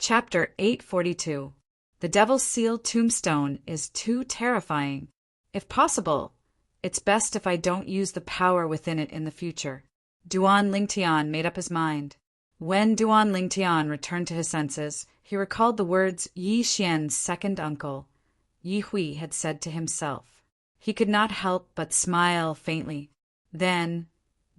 Chapter 842. The Devil's Seal Tombstone is too terrifying. If possible, it's best if I don't use the power within it in the future. Duan Lingtian made up his mind. When Duan Lingtian returned to his senses, he recalled the words Yi Xian's second uncle, Yi Hui, had said to himself. He could not help but smile faintly. Then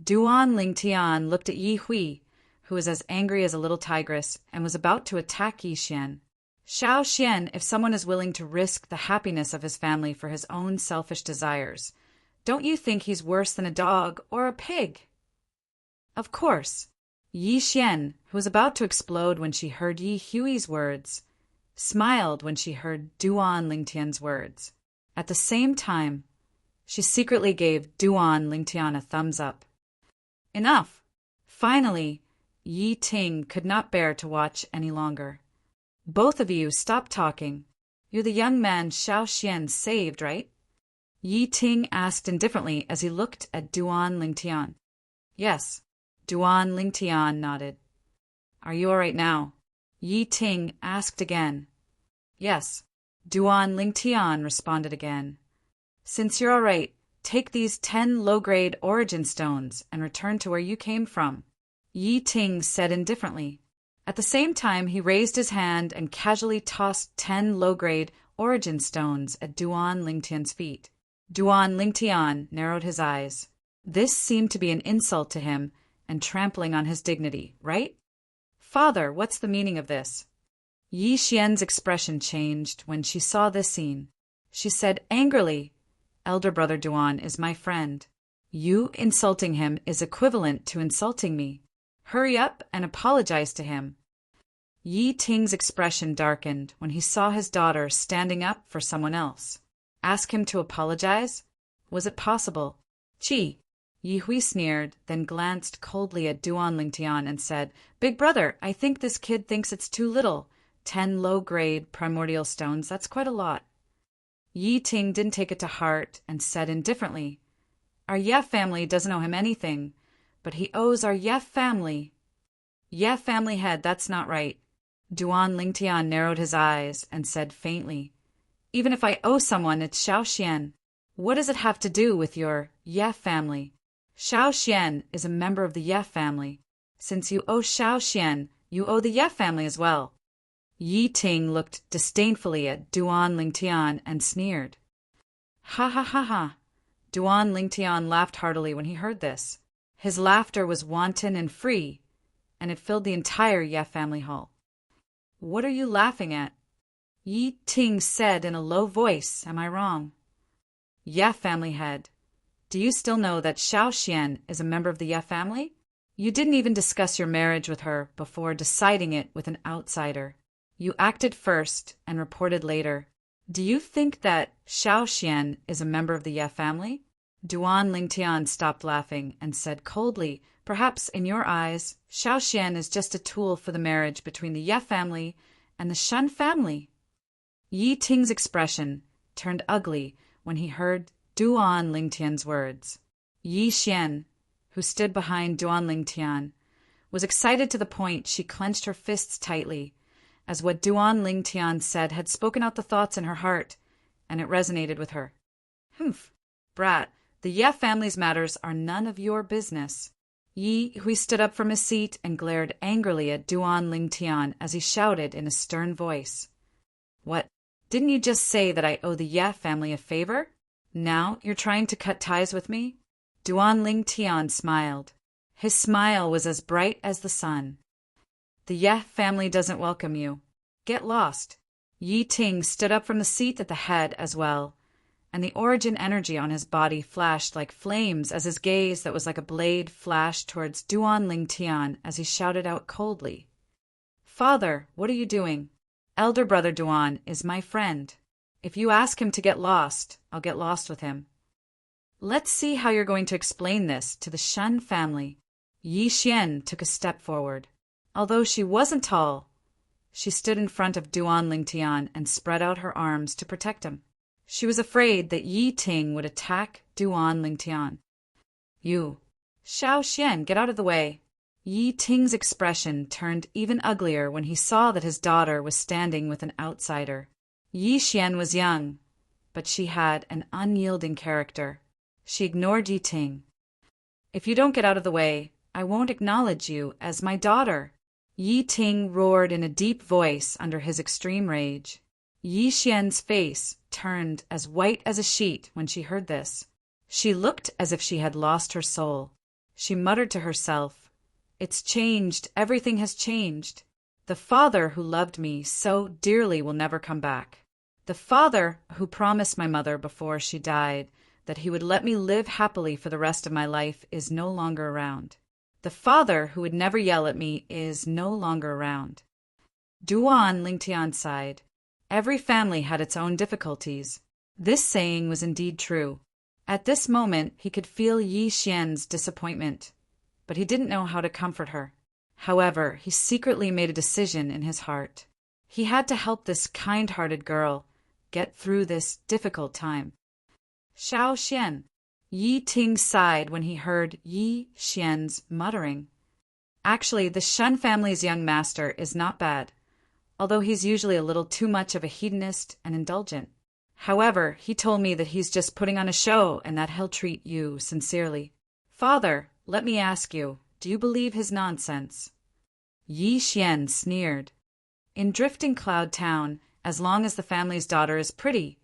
Duan Lingtian looked at Yi Hui, who was as angry as a little tigress, and was about to attack Yi Xian. Xiao Xian, if someone is willing to risk the happiness of his family for his own selfish desires, don't you think he's worse than a dog or a pig? Of course, Yi Xian, who was about to explode when she heard Yi Hui's words, smiled when she heard Duan Lingtian's words. At the same time, she secretly gave Duan Lingtian a thumbs up. Enough! Finally, Yi Ting could not bear to watch any longer. Both of you stop talking. You're the young man Xiao Xian saved, right? Yi Ting asked indifferently as he looked at Duan Lingtian. Yes, Duan Lingtian nodded. Are you all right now? Yi Ting asked again. Yes, Duan Lingtian responded again. Since you're all right, take these 10 low-grade origin stones and return to where you came from, Yi Ting said indifferently. At the same time, he raised his hand and casually tossed 10 low-grade origin stones at Duan Lingtian's feet. Duan Lingtian narrowed his eyes. This seemed to be an insult to him and trampling on his dignity, right? Father, what's the meaning of this? Yi Xian's expression changed when she saw this scene. She said angrily, Elder brother Duan is my friend. You insulting him is equivalent to insulting me. Hurry up and apologize to him. Yi Ting's expression darkened when he saw his daughter standing up for someone else. Ask him to apologize? Was it possible? Chi! Yi Hui sneered, then glanced coldly at Duan Lingtian and said, Big brother, I think this kid thinks it's too little. 10 low-grade primordial stones, that's quite a lot. Yi Ting didn't take it to heart and said indifferently, Our Ye family doesn't owe him anything, but he owes our Ye family. Ye family head, that's not right. Duan Lingtian narrowed his eyes and said faintly, Even if I owe someone, it's Xiao Xian. What does it have to do with your Ye family? Xiao Xian is a member of the Ye family. Since you owe Xiao Xian, you owe the Ye family as well. Yi Ting looked disdainfully at Duan Lingtian and sneered. Ha ha ha ha! Duan Lingtian laughed heartily when he heard this. His laughter was wanton and free, and it filled the entire Ye family hall. What are you laughing at? Yi Ting said in a low voice, Am I wrong? Ye family head, do you still know that Xiao Xian is a member of the Ye family? You didn't even discuss your marriage with her before deciding it with an outsider. You acted first and reported later. Do you think that Xiao Xian is a member of the Ye family? Duan Lingtian stopped laughing and said coldly, Perhaps in your eyes, Xiao Xian is just a tool for the marriage between the Ye family and the Shen family. Yi Ting's expression turned ugly when he heard Duan Lingtian's words. Yi Xian, who stood behind Duan Lingtian, was excited to the point she clenched her fists tightly, as what Duan Lingtian said had spoken out the thoughts in her heart, and it resonated with her. Humph, brat, the Ye family's matters are none of your business. Yi Hui stood up from his seat and glared angrily at Duan Lingtian as he shouted in a stern voice. What, didn't you just say that I owe the Ye family a favor? Now you're trying to cut ties with me? Duan Lingtian smiled. His smile was as bright as the sun. The Ye family doesn't welcome you. Get lost. Yi Ting stood up from the seat at the head as well, and the origin energy on his body flashed like flames as his gaze that was like a blade flashed towards Duan Lingtian as he shouted out coldly. Father, what are you doing? Elder brother Duan is my friend. If you ask him to get lost, I'll get lost with him. Let's see how you're going to explain this to the Shen family. Yi Xian took a step forward. Although she wasn't tall, she stood in front of Duan Lingtian and spread out her arms to protect him. She was afraid that Yi Ting would attack Duan Lingtian. You, Xiao Xian, get out of the way. Yi Ting's expression turned even uglier when he saw that his daughter was standing with an outsider. Yi Xian was young, but she had an unyielding character. She ignored Yi Ting. "If you don't get out of the way, I won't acknowledge you as my daughter." Yi Ting roared in a deep voice under his extreme rage. Yi Xian's face turned as white as a sheet when she heard this. She looked as if she had lost her soul. She muttered to herself, "It's changed, everything has changed. The father who loved me so dearly will never come back. The father who promised my mother before she died that he would let me live happily for the rest of my life is no longer around. The father who would never yell at me is no longer around." Duan Lingtian sighed. Every family had its own difficulties. This saying was indeed true. At this moment he could feel Yi Xian's disappointment, but he didn't know how to comfort her. However, he secretly made a decision in his heart. He had to help this kind-hearted girl get through this difficult time. "Xiao Xian." Yi Ting sighed when he heard Yi Xian's muttering. Actually, the Shun family's young master is not bad, although he's usually a little too much of a hedonist and indulgent. However, he told me that he's just putting on a show and that he'll treat you sincerely. "Father, let me ask you, do you believe his nonsense?" Yi Xian sneered. "In Drifting Cloud Town, as long as the family's daughter is pretty,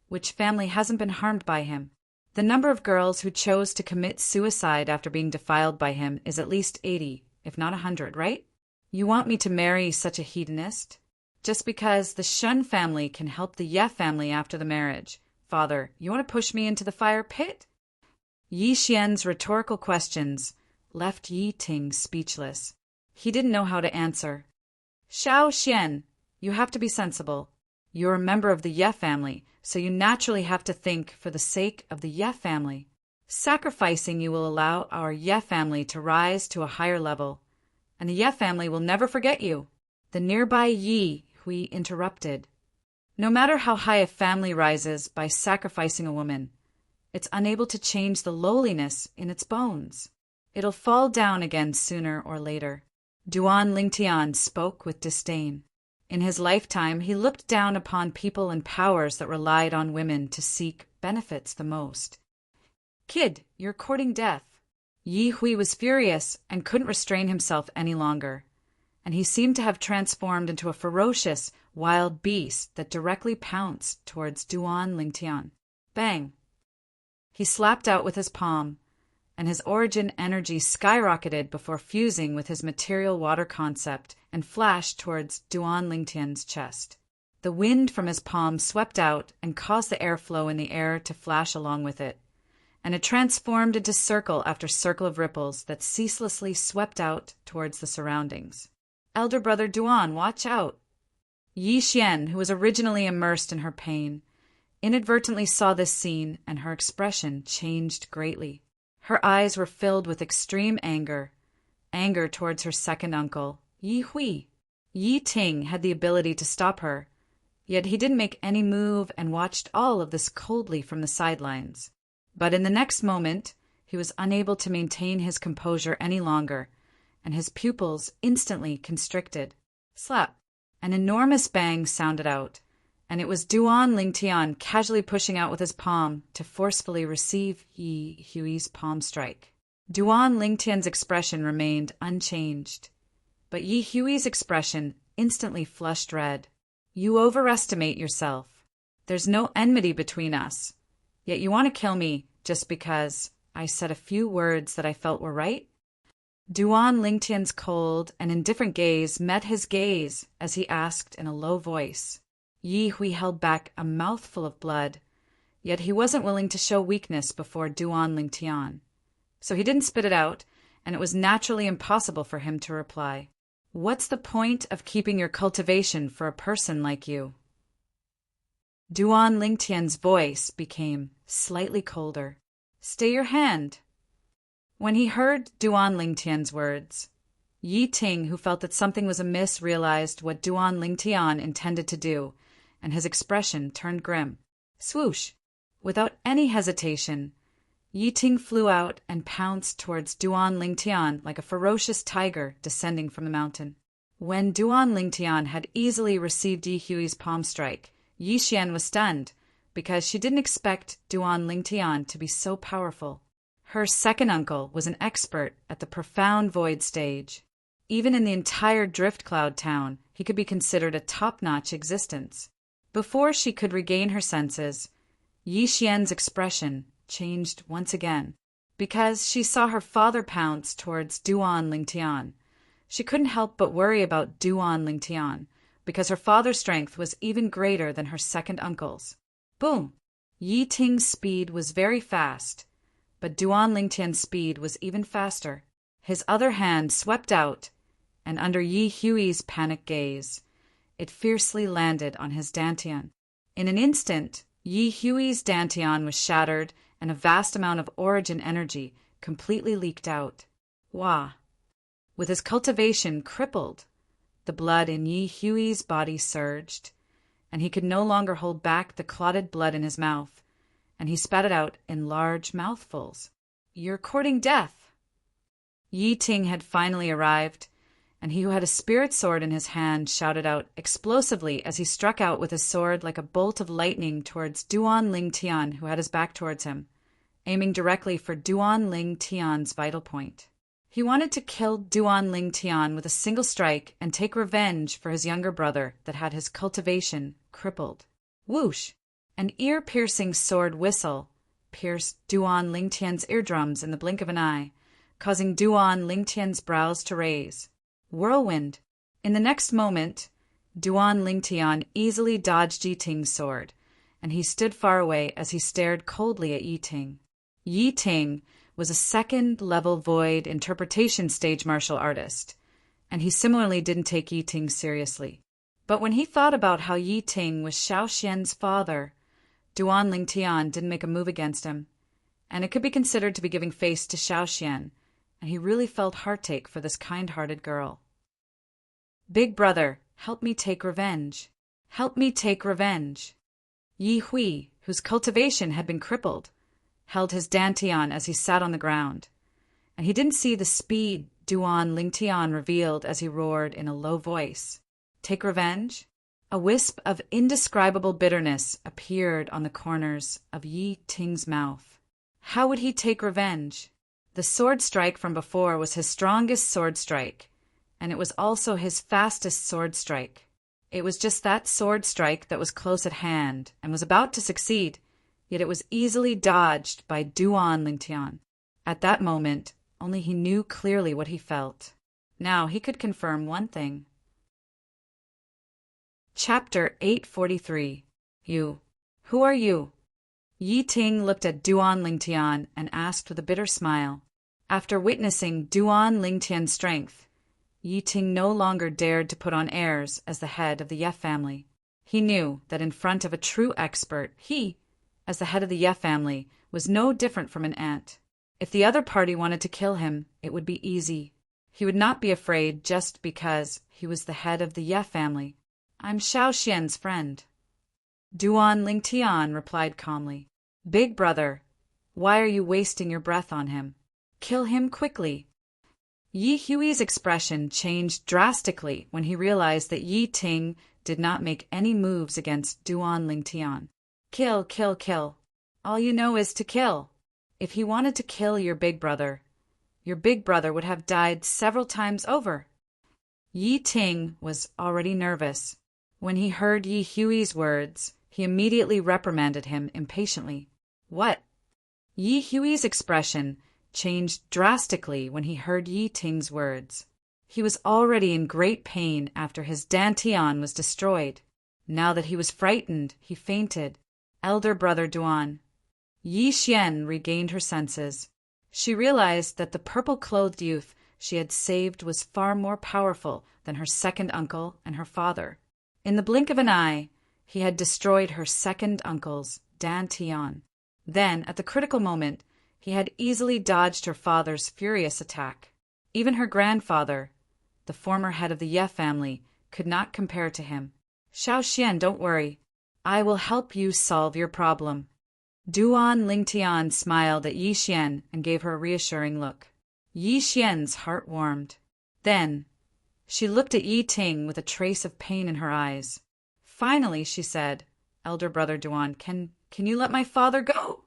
which family hasn't been harmed by him? The number of girls who chose to commit suicide after being defiled by him is at least 80, if not 100, right? You want me to marry such a hedonist? Just because the Shun family can help the Ye family after the marriage. Father, you want to push me into the fire pit?" Yi Xian's rhetorical questions left Yi Ting speechless. He didn't know how to answer. "Xiao Xian, you have to be sensible. You're a member of the Ye family, so you naturally have to think for the sake of the Ye family. Sacrificing you will allow our Ye family to rise to a higher level, and the Ye family will never forget you." The nearby Yi Hui interrupted. "No matter how high a family rises by sacrificing a woman, it's unable to change the lowliness in its bones. It'll fall down again sooner or later." Duan Lingtian spoke with disdain. In his lifetime, he looked down upon people and powers that relied on women to seek benefits the most. "Kid, you're courting death." Yi Hui was furious and couldn't restrain himself any longer, and he seemed to have transformed into a ferocious, wild beast that directly pounced towards Duan Lingtian. Bang! He slapped out with his palm, and his origin energy skyrocketed before fusing with his material water concept and flashed towards Duan Lingtian's chest. The wind from his palm swept out and caused the airflow in the air to flash along with it, and it transformed into circle after circle of ripples that ceaselessly swept out towards the surroundings. "Elder brother Duan, watch out!" Yi Xian, who was originally immersed in her pain, inadvertently saw this scene, and her expression changed greatly. Her eyes were filled with extreme anger towards her second uncle, Yi Hui. Yi Ting had the ability to stop her, yet he didn't make any move and watched all of this coldly from the sidelines. But in the next moment, he was unable to maintain his composure any longer, and his pupils instantly constricted. Slap! An enormous bang sounded out, and it was Duan Lingtian casually pushing out with his palm to forcefully receive Yi Hui's palm strike. Duan Lingtian's expression remained unchanged, but Yi Hui's expression instantly flushed red. "You overestimate yourself. There's no enmity between us, yet you want to kill me just because I said a few words that I felt were right?" Duan Lingtian's cold and indifferent gaze met his gaze as he asked in a low voice. Yi Hui held back a mouthful of blood, yet he wasn't willing to show weakness before Duan Lingtian. So he didn't spit it out, and it was naturally impossible for him to reply. "What's the point of keeping your cultivation for a person like you?" Duan Lingtian's voice became slightly colder. "Stay your hand." When he heard Duan Lingtian's words, Yi Ting, who felt that something was amiss, realized what Duan Lingtian intended to do, and his expression turned grim. Swoosh! Without any hesitation, Yi Ting flew out and pounced towards Duan Lingtian like a ferocious tiger descending from the mountain. When Duan Lingtian had easily received Yi Hui's palm strike, Yi Xian was stunned, because she didn't expect Duan Lingtian to be so powerful. Her second uncle was an expert at the profound void stage. Even in the entire Drift Cloud town, he could be considered a top-notch existence. Before she could regain her senses, Yi Xian's expression changed once again, because she saw her father pounce towards Duan Lingtian. She couldn't help but worry about Duan Lingtian, because her father's strength was even greater than her second uncle's. Boom! Yi Ting's speed was very fast, but Duan Lingtian's speed was even faster. His other hand swept out, and under Yi Hui's panic gaze, it fiercely landed on his dantian. In an instant, Yi Hui's dantian was shattered, and a vast amount of origin energy completely leaked out. Wah! With his cultivation crippled, the blood in Yi Hui's body surged, and he could no longer hold back the clotted blood in his mouth, and he spat it out in large mouthfuls. "You're courting death!" Yi Ting had finally arrived, and he who had a spirit sword in his hand shouted out explosively as he struck out with his sword like a bolt of lightning towards Duan Lingtian, who had his back towards him, aiming directly for Duan Lingtian's vital point. He wanted to kill Duan Lingtian with a single strike and take revenge for his younger brother that had his cultivation crippled. Whoosh! An ear-piercing sword whistle pierced Duan Lingtian's eardrums in the blink of an eye, causing Duan Lingtian's brows to raise. Whirlwind! In the next moment, Duan Lingtian easily dodged Yi Ting's sword, and he stood far away as he stared coldly at Yi Ting. Yi Ting was a second-level void interpretation stage martial artist, and he similarly didn't take Yi Ting seriously. But when he thought about how Yi Ting was Xiao Xian's father, Duan Lingtian didn't make a move against him, and it could be considered to be giving face to Xiao Xian, and he really felt heartache for this kind-hearted girl. "Big brother, help me take revenge. Help me take revenge." Yi Hui, whose cultivation had been crippled, held his dantian as he sat on the ground, and he didn't see the speed Duan Lingtian revealed as he roared in a low voice. "Take revenge?" A wisp of indescribable bitterness appeared on the corners of Yi Ting's mouth. How would he take revenge? The sword strike from before was his strongest sword strike, and it was also his fastest sword strike. It was just that sword strike that was close at hand and was about to succeed, yet it was easily dodged by Duan Lingtian. At that moment, only he knew clearly what he felt. Now he could confirm one thing. Chapter 843. You. Who are you? Yi Ting looked at Duan Lingtian and asked with a bitter smile. After witnessing Duan Lingtian's strength, Yi Ting no longer dared to put on airs as the head of the Ye family. He knew that in front of a true expert, he, as the head of the Ye family, was no different from an ant. If the other party wanted to kill him, it would be easy. He would not be afraid just because he was the head of the Ye family. "I'm Xiao Xian's friend." Duan Lingtian replied calmly. "Big brother, why are you wasting your breath on him? Kill him quickly." Yi Hui's expression changed drastically when he realized that Yi Ting did not make any moves against Duan Lingtian. "Kill, kill, kill. All you know is to kill. If he wanted to kill your big brother would have died several times over." Yi Ting was already nervous. When he heard Yi Hui's words, he immediately reprimanded him impatiently. "What?" Yi Hui's expression changed drastically when he heard Yi Ting's words. He was already in great pain after his dantian was destroyed. Now that he was frightened, he fainted. Elder brother Duan. Yi Xian regained her senses. She realized that the purple-clothed youth she had saved was far more powerful than her second uncle and her father. In the blink of an eye, he had destroyed her second uncle's dantian. Then, at the critical moment, he had easily dodged her father's furious attack. Even her grandfather, the former head of the Ye family, could not compare to him. "Xiao Xian, don't worry. I will help you solve your problem." Duan Lingtian smiled at Yi Xian and gave her a reassuring look. Yi Xian's heart warmed. Then, she looked at Yi Ting with a trace of pain in her eyes. Finally, she said, "Elder brother Duan, can you let my father go?"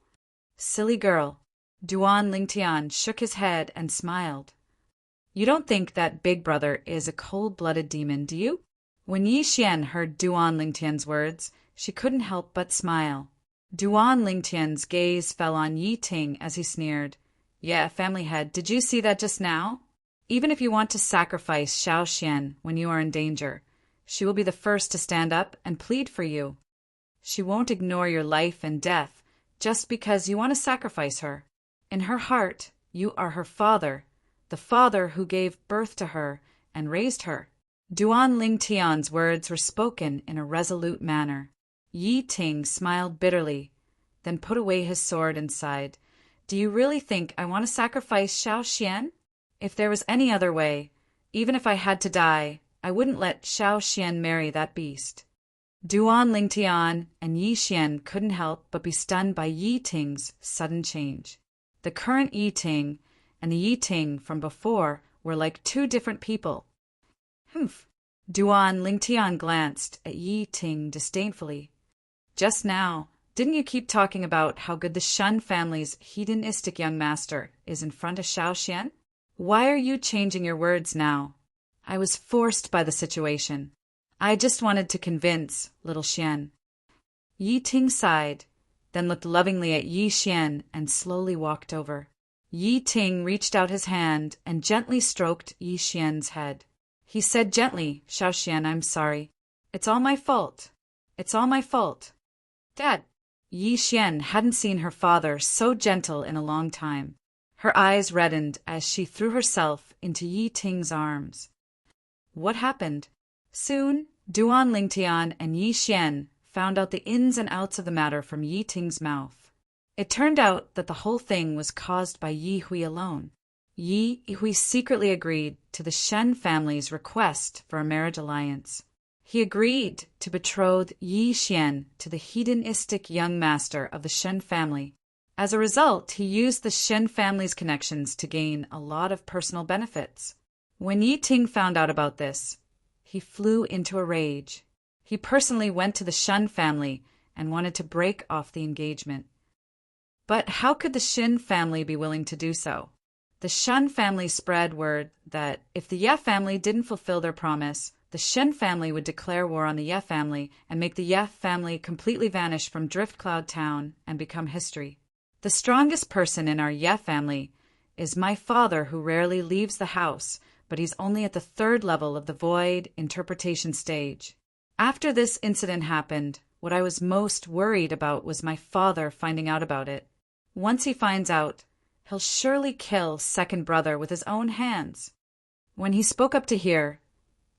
"Silly girl." Duan Lingtian shook his head and smiled. "You don't think that big brother is a cold-blooded demon, do you?" When Yi Xian heard Duan Lingtian's words, she couldn't help but smile. Duan Lingtian's gaze fell on Yi Ting as he sneered. "Yeah, family head, did you see that just now? Even if you want to sacrifice Xiao Xian when you are in danger, she will be the first to stand up and plead for you. She won't ignore your life and death just because you want to sacrifice her. In her heart, you are her father, the father who gave birth to her and raised her." Duan Lingtian's words were spoken in a resolute manner. Yi Ting smiled bitterly, then put away his sword and sighed. "Do you really think I want to sacrifice Xiao Xian? If there was any other way, even if I had to die, I wouldn't let Xiao Xian marry that beast." Duan Lingtian and Yi Xian couldn't help but be stunned by Yi Ting's sudden change. The current Yi Ting and the Yi Ting from before were like two different people. "Humph." Duan Lingtian glanced at Yi Ting disdainfully. "Just now, didn't you keep talking about how good the Shen family's hedonistic young master is in front of Xiao Xian? Why are you changing your words now?" "I was forced by the situation. I just wanted to convince little Xian." Yi Ting sighed, then looked lovingly at Yi Xian and slowly walked over. Yi Ting reached out his hand and gently stroked Yi Xian's head. He said gently, "Xiao Xian, I'm sorry. It's all my fault. It's all my fault." "Dad." Yi Xian hadn't seen her father so gentle in a long time. Her eyes reddened as she threw herself into Yi Ting's arms. What happened? Soon, Duan Lingtian and Yi Xian found out the ins and outs of the matter from Yi Ting's mouth. It turned out that the whole thing was caused by Yi Hui alone. Yi Hui secretly agreed to the Shen family's request for a marriage alliance. He agreed to betroth Yi Xian to the hedonistic young master of the Shen family. As a result, he used the Shen family's connections to gain a lot of personal benefits. When Yi Ting found out about this, he flew into a rage. He personally went to the Shen family and wanted to break off the engagement. But how could the Shen family be willing to do so? The Shen family spread word that if the Ye family didn't fulfill their promise, the Shen family would declare war on the Ye family and make the Ye family completely vanish from Drift Cloud Town and become history. The strongest person in our Ye family is my father, who rarely leaves the house, but he's only at the 3rd level of the void interpretation stage. After this incident happened, what I was most worried about was my father finding out about it. Once he finds out, he'll surely kill second brother with his own hands. When he spoke up to hear,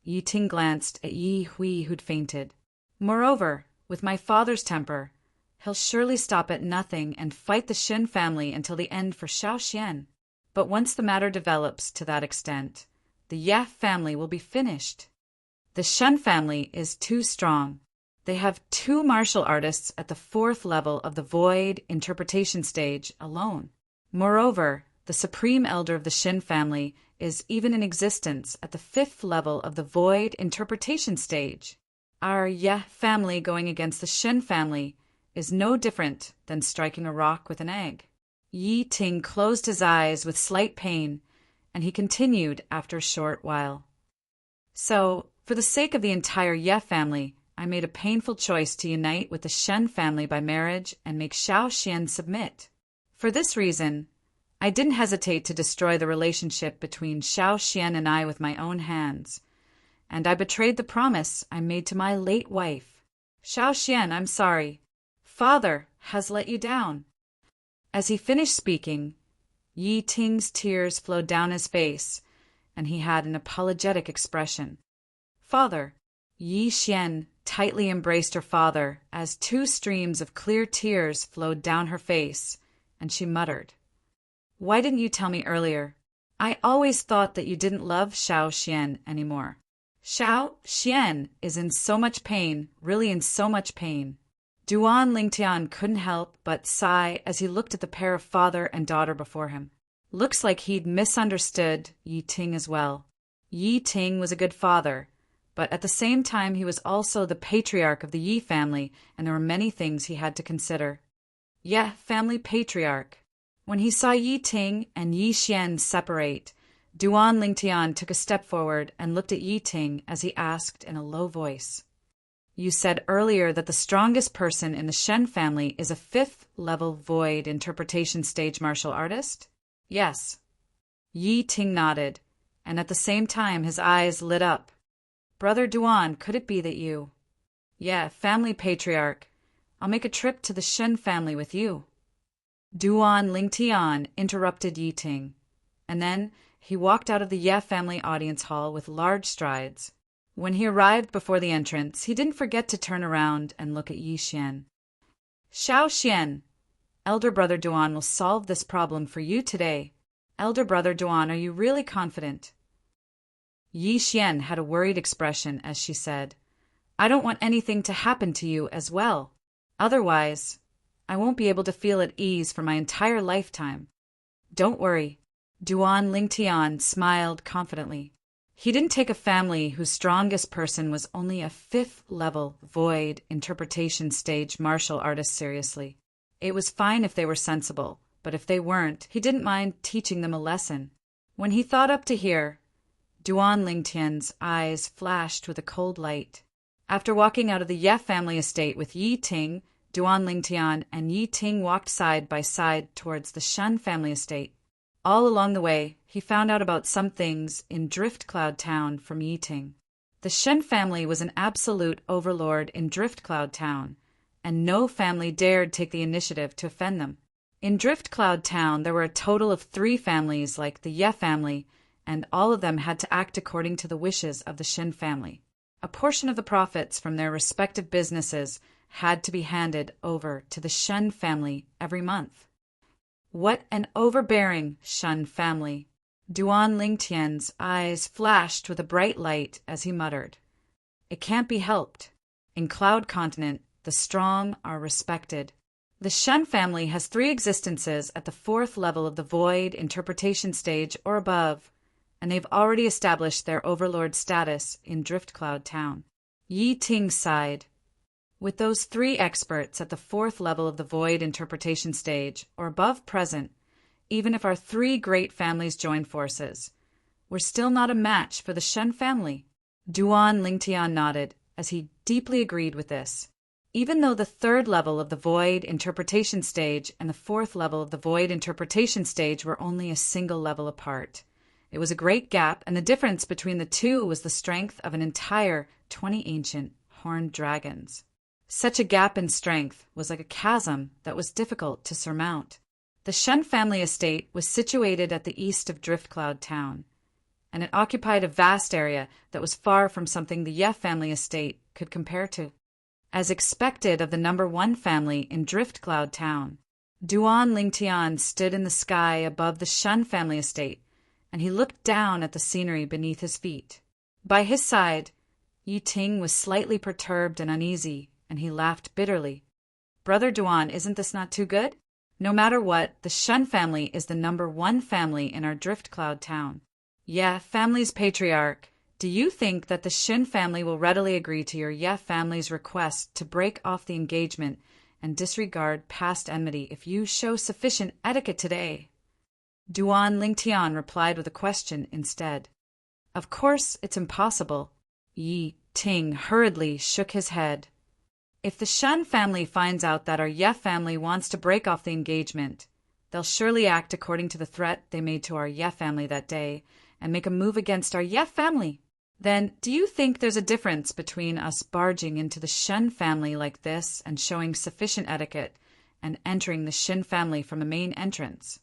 Yi Ting glanced at Yi Hui, who'd fainted. Moreover, with my father's temper, he'll surely stop at nothing and fight the Shen family until the end for Xiao Xian. But once the matter develops to that extent, the Ye family will be finished. The Shen family is too strong. They have 2 martial artists at the 4th level of the void interpretation stage alone. Moreover, the supreme elder of the Shen family is even in existence at the 5th level of the void interpretation stage. Our Ye family going against the Shen family is no different than striking a rock with an egg. Yi Ting closed his eyes with slight pain, and he continued after a short while. So, for the sake of the entire Ye family, I made a painful choice to unite with the Shen family by marriage and make Xiao Xian submit. For this reason, I didn't hesitate to destroy the relationship between Xiao Xian and I with my own hands, and I betrayed the promise I made to my late wife. Xiao Xian, I'm sorry. Father has let you down. As he finished speaking, Yi Ting's tears flowed down his face, and he had an apologetic expression. Father. Yi Xian tightly embraced her father as 2 streams of clear tears flowed down her face, and she muttered, "Why didn't you tell me earlier? I always thought that you didn't love Xiao Xian anymore. Xiao Xian is in so much pain, really in so much pain. Duan Lingtian couldn't help but sigh as he looked at the pair of father and daughter before him. Looks like he'd misunderstood Yi Ting as well. Yi Ting was a good father, but at the same time he was also the patriarch of the Yi family, and there were many things he had to consider. Yeah, family patriarch. When he saw Yi Ting and Yi Xian separate, Duan Lingtian took a step forward and looked at Yi Ting as he asked in a low voice. You said earlier that the strongest person in the Shen family is a 5th-level void interpretation stage martial artist? Yes. Yi Ting nodded, and at the same time his eyes lit up. Brother Duan, could it be that you... Yeah, family patriarch. I'll make a trip to the Shen family with you. Duan Lingtian interrupted Yi Ting, and then he walked out of the Ye family audience hall with large strides. When he arrived before the entrance, he didn't forget to turn around and look at Yi Xian. Xiao Xian, elder brother Duan will solve this problem for you today. Elder brother Duan, are you really confident? Yi Xian had a worried expression as she said, I don't want anything to happen to you as well. Otherwise, I won't be able to feel at ease for my entire lifetime. Don't worry. Duan Lingtian smiled confidently. He didn't take a family whose strongest person was only a 5th-level void interpretation stage martial artist seriously. It was fine if they were sensible, but if they weren't, he didn't mind teaching them a lesson. When he thought up to here, Duan Lingtian's eyes flashed with a cold light. After walking out of the Ye family estate with Yi Ting, Duan Lingtian and Yi Ting walked side by side towards the Shen family estate. All along the way, he found out about some things in Drift Cloud Town from Yi Ting. The Shen family was an absolute overlord in Drift Cloud Town, and no family dared take the initiative to offend them. In Drift Cloud Town, there were a total of 3 families like the Ye family, and all of them had to act according to the wishes of the Shen family. A portion of the profits from their respective businesses had to be handed over to the Shen family every month. What an overbearing Shen family! Duan Lingtian's eyes flashed with a bright light as he muttered, It can't be helped. In Cloud Continent, the strong are respected. The Shen family has 3 existences at the 4th level of the Void interpretation stage or above, and they've already established their overlord status in Drift Cloud Town. Yi Ting sighed. With those 3 experts at the 4th level of the Void interpretation stage or above present, even if our 3 great families join forces, we're still not a match for the Shen family. Duan Lingtian nodded as he deeply agreed with this. Even though the 3rd level of the Void interpretation stage and the 4th level of the Void interpretation stage were only a single level apart, it was a great gap, and the difference between the 2 was the strength of an entire 20 ancient horned dragons. Such a gap in strength was like a chasm that was difficult to surmount. The Shen family estate was situated at the east of Drift Cloud Town, and it occupied a vast area that was far from something the Ye family estate could compare to. As expected of the number 1 family in Drift Cloud Town, Duan Lingtian stood in the sky above the Shen family estate, and he looked down at the scenery beneath his feet. By his side, Yi Ting was slightly perturbed and uneasy, and he laughed bitterly. Brother Duan, isn't this not too good? No matter what, the Shen family is the number 1 family in our Drift Cloud Town. Yeah, family's patriarch. Do you think that the Shen family will readily agree to your Ye family's request to break off the engagement and disregard past enmity if you show sufficient etiquette today? Duan Lingtian replied with a question instead. Of course it's impossible. Yi Ting hurriedly shook his head. If the Shen family finds out that our Ye family wants to break off the engagement, they'll surely act according to the threat they made to our Ye family that day and make a move against our Ye family. Then, do you think there's a difference between us barging into the Shen family like this and showing sufficient etiquette and entering the Shen family from the main entrance?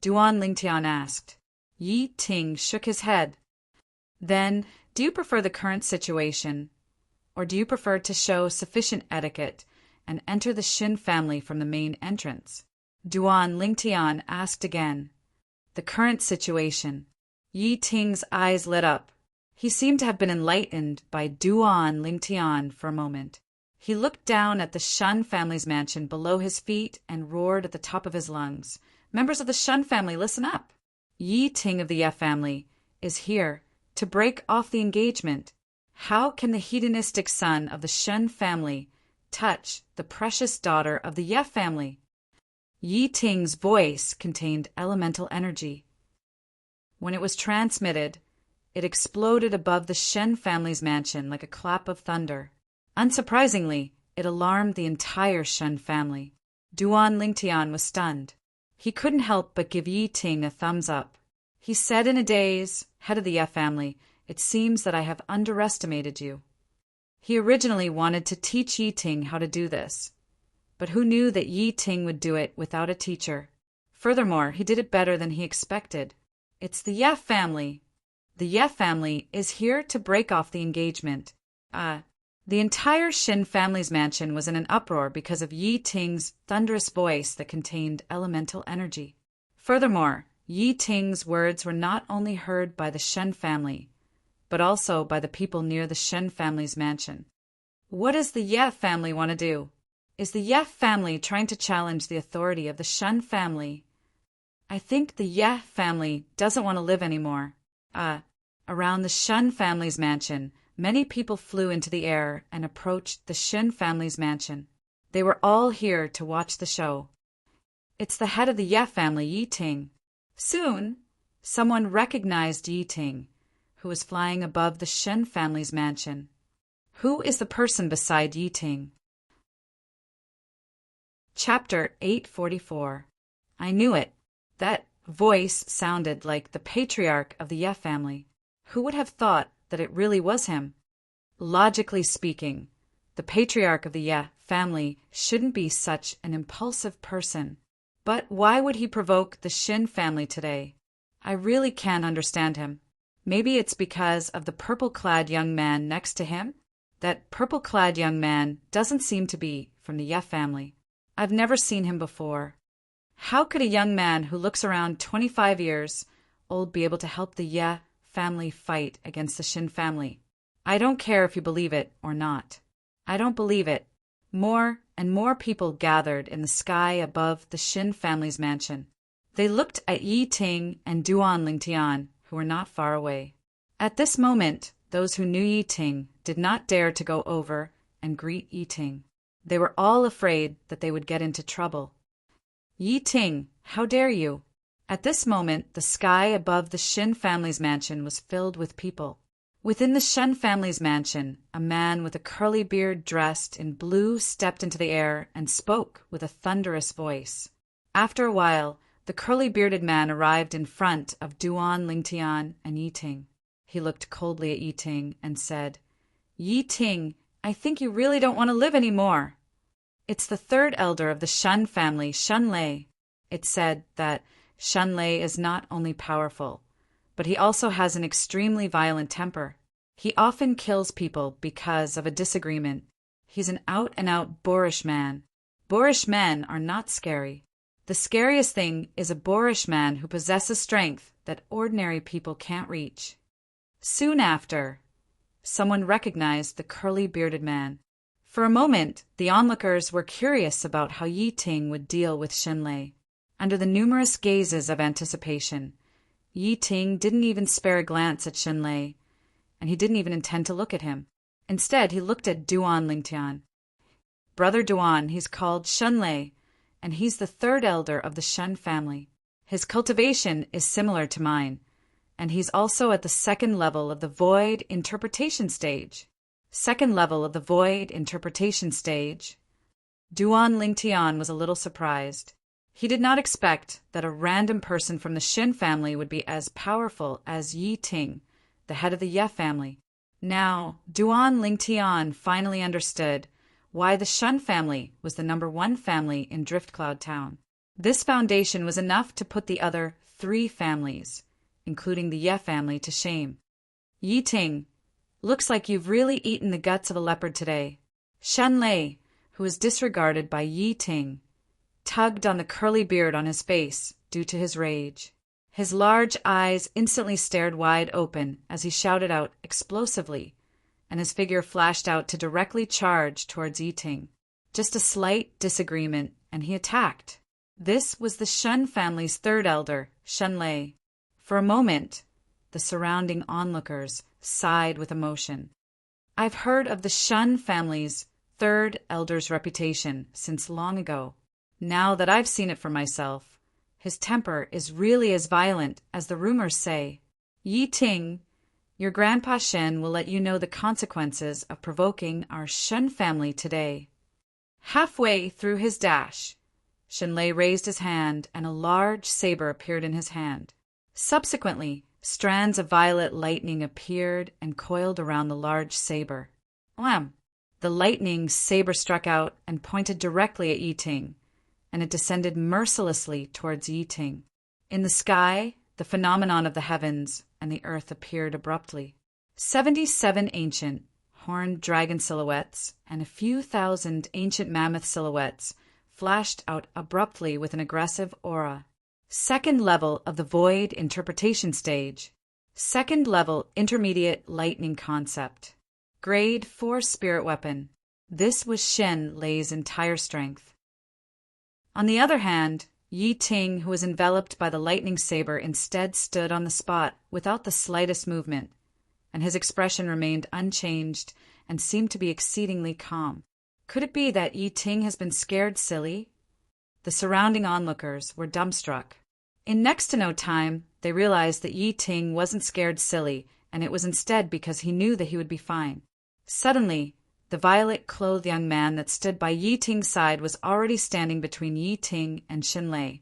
Duan Lingtian asked. Yi Ting shook his head. Then, do you prefer the current situation, or do you prefer to show sufficient etiquette and enter the Shen family from the main entrance? Duan Lingtian asked again. The current situation. Yi Ting's eyes lit up. He seemed to have been enlightened by Duan Lingtian for a moment. He looked down at the Shun family's mansion below his feet and roared at the top of his lungs. Members of the Shun family, listen up. Yi Ting of the Ye family is here to break off the engagement. How can the hedonistic son of the Shun family touch the precious daughter of the Ye family? Yi Ting's voice contained elemental energy. When it was transmitted, it exploded above the Shen family's mansion like a clap of thunder. Unsurprisingly, it alarmed the entire Shen family. Duan Lingtian was stunned. He couldn't help but give Yi Ting a thumbs up. He said in a daze, "Head of the Ye family, it seems that I have underestimated you." He originally wanted to teach Yi Ting how to do this, but who knew that Yi Ting would do it without a teacher? Furthermore, he did it better than he expected. It's the Ye family. The Ye family is here to break off the engagement. The entire Shin family's mansion was in an uproar because of Yi Ting's thunderous voice that contained elemental energy. Furthermore, Yi Ting's words were not only heard by the Shen family, but also by the people near the Shen family's mansion. What does the Ye family want to do? Is the Ye family trying to challenge the authority of the Shen family? I think the Ye family doesn't want to live anymore. Around the Shen family's mansion, many people flew into the air and approached the Shen family's mansion. They were all here to watch the show. It's the head of the Ye family, Yi Ting. Soon, someone recognized Yi Ting, who was flying above the Shen family's mansion. Who is the person beside Yi Ting? Chapter 844. I knew it. That voice sounded like the patriarch of the Ye family. Who would have thought that it really was him? Logically speaking, the patriarch of the Ye family shouldn't be such an impulsive person. But why would he provoke the Shin family today? I really can't understand him. Maybe it's because of the purple-clad young man next to him? That purple-clad young man doesn't seem to be from the Ye family. I've never seen him before. How could a young man who looks around 25 years old be able to help the Ye family fight against the Shin family? I don't care if you believe it or not. I don't believe it. More and more people gathered in the sky above the Shin family's mansion. They looked at Yi Ting and Duan Lingtian, who were not far away. At this moment, those who knew Yi Ting did not dare to go over and greet Yi Ting. They were all afraid that they would get into trouble. Yi Ting, how dare you? At this moment, the sky above the Shin family's mansion was filled with people. Within the Shen family's mansion, a man with a curly beard dressed in blue stepped into the air and spoke with a thunderous voice. After a while, the curly-bearded man arrived in front of Duan Lingtian and Yi Ting. He looked coldly at Yi Ting and said, "Yi Ting, I think you really don't want to live anymore." It's the third elder of the Shun family, Shun Lei. It said that Shun Lei is not only powerful, but he also has an extremely violent temper. He often kills people because of a disagreement. He's an out-and-out boorish man. Boorish men are not scary. The scariest thing is a boorish man who possesses strength that ordinary people can't reach. Soon after, someone recognized the curly-bearded man. For a moment, the onlookers were curious about how Yi Ting would deal with Shen Lei. Under the numerous gazes of anticipation, Yi Ting didn't even spare a glance at Shen Lei, and he didn't even intend to look at him. Instead, he looked at Duan Lingtian. Brother Duan, he's called Shen Lei, and he's the third elder of the Shen family. His cultivation is similar to mine, and he's also at the second level of the void interpretation stage. Second level of the void interpretation stage. Duan Lingtian was a little surprised. He did not expect that a random person from the Shin family would be as powerful as Yi Ting, the head of the Ye family. Now, Duan Lingtian finally understood why the Shun family was the #1 family in Driftcloud Town. This foundation was enough to put the other 3 families, including the Ye family, to shame. Yi Ting, looks like you've really eaten the guts of a leopard today. Shen Lei, who was disregarded by Yi Ting, tugged on the curly beard on his face due to his rage. His large eyes instantly stared wide open as he shouted out explosively, and his figure flashed out to directly charge towards Yiting. Just a slight disagreement, and he attacked. This was the Shen family's third elder, Shenlei. For a moment, the surrounding onlookers sighed with emotion. I've heard of the Shen family's third elder's reputation since long ago. Now that I've seen it for myself, his temper is really as violent as the rumors say. Yiting, your grandpa Shen will let you know the consequences of provoking our Shen family today. Halfway through his dash, Shenlei raised his hand and a large saber appeared in his hand. Subsequently, strands of violet lightning appeared and coiled around the large saber. Wham! The lightning saber struck out and pointed directly at Yiting, and it descended mercilessly towards Yiting. In the sky, the phenomenon of the heavens and the earth appeared abruptly. 77 ancient, horned dragon silhouettes and a few thousand ancient mammoth silhouettes flashed out abruptly with an aggressive aura. Second level of the void interpretation stage. Second level intermediate lightning concept. Grade 4 spirit weapon. This was Shenlei's entire strength. On the other hand, Yiting, who was enveloped by the lightning saber, instead stood on the spot without the slightest movement, and his expression remained unchanged and seemed to be exceedingly calm. Could it be that Yiting has been scared silly? The surrounding onlookers were dumbstruck. In next to no time, they realized that Yiting wasn't scared silly, and it was instead because he knew that he would be fine. Suddenly, the violet-clothed young man that stood by Yiting's side was already standing between Yiting and Shenlei,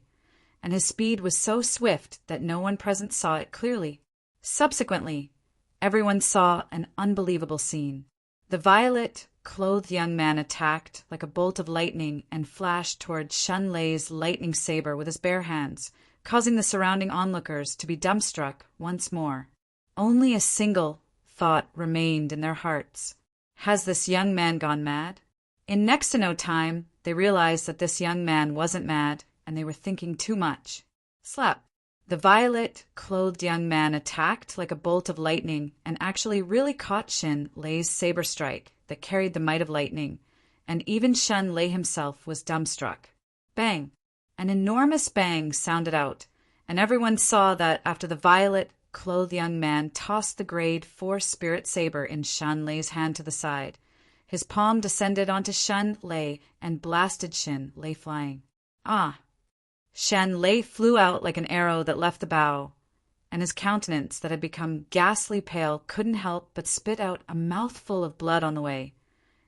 and his speed was so swift that no one present saw it clearly. Subsequently, everyone saw an unbelievable scene. The violet-clothed young man attacked like a bolt of lightning and flashed towards Shenlei's lightning saber with his bare hands, causing the surrounding onlookers to be dumbstruck once more. Only a single thought remained in their hearts. Has this young man gone mad? In next to no time, they realized that this young man wasn't mad, and they were thinking too much. Slap! The violet-clothed young man attacked like a bolt of lightning and actually really caught Shenlei's saber strike that carried the might of lightning, and even Shenlei himself was dumbstruck. Bang! An enormous bang sounded out, and everyone saw that after the violet-clothed young man tossed the grade 4 spirit saber in Shenlei's hand to the side, his palm descended onto Shenlei and blasted Shenlei flying. Ah! Shenlei flew out like an arrow that left the bow, and his countenance that had become ghastly pale couldn't help but spit out a mouthful of blood on the way,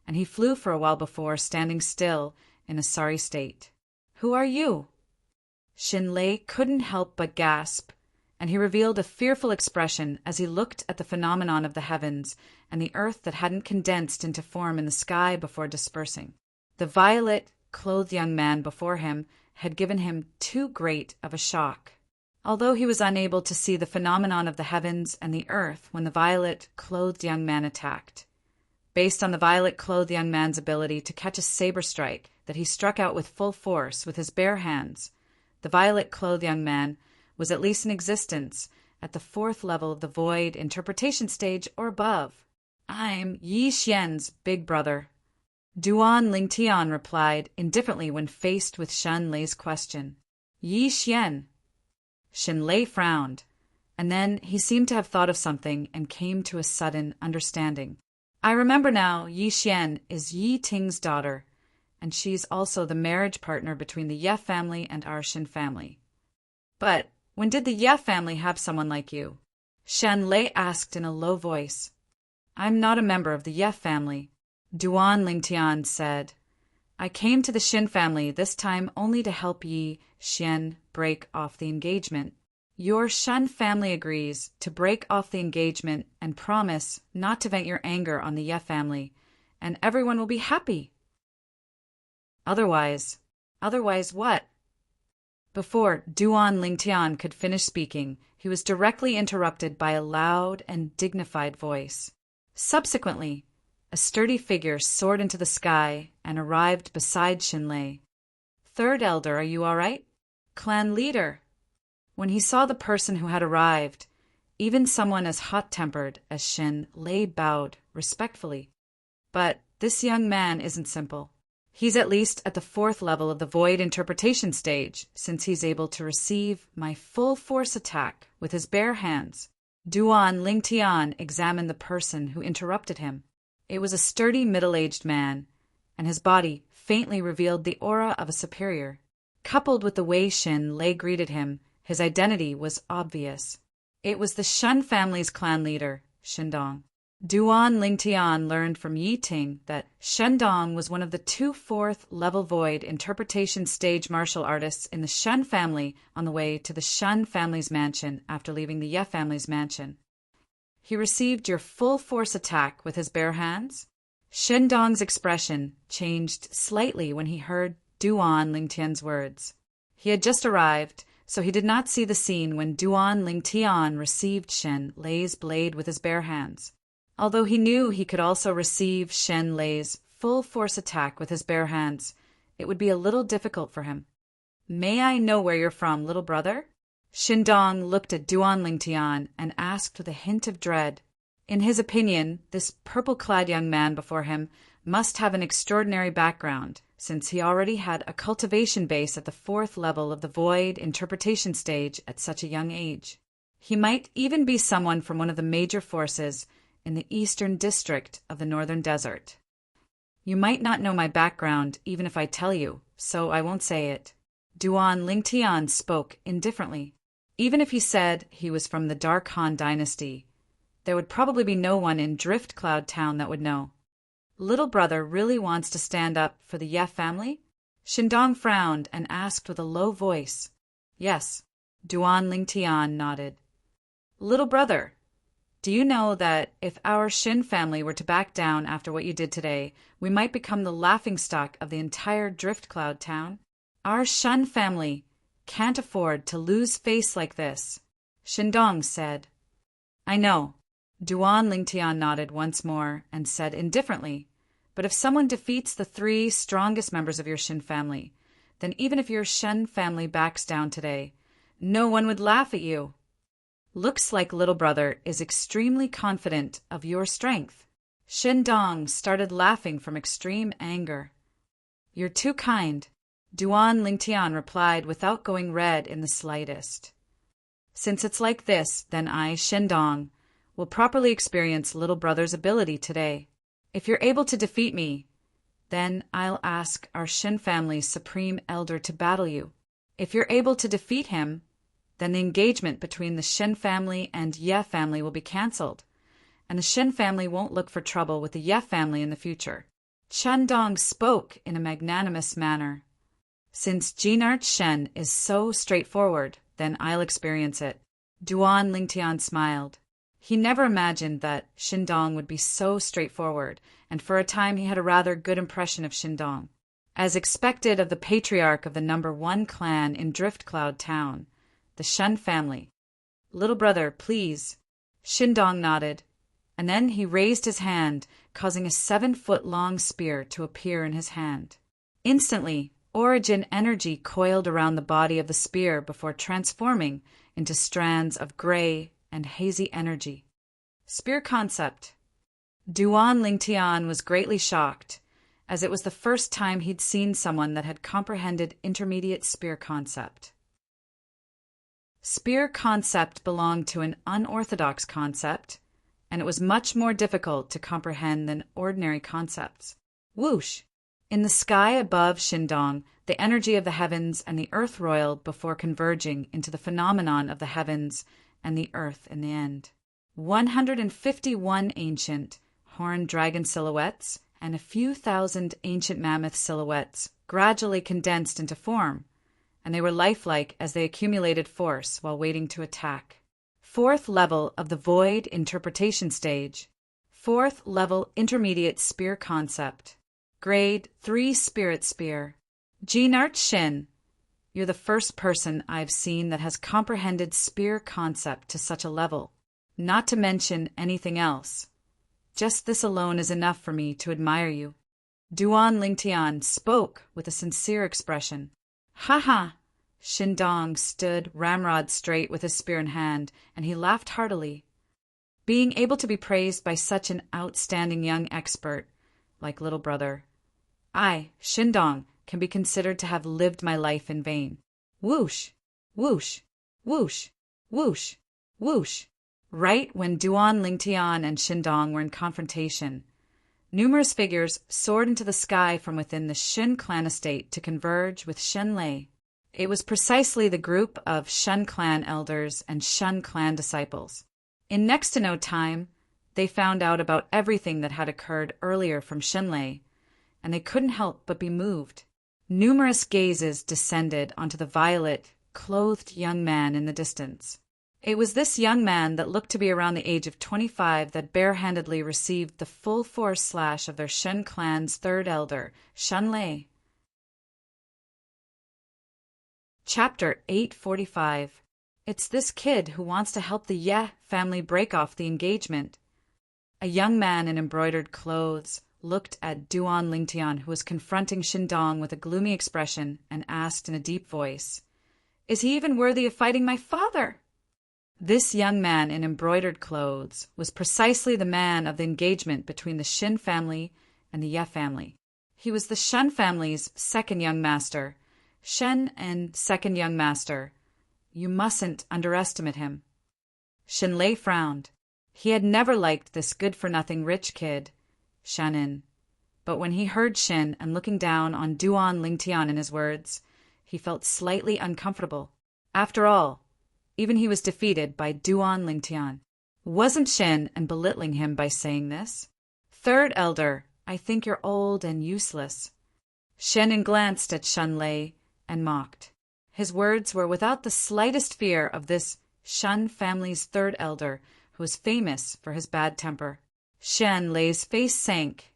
and he flew for a while before standing still in a sorry state. Who are you? Shenlei couldn't help but gasp, and he revealed a fearful expression as he looked at the phenomenon of the heavens and the earth that hadn't condensed into form in the sky before dispersing. The violet-clothed young man before him had given him too great of a shock. Although he was unable to see the phenomenon of the heavens and the earth when the violet-clothed young man attacked, based on the violet-clothed young man's ability to catch a saber strike that he struck out with full force with his bare hands, the violet-clothed young man was at least in existence at the 4th level of the void interpretation stage or above. I'm Yi Xian's big brother. Duan Lingtian replied indifferently when faced with Shenlei's question. Yi Xian. Shenlei frowned, and then he seemed to have thought of something and came to a sudden understanding. I remember now, Yi Xian is Yi Ting's daughter, and she's also the marriage partner between the Ye family and our Shen family. But when did the Ye family have someone like you? Shenlei asked in a low voice. I'm not a member of the Ye family. Duan Lingtian said. I came to the Shen family this time only to help Yi Xian break off the engagement. Your Shen family agrees to break off the engagement and promise not to vent your anger on the Ye family, and everyone will be happy. Otherwise what? Before Duan Lingtian could finish speaking, he was directly interrupted by a loud and dignified voice. Subsequently, a sturdy figure soared into the sky and arrived beside Shenlei. Third elder, are you all right? Clan leader. When he saw the person who had arrived, Even someone as hot-tempered as Shen Lei bowed respectfully. But this young man isn't simple. He's at least at the 4th level of the void interpretation stage, since he's able to receive my full force attack with his bare hands. Duan Lingtian examined the person who interrupted him. It was a sturdy middle-aged man, and his body faintly revealed the aura of a superior. Coupled with the way Shen Lei greeted him, his identity was obvious. It was the Shen family's clan leader, Shendong. Duan Lingtian learned from Yi Ting that Shendong was one of the 2 4th-level void interpretation stage martial artists in the Shen family on the way to the Shen family's mansion after leaving the Ye family's mansion. He received your full force attack with his bare hands? Shendong's expression changed slightly when he heard Duan Lingtian's words. He had just arrived, so he did not see the scene when Duan Lingtian received Shen Lei's blade with his bare hands. Although he knew he could also receive Shen Lei's full force attack with his bare hands, it would be a little difficult for him. "May I know where you're from, little brother?" Shendong looked at Duan Lingtian and asked with a hint of dread. In his opinion, this purple-clad young man before him must have an extraordinary background, since he already had a cultivation base at the 4th level of the void interpretation stage at such a young age. He might even be someone from one of the major forces in the eastern district of the northern desert. "You might not know my background even if I tell you, so I won't say it." Duan Lingtian spoke indifferently. Even if he said he was from the Dark Han dynasty, there would probably be no one in Drift Cloud Town that would know. "Little brother really wants to stand up for the Ye family?" Shendong frowned and asked with a low voice. "Yes." Duan Lingtian nodded. "Little brother, do you know that if our Shin family were to back down after what you did today, we might become the laughingstock of the entire Drift Cloud Town? Our Shun family can't afford to lose face like this," Shendong said. "I know." Duan Lingtian nodded once more and said indifferently, "But if someone defeats the 3 strongest members of your Shin family, then even if your Shen family backs down today, no one would laugh at you. Looks like little brother is extremely confident of your strength." Shendong started laughing from extreme anger. "You're too kind," Duan Lingtian replied without going red in the slightest. "Since it's like this, then I, Shendong, will properly experience little brother's ability today. If you're able to defeat me, then I'll ask our Shin family's supreme elder to battle you. If you're able to defeat him, then the engagement between the Shin family and Ye family will be cancelled, and the Shin family won't look for trouble with the Ye family in the future." Shendong spoke in a magnanimous manner. "Since Jinart Shen is so straightforward, then I'll experience it." Duan Lingtian smiled. He never imagined that Shendong would be so straightforward, and for a time he had a rather good impression of Shendong. As expected of the patriarch of the number 1 clan in Drift Cloud Town, the Shen family. "Little brother, please." Shendong nodded, and then he raised his hand, causing a 7-foot-long spear to appear in his hand. Instantly, origin energy coiled around the body of the spear before transforming into strands of gray and hazy energy. Spear concept. Duan Lingtian was greatly shocked, as it was the first time he'd seen someone that had comprehended intermediate spear concept. Spear concept belonged to an unorthodox concept, and it was much more difficult to comprehend than ordinary concepts. Whoosh! In the sky above Shendong, the energy of the heavens and the earth roiled before converging into the phenomenon of the heavens and the earth in the end. 151 ancient horned dragon silhouettes and a few thousand ancient mammoth silhouettes gradually condensed into form, and they were lifelike as they accumulated force while waiting to attack. 4th level of the void interpretation stage. 4th level intermediate spear concept. Grade 3 spirit spear. Jinart Shin, you're the first person I've seen that has comprehended spear concept to such a level, not to mention anything else. Just this alone is enough for me to admire you. Duan Lingtian spoke with a sincere expression. "Ha ha! Shindong stood ramrod straight with his spear in hand, and he laughed heartily. Being able to be praised by such an outstanding young expert, like little brother, I, Shindong, can be considered to have lived my life in vain. Whoosh! Whoosh! Whoosh! Whoosh! Whoosh! Right when Duan Lingtian and Shindong were in confrontation, numerous figures soared into the sky from within the Shin clan estate to converge with Shen Lei. It was precisely the group of Shen clan elders and Shen clan disciples. In next to no time, they found out about everything that had occurred earlier from Shen Lei, and they couldn't help but be moved. Numerous gazes descended onto the violet, clothed young man in the distance. It was this young man that looked to be around the age of 25 that barehandedly received the full force slash of their Shen clan's third elder, Shen Lei. Chapter 845. It's this kid who wants to help the Ye family break off the engagement. A young man in embroidered clothes looked at Duan Lingtian, who was confronting Shindong with a gloomy expression, and asked in a deep voice, "Is he even worthy of fighting my father?" This young man in embroidered clothes was precisely the man of the engagement between the Shin family and the Ye family. He was the Shen family's second young master. Shen and second young master. You mustn't underestimate him. Shen Lei frowned. He had never liked this good-for-nothing rich kid, Shannon. But when he heard Shin and looking down on Duan Lingtian in his words, he felt slightly uncomfortable. After all, even he was defeated by Duan Lingtian. Wasn't Shin and belittling him by saying this? "Third elder, I think you're old and useless." Shannon glanced at Shen Lei and mocked. His words were without the slightest fear of this Shen family's third elder, who was famous for his bad temper. Shen Lei's face sank,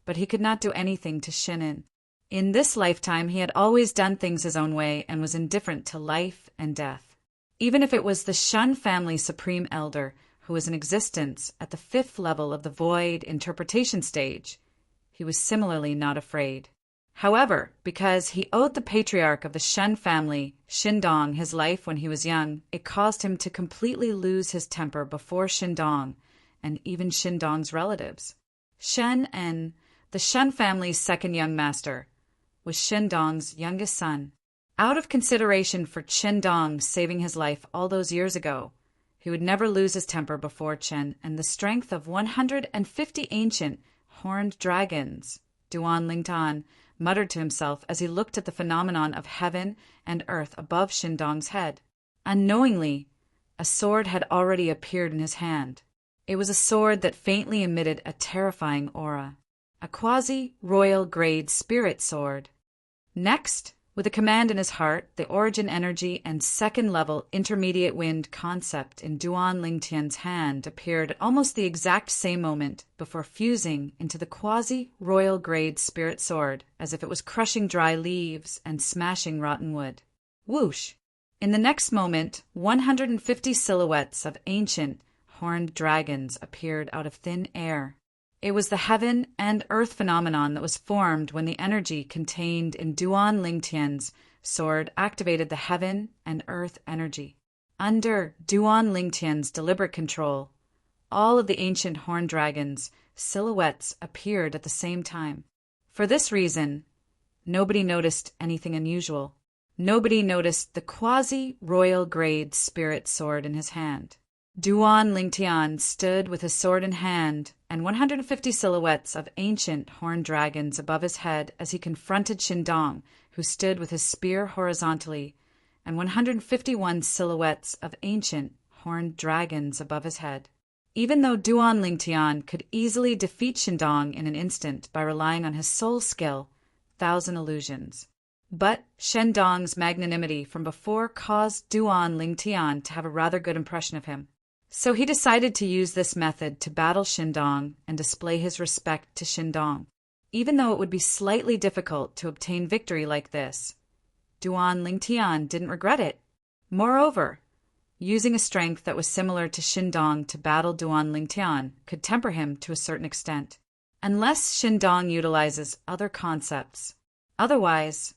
but he could not do anything to Shannon. In this lifetime he had always done things his own way and was indifferent to life and death. Even if it was the Shen family's supreme elder, who was in existence at the 5th level of the void interpretation stage, he was similarly not afraid. However, because he owed the patriarch of the Shen family, Shindong, his life when he was young, it caused him to completely lose his temper before Shindong and even Shindong's relatives. Shen and the Shen family's second young master was Shindong's youngest son. Out of consideration for Shindong saving his life all those years ago, he would never lose his temper before Chen and the strength of 150 ancient horned dragons, Duan Lingtan muttered to himself as he looked at the phenomenon of heaven and earth above Shindong's head. Unknowingly, a sword had already appeared in his hand. It was a sword that faintly emitted a terrifying aura, a quasi-royal grade spirit sword. Next, with a command in his heart, the origin energy and second-level intermediate wind concept in Duan Lingtian's hand appeared at almost the exact same moment before fusing into the quasi-royal grade spirit sword, as if it was crushing dry leaves and smashing rotten wood. Whoosh! In the next moment, 150 silhouettes of ancient, horned dragons appeared out of thin air. It was the heaven and earth phenomenon that was formed when the energy contained in Duan Lingtian's sword activated the heaven and earth energy. Under Duan Lingtian's deliberate control, all of the ancient horned dragons' silhouettes appeared at the same time. For this reason, nobody noticed anything unusual. Nobody noticed the quasi-royal grade spirit sword in his hand. Duan Lingtian stood with his sword in hand and 150 silhouettes of ancient horned dragons above his head as he confronted Shindong, who stood with his spear horizontally, and 151 silhouettes of ancient horned dragons above his head. Even though Duan Lingtian could easily defeat Shindong in an instant by relying on his soul skill, Thousand Illusions, but Shindong's magnanimity from before caused Duan Lingtian to have a rather good impression of him. So he decided to use this method to battle Shindong and display his respect to Shindong. Even though it would be slightly difficult to obtain victory like this, Duan Lingtian didn't regret it. Moreover, using a strength that was similar to Shindong to battle Duan Lingtian could temper him to a certain extent, unless Shindong utilizes other concepts. Otherwise,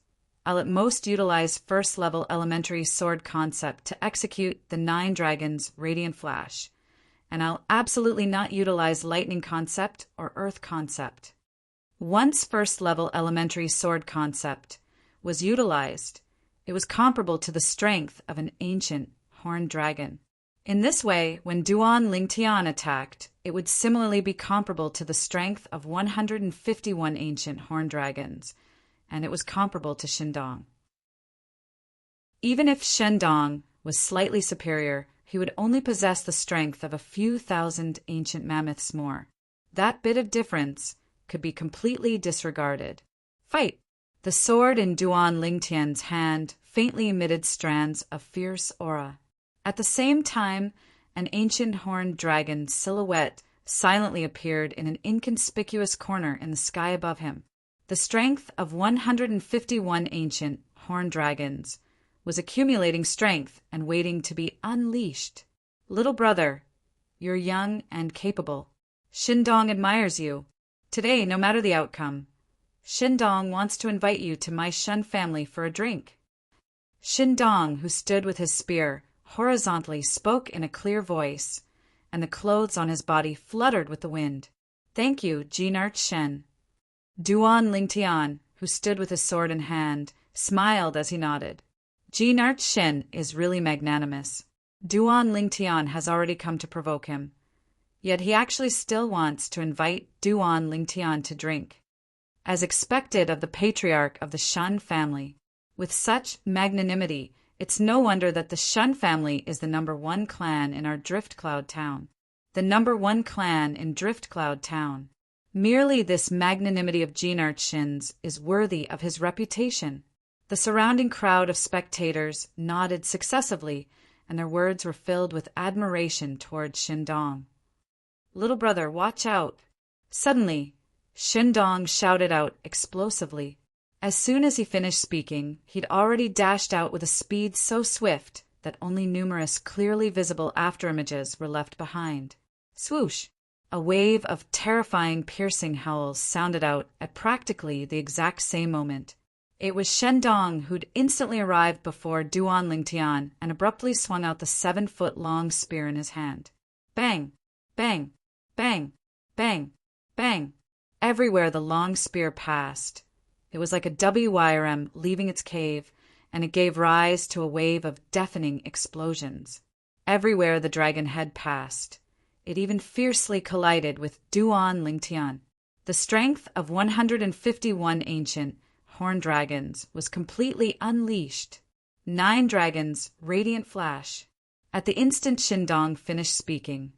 I'll at most utilize first-level elementary sword concept to execute the 9 dragons radiant flash, and I'll absolutely not utilize lightning concept or earth concept. Once first-level elementary sword concept was utilized, it was comparable to the strength of an ancient horned dragon. In this way, when Duan Lingtian attacked, it would similarly be comparable to the strength of 151 ancient horned dragons, and it was comparable to Shindong. Even if Shindong was slightly superior, he would only possess the strength of a few thousand ancient mammoths more. That bit of difference could be completely disregarded. Fight! The sword in Duan Lingtian's hand faintly emitted strands of fierce aura. At the same time, an ancient horned dragon silhouette silently appeared in an inconspicuous corner in the sky above him. The strength of 151 ancient horned dragons was accumulating strength and waiting to be unleashed. Little brother, you're young and capable. Shindong admires you. Today, no matter the outcome, Shindong wants to invite you to my Shun family for a drink. Shindong, who stood with his spear horizontally, spoke in a clear voice, and the clothes on his body fluttered with the wind. Thank you, Monarch Shen. Duan Lingtian, who stood with his sword in hand, smiled as he nodded. Monarch Shen is really magnanimous. Duan Lingtian has already come to provoke him. Yet he actually still wants to invite Duan Lingtian to drink. As expected of the patriarch of the Shun family, with such magnanimity, it's no wonder that the Shun family is the #1 clan in our Driftcloud town. The #1 clan in Driftcloud town. Merely this magnanimity of Monarch Shen's is worthy of his reputation. The surrounding crowd of spectators nodded successively, and their words were filled with admiration towards Shindong. Little brother, watch out! Suddenly, Shindong shouted out explosively. As soon as he finished speaking, he'd already dashed out with a speed so swift that only numerous clearly visible afterimages were left behind. Swoosh! A wave of terrifying, piercing howls sounded out at practically the exact same moment. It was Shindong who'd instantly arrived before Duan Lingtian and abruptly swung out the 7-foot-long spear in his hand. Bang! Bang! Bang! Bang! Bang! Everywhere the long spear passed, it was like a WYRM leaving its cave, and it gave rise to a wave of deafening explosions. Everywhere the dragon head passed, it even fiercely collided with Duan Lingtian. The strength of 151 ancient horned dragons was completely unleashed. 9 dragons, radiant flash. At the instant Shindong finished speaking,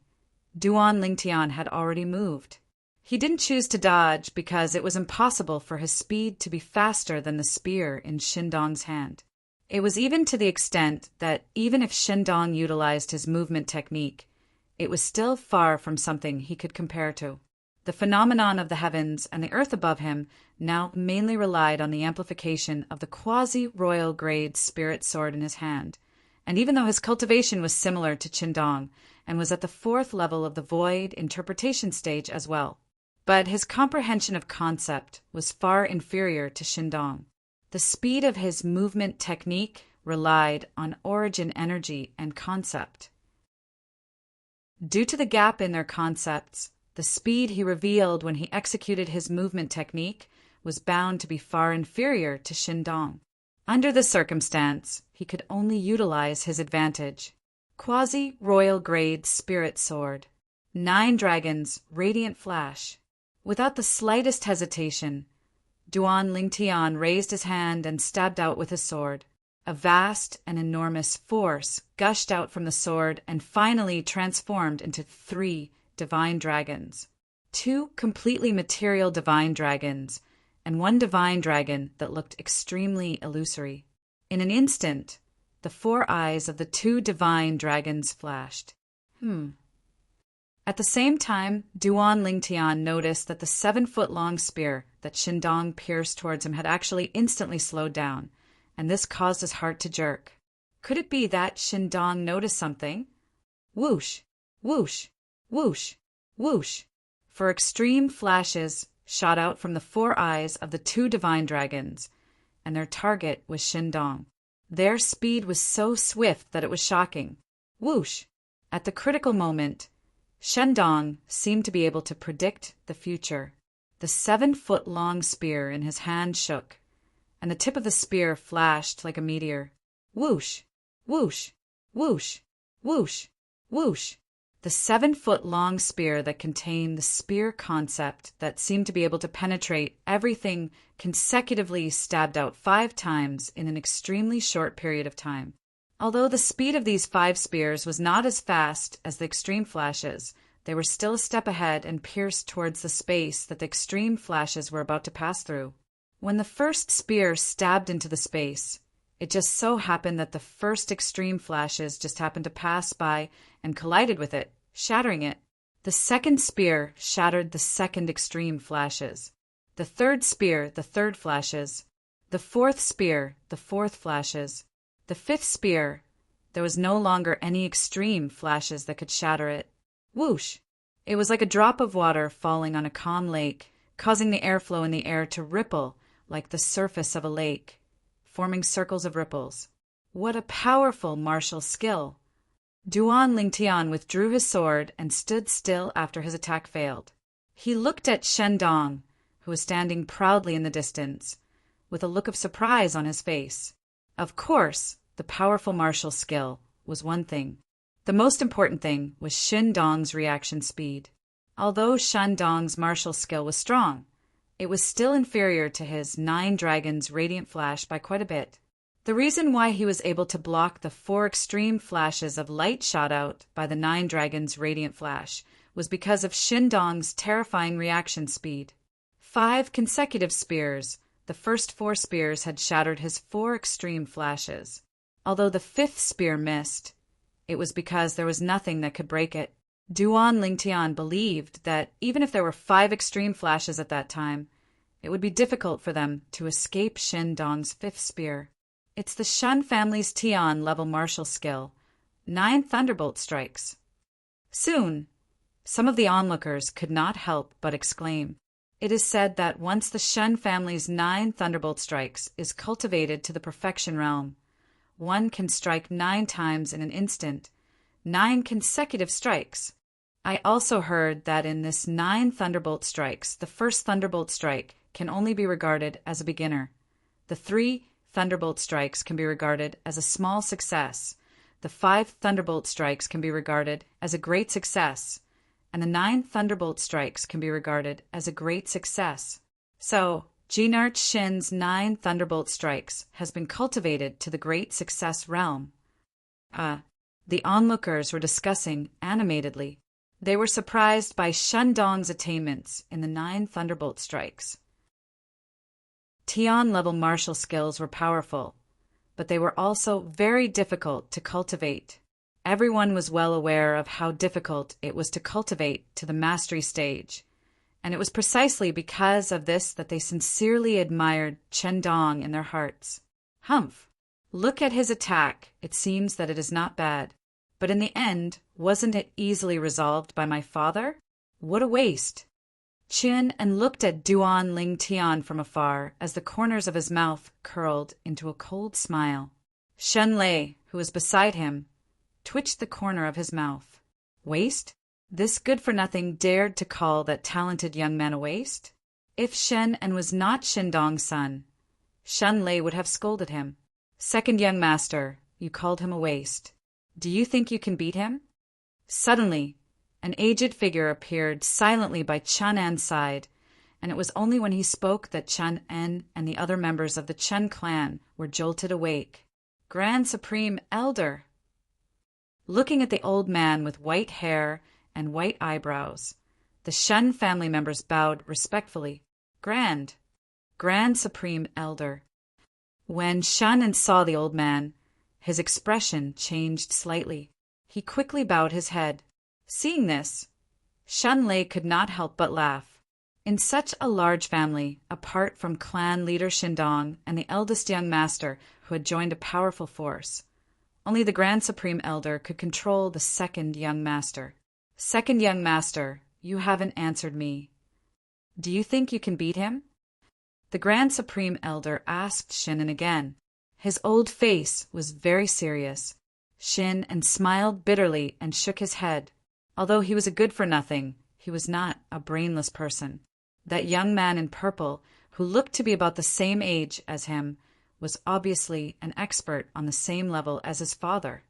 Duan Lingtian had already moved. He didn't choose to dodge because it was impossible for his speed to be faster than the spear in Shindong's hand. It was even to the extent that even if Shindong utilized his movement technique, it was still far from something he could compare to. The phenomenon of the heavens and the earth above him now mainly relied on the amplification of the quasi-royal grade spirit sword in his hand, and even though his cultivation was similar to Shindong and was at the 4th level of the void interpretation stage as well, but his comprehension of concept was far inferior to Shindong. The speed of his movement technique relied on origin energy and concept. Due to the gap in their concepts, the speed he revealed when he executed his movement technique was bound to be far inferior to Shindong. Under the circumstance, he could only utilize his advantage. Quasi-royal grade spirit sword. 9 dragons, radiant flash. Without the slightest hesitation, Duan Lingtian raised his hand and stabbed out with his sword. A vast and enormous force gushed out from the sword and finally transformed into 3 divine dragons. 2 completely material divine dragons, and 1 divine dragon that looked extremely illusory. In an instant, the 4 eyes of the 2 divine dragons flashed. At the same time, Duan Lingtian noticed that the 7-foot-long spear that Shindong pierced towards him had actually instantly slowed down, and this caused his heart to jerk. Could it be that Shindong noticed something? Whoosh! Whoosh! Whoosh! Whoosh! For extreme flashes shot out from the 4 eyes of the 2 divine dragons, and their target was Shindong. Their speed was so swift that it was shocking. Whoosh! At the critical moment, Shindong seemed to be able to predict the future. The 7-foot-long spear in his hand shook, and the tip of the spear flashed like a meteor. Whoosh! Whoosh! Whoosh! Whoosh! Whoosh! The 7-foot-long spear that contained the spear concept that seemed to be able to penetrate everything consecutively stabbed out 5 times in an extremely short period of time. Although the speed of these 5 spears was not as fast as the extreme flashes, they were still a step ahead and pierced towards the space that the extreme flashes were about to pass through. When the first spear stabbed into the space, it just so happened that the first extreme flashes just happened to pass by and collided with it, shattering it. The second spear shattered the second extreme flashes. The third spear, the third flashes. The fourth spear, the fourth flashes. The fifth spear, there was no longer any extreme flashes that could shatter it. Whoosh! It was like a drop of water falling on a calm lake, causing the airflow in the air to ripple like the surface of a lake, forming circles of ripples. What a powerful martial skill! Duan Lingtian withdrew his sword and stood still after his attack failed. He looked at Shindong, who was standing proudly in the distance, with a look of surprise on his face. Of course, the powerful martial skill was one thing. The most important thing was Shindong's reaction speed. Although Shindong's martial skill was strong, it was still inferior to his 9 dragons' radiant flash by quite a bit. The reason why he was able to block the 4 extreme flashes of light shot out by the 9 dragons' radiant flash was because of Shindong's terrifying reaction speed. 5 consecutive spears, the first 4 spears had shattered his 4 extreme flashes. Although the 5th spear missed, it was because there was nothing that could break it. Duan Lingtian believed that even if there were 5 extreme flashes at that time, it would be difficult for them to escape Shindong's 5th spear. It's the Shun family's Tian-level martial skill, 9 thunderbolt strikes. Soon, some of the onlookers could not help but exclaim. It is said that once the Shun family's 9 thunderbolt strikes is cultivated to the perfection realm, one can strike 9 times in an instant, 9 consecutive strikes. I also heard that in this 9 thunderbolt strikes, the first thunderbolt strike can only be regarded as a beginner. The 3 thunderbolt strikes can be regarded as a small success. The 5 thunderbolt strikes can be regarded as a great success. And the 9 thunderbolt strikes can be regarded as a great success. So, Jinart Shin's 9 thunderbolt strikes has been cultivated to the great success realm. The onlookers were discussing animatedly. They were surprised by Shundong's attainments in the 9 thunderbolt strikes. Tian-level martial skills were powerful, but they were also very difficult to cultivate. Everyone was well aware of how difficult it was to cultivate to the mastery stage, and it was precisely because of this that they sincerely admired Shindong in their hearts. Humph! Look at his attack. It seems that it is not bad. But in the end, wasn't it easily resolved by my father? What a waste! Qin and looked at Duan Lingtian from afar as the corners of his mouth curled into a cold smile. Shen Lei, who was beside him, twitched the corner of his mouth. Waste? This good-for-nothing dared to call that talented young man a waste? If Shen En was not Shindong's son, Shen Lei would have scolded him. Second young master, you called him a waste. Do you think you can beat him? Suddenly, an aged figure appeared silently by Chen En's side, and it was only when he spoke that Chen En and the other members of the Chen clan were jolted awake. Grand Supreme Elder! Looking at the old man with white hair and white eyebrows, the Shen family members bowed respectfully. Grand Supreme Elder. When Shen En saw the old man, his expression changed slightly. He quickly bowed his head. Seeing this, Shen Lei could not help but laugh. In such a large family, apart from clan leader Shindong and the eldest young master who had joined a powerful force, only the Grand Supreme Elder could control the second young master. Second young master, you haven't answered me. Do you think you can beat him? The Grand Supreme Elder asked Shin again. His old face was very serious. Shin smiled bitterly and shook his head. Although he was a good-for-nothing, he was not a brainless person. That young man in purple, who looked to be about the same age as him, was obviously an expert on the same level as his father.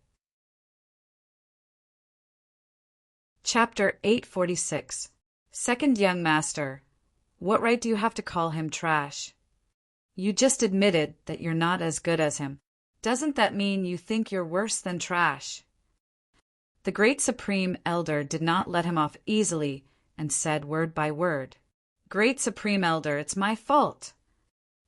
Chapter 846. Second Young Master. What right do you have to call him trash? You just admitted that you're not as good as him. Doesn't that mean you think you're worse than trash? The Great Supreme Elder did not let him off easily and said word by word, Great Supreme Elder, it's my fault.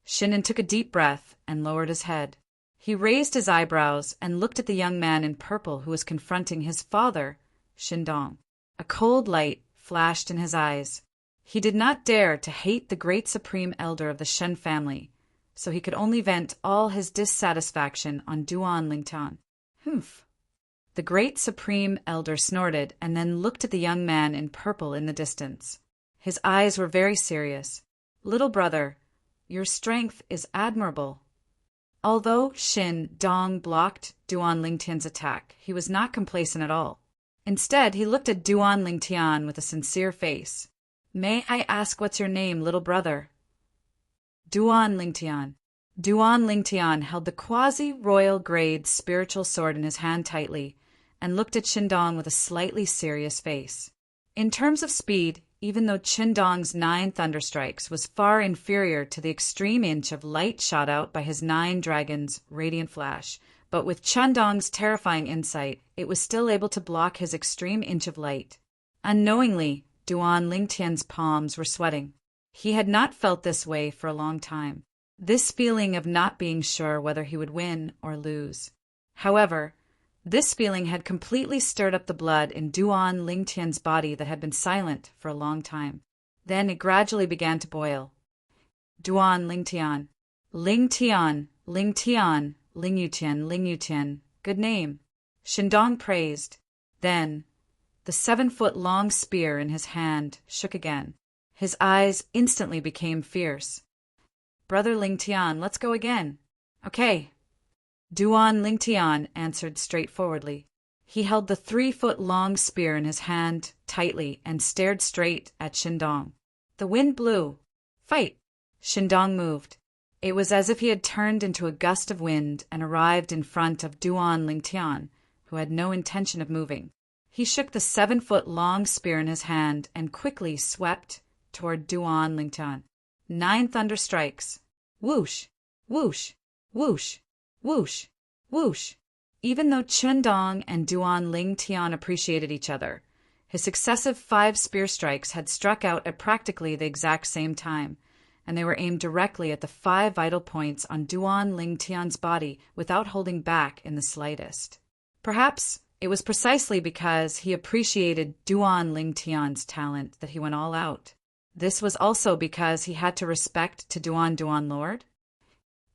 Shin took a deep breath and lowered his head. He raised his eyebrows and looked at the young man in purple who was confronting his father, Shindong. A cold light flashed in his eyes. He did not dare to hate the Great Supreme Elder of the Shen family, so he could only vent all his dissatisfaction on Duan Lingtian. Humph. The Great Supreme Elder snorted and then looked at the young man in purple in the distance. His eyes were very serious. Little brother, your strength is admirable. Although Shin Dong blocked Duan Lingtian's attack, he was not complacent at all. Instead, he looked at Duan Lingtian with a sincere face. May I ask what's your name, little brother? Duan Lingtian. Duan Lingtian held the quasi-royal grade spiritual sword in his hand tightly and looked at Shindong with a slightly serious face. In terms of speed, even though Shindong's 9 thunderstrikes was far inferior to the extreme inch of light shot out by his 9 dragons' radiant flash, but with Shindong's terrifying insight, it was still able to block his extreme inch of light. Unknowingly, Duan Lingtian's palms were sweating. He had not felt this way for a long time. This feeling of not being sure whether he would win or lose. However, this feeling had completely stirred up the blood in Duan Lingtian's body that had been silent for a long time. Then it gradually began to boil. Duan Lingtian. Lingtian, Lingtian, Lingyutian, Lingyutian. Good name. Shindong praised. Then, the 7-foot-long spear in his hand shook again. His eyes instantly became fierce. Brother Lingtian, let's go again. Okay. Duan Lingtian answered straightforwardly. He held the 3-foot-long spear in his hand tightly and stared straight at Shindong. The wind blew. Fight! Shindong moved. It was as if he had turned into a gust of wind and arrived in front of Duan Lingtian, who had no intention of moving. He shook the 7-foot-long spear in his hand and quickly swept toward Duan Lingtian. 9 thunder strikes. Whoosh! Whoosh! Whoosh! Whoosh! Whoosh! Even though Shindong and Duan Lingtian appreciated each other, his successive 5 spear strikes had struck out at practically the exact same time, and they were aimed directly at the 5 vital points on Duan Lingtian's body without holding back in the slightest. Perhaps it was precisely because he appreciated Duan Lingtian's talent that he went all out. This was also because he had to respect to Duan Lord.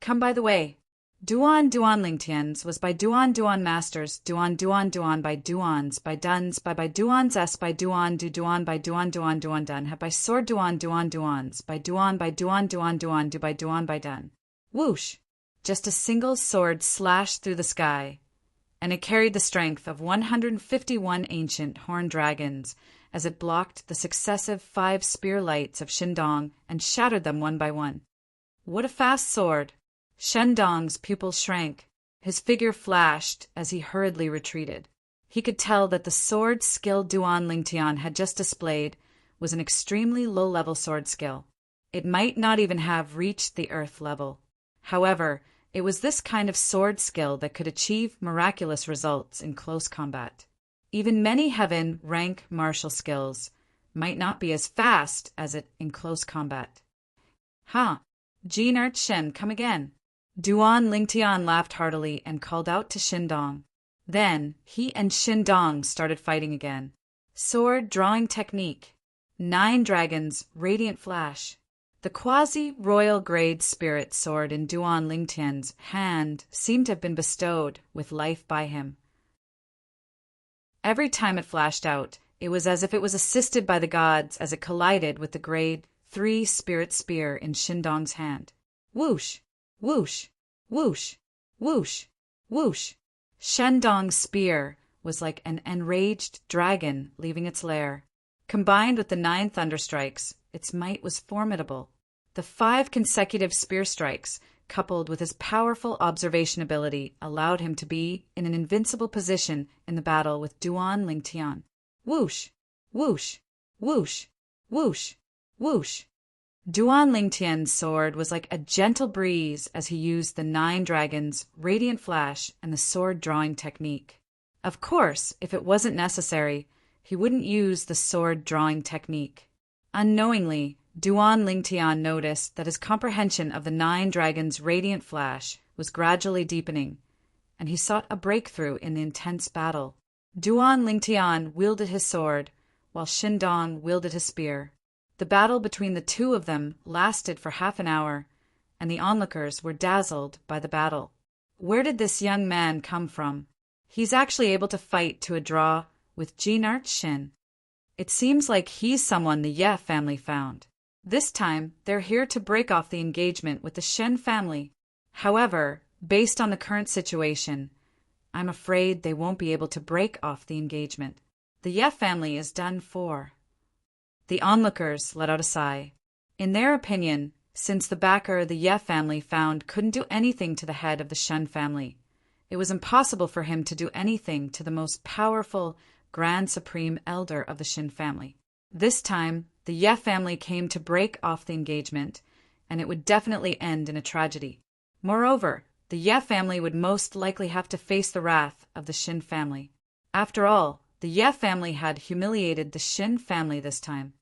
Come by the way, Duan Lingtian's was by Duan Masters, Duan by Duans, by Duns, by Duans S by Duan by Duan Dun, have by sword Duans, by Duan do by Duan by Dun. Whoosh! Just a single sword slashed through the sky, and it carried the strength of 151 ancient horned dragons as it blocked the successive 5 spear lights of Shindong and shattered them one by one. What a fast sword! Shindong's pupils shrank. His figure flashed as he hurriedly retreated. He could tell that the sword skill Duan Lingtian had just displayed was an extremely low-level sword skill. It might not even have reached the earth level. However, it was this kind of sword skill that could achieve miraculous results in close combat. Even many heaven rank martial skills might not be as fast as it in close combat. Ha! Jin Ert Shen, come again. Duan Lingtian laughed heartily and called out to Shindong. Then he and Shindong started fighting again. Sword drawing technique. 9 dragons, radiant flash. The quasi-royal grade spirit sword in Duan Lingtian's hand seemed to have been bestowed with life by him. Every time it flashed out, it was as if it was assisted by the gods as it collided with the grade three-spirit spear in Shindong's hand. Whoosh! Whoosh! Whoosh! Whoosh! Whoosh! Shindong's spear was like an enraged dragon leaving its lair. Combined with the 9 thunder strikes, its might was formidable. The 5 consecutive spear strikes, coupled with his powerful observation ability, allowed him to be in an invincible position in the battle with Duan Lingtian. Whoosh! Whoosh! Whoosh! Whoosh! Whoosh! Duan Lingtian's sword was like a gentle breeze as he used the 9 dragons, radiant flash, and the sword-drawing technique. Of course, if it wasn't necessary, he wouldn't use the sword-drawing technique. Unknowingly, Duan Lingtian noticed that his comprehension of the 9 dragons' radiant flash was gradually deepening, and he sought a breakthrough in the intense battle. Duan Lingtian wielded his sword, while Shindong wielded his spear. The battle between the two of them lasted for half an hour, and the onlookers were dazzled by the battle. Where did this young man come from? He's actually able to fight to a draw with Monarch Shin. It seems like he's someone the Ye family found. This time, they're here to break off the engagement with the Shen family. However, based on the current situation, I'm afraid they won't be able to break off the engagement. The Ye family is done for. The onlookers let out a sigh. In their opinion, since the backer the Ye family found couldn't do anything to the head of the Shen family, it was impossible for him to do anything to the most powerful Grand Supreme Elder of the Shin family. This time, the Ye family came to break off the engagement, and it would definitely end in a tragedy. Moreover, the Ye family would most likely have to face the wrath of the Shin family. After all, the Ye family had humiliated the Shin family this time.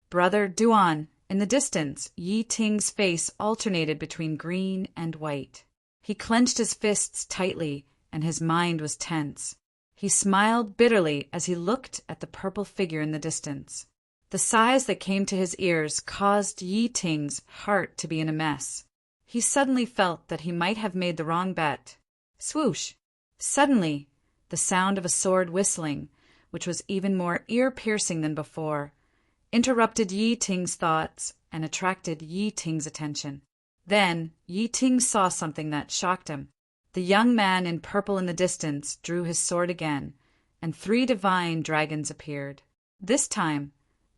Brother Duan, in the distance, Yi Ting's face alternated between green and white. He clenched his fists tightly, and his mind was tense. He smiled bitterly as he looked at the purple figure in the distance. The sighs that came to his ears caused Yi Ting's heart to be in a mess. He suddenly felt that he might have made the wrong bet. Swoosh! Suddenly, the sound of a sword whistling, which was even more ear-piercing than before, interrupted Yi Ting's thoughts and attracted Yi Ting's attention. Then, Yi Ting saw something that shocked him. The young man in purple in the distance drew his sword again, and 3 divine dragons appeared. This time,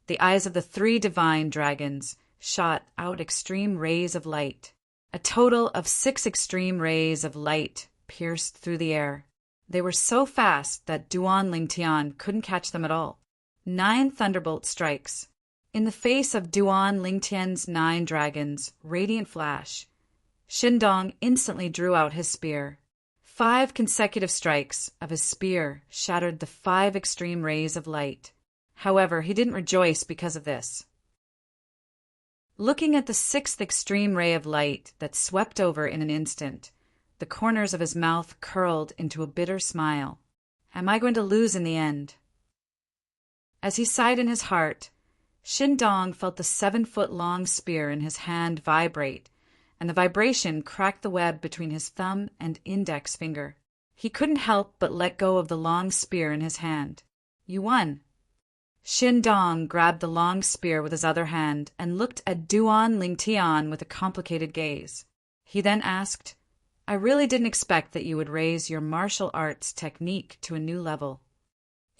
the eyes of the 3 divine dragons shot out extreme rays of light. A total of 6 extreme rays of light pierced through the air. They were so fast that Duan Lingtian couldn't catch them at all. 9 thunderbolt strikes. In the face of Duan Lingtian's 9 dragons, radiant flash, Shindong instantly drew out his spear. 5 consecutive strikes of his spear shattered the 5 extreme rays of light. However, he didn't rejoice because of this. Looking at the 6th extreme ray of light that swept over in an instant, the corners of his mouth curled into a bitter smile. Am I going to lose in the end? As he sighed in his heart, Shindong felt the 7-foot-long spear in his hand vibrate, and the vibration cracked the web between his thumb and index finger. He couldn't help but let go of the long spear in his hand. You won. Shindong grabbed the long spear with his other hand and looked at Duan Lingtian with a complicated gaze. He then asked, I really didn't expect that you would raise your martial arts technique to a new level.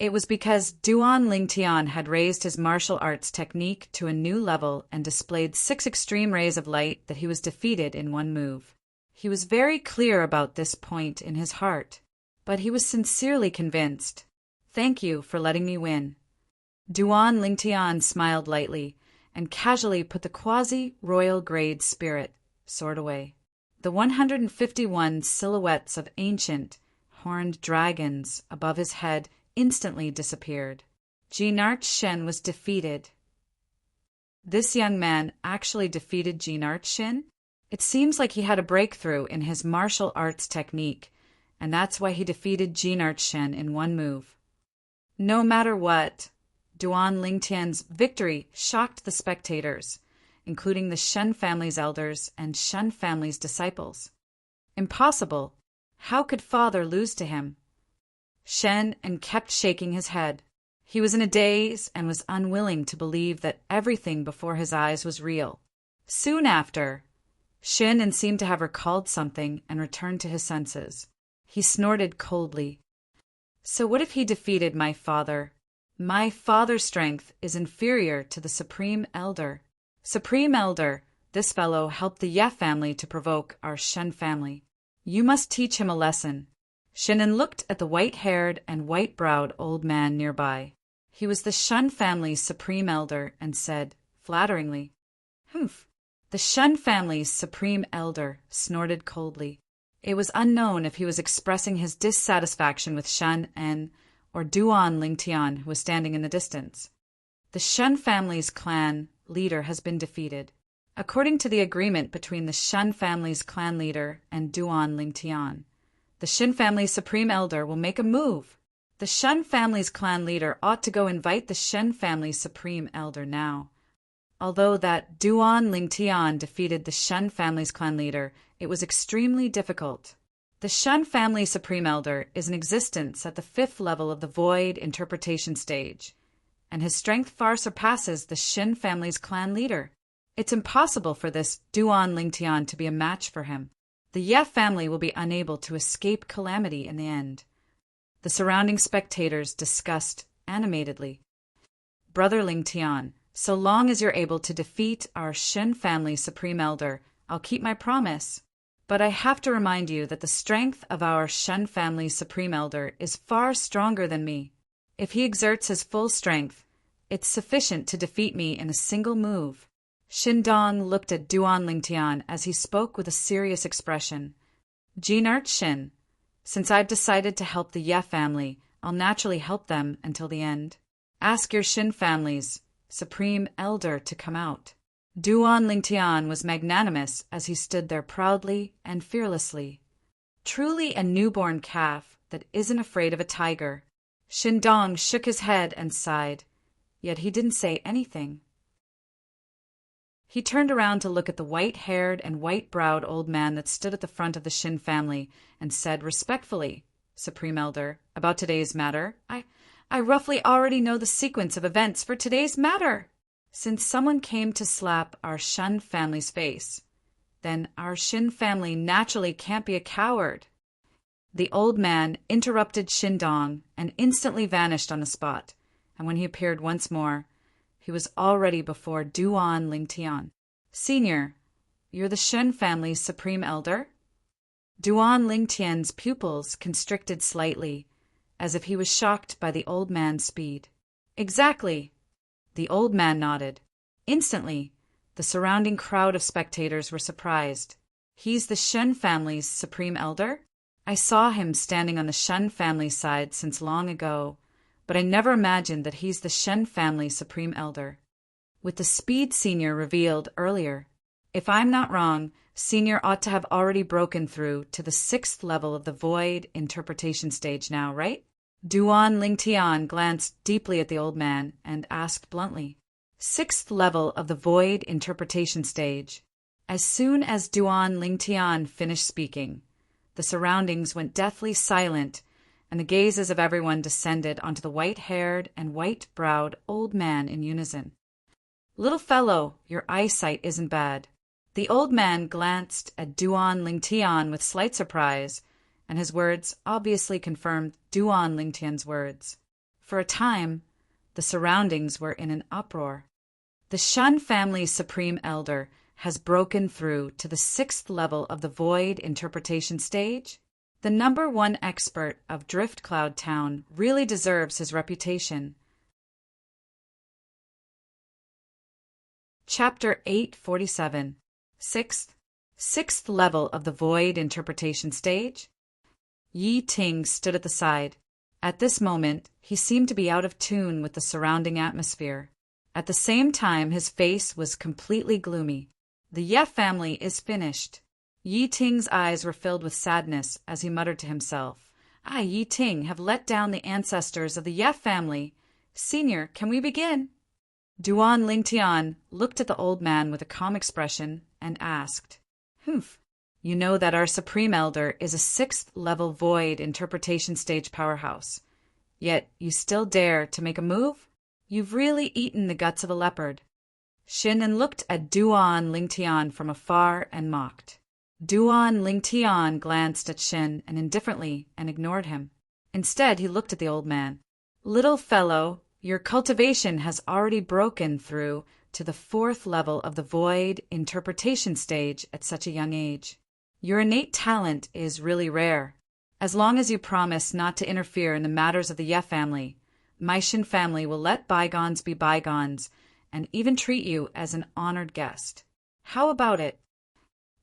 It was because Duan Lingtian had raised his martial arts technique to a new level and displayed 6 extreme rays of light that he was defeated in one move. He was very clear about this point in his heart, but he was sincerely convinced. Thank you for letting me win. Duan Lingtian smiled lightly and casually put the quasi-royal grade spirit sword away. The 151 silhouettes of ancient, horned dragons above his head instantly disappeared. Monarch Shen was defeated. This young man actually defeated Monarch Shen? It seems like he had a breakthrough in his martial arts technique, and that's why he defeated Monarch Shen in one move. No matter what, Duan Lingtian's victory shocked the spectators, including the Shen family's elders and Shen family's disciples. Impossible. How could father lose to him? Shen and kept shaking his head. He was in a daze and was unwilling to believe that everything before his eyes was real. Soon after, Shin seemed to have recalled something and returned to his senses. He snorted coldly. So what if he defeated my father? My father's strength is inferior to the Supreme Elder. Supreme Elder, this fellow helped the Ye family to provoke our Shen family. You must teach him a lesson. Shin'en looked at the white-haired and white-browed old man nearby. He was the Shun family's Supreme Elder and said, flatteringly, "Humph." The Shun family's Supreme Elder snorted coldly. It was unknown if he was expressing his dissatisfaction with Shun or Duan Lingtian, who was standing in the distance. The Shun family's clan leader has been defeated. According to the agreement between the Shun family's clan leader and Duan Lingtian, the Shin family's Supreme Elder will make a move. The Shun family's clan leader ought to go invite the Shen family's Supreme Elder now. Although that Duan Lingtian defeated the Shun family's clan leader, it was extremely difficult. The Shun family Supreme Elder is in existence at the 5th level of the Void interpretation stage, and his strength far surpasses the Shin family's clan leader. It's impossible for this Duan Lingtian to be a match for him. The Ye family will be unable to escape calamity in the end. The surrounding spectators discussed animatedly. Brother Lingtian, so long as you're able to defeat our Shin family Supreme Elder, I'll keep my promise. But I have to remind you that the strength of our Shen family Supreme Elder is far stronger than me. If he exerts his full strength, it's sufficient to defeat me in a single move. Shindong looked at Duan Lingtian as he spoke with a serious expression. Jinert Shin, since I've decided to help the Ye family, I'll naturally help them until the end. Ask your Shin family's Supreme Elder to come out. Duan Lingtian was magnanimous as he stood there proudly and fearlessly. Truly a newborn calf that isn't afraid of a tiger. Shindong shook his head and sighed, yet he didn't say anything. He turned around to look at the white-haired and white-browed old man that stood at the front of the Shin family and said respectfully, Supreme Elder, about today's matter, I roughly already know the sequence of events for today's matter. Since someone came to slap our Shun family's face, then our Shin family naturally can't be a coward. The old man interrupted Shindong and instantly vanished on the spot, and when he appeared once more, he was already before Duan Lingtian. Senior, you're the Shen family's Supreme Elder? Duan Lingtian's pupils constricted slightly, as if he was shocked by the old man's speed. Exactly. The old man nodded. Instantly, the surrounding crowd of spectators were surprised. He's the Shen family's Supreme Elder? I saw him standing on the Shen family's side since long ago, but I never imagined that he's the Shen family's Supreme Elder. With the speed Senior revealed earlier, if I'm not wrong, Senior ought to have already broken through to the 6th level of the Void interpretation stage now, right? Duan Lingtian glanced deeply at the old man and asked bluntly, 6th level of the Void interpretation stage. As soon as Duan Lingtian finished speaking, the surroundings went deathly silent, and the gazes of everyone descended onto the white-haired and white-browed old man in unison. Little fellow, your eyesight isn't bad. The old man glanced at Duan Lingtian with slight surprise, and his words obviously confirmed Duan Lingtian's words. For a time, the surroundings were in an uproar. The Shun family's Supreme Elder has broken through to the 6th level of the Void interpretation stage. The #1 expert of Drift Cloud Town really deserves his reputation. Chapter 847. 6th level of the Void interpretation stage. Yi Ting stood at the side. At this moment, he seemed to be out of tune with the surrounding atmosphere. At the same time, his face was completely gloomy. The Ye family is finished. Yi Ting's eyes were filled with sadness as he muttered to himself, I, Yi Ting, have let down the ancestors of the Ye family. Senior, can we begin? Duan Lingtian looked at the old man with a calm expression and asked, Humph, you know that our Supreme Elder is a 6th level Void interpretation stage powerhouse. Yet you still dare to make a move? You've really eaten the guts of a leopard. Shin looked at Duan Lingtian from afar and mocked. Duan Lingtian glanced at Shin and indifferently and ignored him. Instead, he looked at the old man. Little fellow, your cultivation has already broken through to the 4th level of the void interpretation stage at such a young age. Your innate talent is really rare. As long as you promise not to interfere in the matters of the Ye family, my Shin family will let bygones be bygones and even treat you as an honored guest. How about it?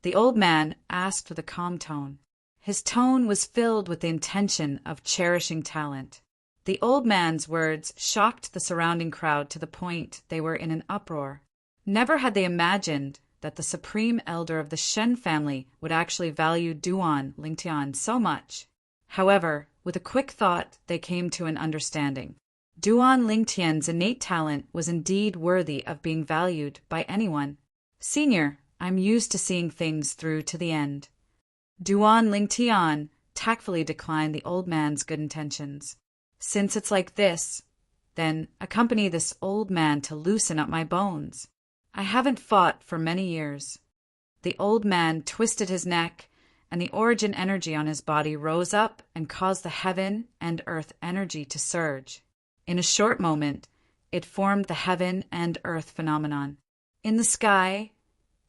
The old man asked with a calm tone. His tone was filled with the intention of cherishing talent. The old man's words shocked the surrounding crowd to the point they were in an uproar. Never had they imagined that the supreme elder of the Shen family would actually value Duan Lingtian so much. However, with a quick thought, they came to an understanding. Duan Lingtian's innate talent was indeed worthy of being valued by anyone. Senior, I'm used to seeing things through to the end. Duan Lingtian tactfully declined the old man's good intentions. Since it's like this, then accompany this old man to loosen up my bones. I haven't fought for many years. The old man twisted his neck, and the origin energy on his body rose up and caused the heaven and earth energy to surge. In a short moment, it formed the heaven and earth phenomenon. In the sky,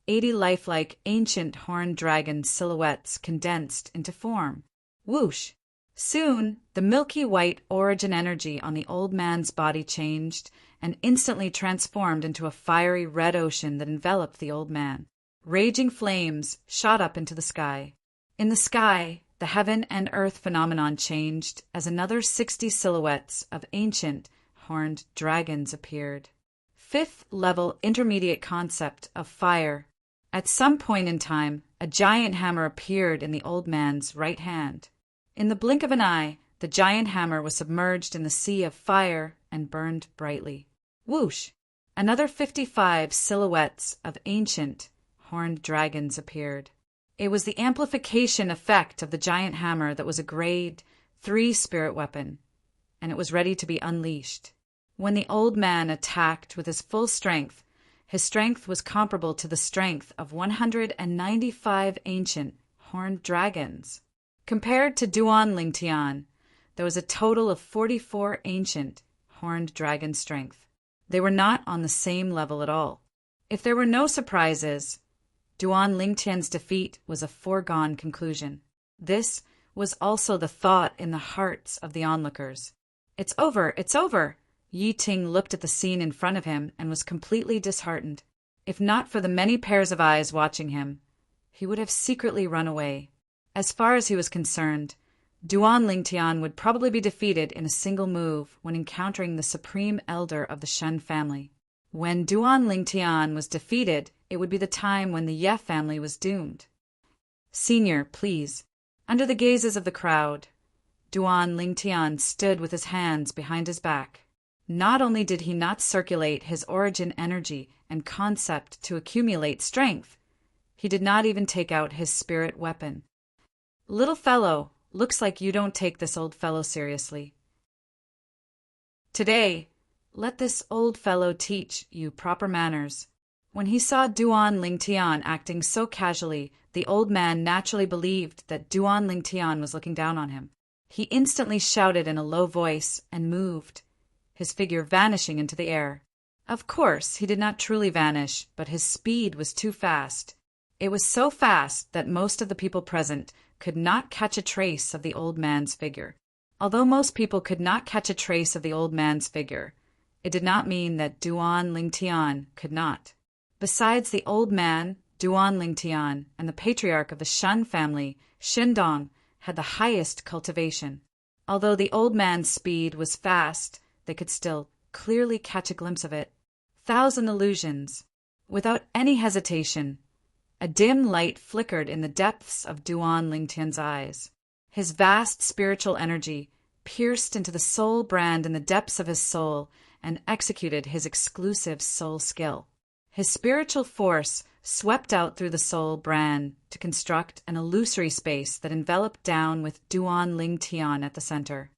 80 lifelike ancient horned dragon silhouettes condensed into form. Whoosh! Soon, the milky white origin energy on the old man's body changed and instantly transformed into a fiery red ocean that enveloped the old man. Raging flames shot up into the sky. In the sky, the heaven and earth phenomenon changed as another 60 silhouettes of ancient horned dragons appeared. 5th level intermediate concept of fire. At some point in time, a giant hammer appeared in the old man's right hand. In the blink of an eye, the giant hammer was submerged in the sea of fire and burned brightly. Whoosh! Another 55 silhouettes of ancient horned dragons appeared. It was the amplification effect of the giant hammer that was a grade 3 spirit weapon, and it was ready to be unleashed. When the old man attacked with his full strength, his strength was comparable to the strength of 195 ancient horned dragons. Compared to Duan Lingtian, there was a total of 44 ancient horned dragon strength. They were not on the same level at all. If there were no surprises, Duan Lingtian's defeat was a foregone conclusion. This was also the thought in the hearts of the onlookers. It's over, it's over! Yi Ting looked at the scene in front of him and was completely disheartened. If not for the many pairs of eyes watching him, he would have secretly run away. As far as he was concerned, Duan Lingtian would probably be defeated in a single move when encountering the supreme elder of the Shen family. When Duan Lingtian was defeated, it would be the time when the Ye family was doomed. Senior, please. Under the gazes of the crowd, Duan Lingtian stood with his hands behind his back. Not only did he not circulate his origin energy and concept to accumulate strength, he did not even take out his spirit weapon. Little fellow, looks like you don't take this old fellow seriously. Today, let this old fellow teach you proper manners. When he saw Duan Lingtian acting so casually, the old man naturally believed that Duan Lingtian was looking down on him. He instantly shouted in a low voice and moved, his figure vanishing into the air. Of course, he did not truly vanish, but his speed was too fast. It was so fast that most of the people present could not catch a trace of the old man's figure. Although most people could not catch a trace of the old man's figure, it did not mean that Duan Lingtian could not. Besides the old man, Duan Lingtian, and the patriarch of the Shan family, Shindong, had the highest cultivation. Although the old man's speed was fast, they could still clearly catch a glimpse of it. 1,000 illusions. Without any hesitation, a dim light flickered in the depths of Duan Lingtian's eyes. His vast spiritual energy pierced into the soul brand in the depths of his soul and executed his exclusive soul skill. His spiritual force swept out through the soul brand to construct an illusory space that enveloped down with Duan Lingtian at the center.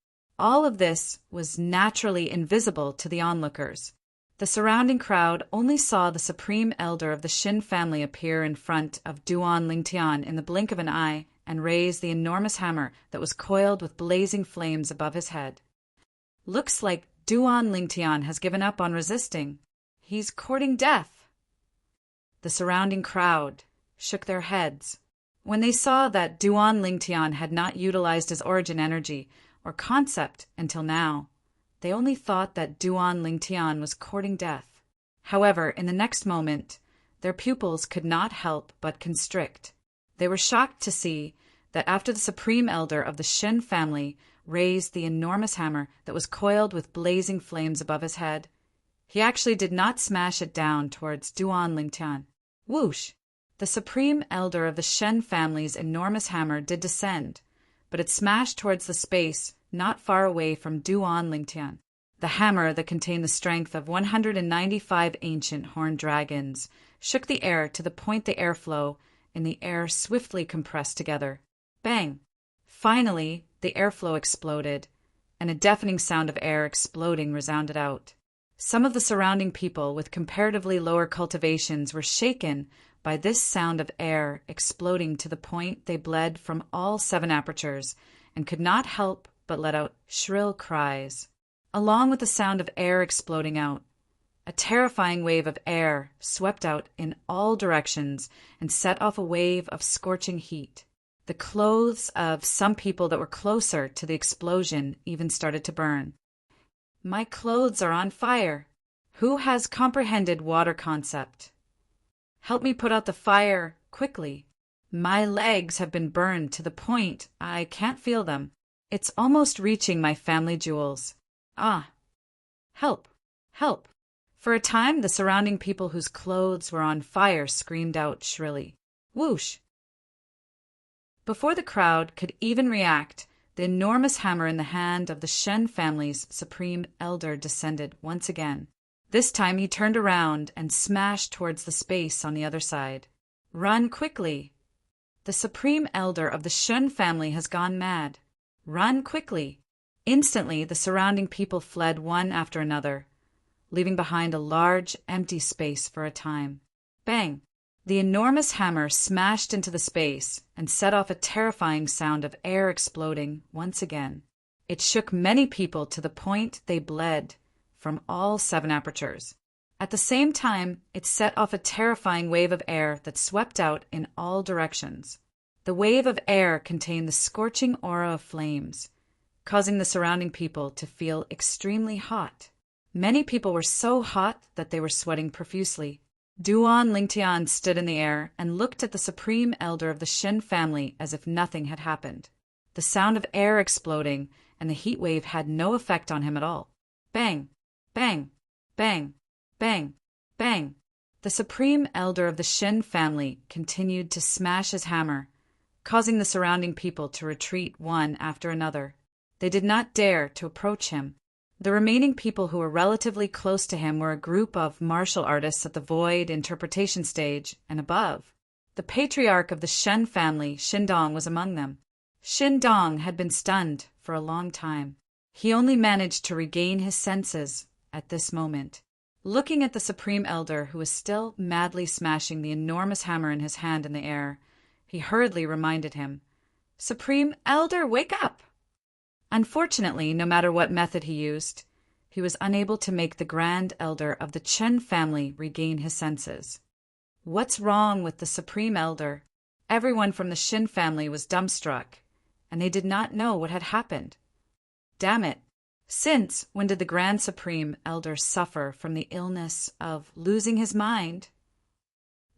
All of this was naturally invisible to the onlookers. The surrounding crowd only saw the supreme elder of the Shin family appear in front of Duan Lingtian in the blink of an eye and raise the enormous hammer that was coiled with blazing flames above his head. Looks like Duan Lingtian has given up on resisting. He's courting death. The surrounding crowd shook their heads when they saw that Duan Lingtian had not utilized his origin energy or concept until now. They only thought that Duan Lingtian was courting death. However, in the next moment, their pupils could not help but constrict. They were shocked to see that after the supreme elder of the Shin family raised the enormous hammer that was coiled with blazing flames above his head, he actually did not smash it down towards Duan Lingtian. Whoosh! The supreme elder of the Shen family's enormous hammer did descend, but it smashed towards the space not far away from Duan Lingtian. The hammer that contained the strength of 195 ancient horned dragons shook the air to the point the airflow in the air swiftly compressed together. Bang! Finally, the airflow exploded, and a deafening sound of air exploding resounded out. Some of the surrounding people with comparatively lower cultivations were shaken by this sound of air exploding to the point they bled from all 7 apertures and could not help but let out shrill cries. Along with the sound of air exploding out, a terrifying wave of air swept out in all directions and set off a wave of scorching heat. The clothes of some people that were closer to the explosion even started to burn. My clothes are on fire. Who has comprehended water concept? Help me put out the fire quickly. My legs have been burned to the point I can't feel them. It's almost reaching my family jewels. Ah! Help! Help! For a time, the surrounding people whose clothes were on fire screamed out shrilly. Whoosh! Before the crowd could even react, the enormous hammer in the hand of the Shen family's supreme elder descended once again. This time he turned around and smashed towards the space on the other side. Run quickly! The supreme elder of the Shen family has gone mad. Run quickly! Instantly, the surrounding people fled one after another, leaving behind a large, empty space for a time. Bang! The enormous hammer smashed into the space and set off a terrifying sound of air exploding once again. It shook many people to the point they bled from all 7 apertures. At the same time, it set off a terrifying wave of air that swept out in all directions. The wave of air contained the scorching aura of flames, causing the surrounding people to feel extremely hot. Many people were so hot that they were sweating profusely. Duan Lingtian stood in the air and looked at the supreme elder of the Shin family as if nothing had happened. The sound of air exploding and the heat wave had no effect on him at all. Bang! Bang! Bang! Bang! Bang! The supreme elder of the Shin family continued to smash his hammer, causing the surrounding people to retreat one after another. They did not dare to approach him. The remaining people who were relatively close to him were a group of martial artists at the void interpretation stage and above. The patriarch of the Shen family, Shindong, was among them. Shindong had been stunned for a long time. He only managed to regain his senses at this moment. Looking at the supreme elder, who was still madly smashing the enormous hammer in his hand in the air, he hurriedly reminded him, "Supreme elder, wake up!" Unfortunately, no matter what method he used, he was unable to make the grand elder of the Chen family regain his senses. What's wrong with the supreme elder? Everyone from the Shin family was dumbstruck, and they did not know what had happened. Damn it! Since when did the grand supreme elder suffer from the illness of losing his mind?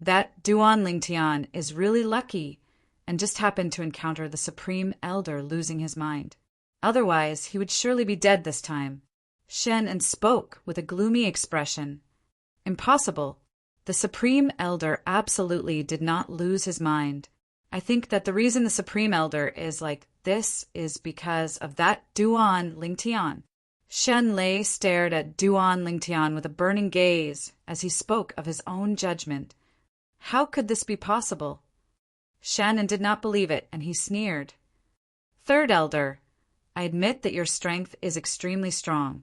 That Duan Lingtian is really lucky and just happened to encounter the supreme elder losing his mind. Otherwise, he would surely be dead this time. Shen and spoke with a gloomy expression. Impossible. The supreme elder absolutely did not lose his mind. I think that the reason the supreme elder is like this is because of that Duan Lingtian. Shen Lei stared at Duan Lingtian with a burning gaze as he spoke of his own judgment. How could this be possible? Shannon did not believe it, and he sneered. Third elder, I admit that your strength is extremely strong,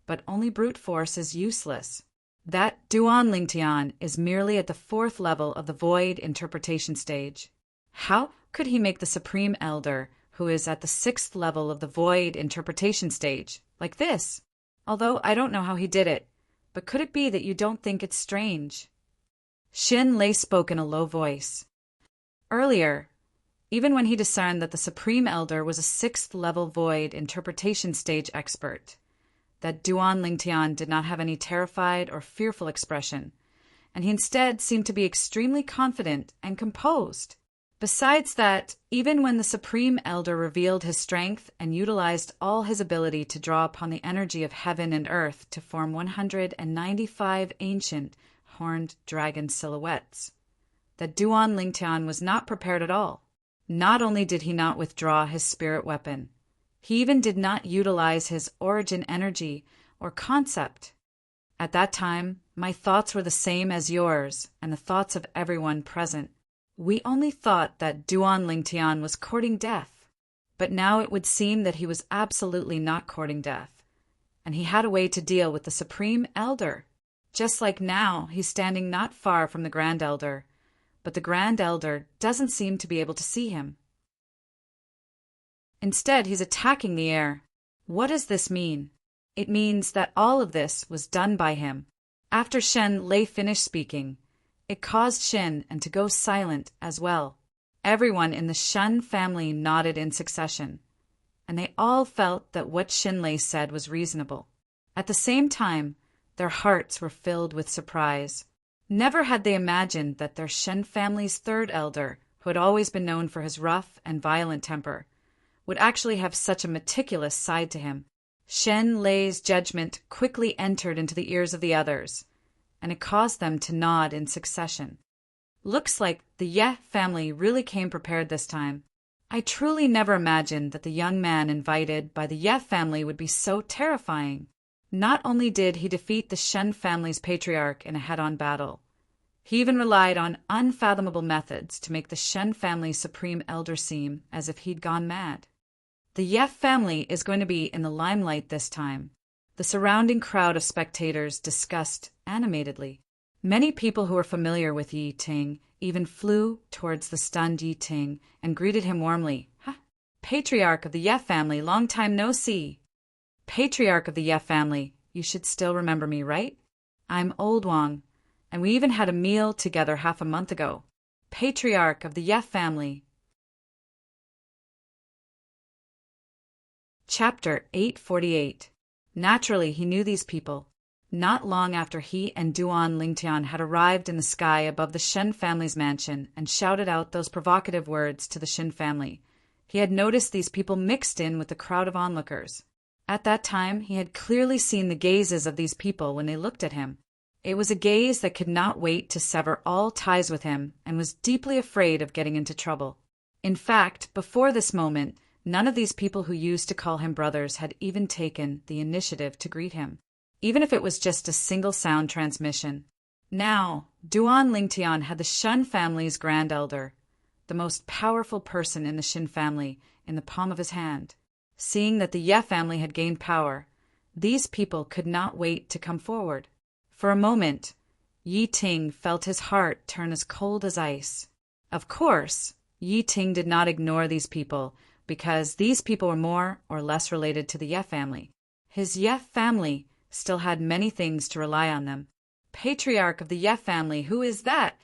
but only brute force is useless. That Duan Lingtian is merely at the 4th level of the void interpretation stage. How could he make the Supreme Elder, who is at the 6th level of the void interpretation stage, like this? Although I don't know how he did it, but could it be that you don't think it's strange? Xin Lei spoke in a low voice. Earlier, even when he discerned that the Supreme Elder was a 6th level void interpretation stage expert, that Duan Lingtian did not have any terrified or fearful expression, and he instead seemed to be extremely confident and composed. Besides that, even when the Supreme Elder revealed his strength and utilized all his ability to draw upon the energy of heaven and earth to form 195 ancient horned dragon silhouettes, that Duan Lingtian was not prepared at all. Not only did he not withdraw his spirit weapon, he even did not utilize his origin energy or concept. At that time, my thoughts were the same as yours and the thoughts of everyone present. We only thought that Duan Lingtian was courting death, but now it would seem that he was absolutely not courting death, and he had a way to deal with the Supreme Elder. Just like now, he's standing not far from the Grand Elder, but the Grand Elder doesn't seem to be able to see him. Instead, he's attacking the air. What does this mean? It means that all of this was done by him. After Shen Lei finished speaking, it caused Shen and to go silent as well. Everyone in the Shen family nodded in succession, and they all felt that what Shen Lei said was reasonable. At the same time, their hearts were filled with surprise. Never had they imagined that their Shen family's 3rd elder, who had always been known for his rough and violent temper, would actually have such a meticulous side to him. Shen Lei's judgment quickly entered into the ears of the others, and it caused them to nod in succession. Looks like the Ye family really came prepared this time. I truly never imagined that the young man invited by the Ye family would be so terrifying. Not only did he defeat the Shen family's patriarch in a head-on battle, he even relied on unfathomable methods to make the Shen family's Supreme Elder seem as if he'd gone mad. The Ye family is going to be in the limelight this time. The surrounding crowd of spectators discussed animatedly. Many people who were familiar with Yi Ting even flew towards the stunned Yi Ting and greeted him warmly. Patriarch of the Ye family, long time no see. Patriarch of the Ye family, you should still remember me, right? I'm Old Wang, and we even had a meal together half a month ago. Patriarch of the Ye family. Chapter 848. Naturally, he knew these people. Not long after he and Duan Lingtian had arrived in the sky above the Shen family's mansion and shouted out those provocative words to the Shen family, he had noticed these people mixed in with the crowd of onlookers. At that time, he had clearly seen the gazes of these people when they looked at him. It was a gaze that could not wait to sever all ties with him and was deeply afraid of getting into trouble. In fact, before this moment, none of these people who used to call him brothers had even taken the initiative to greet him, even if it was just a single sound transmission. Now, Duan Lingtian had the Shen family's Grand Elder, the most powerful person in the Shen family, in the palm of his hand. Seeing that the Ye family had gained power, these people could not wait to come forward. For a moment, Yi Ting felt his heart turn as cold as ice. Of course, Yi Ting did not ignore these people, because these people were more or less related to the Ye family. His Ye family still had many things to rely on them. Patriarch of the Ye family, who is that?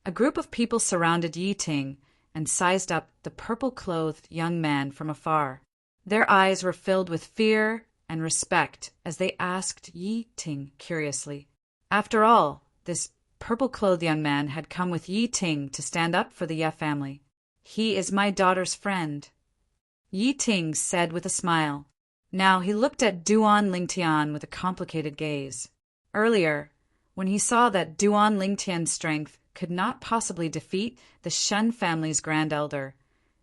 A group of people surrounded Yi Ting and sized up the purple-clothed young man from afar. Their eyes were filled with fear and respect as they asked Yi Ting curiously. After all, this purple-clothed young man had come with Yi Ting to stand up for the Ye family. He is my daughter's friend, Yi Ting said with a smile. Now he looked at Duan Lingtian with a complicated gaze. Earlier, when he saw that Duan Lingtian's strength could not possibly defeat the Shen family's Grand Elder,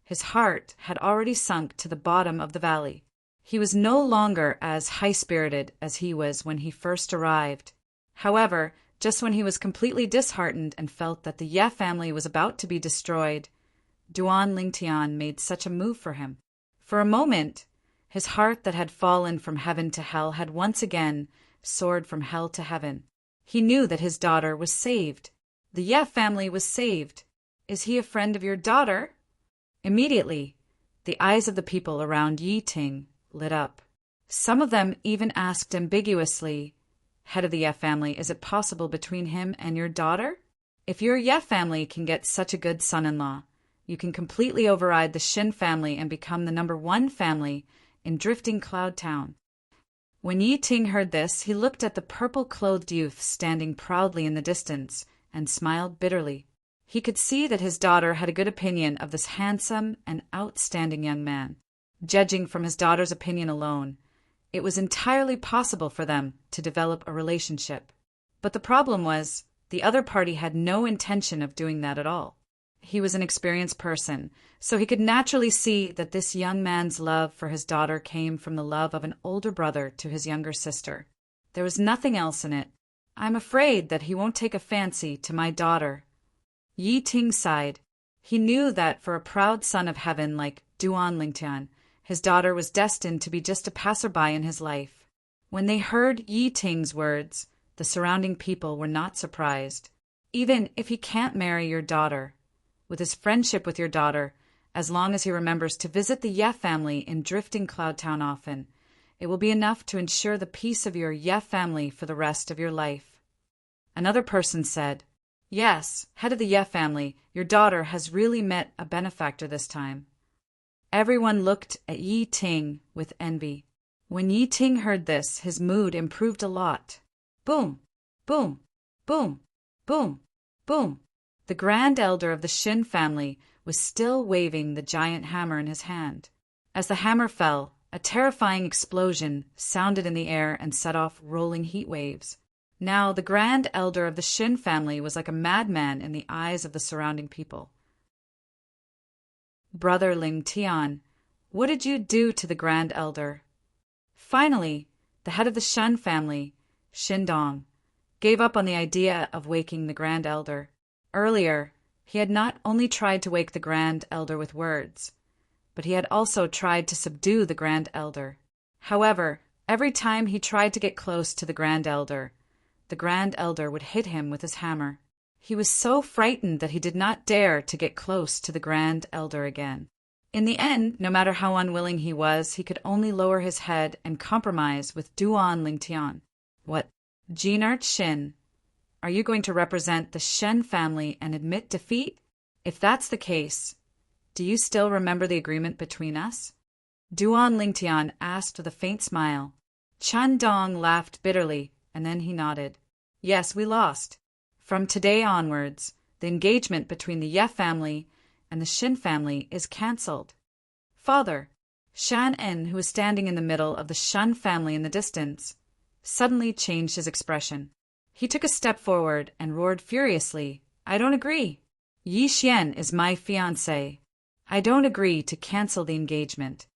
his heart had already sunk to the bottom of the valley. He was no longer as high-spirited as he was when he first arrived. However, just when he was completely disheartened and felt that the Ye family was about to be destroyed, Duan Lingtian made such a move for him. For a moment, his heart that had fallen from heaven to hell had once again soared from hell to heaven. He knew that his daughter was saved. The Ye family was saved. Is he a friend of your daughter? Immediately, the eyes of the people around Yi Ting lit up. Some of them even asked ambiguously, "Head of the Ye family, is it possible between him and your daughter? If your Ye family can get such a good son-in-law, you can completely override the Shin family and become the #1 family in Drifting Cloud Town." When Yi Ting heard this, he looked at the purple-clothed youth standing proudly in the distance and smiled bitterly. He could see that his daughter had a good opinion of this handsome and outstanding young man. Judging from his daughter's opinion alone, it was entirely possible for them to develop a relationship. But the problem was, the other party had no intention of doing that at all. He was an experienced person, so he could naturally see that this young man's love for his daughter came from the love of an older brother to his younger sister. There was nothing else in it. "I'm afraid that he won't take a fancy to my daughter." Yi Ting sighed. He knew that for a proud son of heaven like Duan Lingtian, his daughter was destined to be just a passerby in his life. When they heard Yi Ting's words, the surrounding people were not surprised. "Even if he can't marry your daughter, with his friendship with your daughter, as long as he remembers to visit the Ye family in Drifting Cloud Town often, it will be enough to ensure the peace of your Ye family for the rest of your life." Another person said, "Yes, head of the Ye family, your daughter has really met a benefactor this time." Everyone looked at Yi Ting with envy. When Yi Ting heard this, his mood improved a lot. Boom, boom, boom, boom, boom. The Grand Elder of the Shin family was still waving the giant hammer in his hand. As the hammer fell, a terrifying explosion sounded in the air and set off rolling heat waves. Now the Grand Elder of the Shin family was like a madman in the eyes of the surrounding people. "Brother Ling Tian, what did you do to the Grand Elder?" Finally, the head of the Shen family, Shin Dong, gave up on the idea of waking the Grand Elder. Earlier, he had not only tried to wake the Grand Elder with words, but he had also tried to subdue the Grand Elder. However, every time he tried to get close to the Grand Elder would hit him with his hammer. He was so frightened that he did not dare to get close to the Grand Elder again. In the end, no matter how unwilling he was, he could only lower his head and compromise with Duan Lingtian. "What, Jinart Shin? Are you going to represent the Shen family and admit defeat? If that's the case, do you still remember the agreement between us?" Duan Lingtian asked with a faint smile. Chan Dong laughed bitterly, and then he nodded. "Yes, we lost. From today onwards, the engagement between the Ye family and the Shin family is cancelled." "Father," Shan En, who was standing in the middle of the Shun family in the distance, suddenly changed his expression. He took a step forward and roared furiously, "I don't agree. Yi Xian is my fiancé. I don't agree to cancel the engagement."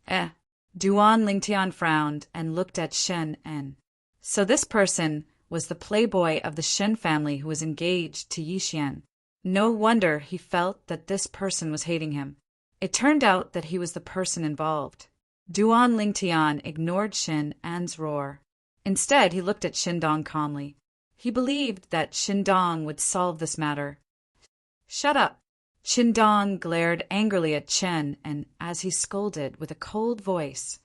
Duan Lingtian frowned and looked at Shen En. So this person was the playboy of the Shen family who was engaged to Yi Xian. No wonder he felt that this person was hating him. It turned out that he was the person involved. Duan Lingtian ignored Shen En's roar. Instead, he looked at Shindong calmly. He believed that Shindong would solve this matter. "Shut up!" Shindong glared angrily at Chen, and as he scolded with a cold voice,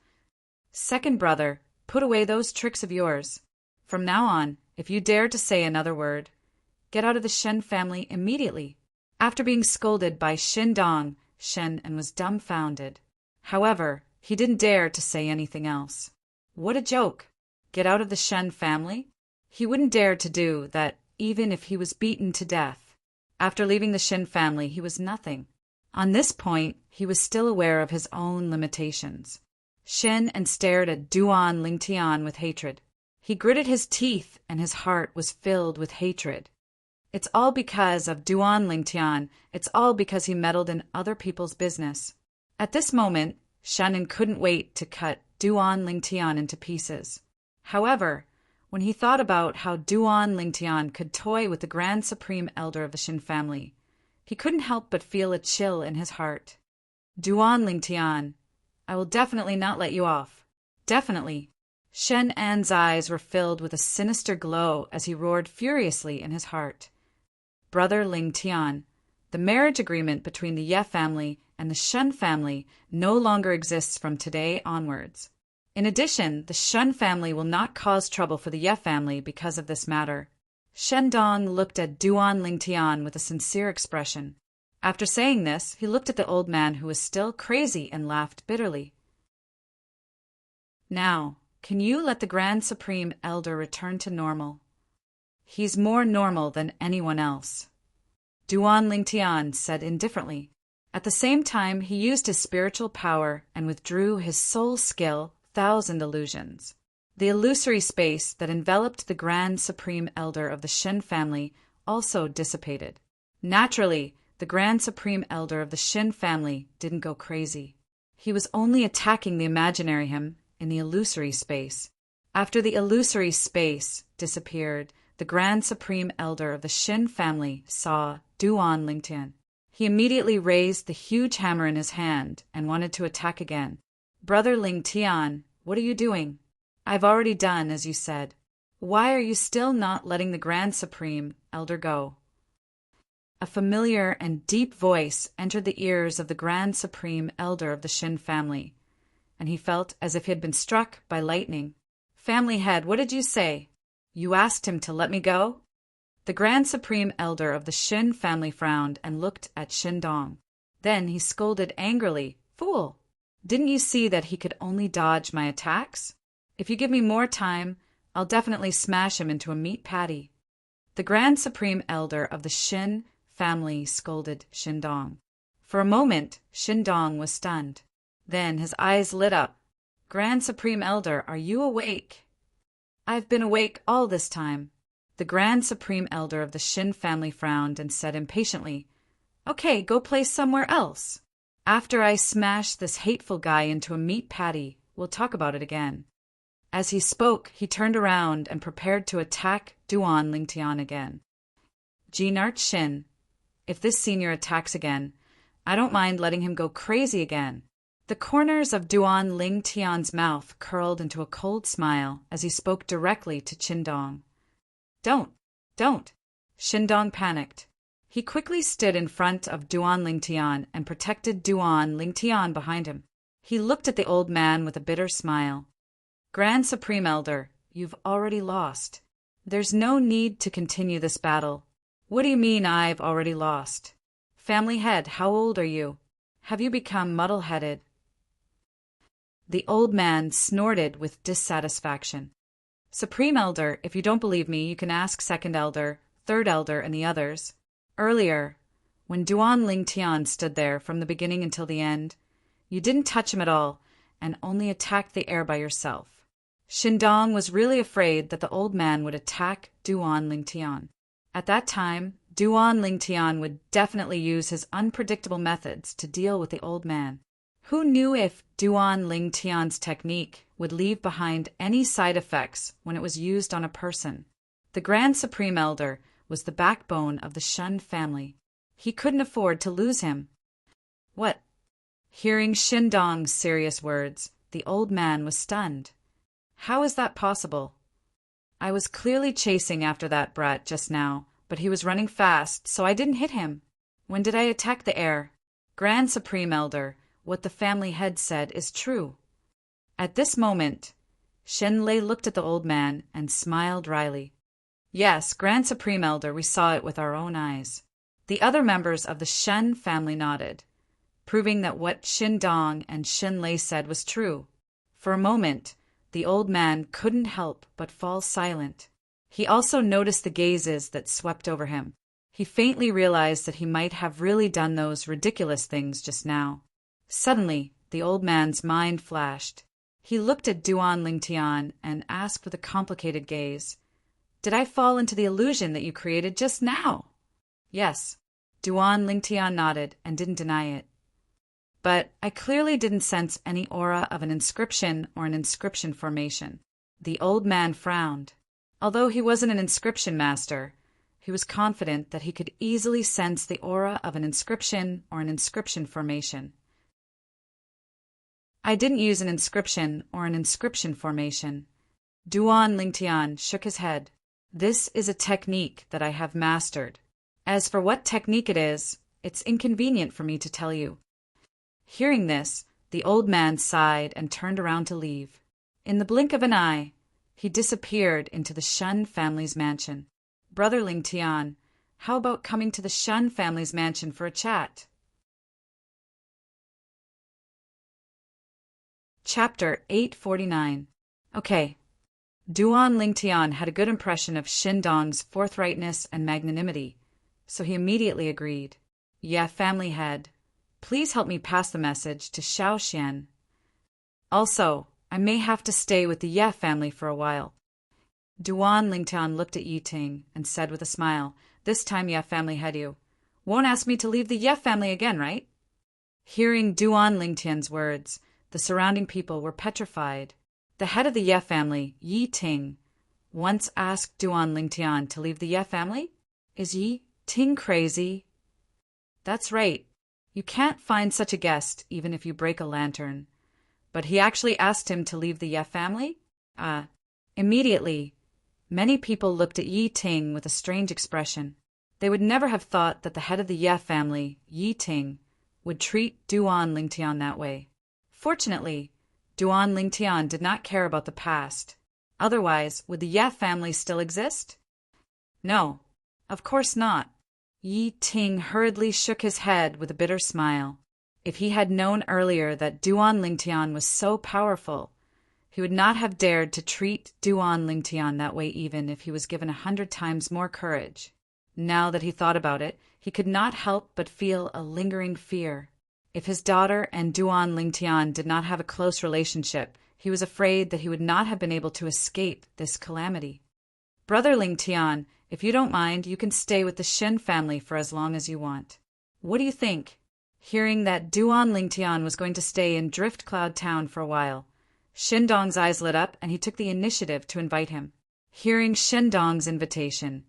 "Second brother, put away those tricks of yours. From now on, if you dare to say another word, get out of the Shen family immediately." After being scolded by Shindong, Shen En was dumbfounded. However, he didn't dare to say anything else. What a joke! Get out of the Shen family? He wouldn't dare to do that even if he was beaten to death. After leaving the Shin family, he was nothing. On this point, he was still aware of his own limitations. Shen En stared at Duan Lingtian with hatred. He gritted his teeth and his heart was filled with hatred. It's all because of Duan Lingtian. It's all because he meddled in other people's business. At this moment, Shannon couldn't wait to cut Duan Lingtian into pieces. However, when he thought about how Duan Lingtian could toy with the Grand Supreme Elder of the Shin family, he couldn't help but feel a chill in his heart. Duan Lingtian, I will definitely not let you off. Definitely. Shen An's eyes were filled with a sinister glow as he roared furiously in his heart. Brother Ling Tian, the marriage agreement between the Ye family and the Shen family no longer exists from today onwards. In addition, the Shen family will not cause trouble for the Ye family because of this matter. Shen Dong looked at Duan Ling Tian with a sincere expression. After saying this, he looked at the old man who was still crazy and laughed bitterly. Now, can you let the Grand Supreme Elder return to normal? He's more normal than anyone else, Duan Ling Tian said indifferently. At the same time, he used his spiritual power and withdrew his soul skill, Thousand Illusions. The illusory space that enveloped the Grand Supreme Elder of the Shen family also dissipated. Naturally, the Grand Supreme Elder of the Shen family didn't go crazy. He was only attacking the imaginary him in the illusory space. After the illusory space disappeared, the Grand Supreme Elder of the Shen family saw Duan Ling Tian. He immediately raised the huge hammer in his hand and wanted to attack again. Brother Ling Tian, what are you doing? I've already done as you said. Why are you still not letting the Grand Supreme Elder go? A familiar and deep voice entered the ears of the Grand Supreme Elder of the Shen family, and he felt as if he had been struck by lightning. Family head, what did you say? You asked him to let me go? The Grand Supreme Elder of the Shen family frowned and looked at Shen Dong. Then he scolded angrily, Fool! Didn't you see that he could only dodge my attacks? If you give me more time, I'll definitely smash him into a meat patty. The Grand Supreme Elder of the Shen family scolded Shen Dong. For a moment, Shen Dong was stunned. Then his eyes lit up. Grand Supreme Elder, are you awake? I've been awake all this time. The Grand Supreme Elder of the Shen family frowned and said impatiently, Okay, go play somewhere else. After I smash this hateful guy into a meat patty, we'll talk about it again. As he spoke, he turned around and prepared to attack Duan Ling Tian again. Jinart Shin, if this senior attacks again, I don't mind letting him go crazy again. The corners of Duan Ling Tian's mouth curled into a cold smile as he spoke directly to Qindong. Don't. Qindong panicked. He quickly stood in front of Duan Ling Tian and protected Duan Ling Tian behind him. He looked at the old man with a bitter smile. Grand Supreme Elder, you've already lost. There's no need to continue this battle. What do you mean I've already lost? Family head, how old are you? Have you become muddle-headed? The old man snorted with dissatisfaction. Supreme Elder, if you don't believe me, you can ask Second Elder, Third Elder, and the others. Earlier, when Duan Ling Tian stood there from the beginning until the end, you didn't touch him at all and only attacked the air by yourself. Qindong was really afraid that the old man would attack Duan Ling Tian. At that time, Duan Ling Tian would definitely use his unpredictable methods to deal with the old man. Who knew if Duan Ling Tian's technique would leave behind any side effects when it was used on a person? The Grand Supreme Elder was the backbone of the Shen family. He couldn't afford to lose him. What? Hearing Qindong's serious words, the old man was stunned. How is that possible? I was clearly chasing after that brat just now, but he was running fast, so I didn't hit him. When did I attack the air? Grand Supreme Elder, what the family head said is true. At this moment, Shen Lei looked at the old man and smiled wryly. Yes, Grand Supreme Elder, we saw it with our own eyes. The other members of the Shen family nodded, proving that what Qindong and Shen Lei said was true. For a moment, the old man couldn't help but fall silent. He also noticed the gazes that swept over him. He faintly realized that he might have really done those ridiculous things just now. Suddenly, the old man's mind flashed. He looked at Duan Ling Tian and asked with a complicated gaze, Did I fall into the illusion that you created just now? Yes. Duan Ling Tian nodded and didn't deny it. But I clearly didn't sense any aura of an inscription or an inscription formation. The old man frowned. Although he wasn't an inscription master, he was confident that he could easily sense the aura of an inscription or an inscription formation. I didn't use an inscription or an inscription formation. Duan Lingtian shook his head. This is a technique that I have mastered. As for what technique it is, it's inconvenient for me to tell you. Hearing this, the old man sighed and turned around to leave. In the blink of an eye, he disappeared into the Shun family's mansion. Brother Lingtian, how about coming to the Shun family's mansion for a chat? Chapter 849. Okay. Duan Lingtian had a good impression of Shindong's forthrightness and magnanimity, so he immediately agreed. Yeah, family head. Please help me pass the message to Xiaoxian. Also, I may have to stay with the Ye family for a while. Duan Lingtian looked at Yi Ting and said with a smile, This time Ye family head you won't ask me to leave the Ye family again, right? Hearing Duan Lingtian's words, the surrounding people were petrified. The head of the Ye family, Yi Ting, once asked Duan Lingtian to leave the Ye family? Is Yi Ting crazy? That's right. You can't find such a guest even if you break a lantern. But he actually asked him to leave the Ye family? Immediately, many people looked at Yi Ting with a strange expression. They would never have thought that the head of the Ye family, Yi Ting, would treat Duan Lingtian that way. Fortunately, Duan Lingtian did not care about the past. Otherwise, would the Ye family still exist? No, of course not. Yi Ting hurriedly shook his head with a bitter smile. If he had known earlier that Duan Lingtian was so powerful, he would not have dared to treat Duan Lingtian that way even if he was given 100 times more courage. Now that he thought about it, he could not help but feel a lingering fear. If his daughter and Duan Lingtian did not have a close relationship, he was afraid that he would not have been able to escape this calamity. Brother Lingtian, if you don't mind, you can stay with the Shin family for as long as you want. What do you think? Hearing that Duan Lingtian was going to stay in Drift Cloud Town for a while, Shindong's eyes lit up and he took the initiative to invite him. Hearing Shindong's invitation,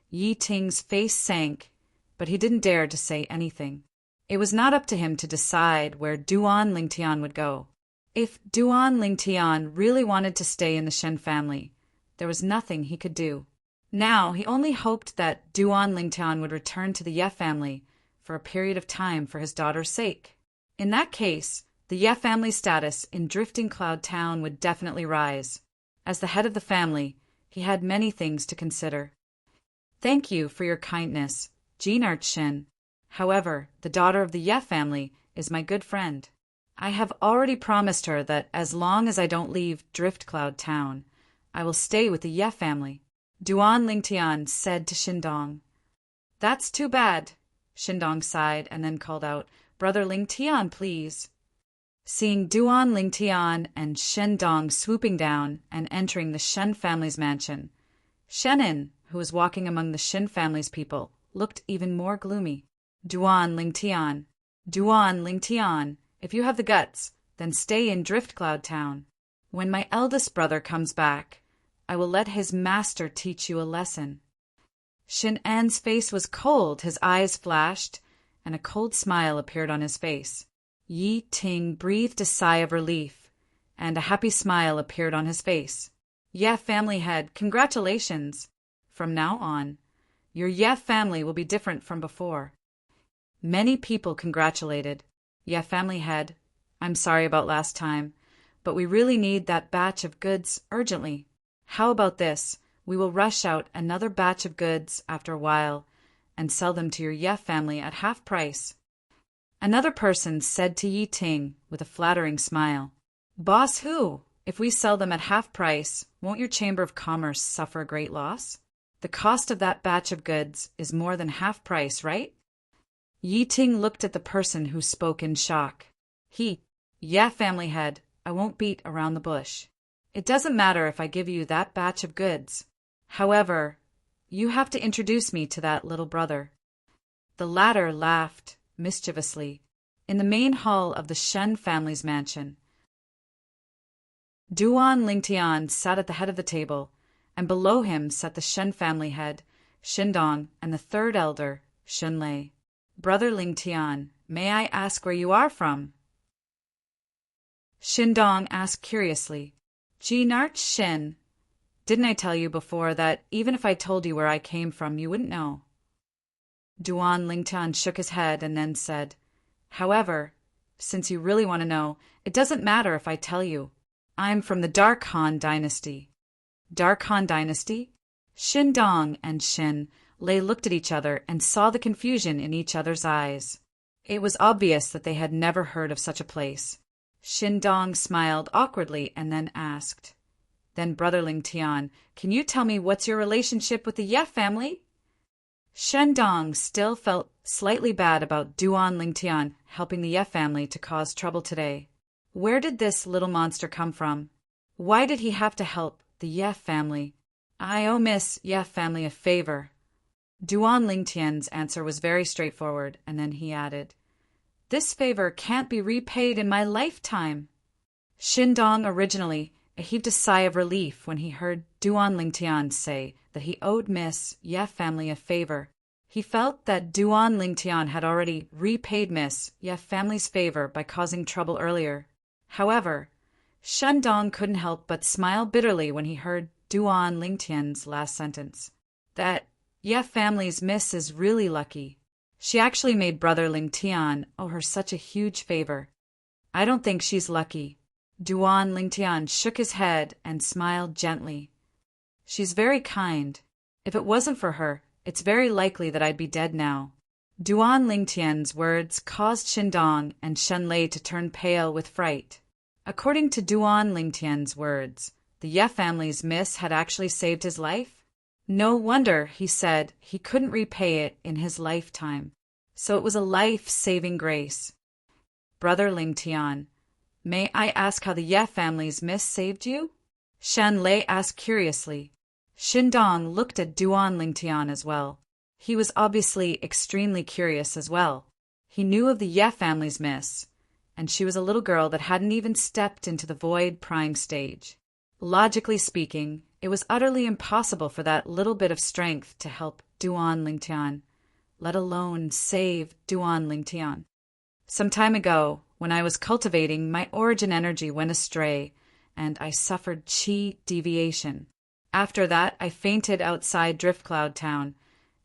Yi Ting's face sank, but he didn't dare to say anything. It was not up to him to decide where Duan Lingtian would go. If Duan Lingtian really wanted to stay in the Shen family, there was nothing he could do. Now he only hoped that Duan Lingtian would return to the Ye family for a period of time for his daughter's sake. In that case, the Ye family status in Drifting Cloud Town would definitely rise. As the head of the family, he had many things to consider. Thank you for your kindness, Jean Shin. However, the daughter of the Ye family is my good friend. I have already promised her that as long as I don't leave Drift Cloud Town, I will stay with the Ye family. Duan Lingtian said to Shindong. That's too bad. Shindong sighed and then called out, Brother Lingtian, please. Seeing Duan Lingtian and Shindong swooping down and entering the Shen family's mansion, Shenin, who was walking among the Shin family's people, looked even more gloomy. Duan Lingtian, if you have the guts, then stay in Drift Cloud Town. When my eldest brother comes back, I will let his master teach you a lesson. Shin An's face was cold, his eyes flashed, and a cold smile appeared on his face. Yi Ting breathed a sigh of relief, and a happy smile appeared on his face. Ye family head, congratulations! From now on, your Ye family will be different from before. Many people congratulated. Ye family head, I'm sorry about last time, but we really need that batch of goods urgently. How about this? We will rush out another batch of goods after a while and sell them to your Ye family at half price. Another person said to Yi Ting with a flattering smile, Boss who? If we sell them at half price, won't your Chamber of Commerce suffer a great loss? The cost of that batch of goods is more than half price, right? Yi Ting looked at the person who spoke in shock. Ye family head, I won't beat around the bush. It doesn't matter if I give you that batch of goods. However, you have to introduce me to that little brother. The latter laughed mischievously. In the main hall of the Shen family's mansion, Duan Lingtian sat at the head of the table, and below him sat the Shen family head, Shindong, and the third elder, Shunlei. Brother Lingtian, may I ask where you are from? Shindong asked curiously. Monarch Shin, didn't I tell you before that even if I told you where I came from, you wouldn't know? Duan Lingtian shook his head and then said, However, since you really want to know, it doesn't matter if I tell you. I'm from the Dark Han Dynasty. Dark Han Dynasty? Shindong and Shin Lei looked at each other and saw the confusion in each other's eyes. It was obvious that they had never heard of such a place. Shindong smiled awkwardly and then asked, Then Brother Lingtian, can you tell me what's your relationship with the Ye family? Shindong still felt slightly bad about Duan Lingtian helping the Ye family to cause trouble today. Where did this little monster come from? Why did he have to help the Ye family? I owe Miss Ye family a favor. Duan Lingtian's answer was very straightforward, and then he added, This favor can't be repaid in my lifetime. Shindong originally heaved a sigh of relief when he heard Duan Lingtian say that he owed Miss Ye family a favor. He felt that Duan Lingtian had already repaid Miss Ye family's favor by causing trouble earlier. However, Shindong couldn't help but smile bitterly when he heard Duan Lingtian's last sentence. That Ye family's miss is really lucky. She actually made Brother Lingtian owe her such a huge favor. I don't think she's lucky. Duan Lingtian shook his head and smiled gently. She's very kind. If it wasn't for her, it's very likely that I'd be dead now. Duan Lingtian's words caused Shindong and Shenlei to turn pale with fright. According to Duan Lingtian's words, the Ye family's miss had actually saved his life? No wonder, he said, he couldn't repay it in his lifetime. So it was a life-saving grace. Brother Lingtian, may I ask how the Ye family's miss saved you? Shenlei asked curiously. Shindong looked at Duan Lingtian as well. He was obviously extremely curious as well. He knew of the Ye family's miss, and she was a little girl that hadn't even stepped into the void prying stage. Logically speaking, it was utterly impossible for that little bit of strength to help Duan Lingtian, let alone save Duan Lingtian. Some time ago, when I was cultivating, my origin energy went astray, and I suffered chi deviation. After that, I fainted outside Driftcloud Town,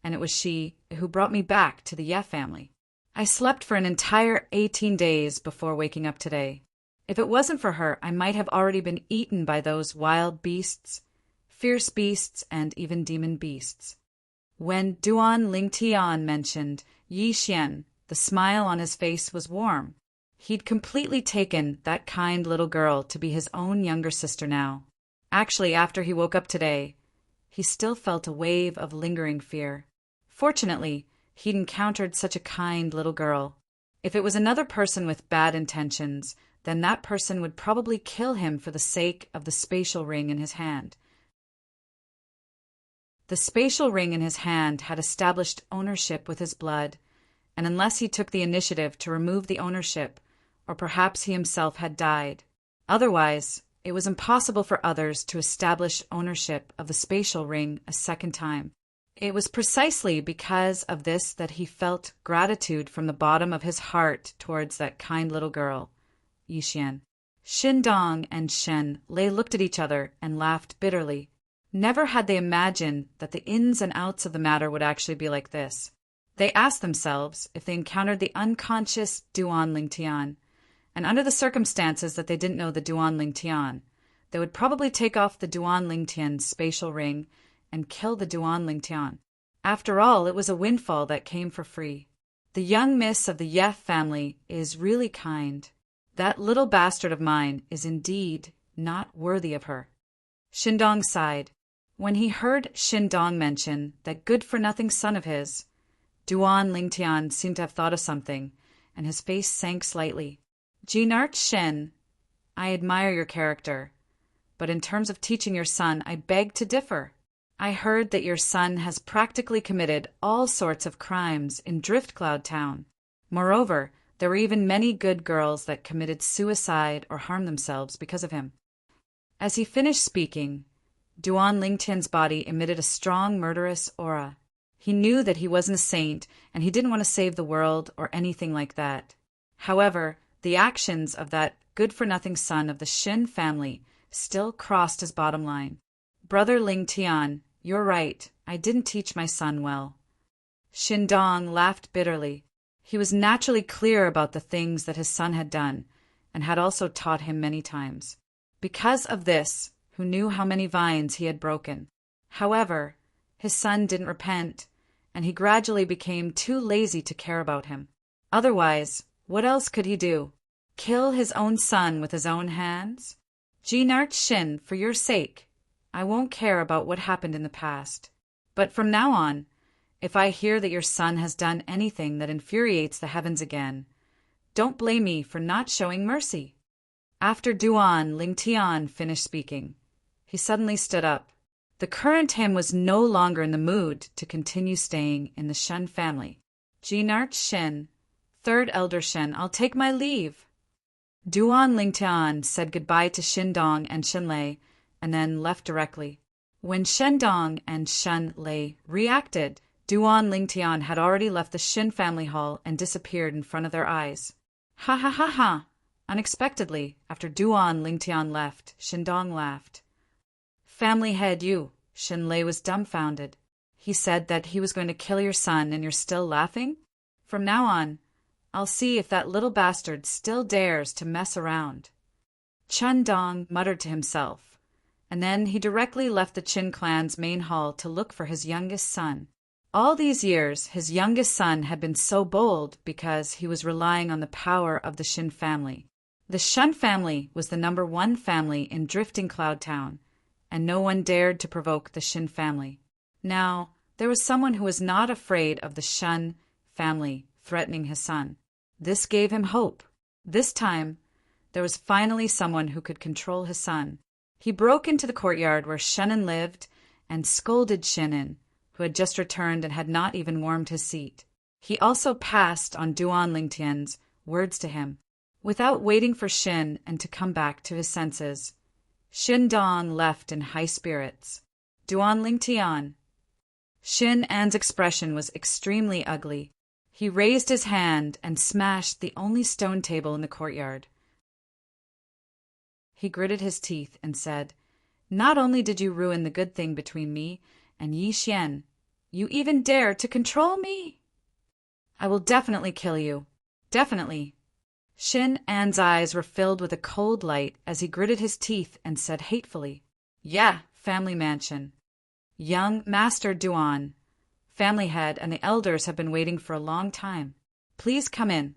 and it was she who brought me back to the Ye family. I slept for an entire 18 days before waking up today. If it wasn't for her, I might have already been eaten by those wild beasts, fierce beasts, and even demon beasts. When Duan Lingtian mentioned Yi Xian, the smile on his face was warm. He'd completely taken that kind little girl to be his own younger sister now. Actually, after he woke up today, he still felt a wave of lingering fear. Fortunately, he'd encountered such a kind little girl. If it was another person with bad intentions, then that person would probably kill him for the sake of the spatial ring in his hand. The spatial ring in his hand had established ownership with his blood, and unless he took the initiative to remove the ownership, or perhaps he himself had died. Otherwise, it was impossible for others to establish ownership of the spatial ring a second time. It was precisely because of this that he felt gratitude from the bottom of his heart towards that kind little girl, Yixian. Shindong and Shen Lei looked at each other and laughed bitterly. Never had they imagined that the ins and outs of the matter would actually be like this. They asked themselves if they encountered the unconscious Duan Lingtian, and under the circumstances that they didn't know the Duan Lingtian, they would probably take off the Duan Lingtian's spatial ring and kill the Duan Lingtian. After all, it was a windfall that came for free. The young miss of the Ye family is really kind. That little bastard of mine is indeed not worthy of her. Shindong sighed. When he heard Shindong mention that good-for-nothing son of his, Duan Lingtian seemed to have thought of something, and his face sank slightly. Monarch Shen, I admire your character, but in terms of teaching your son, I beg to differ. I heard that your son has practically committed all sorts of crimes in Driftcloud Town. Moreover, there were even many good girls that committed suicide or harmed themselves because of him. As he finished speaking, Duan Lingtian's body emitted a strong murderous aura. He knew that he wasn't a saint, and he didn't want to save the world or anything like that. However, The actions of that good-for-nothing son of the Shin family still crossed his bottom line. Brother Ling Tian, you're right. I didn't teach my son well. Shin Dong laughed bitterly. He was naturally clear about the things that his son had done, and had also taught him many times. Because of this, who knew how many vines he had broken. However, his son didn't repent, and he gradually became too lazy to care about him. Otherwise, what else could he do? Kill his own son with his own hands? Monarch Shin, for your sake, I won't care about what happened in the past. But from now on, if I hear that your son has done anything that infuriates the heavens again, don't blame me for not showing mercy. After Duan Ling Tian finished speaking, he suddenly stood up. The current him was no longer in the mood to continue staying in the Shen family. Monarch Shin, third elder Shen, I'll take my leave. Duan Ling Tian said goodbye to Shin Dong and Shen Lei, and then left directly. When Shen Dong and Shen Lei reacted, Duan Ling Tian had already left the Shin family hall and disappeared in front of their eyes. Ha ha ha ha! Unexpectedly, after Duan Ling Tian left, Shin Dong laughed. Family head, you. Shen Lei was dumbfounded. He said that he was going to kill your son, and you're still laughing? From now on, I'll see if that little bastard still dares to mess around. Chun Dong muttered to himself, and then he directly left the Qin clan's main hall to look for his youngest son. All these years, his youngest son had been so bold because he was relying on the power of the Shin family. The Shun family was the #1 family in Drifting Cloud Town, and no one dared to provoke the Shin family. Now, there was someone who was not afraid of the Shun family threatening his son. This gave him hope. This time, there was finally someone who could control his son. He broke into the courtyard where Shannon lived and scolded Shannon, who had just returned and had not even warmed his seat. He also passed on Duan Lingtian's words to him. Without waiting for Shin and to come back to his senses, Shin Dong left in high spirits. Duan Lingtian. Shin An's expression was extremely ugly. He raised his hand and smashed the only stone table in the courtyard. He gritted his teeth and said, "Not only did you ruin the good thing between me and Yi Xian, you even dare to control me! I will definitely kill you. Definitely." Shin An's eyes were filled with a cold light as he gritted his teeth and said hatefully, "Yeah, family mansion. Young Master Duan, family head, and the elders have been waiting for a long time. Please come in."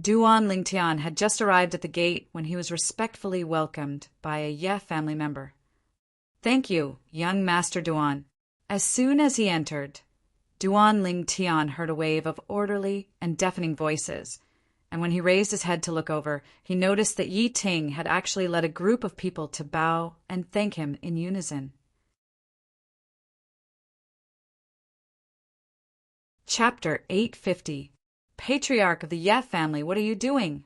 Duan Lingtian had just arrived at the gate when he was respectfully welcomed by a Ye family member. "Thank you, young Master Duan." As soon as he entered, Duan Lingtian heard a wave of orderly and deafening voices, and when he raised his head to look over, he noticed that Yi Ting had actually led a group of people to bow and thank him in unison. Chapter 850. Patriarch of the Ye family, what are you doing?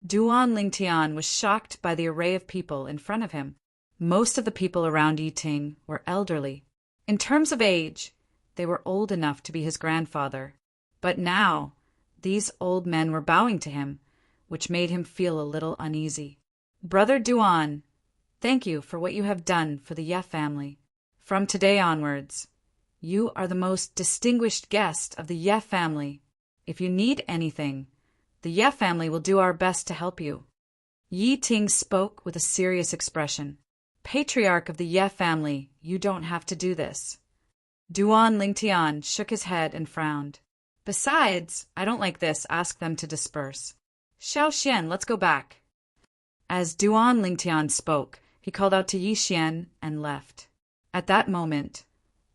Duan Lingtian was shocked by the array of people in front of him. Most of the people around Yi Ting were elderly. In terms of age, they were old enough to be his grandfather. But now, these old men were bowing to him, which made him feel a little uneasy. "Brother Duan, thank you for what you have done for the Ye family. From today onwards, you are the most distinguished guest of the Ye family. If you need anything, the Ye family will do our best to help you." Yi Ting spoke with a serious expression. "Patriarch of the Ye family, you don't have to do this." Duan Lingtian shook his head and frowned. "Besides, I don't like this. Ask them to disperse. Xiao Xian, let's go back." As Duan Lingtian spoke, he called out to Yi Xian and left. At that moment,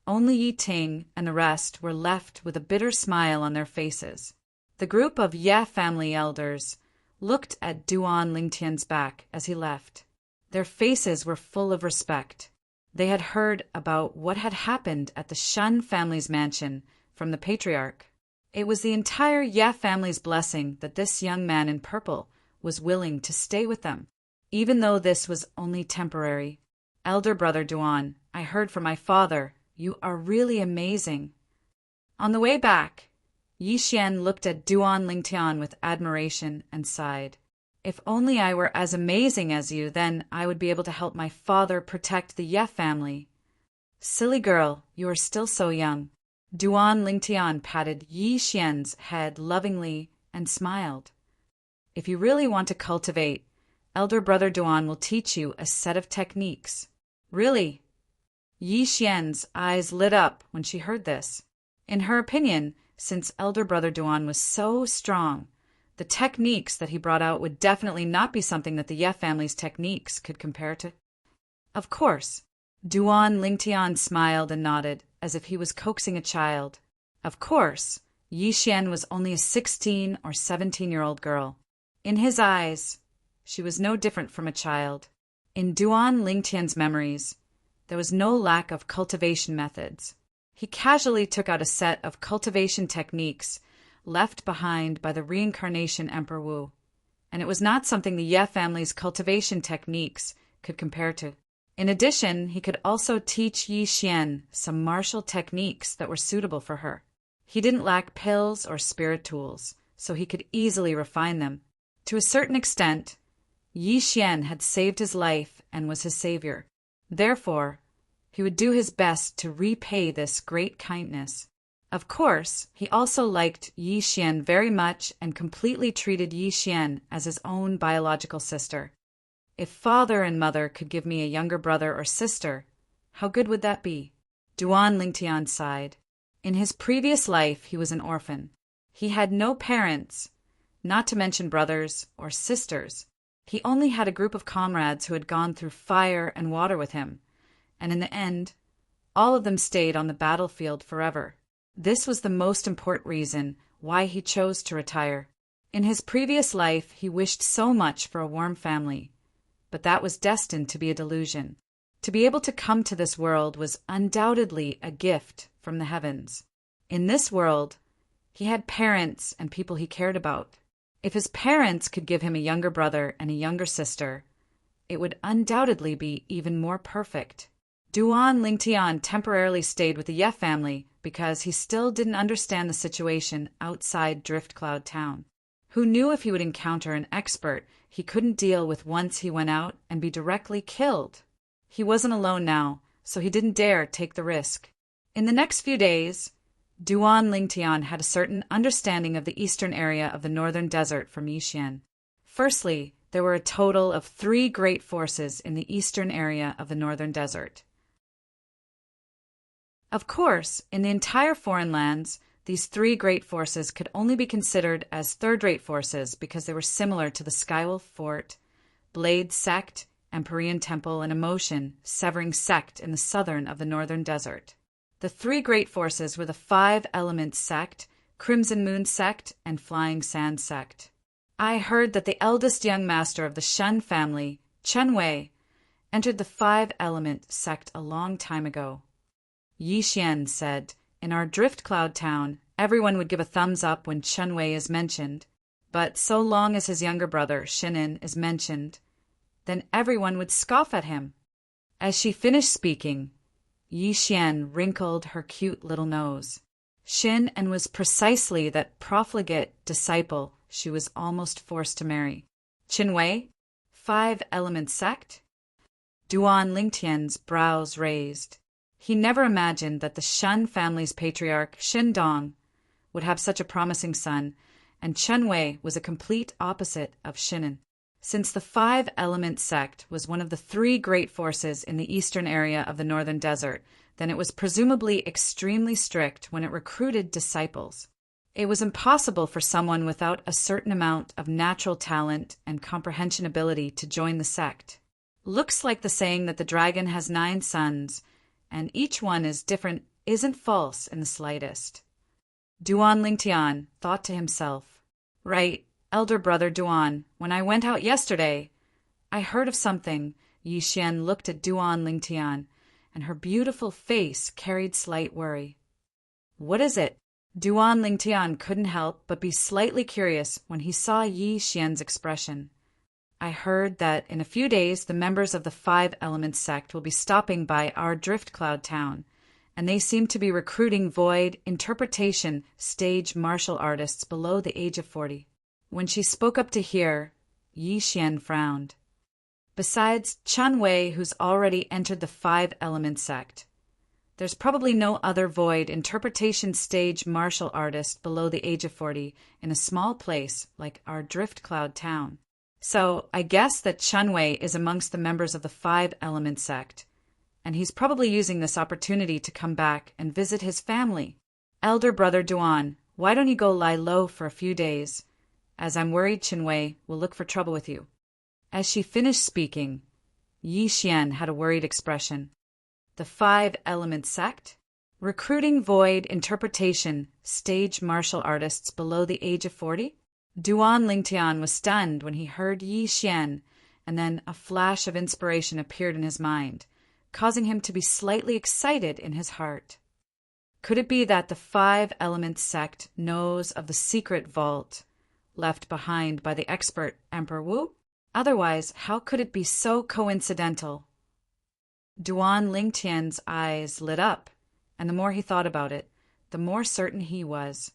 only Yi Ting and the rest were left with a bitter smile on their faces. The group of Ye family elders looked at Duan Lingtian's back as he left. Their faces were full of respect. They had heard about what had happened at the Shun family's mansion from the patriarch. It was the entire Ye family's blessing that this young man in purple was willing to stay with them, even though this was only temporary. "Elder brother Duan, I heard from my father. You are really amazing." On the way back, Yi Xian looked at Duan Lingtian with admiration and sighed. If only I were as amazing as you, then I would be able to help my father protect the Ye family. Silly girl, you are still so young. Duan Lingtian patted Yi Xian's head lovingly and smiled. If you really want to cultivate, elder brother Duan will teach you a set of techniques. Really? Yi Xian's eyes lit up when she heard this. In her opinion, since elder brother Duan was so strong, the techniques that he brought out would definitely not be something that the Ye family's techniques could compare to. Of course. Duan Lingtian smiled and nodded, as if he was coaxing a child. Of course, Yi Xian was only a 16 or 17-year-old girl. In his eyes, she was no different from a child. In Duan Lingtian's memories, there was no lack of cultivation methods. He casually took out a set of cultivation techniques left behind by the reincarnation Emperor Wu, and it was not something the Ye family's cultivation techniques could compare to. In addition, he could also teach Yi Xian some martial techniques that were suitable for her. He didn't lack pills or spirit tools, so he could easily refine them. To a certain extent, Yi Xian had saved his life and was his savior. Therefore, he would do his best to repay this great kindness. Of course, he also liked Yi Xian very much and completely treated Yi Xian as his own biological sister. If father and mother could give me a younger brother or sister, how good would that be? Duan Lingtian sighed. In his previous life, he was an orphan. He had no parents, not to mention brothers or sisters. He only had a group of comrades who had gone through fire and water with him, and in the end, all of them stayed on the battlefield forever. This was the most important reason why he chose to retire. In his previous life, he wished so much for a warm family, but that was destined to be a delusion. To be able to come to this world was undoubtedly a gift from the heavens. In this world, he had parents and people he cared about. If his parents could give him a younger brother and a younger sister, it would undoubtedly be even more perfect. Duan Lingtian temporarily stayed with the Ye family because he still didn't understand the situation outside Drift Cloud Town. Who knew if he would encounter an expert he couldn't deal with once he went out and be directly killed? He wasn't alone now, so he didn't dare take the risk. In the next few days, Duan Lingtian had a certain understanding of the eastern area of the northern desert from Yi Xian. Firstly, there were a total of 3 great forces in the eastern area of the northern desert. Of course, in the entire foreign lands, these 3 great forces could only be considered as third-rate forces because they were similar to the Skywolf Fort, Blade Sect, Empyrean Temple, and Emotion, Severing Sect in the southern of the northern desert. The 3 great forces were the 5 Elements Sect, Crimson Moon Sect, and Flying Sand Sect. I heard that the eldest young master of the Shun family, Chen Wei, entered the 5 Element Sect a long time ago. Yi Xian said, in our Drift Cloud Town, everyone would give a thumbs up when Chen Wei is mentioned, but so long as his younger brother, Shinin, is mentioned, then everyone would scoff at him. As she finished speaking, Yi Xian wrinkled her cute little nose. Shinin was precisely that profligate disciple she was almost forced to marry. Chen Wei? 5 Element Sect? Duan Lingtian's brows raised. He never imagined that the Shun family's patriarch, Xin Dong, would have such a promising son, and Chen Wei was a complete opposite of Shinin. Since the 5 Element Sect was one of the 3 great forces in the eastern area of the northern desert, then it was presumably extremely strict when it recruited disciples. It was impossible for someone without a certain amount of natural talent and comprehension ability to join the sect. Looks like the saying that the dragon has 9 sons, and each one is different, isn't false in the slightest. Duan Lingtian thought to himself, right, elder brother Duan, when I went out yesterday, I heard of something. Yi Xian looked at Duan Lingtian, and her beautiful face carried slight worry. What is it? Duan Lingtian couldn't help but be slightly curious when he saw Yi Xian's expression. I heard that in a few days the members of the 5 Elements Sect will be stopping by our Drift Cloud Town, and they seem to be recruiting void interpretation stage martial artists below the age of 40. When she spoke up to hear, Yi Xian frowned. Besides Chun Wei, who's already entered the Five-Element sect, there's probably no other void interpretation stage martial artist below the age of 40 in a small place like our Drift Cloud town. So I guess that Chun Wei is amongst the members of the Five-Element sect, and he's probably using this opportunity to come back and visit his family. Elder brother Duan, why don't you go lie low for a few days, as I'm worried Chun Wei will look for trouble with you. As she finished speaking, Yi Xian had a worried expression. The Five-Element sect? Recruiting void interpretation stage martial artists below the age of 40? Duan Lingtian was stunned when he heard Yi Xian, and then a flash of inspiration appeared in his mind, causing him to be slightly excited in his heart. Could it be that the Five-Element sect knows of the secret vault left behind by the expert Emperor Wu? Otherwise, how could it be so coincidental? Duan Lingtian's eyes lit up, and the more he thought about it, the more certain he was.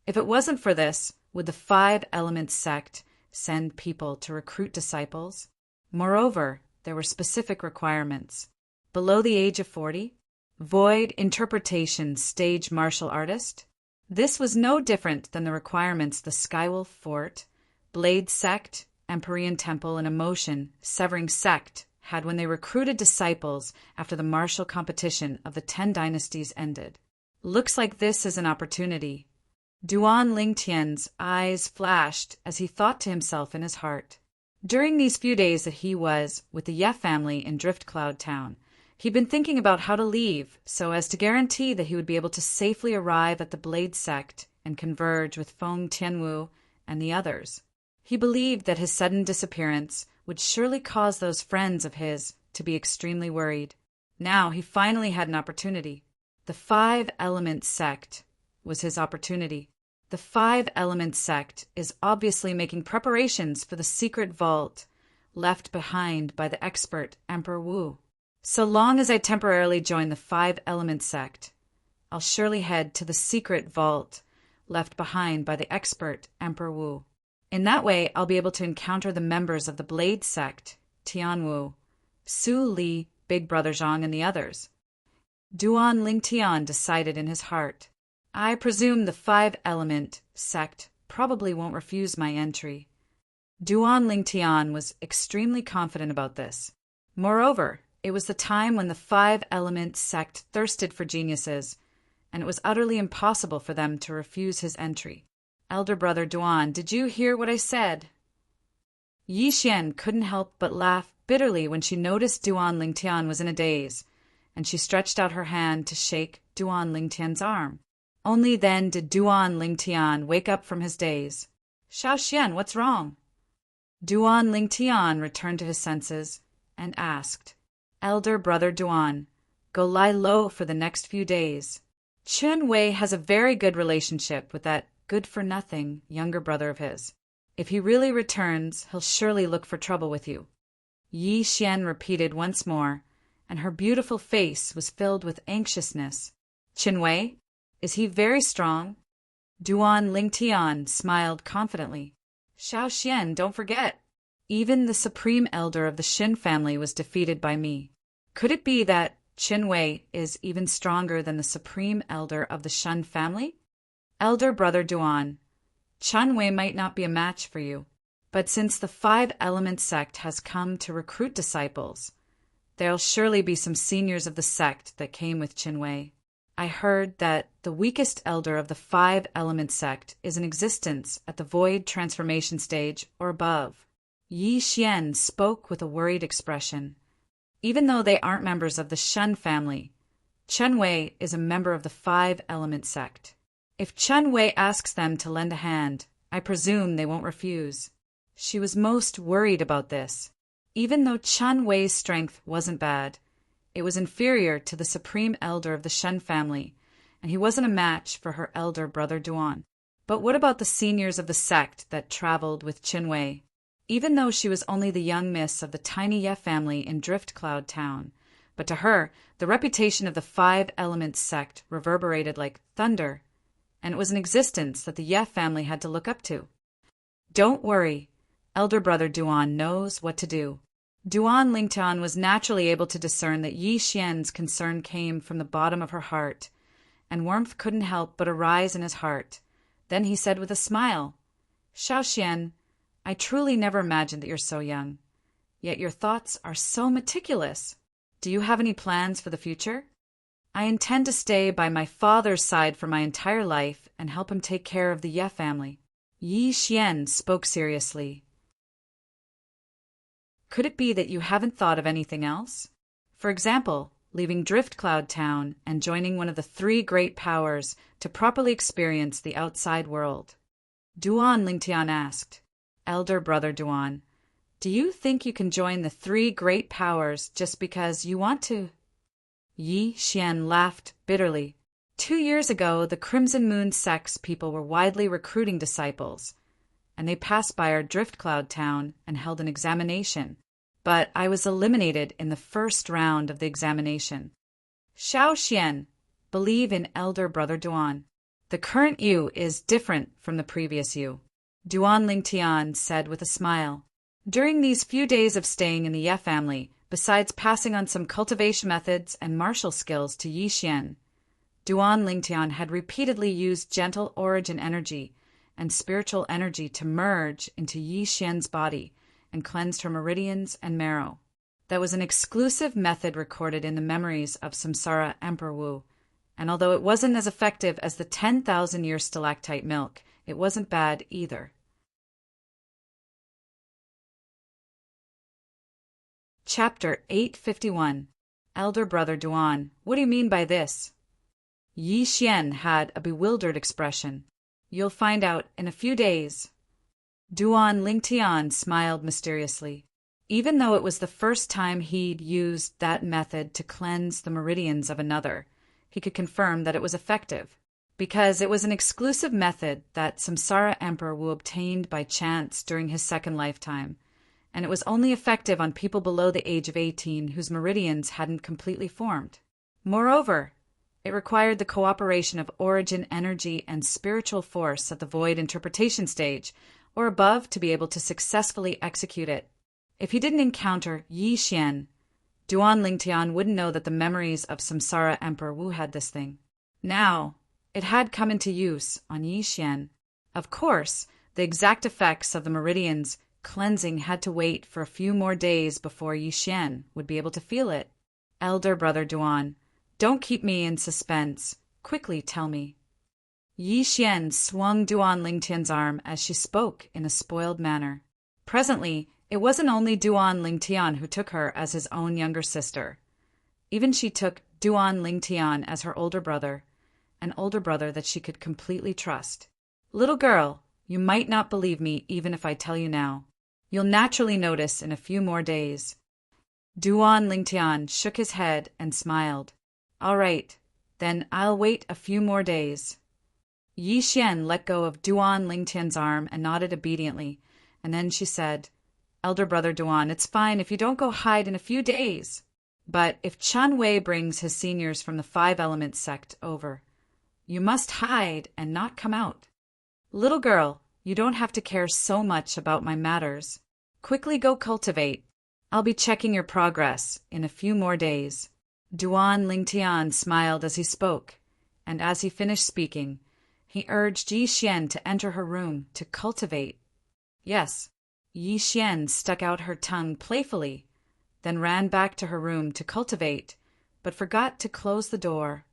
If it wasn't for this, would the Five-Element sect send people to recruit disciples? Moreover, there were specific requirements. Below the age of 40, void interpretation stage martial artist. This was no different than the requirements the Skywolf Fort, Blade Sect, Empyrean Temple, and Emotion Severing Sect had when they recruited disciples after the martial competition of the 10 dynasties ended. Looks like this is an opportunity. Duan Lingtian's eyes flashed as he thought to himself in his heart. During these few days that he was with the Ye family in Drift Cloud Town, he'd been thinking about how to leave so as to guarantee that he would be able to safely arrive at the Blade Sect and converge with Feng Tianwu and the others. He believed that his sudden disappearance would surely cause those friends of his to be extremely worried. Now he finally had an opportunity. The Five-Element sect was his opportunity. The Five-Element sect is obviously making preparations for the secret vault left behind by the expert Emperor Wu. So long as I temporarily join the Five-Element sect, I'll surely head to the secret vault left behind by the expert Emperor Wu. In that way, I'll be able to encounter the members of the Blade sect, Tianwu, Su Li, Big Brother Zhang, and the others. Duan Lingtian decided in his heart. I presume the Five-Element sect probably won't refuse my entry. Duan Lingtian was extremely confident about this. Moreover, it was the time when the Five-Element sect thirsted for geniuses, and it was utterly impossible for them to refuse his entry. Elder brother Duan, did you hear what I said? Yi Xian couldn't help but laugh bitterly when she noticed Duan Lingtian was in a daze, and she stretched out her hand to shake Duan Lingtian's arm. Only then did Duan Lingtian wake up from his daze. Xiao Xian, what's wrong? Duan Lingtian returned to his senses and asked, Elder brother Duan, go lie low for the next few days. Chun Wei has a very good relationship with that good-for-nothing younger brother of his. If he really returns, he'll surely look for trouble with you. Yi Xian repeated once more, and her beautiful face was filled with anxiousness. Chun Wei? Is he very strong? Duan Lingtian smiled confidently. Xiao Xian, don't forget. Even the supreme elder of the Xin family was defeated by me. Could it be that Chun Wei is even stronger than the supreme elder of the Shen family? Elder brother Duan, Chun Wei might not be a match for you, but since the Five-Element sect has come to recruit disciples, there'll surely be some seniors of the sect that came with Chun Wei. I heard that the weakest elder of the Five-Element sect is in existence at the void transformation stage or above. Yi Xian spoke with a worried expression. Even though they aren't members of the Shen family, Chun Wei is a member of the Five-Element sect. If Chun Wei asks them to lend a hand, I presume they won't refuse. She was most worried about this. Even though Chun Wei's strength wasn't bad, it was inferior to the supreme elder of the Shen family, and he wasn't a match for her elder brother Duan. But what about the seniors of the sect that traveled with Chun Wei? Even though she was only the young miss of the tiny Ye family in Drift Cloud Town, but to her, the reputation of the Five Elements sect reverberated like thunder, and it was an existence that the Ye family had to look up to. Don't worry, elder brother Duan knows what to do. Duan Lingtian was naturally able to discern that Yi Xian's concern came from the bottom of her heart, and warmth couldn't help but arise in his heart. Then he said with a smile, Xiao Xian, I truly never imagined that you're so young. Yet your thoughts are so meticulous. Do you have any plans for the future? I intend to stay by my father's side for my entire life and help him take care of the Ye family. Yi Xian spoke seriously. Could it be that you haven't thought of anything else? For example, leaving Drift Cloud Town and joining one of the three great powers to properly experience the outside world. Duan Lingtian asked, Elder brother Duan, do you think you can join the three great powers just because you want to? Yi Xian laughed bitterly. 2 years ago, the Crimson Moon sect's people were widely recruiting disciples, and they passed by our Drift Cloud Town and held an examination. But I was eliminated in the first round of the examination. Xiao Xian, believe in elder brother Duan. The current you is different from the previous you, Duan Lingtian said with a smile. During these few days of staying in the Ye family, besides passing on some cultivation methods and martial skills to Yi Xian, Duan Lingtian had repeatedly used gentle origin energy and spiritual energy to merge into Yi Xian's body and cleansed her meridians and marrow. That was an exclusive method recorded in the memories of Samsara Emperor Wu, and although it wasn't as effective as the 10,000-year stalactite milk, it wasn't bad either. Chapter 851. Elder Brother Duan, what do you mean by this? Yi Xian had a bewildered expression. You'll find out in a few days. Duan Lingtian smiled mysteriously. Even though it was the first time he'd used that method to cleanse the meridians of another, he could confirm that it was effective, because it was an exclusive method that Samsara Emperor Wu obtained by chance during his second lifetime, and it was only effective on people below the age of 18 whose meridians hadn't completely formed. Moreover, it required the cooperation of origin energy and spiritual force at the void interpretation stage, or above, to be able to successfully execute it. If he didn't encounter Yi Xian, Duan Lingtian wouldn't know that the memories of Samsara Emperor Wu had this thing. Now, it had come into use on Yi Xian. Of course, the exact effects of the meridians cleansing had to wait for a few more days before Yi Xian would be able to feel it. Elder brother Duan, don't keep me in suspense. Quickly tell me. Yi Xian swung Duan Lingtian's arm as she spoke in a spoiled manner. Presently, it wasn't only Duan Lingtian who took her as his own younger sister. Even she took Duan Lingtian as her older brother, an older brother that she could completely trust. Little girl, you might not believe me even if I tell you now. You'll naturally notice in a few more days. Duan Lingtian shook his head and smiled. All right, then I'll wait a few more days. Yi Xian let go of Duan Lingtian's arm and nodded obediently, and then she said, Elder brother Duan, it's fine if you don't go hide in a few days. But if Chen Wei brings his seniors from the Five Elements sect over, you must hide and not come out. Little girl, you don't have to care so much about my matters. Quickly go cultivate. I'll be checking your progress in a few more days. Duan Lingtian smiled as he spoke, and as he finished speaking, he urged Yi Xian to enter her room to cultivate. Yes, Yi Xian stuck out her tongue playfully, then ran back to her room to cultivate, but forgot to close the door.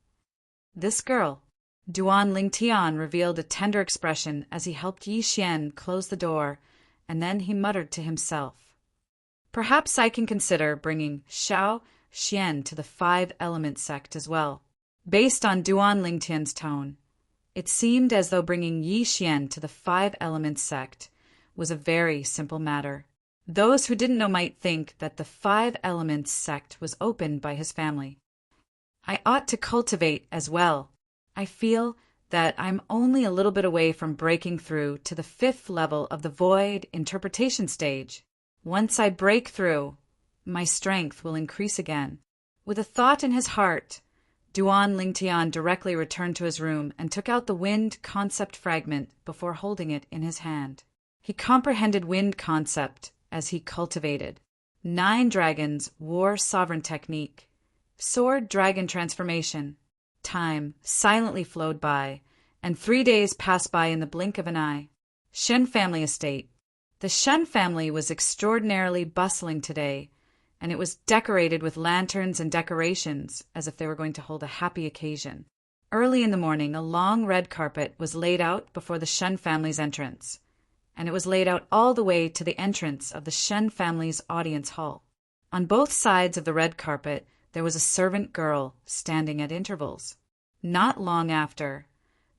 This girl, Duan Lingtian revealed a tender expression as he helped Yi Xian close the door, and then he muttered to himself, Perhaps I can consider bringing Xiao Xian to the Five Elements sect as well. Based on Duan Lingtian's tone, it seemed as though bringing Yi Xian to the Five Elements sect was a very simple matter. Those who didn't know might think that the Five Elements sect was opened by his family. I ought to cultivate as well. I feel that I'm only a little bit away from breaking through to the 5th level of the void interpretation stage. Once I break through, my strength will increase again. With a thought in his heart, Duan Lingtian directly returned to his room and took out the wind concept fragment before holding it in his hand. He comprehended wind concept as he cultivated 9 dragons war sovereign technique, sword dragon transformation. Time silently flowed by, and 3 days passed by in the blink of an eye. Shen family estate. The Shen family was extraordinarily bustling today, and it was decorated with lanterns and decorations as if they were going to hold a happy occasion. Early in the morning, a long red carpet was laid out before the Shen family's entrance, and it was laid out all the way to the entrance of the Shen family's audience hall. On both sides of the red carpet, there was a servant girl standing at intervals. Not long after,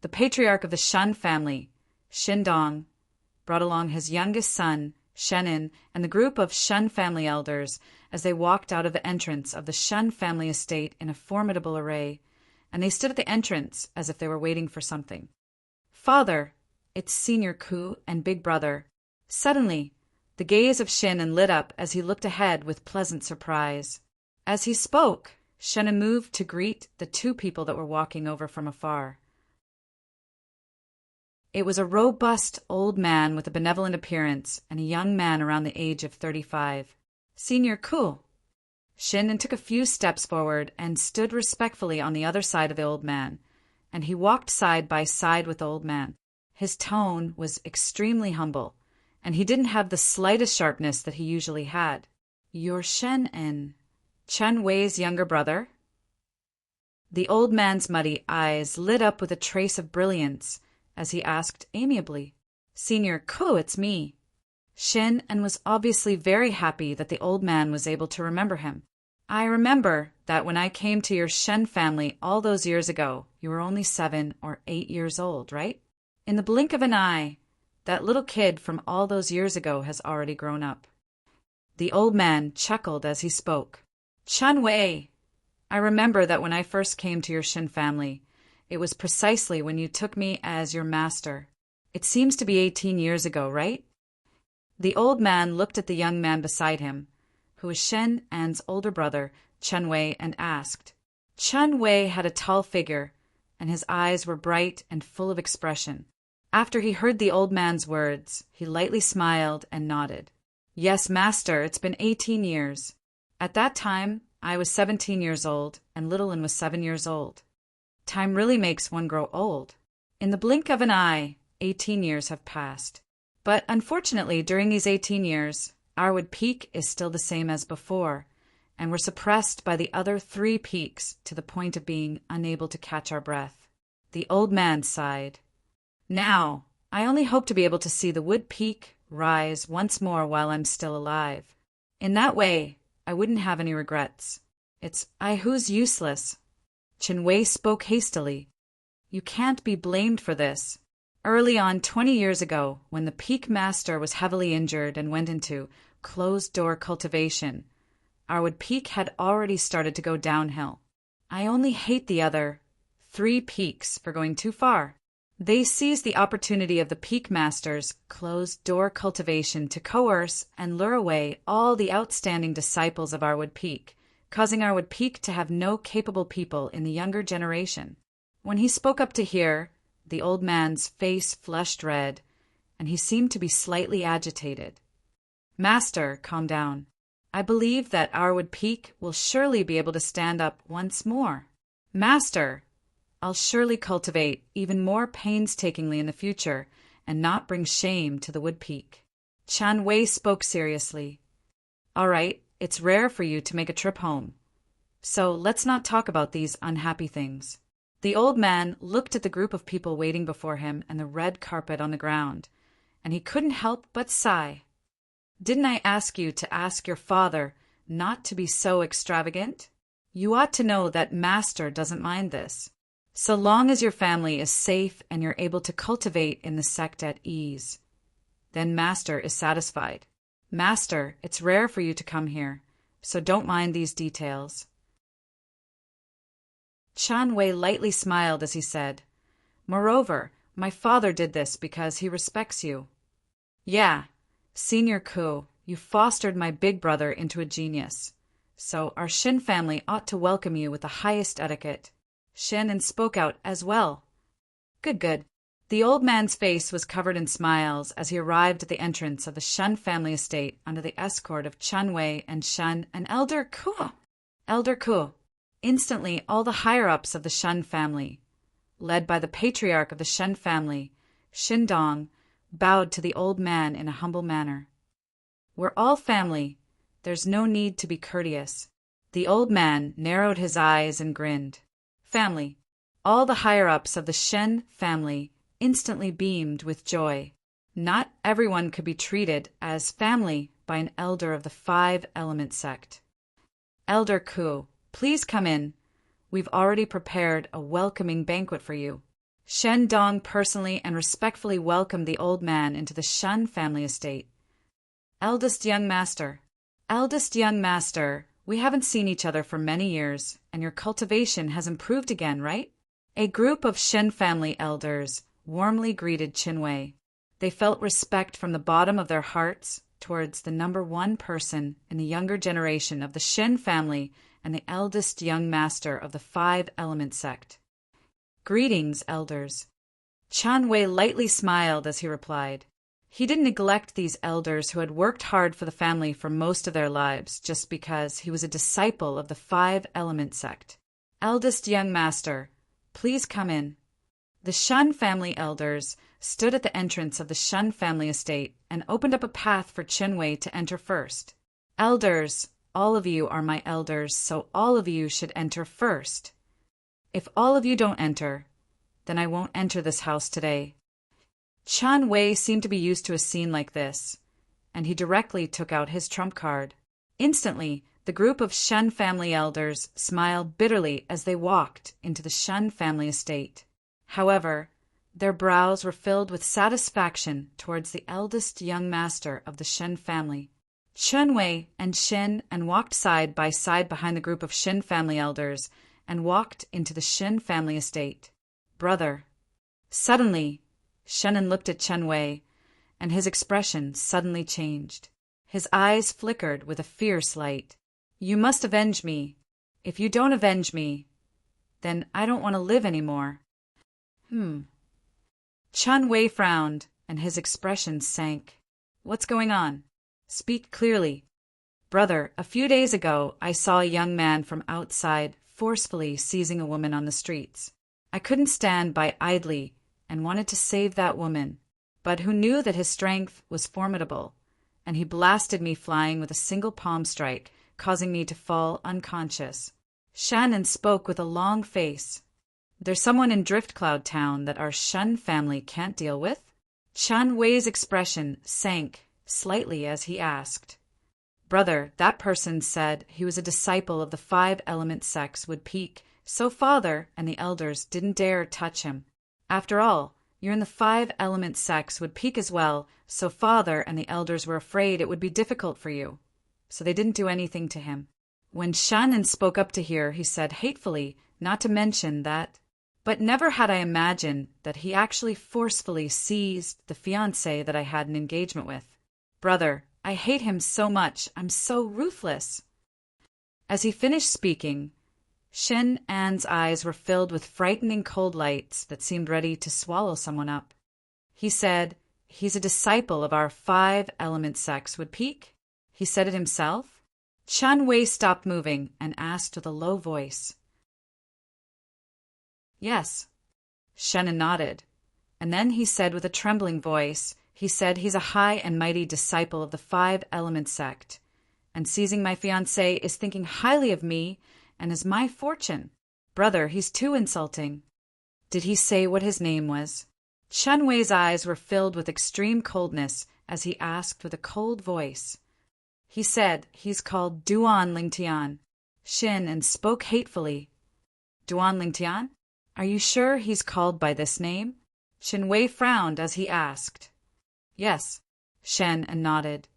the patriarch of the Shen family, Shindong, brought along his youngest son, Shenin, and the group of Shen family elders as they walked out of the entrance of the Shen family estate in a formidable array, and they stood at the entrance as if they were waiting for something. "Father, it's Senior Ku and Big Brother." Suddenly, the gaze of Shenin lit up as he looked ahead with pleasant surprise. As he spoke, Shenin moved to greet the 2 people that were walking over from afar. It was a robust old man with a benevolent appearance and a young man around the age of 35. "Senior Ku." Shenin took a few steps forward and stood respectfully on the other side of the old man, and he walked side by side with the old man. His tone was extremely humble, and he didn't have the slightest sharpness that he usually had. "You're Shenin, Chen Wei's younger brother?" The old man's muddy eyes lit up with a trace of brilliance as he asked amiably, "Senior Ku, it's me." Shenin was obviously very happy that the old man was able to remember him. "I remember that when I came to your Shen family all those years ago, you were only 7 or 8 years old, right? In the blink of an eye, that little kid from all those years ago has already grown up." The old man chuckled as he spoke. "Chen Wei, I remember that when I first came to your Shen family, it was precisely when you took me as your master. It seems to be 18 years ago, right?" The old man looked at the young man beside him, who was Shen An's older brother, Chen Wei, and asked. Chen Wei had a tall figure, and his eyes were bright and full of expression. After he heard the old man's words, he lightly smiled and nodded. "Yes, master, it's been 18 years. At that time, I was 17 years old, and little one was 7 years old. Time really makes one grow old. In the blink of an eye, 18 years have passed. But unfortunately, during these 18 years, Arwood Peak is still the same as before, and we're suppressed by the other 3 peaks to the point of being unable to catch our breath." The old man sighed. "Now, I only hope to be able to see the Wood Peak rise once more while I'm still alive. In that way, I wouldn't have any regrets. It's I who's useless." Chen Wei spoke hastily. "You can't be blamed for this. Early on 20 years ago, when the Peak Master was heavily injured and went into closed-door cultivation, Arwood Peak had already started to go downhill. I only hate the other 3 peaks for going too far. They seized the opportunity of the Peak Master's closed-door cultivation to coerce and lure away all the outstanding disciples of Arwood Peak, causing Arwood Peak to have no capable people in the younger generation." When he spoke up to hear, the old man's face flushed red, and he seemed to be slightly agitated. "Master, calm down. I believe that Arwood Peak will surely be able to stand up once more. Master, I'll surely cultivate even more painstakingly in the future and not bring shame to the Wood Peak." Chen Wei spoke seriously. "All right, it's rare for you to make a trip home. So let's not talk about these unhappy things." The old man looked at the group of people waiting before him and the red carpet on the ground, and he couldn't help but sigh. "Didn't I ask you to ask your father not to be so extravagant? You ought to know that Master doesn't mind this. So long as your family is safe and you're able to cultivate in the sect at ease, then Master is satisfied. Master, it's rare for you to come here, so don't mind these details." Chen Wei lightly smiled as he said, "Moreover, my father did this because he respects you." "Yeah, Senior Ku, you fostered my big brother into a genius. so our Shin family ought to welcome you with the highest etiquette. Shin spoke out as well. Good, good. The old man's face was covered in smiles as he arrived at the entrance of the Shun family estate under the escort of Chun Wei and Shun and Elder Kuo. Elder Kuo. Instantly, all the higher-ups of the Shun family, led by the patriarch of the Shun family, Shin Dong, bowed to the old man in a humble manner. We're all family. There's no need to be courteous. The old man narrowed his eyes and grinned. Family. All the higher-ups of the Shen family instantly beamed with joy. Not everyone could be treated as family by an elder of the Five Element sect. Elder Ku, please come in. We've already prepared a welcoming banquet for you. Shen Dong personally and respectfully welcomed the old man into the Shun family estate. Eldest young master. Eldest young master, we haven't seen each other for many years, and your cultivation has improved again, right? A group of Shen family elders warmly greeted Qin Wei. They felt respect from the bottom of their hearts towards the number one person in the younger generation of the Shen family and the eldest young master of the Five Element sect. Greetings, elders. Chan Wei lightly smiled as he replied. He didn't neglect these elders who had worked hard for the family for most of their lives just because he was a disciple of the Five Element sect. Eldest young master, please come in. The Shun family elders stood at the entrance of the Shun family estate and opened up a path for Qin Wei to enter first. Elders, all of you are my elders, so all of you should enter first. If all of you don't enter, then I won't enter this house today. Chan Wei seemed to be used to a scene like this, and he directly took out his trump card. Instantly, the group of Shun family elders smiled bitterly as they walked into the Shun family estate. However, their brows were filled with satisfaction towards the eldest young master of the Shen family. Chun Wei and Shin and walked side by side behind the group of Shin family elders and walked into the Shin family estate. Brother. Suddenly, Shannon looked at Chun Wei, and his expression suddenly changed. His eyes flickered with a fierce light. You must avenge me. If you don't avenge me, then I don't want to live anymore. Chun Wei frowned, and his expression sank. What's going on? Speak clearly. Brother, a few days ago I saw a young man from outside forcefully seizing a woman on the streets. I couldn't stand by idly and wanted to save that woman, but who knew that his strength was formidable, and he blasted me flying with a single palm strike, causing me to fall unconscious. Shannon spoke with a long face. There's someone in Drift Cloud Town that our Shun family can't deal with? Chan Wei's expression sank slightly as he asked. Brother, that person said he was a disciple of the Five Element sects would peak, so father and the elders didn't dare touch him. After all, you're in the Five Element sects would peak as well, so father and the elders were afraid it would be difficult for you, so they didn't do anything to him. When Shannon spoke up to hear, he said hatefully, not to mention that, but never had I imagined that he actually forcefully seized the fiancée that I had an engagement with. Brother, I hate him so much, I'm so ruthless. As he finished speaking, Shin An's eyes were filled with frightening cold lights that seemed ready to swallow someone up. He said, he's a disciple of our Five Element sects would peak? He said it himself? Chan Wei stopped moving and asked with a low voice. Yes. Shannon nodded. And then he said with a trembling voice, he said he's a high and mighty disciple of the Five Element sect, and seizing my fiancée is thinking highly of me and is my fortune. Brother, he's too insulting. Did he say what his name was? Chun Wei's eyes were filled with extreme coldness as he asked with a cold voice. He said he's called Duan Lingtian. Shin and spoke hatefully. Duan Lingtian? Are you sure he's called by this name? Shin Wei frowned as he asked. Yes, Shen and nodded.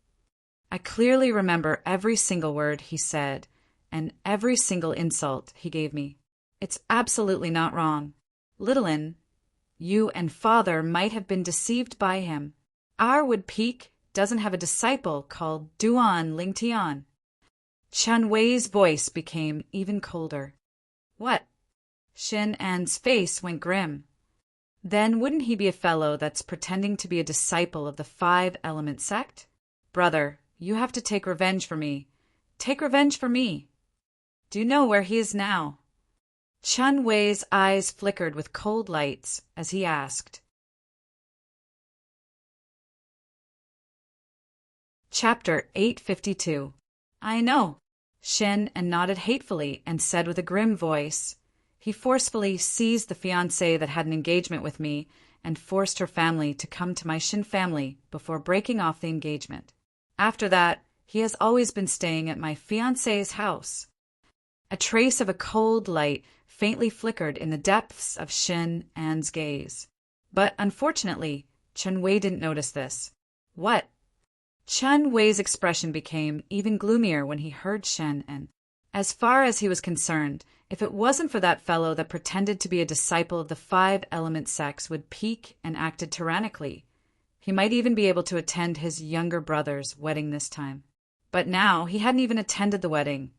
I clearly remember every single word he said and every single insult he gave me. It's absolutely not wrong. Littlin, you and father might have been deceived by him. Our Wood Peak doesn't have a disciple called Duan Lingtian. Chen Wei's voice became even colder. What? Xin An's face went grim. Then wouldn't he be a fellow that's pretending to be a disciple of the Five-Element sect? Brother, you have to take revenge for me. Take revenge for me. Do you know where he is now? Chen Wei's eyes flickered with cold lights as he asked. Chapter 852. I know. Xin An nodded hatefully and said with a grim voice. He forcefully seized the fiancée that had an engagement with me and forced her family to come to my Xin family before breaking off the engagement. After that, he has always been staying at my fiancée's house. A trace of a cold light faintly flickered in the depths of Xin An's gaze. But unfortunately, Chen Wei didn't notice this. What? Chen Wei's expression became even gloomier when he heard Xin An. As far as he was concerned, if it wasn't for that fellow that pretended to be a disciple of the Five-Element sects would peak and acted tyrannically, he might even be able to attend his younger brother's wedding this time. But now he hadn't even attended the wedding,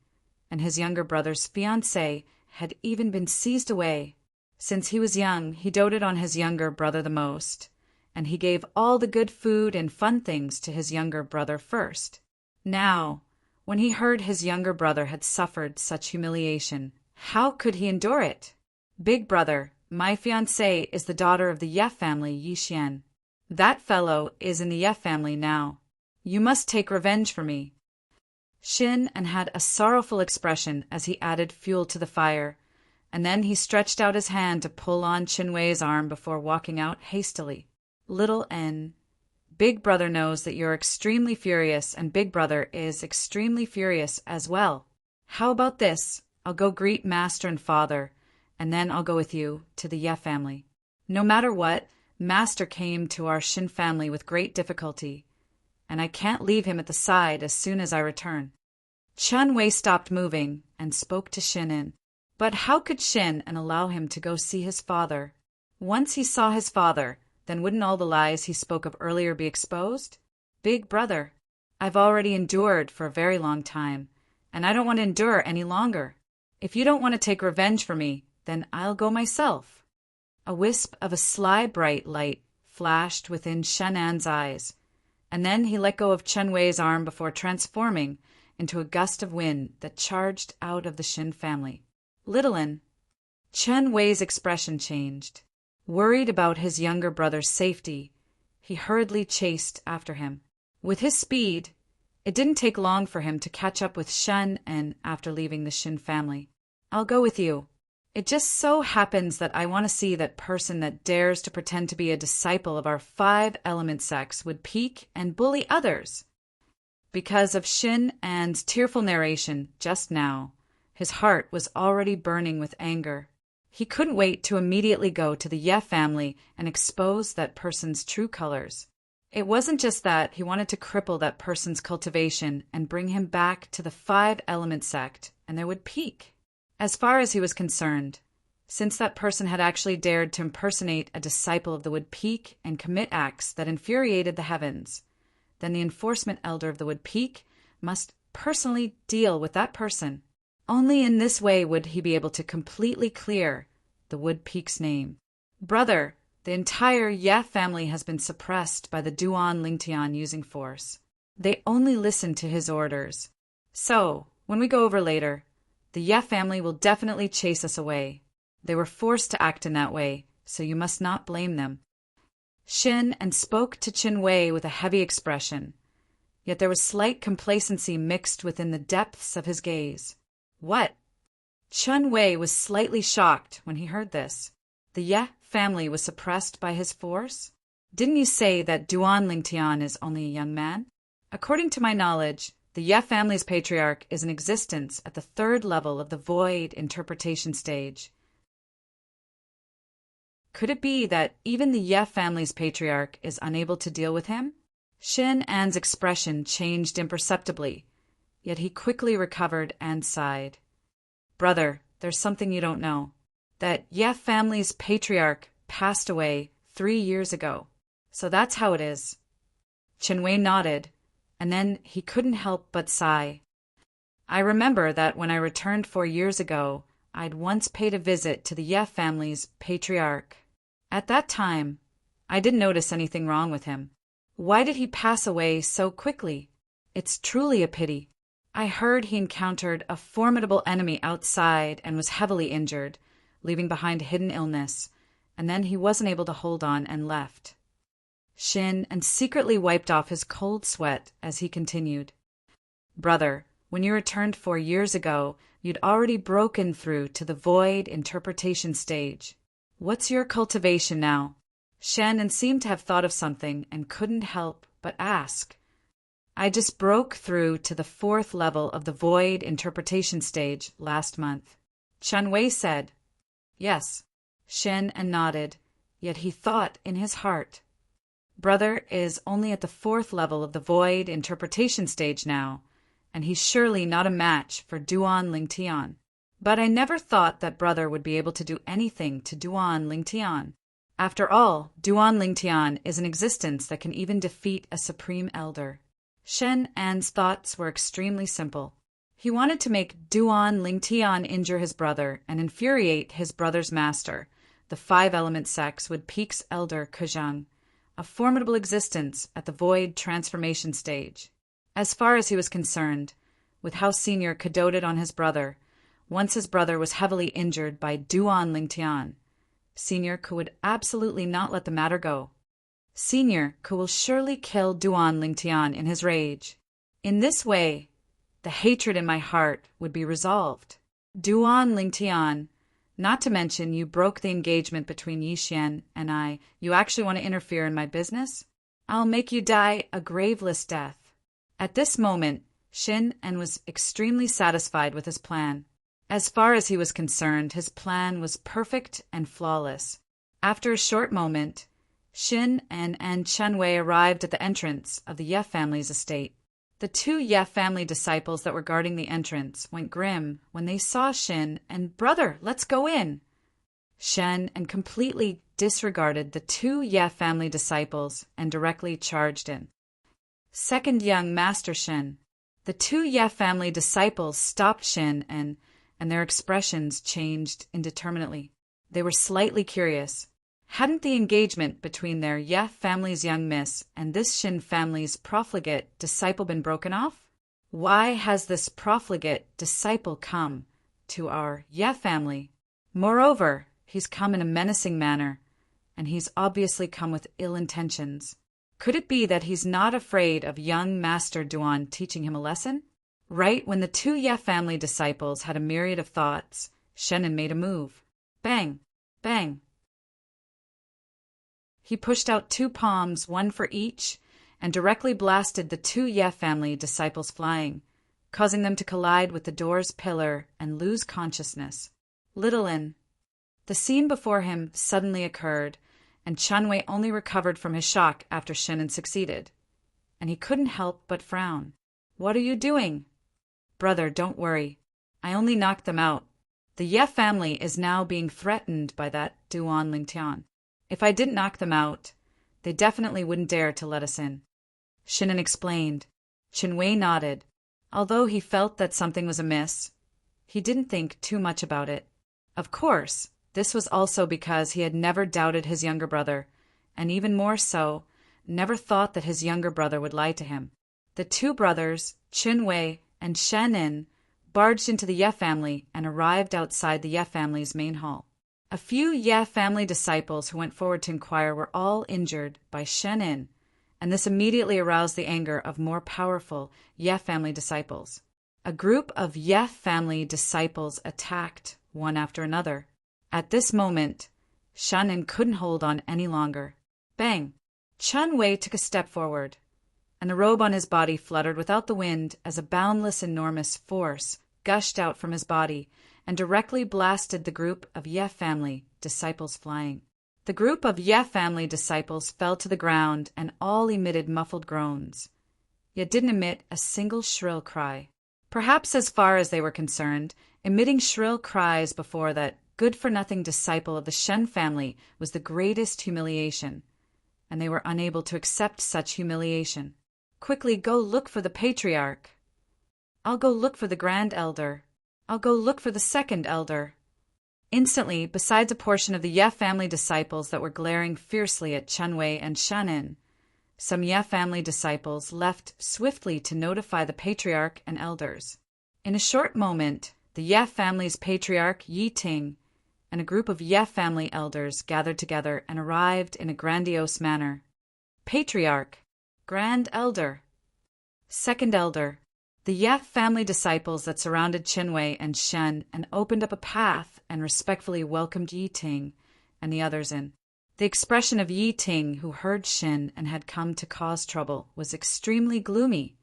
and his younger brother's fiancée had even been seized away. Since he was young, he doted on his younger brother the most, and he gave all the good food and fun things to his younger brother first. Now, when he heard his younger brother had suffered such humiliation, how could he endure it? Big brother, my fiancée is the daughter of the Ye family, Yi Xian. That fellow is in the Ye family now. You must take revenge for me. Xin An had a sorrowful expression as he added fuel to the fire, and then he stretched out his hand to pull on Chen Wei's arm before walking out hastily. Little N, Big brother knows that you're extremely furious, and Big brother is extremely furious as well. How about this? I'll go greet Master and Father, and then I'll go with you to the Ye family. No matter what, Master came to our Xin family with great difficulty, and I can't leave him at the side as soon as I return. Chen Wei stopped moving and spoke to Xin An. But how could Xin An allow him to go see his father? Once he saw his father, then wouldn't all the lies he spoke of earlier be exposed? Big brother, I've already endured for a very long time, and I don't want to endure any longer. If you don't want to take revenge for me, then I'll go myself. A wisp of a sly bright light flashed within Xin An's eyes, and then he let go of Chen Wei's arm before transforming into a gust of wind that charged out of the Xin family. Little An. Chen Wei's expression changed. Worried about his younger brother's safety, he hurriedly chased after him. With his speed, it didn't take long for him to catch up with Xin An after leaving the Xin family. I'll go with you. It just so happens that I want to see that person that dares to pretend to be a disciple of our Five-Element sects would peek and bully others. Because of Xin An's tearful narration just now, his heart was already burning with anger. He couldn't wait to immediately go to the Ye family and expose that person's true colors. It wasn't just that he wanted to cripple that person's cultivation and bring him back to the Five-Element sect, and there would peak. As far as he was concerned, since that person had actually dared to impersonate a disciple of the Wood Peak and commit acts that infuriated the heavens, then the enforcement elder of the Wood Peak must personally deal with that person. Only in this way would he be able to completely clear the Wood Peak's name. Brother, the entire Ye family has been suppressed by the Duan Lingtian using force. They only listen to his orders. So, when we go over later, the Ye family will definitely chase us away. They were forced to act in that way, so you must not blame them. Xin An spoke to Chen Wei with a heavy expression, yet there was slight complacency mixed within the depths of his gaze. What? Chen Wei was slightly shocked when he heard this. The Ye family was suppressed by his force? Didn't you say that Duan Lingtian is only a young man? According to my knowledge, the Ye family's patriarch is in existence at the third level of the void interpretation stage. Could it be that even the Ye family's patriarch is unable to deal with him? Xin An's expression changed imperceptibly, yet he quickly recovered and sighed. Brother, there's something you don't know. That Ye family's patriarch passed away 3 years ago. So that's how it is. Chen Wei nodded, and then he couldn't help but sigh. I remember that when I returned 4 years ago, I'd once paid a visit to the Ye family's patriarch. At that time, I didn't notice anything wrong with him. Why did he pass away so quickly? It's truly a pity. I heard he encountered a formidable enemy outside and was heavily injured, leaving behind a hidden illness, and then he wasn't able to hold on and left. Shin and secretly wiped off his cold sweat as he continued. Brother, when you returned 4 years ago, you'd already broken through to the void interpretation stage. What's your cultivation now? Shannon seemed to have thought of something and couldn't help but ask. I just broke through to the 4th level of the void interpretation stage last month. Chunwei said. Yes. Shin and nodded, yet he thought in his heart. Brother is only at the 4th level of the void interpretation stage now, and he's surely not a match for Duan Lingtian. But I never thought that brother would be able to do anything to Duan Lingtian. After all, Duan Lingtian is an existence that can even defeat a supreme elder. Shen An's thoughts were extremely simple. He wanted to make Duan Lingtian injure his brother and infuriate his brother's master, the 5-element sex with Peak's elder Kujang, a formidable existence at the void transformation stage. As far as he was concerned, with how Senior cadoted on his brother, once his brother was heavily injured by Duan Lingtian, Senior could absolutely not let the matter go. Senior will surely kill Duan Lingtian in his rage. In this way, the hatred in my heart would be resolved. Duan Lingtian, not to mention you broke the engagement between Yixian and I. You actually want to interfere in my business? I'll make you die a graveless death. At this moment, Shin En was extremely satisfied with his plan. As far as he was concerned, his plan was perfect and flawless. After a short moment, Shin En and Chunwei arrived at the entrance of the Ye family's estate. The 2 Ye family disciples that were guarding the entrance went grim when they saw Shin and, Brother, let's go in. Shen and completely disregarded the 2 Ye family disciples and directly charged in. Second young Master Shin. The 2 Ye family disciples stopped Shin and their expressions changed indeterminately. They were slightly curious. Hadn't the engagement between their Ye family's young miss and this Shin family's profligate disciple been broken off? Why has this profligate disciple come to our Ye family? Moreover, he's come in a menacing manner, and he's obviously come with ill intentions. Could it be that he's not afraid of young Master Duan teaching him a lesson? Right when the 2 Ye family disciples had a myriad of thoughts, Shannon made a move. Bang! Bang! He pushed out 2 palms, one for each, and directly blasted the 2 Ye family disciples flying, causing them to collide with the door's pillar and lose consciousness. Littlin. The scene before him suddenly occurred, and Chunwei only recovered from his shock after Shannon succeeded, and he couldn't help but frown. What are you doing? Brother, don't worry. I only knocked them out. The Ye family is now being threatened by that Duan Lingtian. If I didn't knock them out, they definitely wouldn't dare to let us in. Shannon explained. Chunwei nodded. Although he felt that something was amiss, he didn't think too much about it. Of course, this was also because he had never doubted his younger brother, and even more so, never thought that his younger brother would lie to him. The 2 brothers, Chunwei and Shannon, barged into the Ye family and arrived outside the Ye family's main hall. A few Ye family disciples who went forward to inquire were all injured by Shannon, and this immediately aroused the anger of more powerful Ye family disciples. A group of Ye family disciples attacked one after another. At this moment, Shannon couldn't hold on any longer. Bang! Chunwei took a step forward, and the robe on his body fluttered without the wind as a boundless, enormous force gushed out from his body and directly blasted the group of Ye family disciples flying. The group of Ye family disciples fell to the ground and all emitted muffled groans, yet didn't emit a single shrill cry. Perhaps as far as they were concerned, emitting shrill cries before that good-for-nothing disciple of the Shen family was the greatest humiliation, and they were unable to accept such humiliation. Quickly go look for the patriarch. I'll go look for the Grand Elder. I'll go look for the Second Elder. Instantly, besides a portion of the Ye family disciples that were glaring fiercely at Chunwei and Shannon, some Ye family disciples left swiftly to notify the patriarch and elders. In a short moment, the Ye family's patriarch Yi Ting and a group of Ye family elders gathered together and arrived in a grandiose manner. Patriarch, Grand Elder, Second Elder, the Ye family disciples that surrounded Chinwei and Shen and opened up a path and respectfully welcomed Yi Ting and the others in. The expression of Yi Ting, who heard Shin and had come to cause trouble, was extremely gloomy,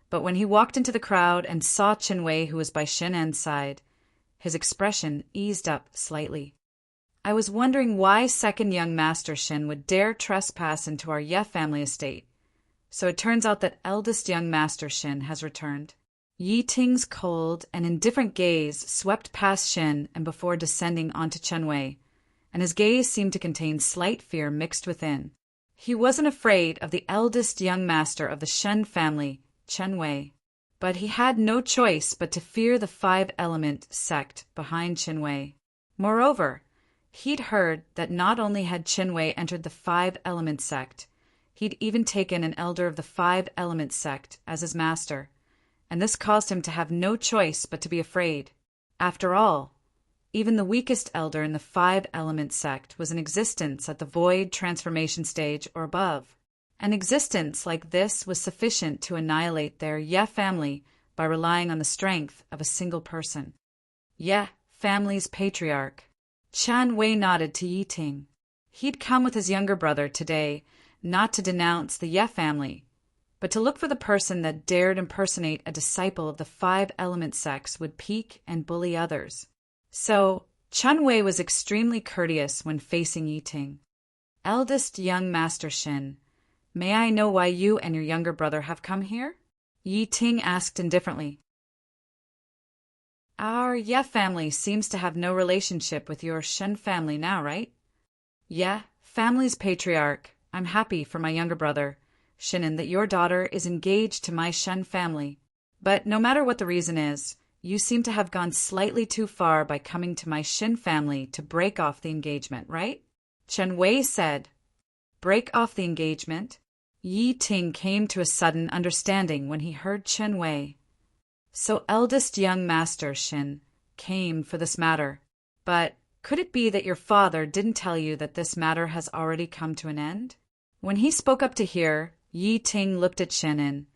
but when he walked into the crowd and saw Chinwei, who was by Shinan's side, his expression eased up slightly. I was wondering why second young master Shin would dare trespass into our Ye family estate, so it turns out that eldest young master Shin has returned. Yi Ting's cold and indifferent gaze swept past Shin and before descending onto Chenwei, and his gaze seemed to contain slight fear mixed within. He wasn't afraid of the eldest young master of the Shen family, Chenwei, but he had no choice but to fear the five-element sect behind Chenwei. Moreover, he'd heard that not only had Chenwei entered the five-element sect, he'd even taken an elder of the five-element sect as his master, and this caused him to have no choice but to be afraid. After all, even the weakest elder in the five-element sect was in existence at the void transformation stage or above. An existence like this was sufficient to annihilate their Ye family by relying on the strength of a single person. Ye family's patriarch. Chan Wei nodded to Yi Ting. He'd come with his younger brother today, not to denounce the Ye family, but to look for the person that dared impersonate a disciple of the five-element sects would pique and bully others. So, Chun Wei was extremely courteous when facing Yi Ting. Eldest young Master Shin, may I know why you and your younger brother have come here? Yi Ting asked indifferently. Our Ye family seems to have no relationship with your Shen family now, right? Ye family's patriarch, I'm happy for my younger brother, Shinan, that your daughter is engaged to my Shen family. But no matter what the reason is, you seem to have gone slightly too far by coming to my Shin family to break off the engagement, right? Chen Wei said. Break off the engagement? Yi Ting came to a sudden understanding when he heard Chen Wei. So eldest young master Shin came for this matter. But could it be that your father didn't tell you that this matter has already come to an end? When he spoke up to hear, Yi Ting looked at Shannon,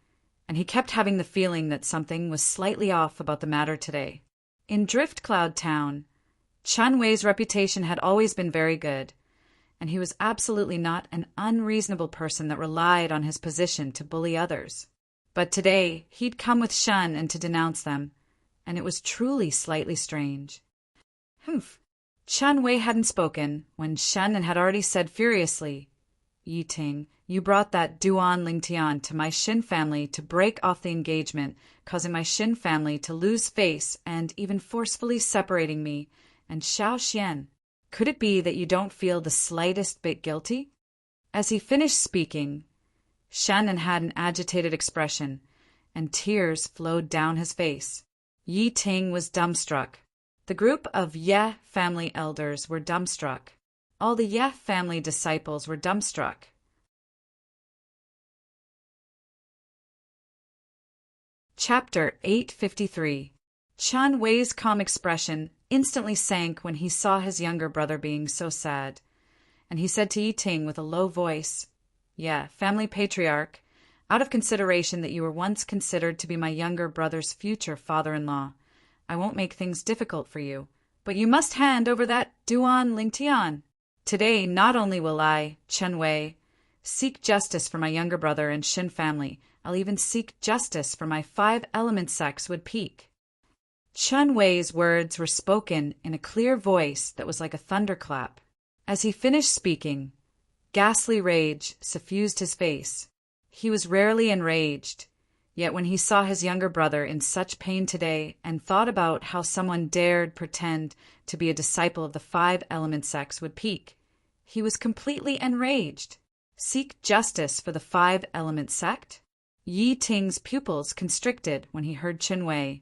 and he kept having the feeling that something was slightly off about the matter today. In Drift Cloud Town, Chun Wei's reputation had always been very good, and he was absolutely not an unreasonable person that relied on his position to bully others. But today, he'd come with Shun and to denounce them, and it was truly slightly strange. Humph! Chun Wei hadn't spoken when Shun had already said furiously, Yi Ting, you brought that Duan Lingtian to my Shin family to break off the engagement, causing my Shin family to lose face and even forcefully separating me and Xiao Xian. Could it be that you don't feel the slightest bit guilty? As he finished speaking, Shannon had an agitated expression, and tears flowed down his face. Yi Ting was dumbstruck. The group of Ye family elders were dumbstruck. All the Ye family disciples were dumbstruck. Chapter 853. Chun Wei's calm expression instantly sank when he saw his younger brother being so sad, and he said to Yi Ting with a low voice, Ye family patriarch, out of consideration that you were once considered to be my younger brother's future father-in-law, I won't make things difficult for you, but you must hand over that Duan Lingtian. Today, not only will I, Chen Wei, seek justice for my younger brother and Shin family, I'll even seek justice for my five-element sects would peak. Chun Wei's words were spoken in a clear voice that was like a thunderclap. As he finished speaking, ghastly rage suffused his face. He was rarely enraged, yet when he saw his younger brother in such pain today and thought about how someone dared pretend to be a disciple of the five-element sects would peak, he was completely enraged. Seek justice for the five-element sect? Yi Ting's pupils constricted when he heard Qin Wei,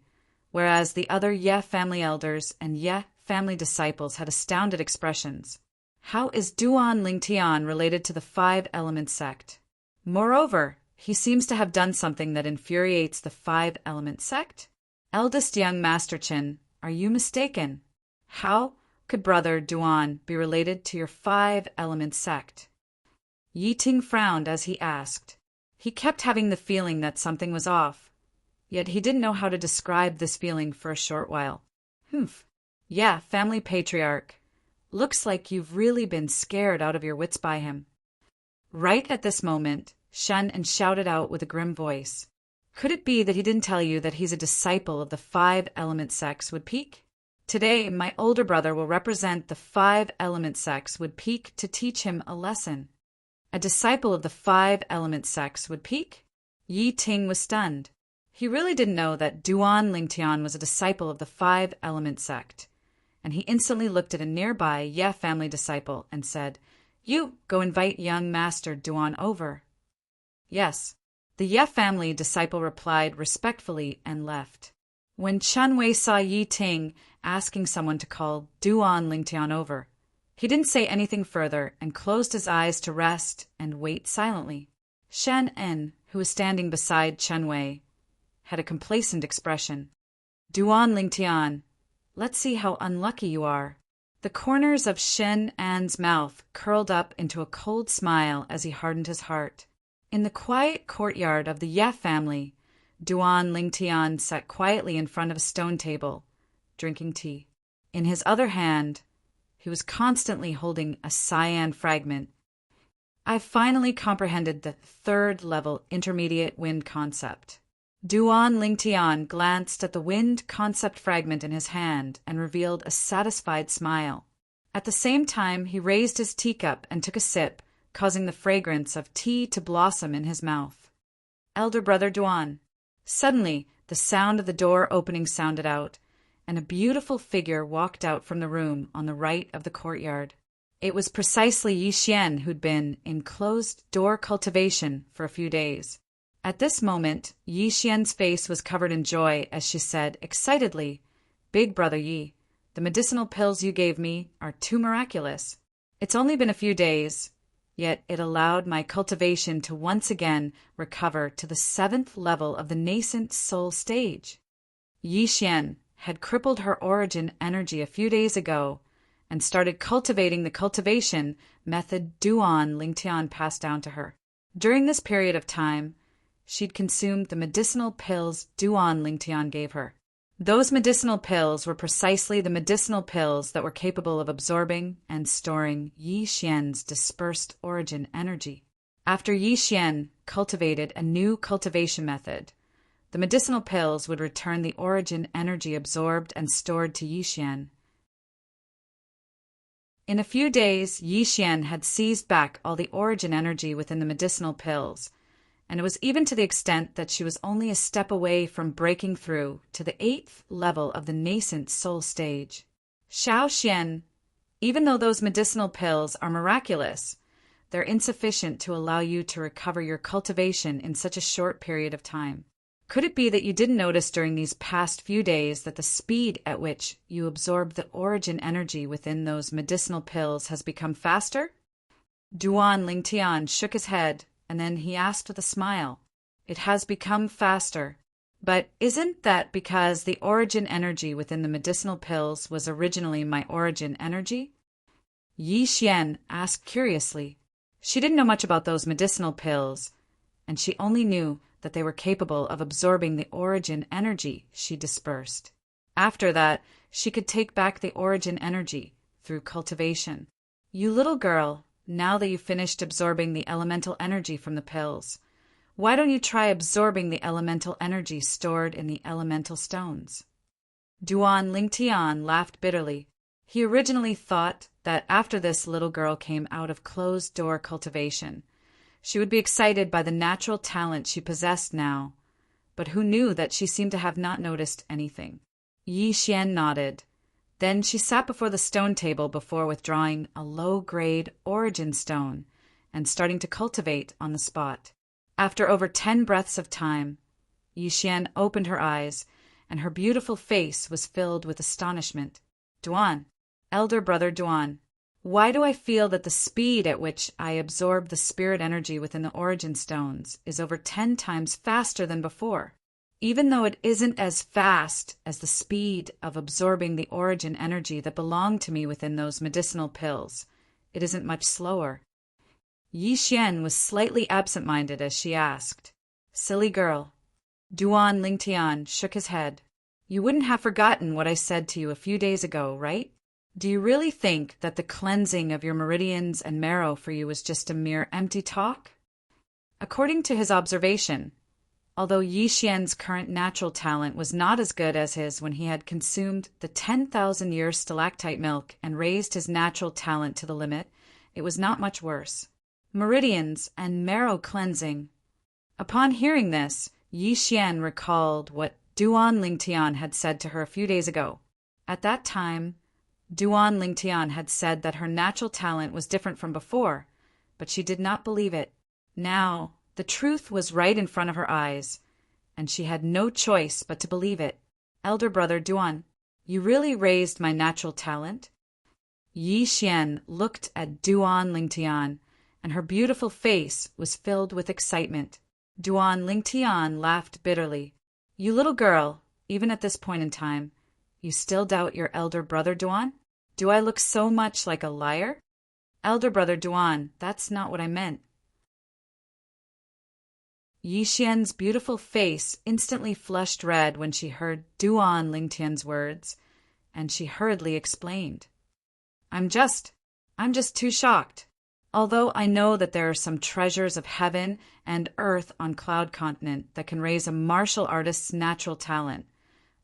whereas the other Ye family elders and Ye family disciples had astounded expressions. How is Duan Lingtian related to the Five-Element sect? Moreover, he seems to have done something that infuriates the Five-Element sect? Eldest young Master Qin, are you mistaken? How could Brother Duan be related to your Five-Element sect? Yi Ting frowned as he asked. He kept having the feeling that something was off, yet he didn't know how to describe this feeling for a short while. Humph. Yeah, family patriarch. Looks like you've really been scared out of your wits by him. Right at this moment, Shen and shouted out with a grim voice. Could it be that he didn't tell you that he's a disciple of the Five-Element sects would peak? Today, my older brother will represent the Five-Element sects would peak to teach him a lesson. A disciple of the Five-Element sects would peak? Yi Ting was stunned. He really didn't know that Duan Lingtian was a disciple of the Five-Element sect, and he instantly looked at a nearby Ye family disciple and said, You go invite young Master Duan over. Yes. The Ye family disciple replied respectfully and left. When Qin Wei saw Yi Ting asking someone to call Duan Lingtian over, he didn't say anything further and closed his eyes to rest and wait silently. Shen En, who was standing beside Qin Wei, had a complacent expression. Duan Lingtian, let's see how unlucky you are. The corners of Shen An's mouth curled up into a cold smile as he hardened his heart. In the quiet courtyard of the Ye family, Duan Lingtian sat quietly in front of a stone table, drinking tea. In his other hand, he was constantly holding a cyan fragment. I've finally comprehended the third-level intermediate wind concept. Duan Lingtian glanced at the wind concept fragment in his hand and revealed a satisfied smile. At the same time, he raised his teacup and took a sip, causing the fragrance of tea to blossom in his mouth. Elder brother Duan. Suddenly, the sound of the door opening sounded out, and a beautiful figure walked out from the room on the right of the courtyard. It was precisely Yi Xian who'd been in closed-door cultivation for a few days. At this moment, Yi Xian's face was covered in joy as she said excitedly, Big brother Yi, the medicinal pills you gave me are too miraculous. It's only been a few days, yet it allowed my cultivation to once again recover to the 7th level of the nascent soul stage. Yi Xian had crippled her origin energy a few days ago and started cultivating the cultivation method Duan Lingtian passed down to her. During this period of time, she'd consumed the medicinal pills Duan Lingtian gave her. Those medicinal pills were precisely the medicinal pills that were capable of absorbing and storing Yi Xian's dispersed origin energy. After Yi Xian cultivated a new cultivation method, the medicinal pills would return the origin energy absorbed and stored to Yi Xian. In a few days, Yi Xian had seized back all the origin energy within the medicinal pills, and it was even to the extent that she was only a step away from breaking through to the 8th level of the nascent soul stage. Xiao Xian, even though those medicinal pills are miraculous, they're insufficient to allow you to recover your cultivation in such a short period of time. Could it be that you didn't notice during these past few days that the speed at which you absorb the origin energy within those medicinal pills has become faster? Duan Lingtian shook his head, and then he asked with a smile, It has become faster. But isn't that because the origin energy within the medicinal pills was originally my origin energy? Yi Xian asked curiously. She didn't know much about those medicinal pills, and she only knew that they were capable of absorbing the origin energy she dispersed. After that, she could take back the origin energy through cultivation. You little girl, now that you've finished absorbing the elemental energy from the pills, why don't you try absorbing the elemental energy stored in the elemental stones? Duan Lingtian laughed bitterly. He originally thought that after this little girl came out of closed-door cultivation, she would be excited by the natural talent she possessed now, but who knew that she seemed to have not noticed anything. Yi Xian nodded. Then she sat before the stone table before withdrawing a low-grade origin stone and starting to cultivate on the spot. After over 10 breaths of time, Yixian opened her eyes, and her beautiful face was filled with astonishment. Duan, elder brother Duan, why do I feel that the speed at which I absorb the spirit energy within the origin stones is over 10 times faster than before? Even though it isn't as fast as the speed of absorbing the origin energy that belonged to me within those medicinal pills, it isn't much slower. Yixian was slightly absent-minded as she asked, "Silly girl." Duan Lingtian shook his head. "You wouldn't have forgotten what I said to you a few days ago, right? Do you really think that the cleansing of your meridians and marrow for you was just a mere empty talk?" According to his observation, although Yixian's current natural talent was not as good as his when he had consumed the 10,000-year stalactite milk and raised his natural talent to the limit, it was not much worse. Meridians and marrow cleansing. Upon hearing this, Yixian recalled what Duan Lingtian had said to her a few days ago. At that time, Duan Lingtian had said that her natural talent was different from before, but she did not believe it. Now, the truth was right in front of her eyes, and she had no choice but to believe it. "Elder brother Duan, you really raised my natural talent?" Yixian looked at Duan Lingtian, and her beautiful face was filled with excitement. Duan Lingtian laughed bitterly. "You little girl, even at this point in time, you still doubt your elder brother Duan? Do I look so much like a liar?" "Elder brother Duan, that's not what I meant." Yixian's beautiful face instantly flushed red when she heard Duan Lingtian's words, and she hurriedly explained. I'm just too shocked. Although I know that there are some treasures of heaven and earth on Cloud Continent that can raise a martial artist's natural talent,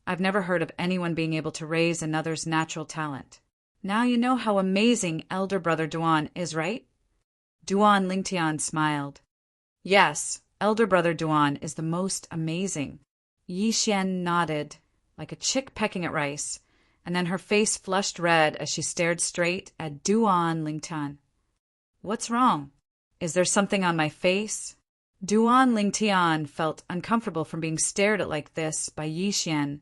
I've never heard of anyone being able to raise another's natural talent. Now you know how amazing elder brother Duan is, right? Duan Lingtian smiled. Yes, elder brother Duan is the most amazing. Yixian nodded, like a chick pecking at rice, and then her face flushed red as she stared straight at Duan Lingtian. What's wrong? Is there something on my face? Duan Lingtian felt uncomfortable from being stared at like this by Yixian,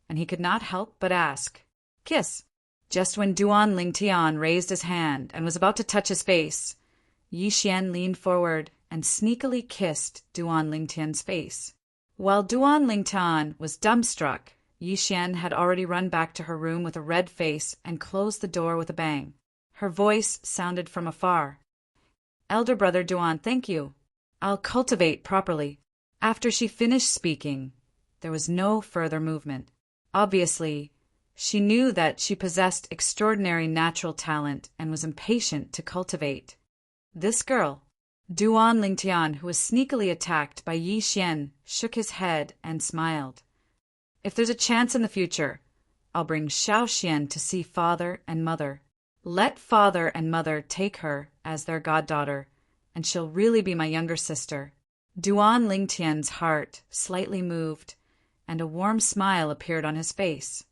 and he could not help but ask, "Kiss." Just when Duan Lingtian raised his hand and was about to touch his face, Yixian leaned forward and sneakily kissed Duan Lingtian's face. While Duan Lingtian was dumbstruck, Yixian had already run back to her room with a red face and closed the door with a bang. Her voice sounded from afar. "Elder brother Duan, thank you. I'll cultivate properly." After she finished speaking, there was no further movement. Obviously, she knew that she possessed extraordinary natural talent and was impatient to cultivate. This girl, Duan Lingtian, who was sneakily attacked by Yixian, shook his head and smiled. "If there's a chance in the future, I'll bring Shaoxian to see father and mother. Let father and mother take her as their goddaughter, and she'll really be my younger sister." Duan Lingtian's heart slightly moved, and a warm smile appeared on his face.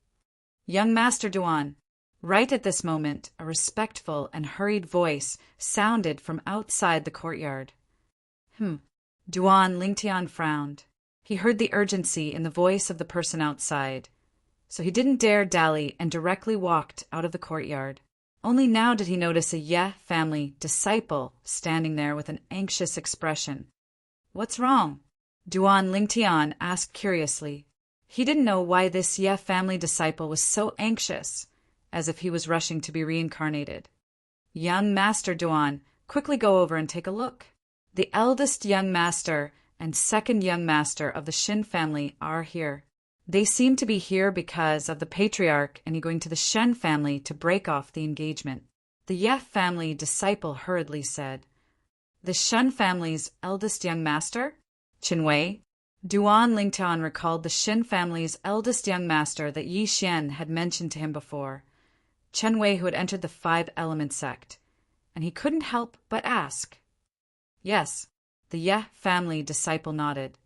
"Young Master Duan." Right at this moment, a respectful and hurried voice sounded from outside the courtyard. Duan Lingtian frowned. He heard the urgency in the voice of the person outside, so he didn't dare dally and directly walked out of the courtyard. Only now did he notice a Ye family disciple standing there with an anxious expression. "What's wrong?" Duan Lingtian asked curiously. He didn't know why this Ye family disciple was so anxious, as if he was rushing to be reincarnated. "Young Master Duan, quickly go over and take a look. The eldest young master and second young master of the Shin family are here. They seem to be here because of the patriarch and going to the Shen family to break off the engagement." The Ye family disciple hurriedly said, "The Shen family's eldest young master? Qinwei?" Duan Lingtian recalled the Shin family's eldest young master that Yixian had mentioned to him before, Chen Wei, who had entered the Five Element sect, and he couldn't help but ask. "Yes," the Ye family disciple nodded.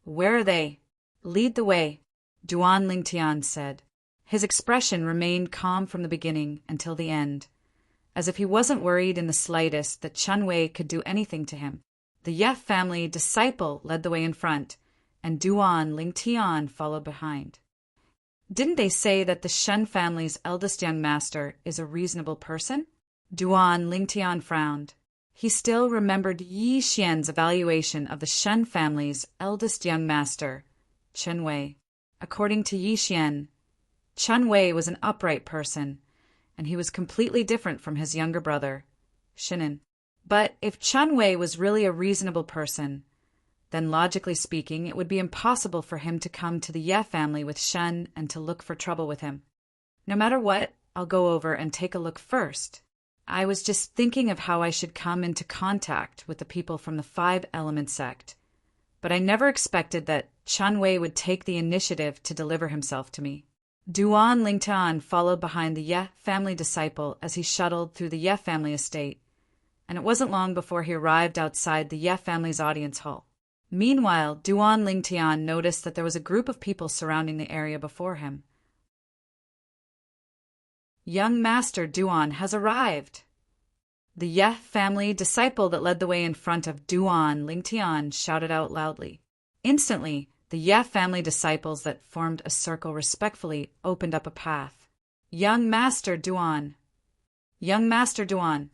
"Where are they?" "Lead the way," Duan Lingtian said. His expression remained calm from the beginning until the end, as if he wasn't worried in the slightest that Chen Wei could do anything to him. The Ye family disciple led the way in front, and Duan Lingtian followed behind. Didn't they say that the Shen family's eldest young master is a reasonable person? Duan Lingtian frowned. He still remembered Yi Xian's evaluation of the Shen family's eldest young master, Chen Wei. According to Yi Xian, Chen Wei was an upright person, and he was completely different from his younger brother, Shinan. But if Chen Wei was really a reasonable person, then logically speaking, it would be impossible for him to come to the Ye family with Shen and to look for trouble with him. No matter what, I'll go over and take a look first. I was just thinking of how I should come into contact with the people from the Five Element sect, but I never expected that Chen Wei would take the initiative to deliver himself to me. Duan Lingtian followed behind the Ye family disciple as he shuttled through the Ye family estate, and it wasn't long before he arrived outside the Ye family's audience hall. Meanwhile, Duan Lingtian noticed that there was a group of people surrounding the area before him. Young Master Duan has arrived! The Ye family disciple that led the way in front of Duan Lingtian shouted out loudly. Instantly, the Ye family disciples that formed a circle respectfully opened up a path. Young Master Duan! Young Master Duan!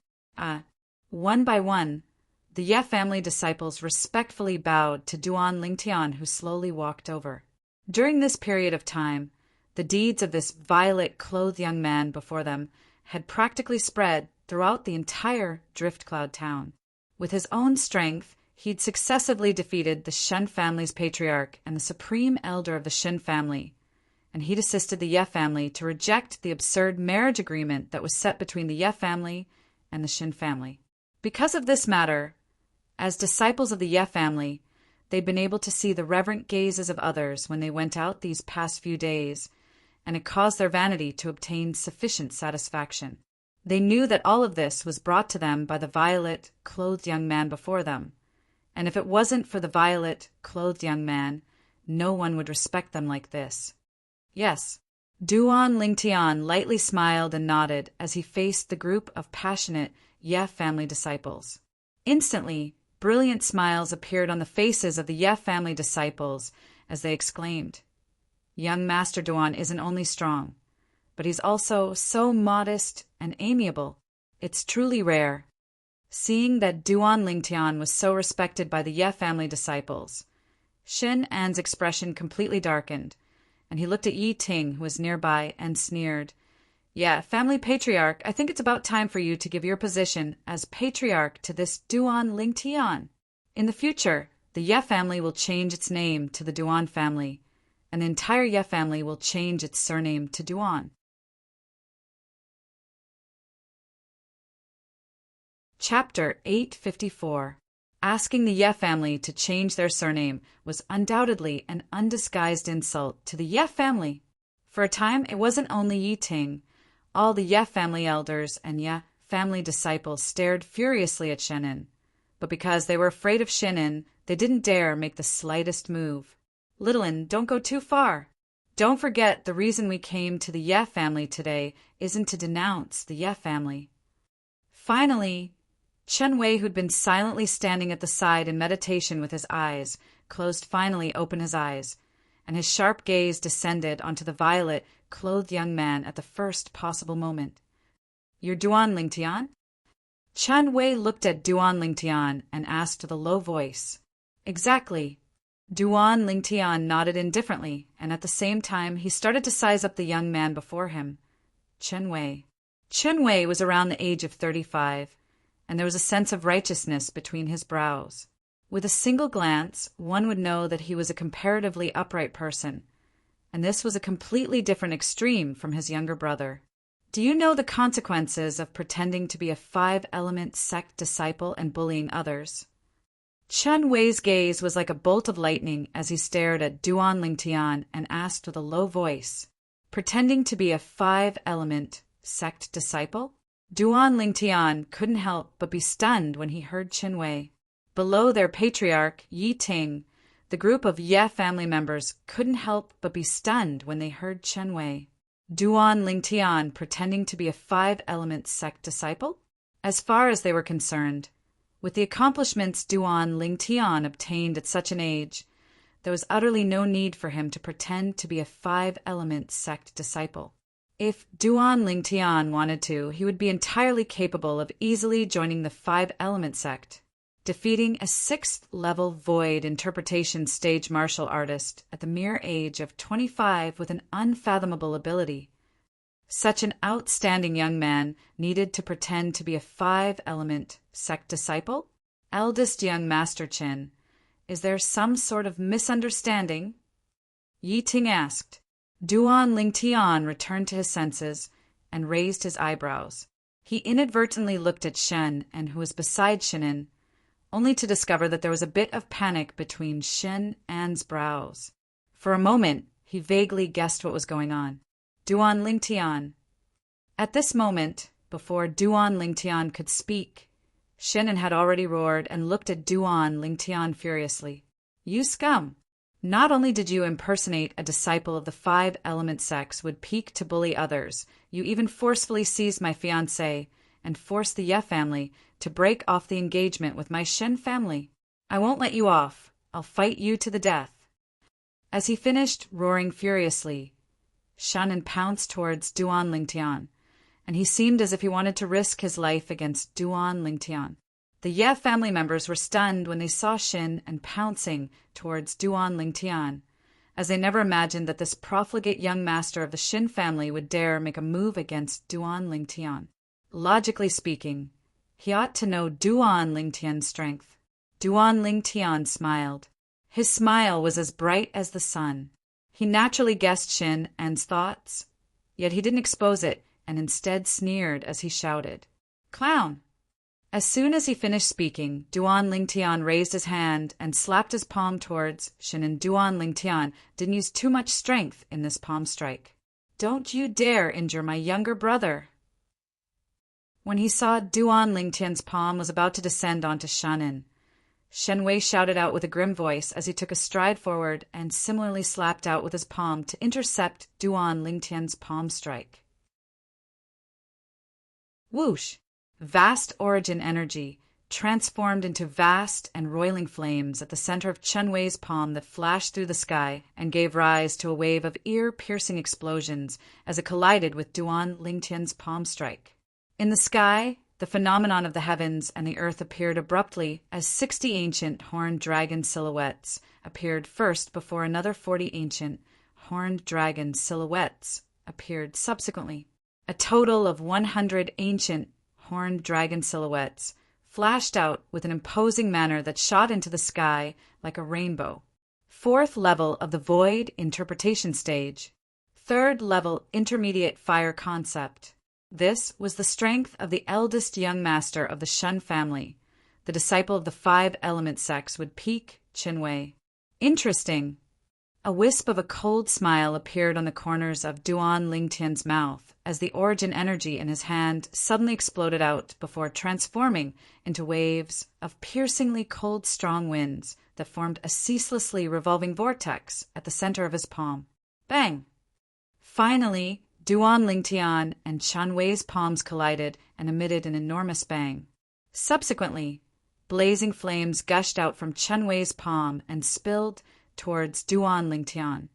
One by one, the Ye family disciples respectfully bowed to Duan Lingtian, who slowly walked over. During this period of time, the deeds of this violet-clothed young man before them had practically spread throughout the entire Driftcloud town. With his own strength, he'd successively defeated the Shen family's patriarch and the supreme elder of the Shen family, and he'd assisted the Ye family to reject the absurd marriage agreement that was set between the Ye family and the Shen family. Because of this matter, as disciples of the Ye family, they'd been able to see the reverent gazes of others when they went out these past few days, and it caused their vanity to obtain sufficient satisfaction. They knew that all of this was brought to them by the violet-clothed young man before them, and if it wasn't for the violet-clothed young man, no one would respect them like this. Yes, Duan Lingtian lightly smiled and nodded as he faced the group of passionate Ye family disciples. Instantly, brilliant smiles appeared on the faces of the Ye family disciples as they exclaimed, Young Master Duan isn't only strong, but he's also so modest and amiable. It's truly rare. Seeing that Duan Lingtian was so respected by the Ye family disciples, Xin An's expression completely darkened, and he looked at Yi Ting, who was nearby, and sneered, Yeah, family patriarch, I think it's about time for you to give your position as patriarch to this Duan Lingtian. In the future, the Ye family will change its name to the Duan family, and the entire Ye family will change its surname to Duan. Chapter 854. Asking the Ye family to change their surname was undoubtedly an undisguised insult to the Ye family. For a time, it wasn't only Yi Ting. All the Ye family elders and Ye family disciples stared furiously at Shenin, but because they were afraid of Shenin, they didn't dare make the slightest move. Littlin, don't go too far. Don't forget the reason we came to the Ye family today isn't to denounce the Ye family. Finally, Chen Wei, who'd been silently standing at the side in meditation with his eyes closed, finally opened his eyes, and his sharp gaze descended onto the violet-clothed young man at the first possible moment. You're Duan Lingtian? Chen Wei looked at Duan Lingtian and asked with a low voice. Exactly. Duan Lingtian nodded indifferently, and at the same time he started to size up the young man before him. Chen Wei. Chen Wei was around the age of 35, and there was a sense of righteousness between his brows. With a single glance, one would know that he was a comparatively upright person, and this was a completely different extreme from his younger brother. Do you know the consequences of pretending to be a five-element sect disciple and bullying others? Chen Wei's gaze was like a bolt of lightning as he stared at Duan Lingtian and asked with a low voice, Pretending to be a five-element sect disciple? Duan Lingtian couldn't help but be stunned when he heard Chen Wei. Below their patriarch, Yi Ting, the group of Ye family members couldn't help but be stunned when they heard Chen Wei. Duan Lingtian pretending to be a five-element sect disciple? As far as they were concerned, With the accomplishments Duan Lingtian obtained at such an age, there was utterly no need for him to pretend to be a five-element sect disciple. If Duan Lingtian wanted to, he would be entirely capable of easily joining the five-element sect, defeating a sixth-level void interpretation stage martial artist at the mere age of 25 with an unfathomable ability. Such an outstanding young man needed to pretend to be a five-element sect disciple? Eldest young Master Qin, is there some sort of misunderstanding? Yi Ting asked. Duan Lingtian returned to his senses and raised his eyebrows. He inadvertently looked at Shen and who was beside Shinin, only to discover that there was a bit of panic between Shen An's brows. For a moment, he vaguely guessed what was going on. Duan Lingtian. At this moment, before Duan Lingtian could speak, Shinin had already roared and looked at Duan Lingtian furiously. You scum! Not only did you impersonate a disciple of the five-element sects would peak to bully others, you even forcefully seized my fiancé and forced the Ye family to break off the engagement with my Shen family. I won't let you off. I'll fight you to the death. As he finished roaring furiously, Shannon pounced towards Duan Lingtian, and he seemed as if he wanted to risk his life against Duan Lingtian. The Ye family members were stunned when they saw Shin and pouncing towards Duan Lingtian, as they never imagined that this profligate young master of the Shin family would dare make a move against Duan Lingtian. Logically speaking, he ought to know Duan Lingtian's strength. Duan Lingtian smiled. His smile was as bright as the sun. He naturally guessed Shin An's thoughts, yet he didn't expose it and instead sneered as he shouted, Clown! As soon as he finished speaking, Duan Lingtian raised his hand and slapped his palm towards Shin, and Duan Lingtian didn't use too much strength in this palm strike. Don't you dare injure my younger brother! When he saw Duan Lingtian's palm was about to descend onto Shannon, Shen Wei shouted out with a grim voice as he took a stride forward and similarly slapped out with his palm to intercept Duan Lingtian's palm strike. Whoosh! Vast origin energy transformed into vast and roiling flames at the center of Chen Wei's palm that flashed through the sky and gave rise to a wave of ear-piercing explosions as it collided with Duan Lingtian's palm strike. In the sky, the phenomenon of the heavens and the earth appeared abruptly as 60 ancient horned dragon silhouettes appeared first before another 40 ancient horned dragon silhouettes appeared subsequently. A total of 100 ancient horned dragon silhouettes flashed out with an imposing manner that shot into the sky like a rainbow. Fourth level of the void interpretation stage. Third level intermediate fire concept. This was the strength of the eldest young master of the Shen family. The disciple of the five-element sects would peak Chen Wei. Interesting. A wisp of a cold smile appeared on the corners of Duan Lingtian's mouth as the origin energy in his hand suddenly exploded out before transforming into waves of piercingly cold strong winds that formed a ceaselessly revolving vortex at the center of his palm. Bang! Finally, Duan Lingtian and Chen Wei's palms collided and emitted an enormous bang. Subsequently, blazing flames gushed out from Chen Wei's palm and spilled towards Duan Lingtian,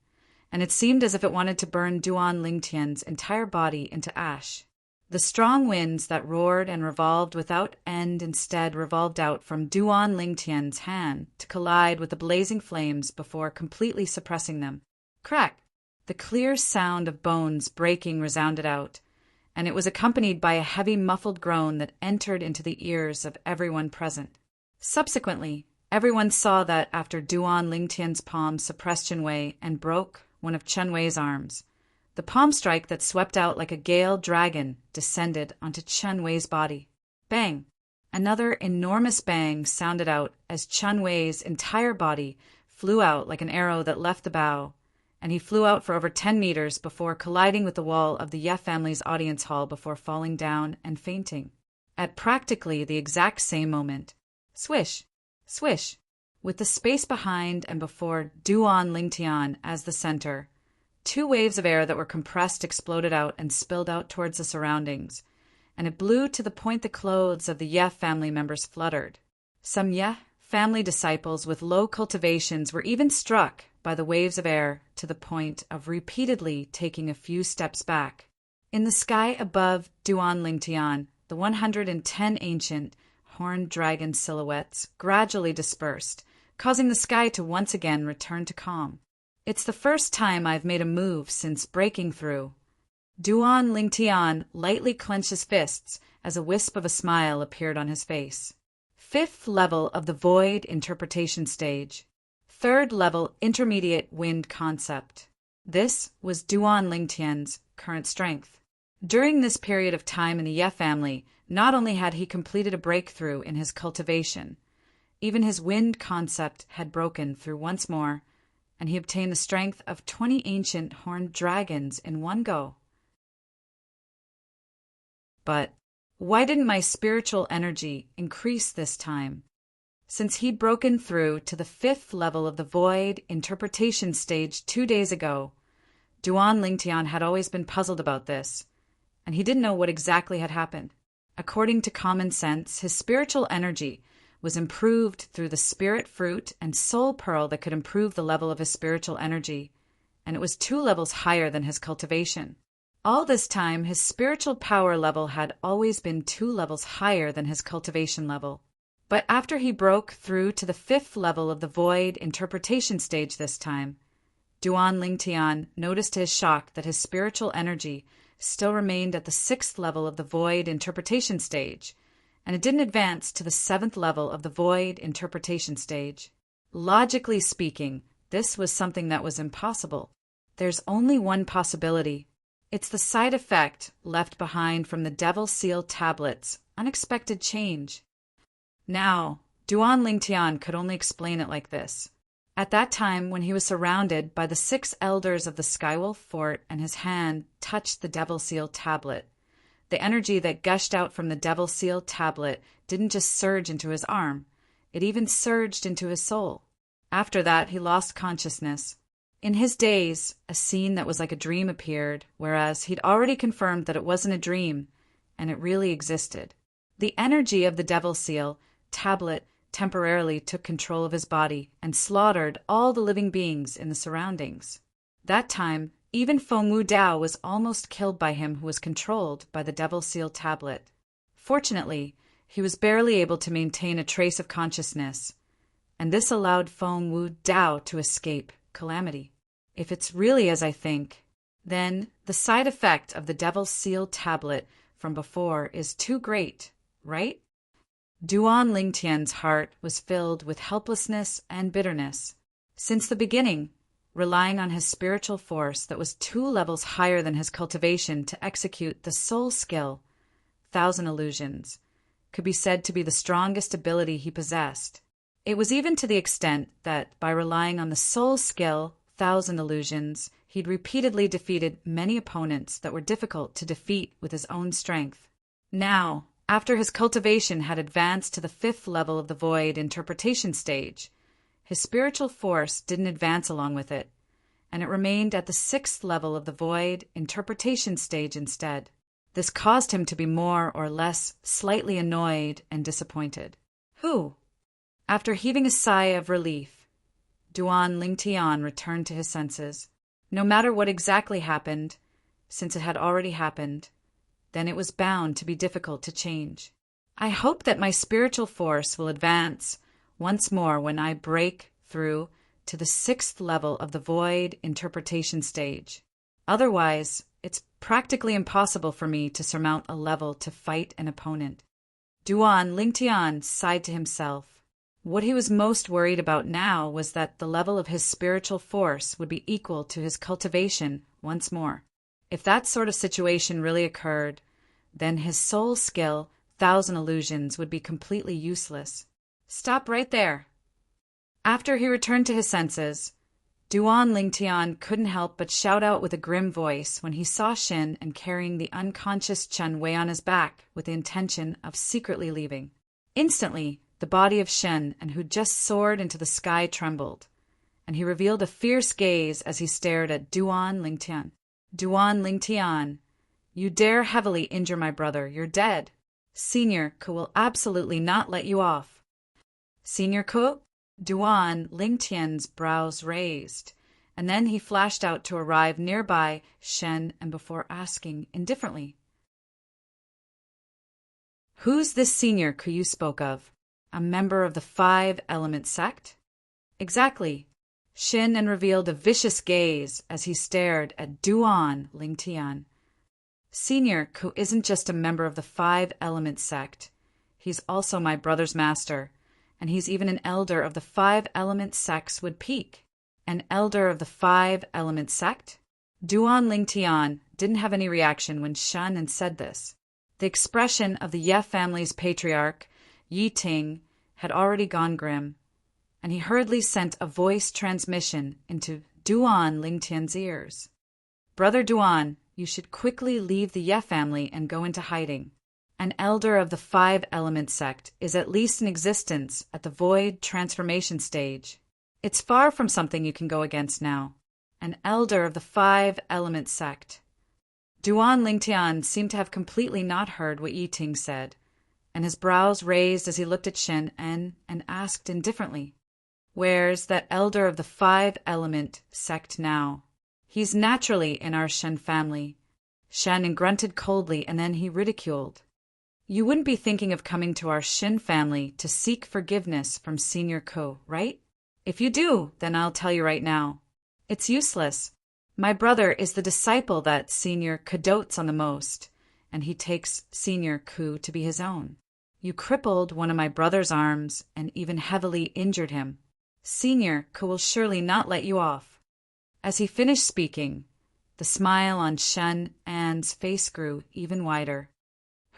and it seemed as if it wanted to burn Duan Lingtian's entire body into ash. The strong winds that roared and revolved without end instead revolved out from Duan Lingtian's hand to collide with the blazing flames before completely suppressing them. Crack! The clear sound of bones breaking resounded out, and it was accompanied by a heavy muffled groan that entered into the ears of everyone present. Subsequently, everyone saw that after Duan Lingtian's palm suppressed Chen Wei and broke one of Chen Wei's arms, the palm strike that swept out like a gale dragon descended onto Chen Wei's body. Bang! Another enormous bang sounded out as Chen Wei's entire body flew out like an arrow that left the bow, and he flew out for over 10 meters before colliding with the wall of the Ye family's audience hall before falling down and fainting. At practically the exact same moment, swish! Swish! With the space behind and before Duan Lingtian as the center, 2 waves of air that were compressed exploded out and spilled out towards the surroundings, and it blew to the point the clothes of the Ye family members fluttered. Some family disciples with low cultivations were even struck by the waves of air to the point of repeatedly taking a few steps back. In the sky above Duan Lingtian, the 110 ancient horned dragon silhouettes gradually dispersed, causing the sky to once again return to calm. It's the first time I've made a move since breaking through. Duan Lingtian lightly clenched his fists as a wisp of a smile appeared on his face. 5th level of the void interpretation stage. 3rd level intermediate wind concept. This was Duan Lingtian's current strength. During this period of time in the Ye family, not only had he completed a breakthrough in his cultivation, even his wind concept had broken through once more, and he obtained the strength of 20 ancient horned dragons in one go. But why didn't my spiritual energy increase this time? Since he'd broken through to the 5th level of the void interpretation stage 2 days ago, Duan Lingtian had always been puzzled about this, and he didn't know what exactly had happened. According to common sense, his spiritual energy was improved through the spirit fruit and soul pearl that could improve the level of his spiritual energy, and it was 2 levels higher than his cultivation. All this time, his spiritual power level had always been 2 levels higher than his cultivation level. But after he broke through to the 5th level of the void interpretation stage this time, Duan Lingtian noticed to his shock that his spiritual energy still remained at the 6th level of the void interpretation stage, and it didn't advance to the 7th level of the void interpretation stage. Logically speaking, this was something that was impossible. There's only one possibility. It's the side effect left behind from the Devil Seal tablet's unexpected change. Now, Duan Lingtian could only explain it like this. At that time, when he was surrounded by the 6 elders of the Skywolf Fort and his hand touched the Devil Seal tablet, the energy that gushed out from the Devil Seal tablet didn't just surge into his arm, it even surged into his soul. After that, he lost consciousness. In his daze, a scene that was like a dream appeared, whereas he'd already confirmed that it wasn't a dream, and it really existed. The energy of the Devil Seal tablet temporarily took control of his body and slaughtered all the living beings in the surroundings. That time, even Feng Wu Dao was almost killed by him who was controlled by the Devil Seal tablet. Fortunately, he was barely able to maintain a trace of consciousness, and this allowed Feng Wu Dao to escape calamity. If it's really as I think, then the side effect of the Devil Seal tablet from before is too great, right? Duan Lingtian's heart was filled with helplessness and bitterness. Since the beginning, relying on his spiritual force that was 2 levels higher than his cultivation to execute the soul skill, 1,000 illusions, could be said to be the strongest ability he possessed. It was even to the extent that, by relying on the soul skill, 1,000 illusions, he'd repeatedly defeated many opponents that were difficult to defeat with his own strength. Now, after his cultivation had advanced to the 5th level of the void interpretation stage, his spiritual force didn't advance along with it, and it remained at the 6th level of the void interpretation stage instead. This caused him to be more or less slightly annoyed and disappointed. After heaving a sigh of relief, Duan Lingtian returned to his senses. No matter what exactly happened, since it had already happened, then it was bound to be difficult to change. I hope that my spiritual force will advance once more when I break through to the 6th level of the void interpretation stage. Otherwise, it's practically impossible for me to surmount a level to fight an opponent. Duan Lingtian sighed to himself. What he was most worried about now was that the level of his spiritual force would be equal to his cultivation once more. If that sort of situation really occurred, then his soul skill, 1,000 illusions, would be completely useless. Stop right there. After he returned to his senses, Duan Lingtian couldn't help but shout out with a grim voice when he saw Shen and carrying the unconscious Chen Wei on his back with the intention of secretly leaving. Instantly, the body of Shen, and who'd just soared into the sky, trembled, and he revealed a fierce gaze as he stared at Duan Lingtian. Duan Lingtian, you dare heavily injure my brother, you're dead. Senior Ku will absolutely not let you off. Senior Ko? Duan Lingtian's brows raised, and then he flashed out to arrive nearby Shen and before asking indifferently, "Who's this Senior Ko you spoke of? A member of the Five Element sect?" "Exactly." Shin and revealed a vicious gaze as he stared at Duan Lingtian. "Senior Ko isn't just a member of the Five Element sect. He's also my brother's master, and he's even an elder of the Five Element sects would peak." "An elder of the Five Element sect?" Duan Lingtian didn't have any reaction when Shan said this. The expression of the Ye family's patriarch, Yi Ting, had already gone grim, and he hurriedly sent a voice transmission into Duan Lingtian's ears. "Brother Duan, you should quickly leave the Ye family and go into hiding. An elder of the Five Element sect is at least in existence at the void transformation stage. It's far from something you can go against now. An elder of the Five Element sect." Duan Lingtian seemed to have completely not heard what Yi Ting said, and his brows raised as he looked at Shen and asked indifferently, "Where's that elder of the Five Element sect now?" "He's naturally in our Shen family." Shen grunted coldly, and then he ridiculed. "You wouldn't be thinking of coming to our Shin family to seek forgiveness from Senior Ko, right? If you do, then I'll tell you right now. It's useless. My brother is the disciple that Senior Ko dotes on the most, and he takes Senior Ko to be his own. You crippled one of my brother's arms and even heavily injured him. Senior Ko will surely not let you off." As he finished speaking, the smile on Shen An's face grew even wider.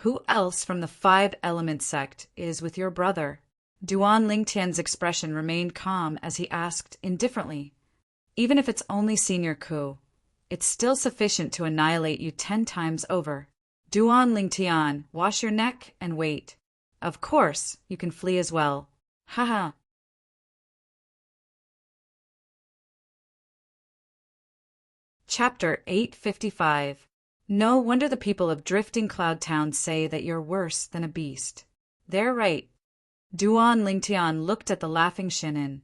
"Who else from the Five Element sect is with your brother?" Duan Lingtian's expression remained calm as he asked indifferently, "Even if it's only Senior Ko, it's still sufficient to annihilate you 10 times over. Duan Lingtian, wash your neck and wait. Of course, you can flee as well. Haha." Chapter 855. No wonder the people of Drifting Cloud Town say that you're worse than a beast. They're right. Duan Lingtian looked at the laughing Shinin,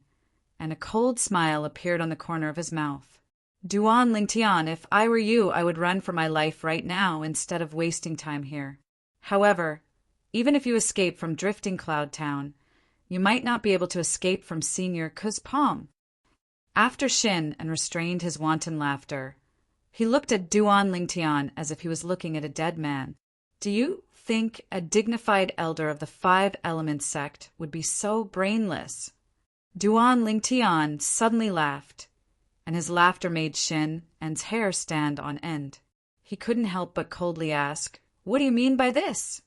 and a cold smile appeared on the corner of his mouth. "Duan Lingtian, if I were you, I would run for my life right now instead of wasting time here. However, even if you escape from Drifting Cloud Town, you might not be able to escape from Senior Ko's palm." After Shin restrained his wanton laughter, he looked at Duan Lingtian as if he was looking at a dead man. "Do you think a dignified elder of the Five Element sect would be so brainless?" Duan Lingtian suddenly laughed, and his laughter made Shin An's hair stand on end. He couldn't help but coldly ask, "What do you mean by this?"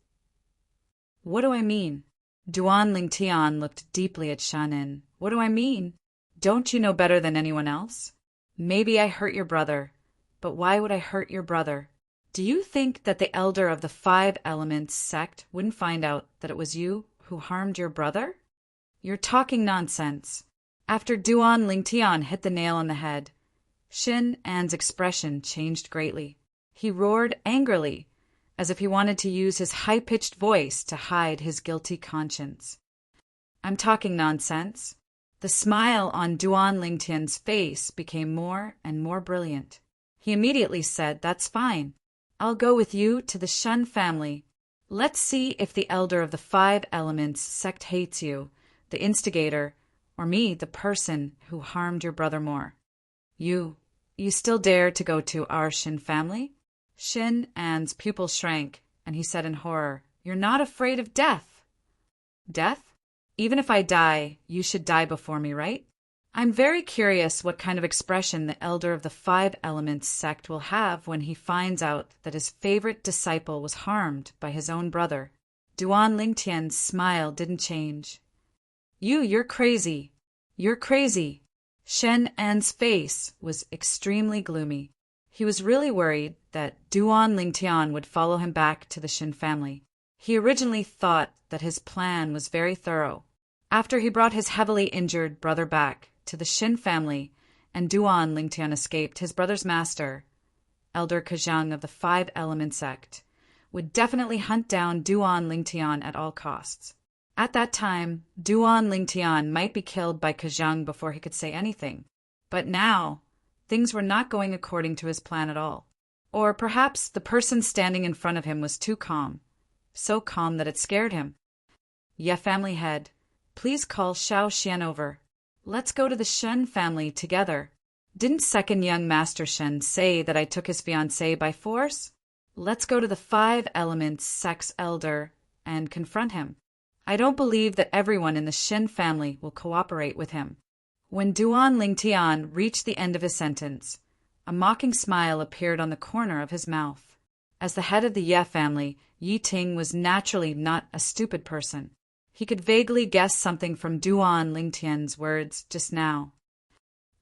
"What do I mean?" Duan Lingtian looked deeply at Shannon. "What do I mean? Don't you know better than anyone else? Maybe I hurt your brother, but why would I hurt your brother? Do you think that the elder of the Five Elements sect wouldn't find out that it was you who harmed your brother? You're talking nonsense." After Duan Lingtian hit the nail on the head, Shin An's expression changed greatly. He roared angrily, as if he wanted to use his high-pitched voice to hide his guilty conscience. "I'm talking nonsense." The smile on Duan Lingtian's face became more and more brilliant. He immediately said, "That's fine. I'll go with you to the Shun family. Let's see if the elder of the Five Elements sect hates you, the instigator, or me, the person who harmed your brother more. You still dare to go to our Shin family?" Shin An's pupil shrank, and he said in horror, "You're not afraid of death?" "Death? Even if I die, you should die before me, right?" "I'm very curious what kind of expression the elder of the Five Elements sect will have when he finds out that his favorite disciple was harmed by his own brother." Duan Lingtian's smile didn't change. You're crazy. You're crazy." Shen An's face was extremely gloomy. He was really worried that Duan Lingtian would follow him back to the Shin family. He originally thought that his plan was very thorough. After he brought his heavily injured brother back to the Shin family and Duan Lingtian escaped, his brother's master, Elder Kajang of the Five Element sect, would definitely hunt down Duan Lingtian at all costs. At that time, Duan Lingtian might be killed by Kajang before he could say anything. But now, things were not going according to his plan at all. Or perhaps the person standing in front of him was too calm. So calm that it scared him. "Yeah, family head, please call Xiao Xian over. Let's go to the Shen family together. Didn't second young Master Shen say that I took his fiancée by force? Let's go to the 5 Elements Sex Elder and confront him. I don't believe that everyone in the Shen family will cooperate with him." When Duan Lingtian reached the end of his sentence, a mocking smile appeared on the corner of his mouth. As the head of the Ye family, Yi Ting was naturally not a stupid person. He could vaguely guess something from Duan Lingtian's words just now.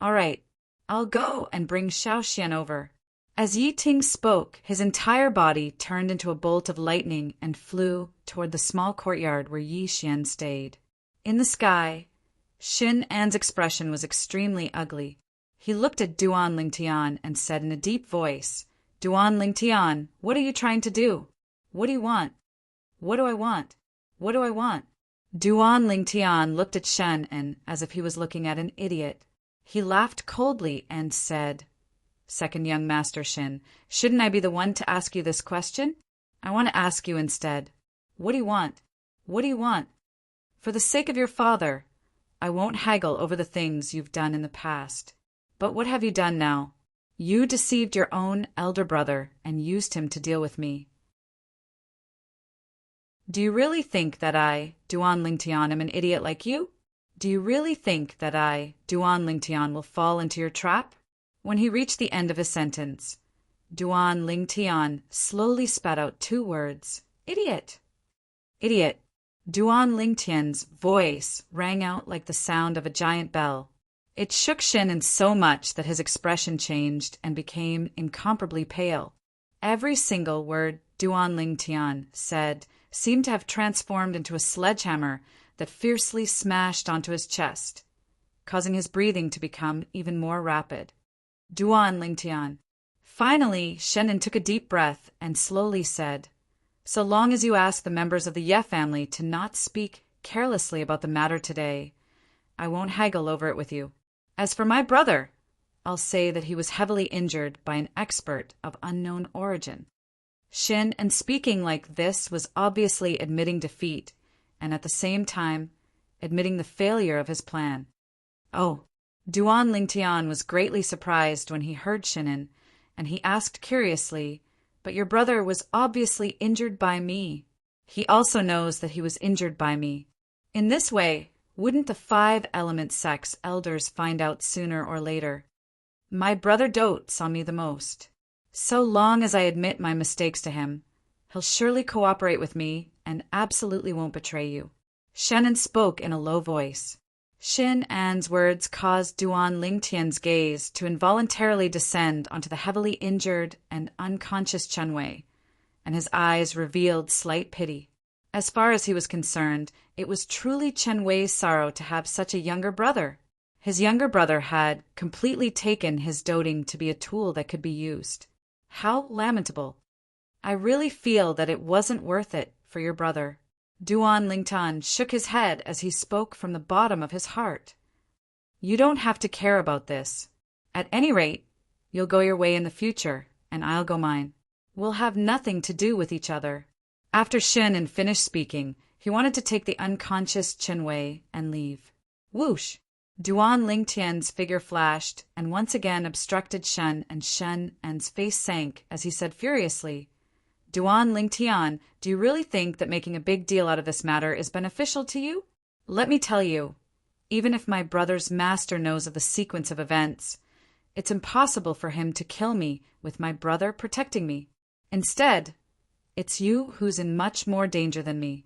"All right, I'll go and bring Xiao Xian over." As Yi Ting spoke, his entire body turned into a bolt of lightning and flew toward the small courtyard where Yi Xian stayed. In the sky, Xin An's expression was extremely ugly. He looked at Duan Lingtian and said in a deep voice, "Duan Lingtian, what are you trying to do? What do you want? What do I want? What do I want?" Duan Lingtian looked at Shen An as if he was looking at an idiot. He laughed coldly and said, "Second young Master Shin, shouldn't I be the one to ask you this question? I want to ask you instead. What do you want? What do you want? For the sake of your father, I won't haggle over the things you've done in the past. But what have you done now? You deceived your own elder brother and used him to deal with me. Do you really think that I, Duan Lingtian, am an idiot like you? Do you really think that I, Duan Lingtian, will fall into your trap?" When he reached the end of his sentence, Duan Lingtian slowly spat out 2 words, "Idiot." "Idiot." Duan Lingtian's voice rang out like the sound of a giant bell. It shook Shin An so much that his expression changed and became incomparably pale. Every single word Duan Lingtian said seemed to have transformed into a sledgehammer that fiercely smashed onto his chest, causing his breathing to become even more rapid. Duan Lingtian. Finally, Shen An took a deep breath and slowly said, "So long as you ask the members of the Ye family to not speak carelessly about the matter today, I won't haggle over it with you. As for my brother, I'll say that he was heavily injured by an expert of unknown origin." Shin An speaking like this was obviously admitting defeat and at the same time admitting the failure of his plan. Oh, Duan Lingtian was greatly surprised when he heard Shin An, and he asked curiously, "But your brother was obviously injured by me. He also knows that he was injured by me. In this way, wouldn't the 5 Element Sex Elders find out sooner or later? My brother dotes on me the most. So long as I admit my mistakes to him, he'll surely cooperate with me and absolutely won't betray you." Shen An spoke in a low voice. Shin An's words caused Duan Lingtian's gaze to involuntarily descend onto the heavily injured and unconscious Chen Wei, and his eyes revealed slight pity. As far as he was concerned, it was truly Chen Wei's sorrow to have such a younger brother. His younger brother had completely taken his doting to be a tool that could be used. How lamentable. "I really feel that it wasn't worth it for your brother." Duan Lingtian shook his head as he spoke from the bottom of his heart. "You don't have to care about this. At any rate, you'll go your way in the future, and I'll go mine. We'll have nothing to do with each other." After Shin An finished speaking, he wanted to take the unconscious Chen Wei and leave. Whoosh! Duan Lingtian's figure flashed and once again obstructed Shen An's face sank as he said furiously, "Duan Lingtian, do you really think that making a big deal out of this matter is beneficial to you? Let me tell you, even if my brother's master knows of the sequence of events, it's impossible for him to kill me with my brother protecting me. Instead, it's you who's in much more danger than me."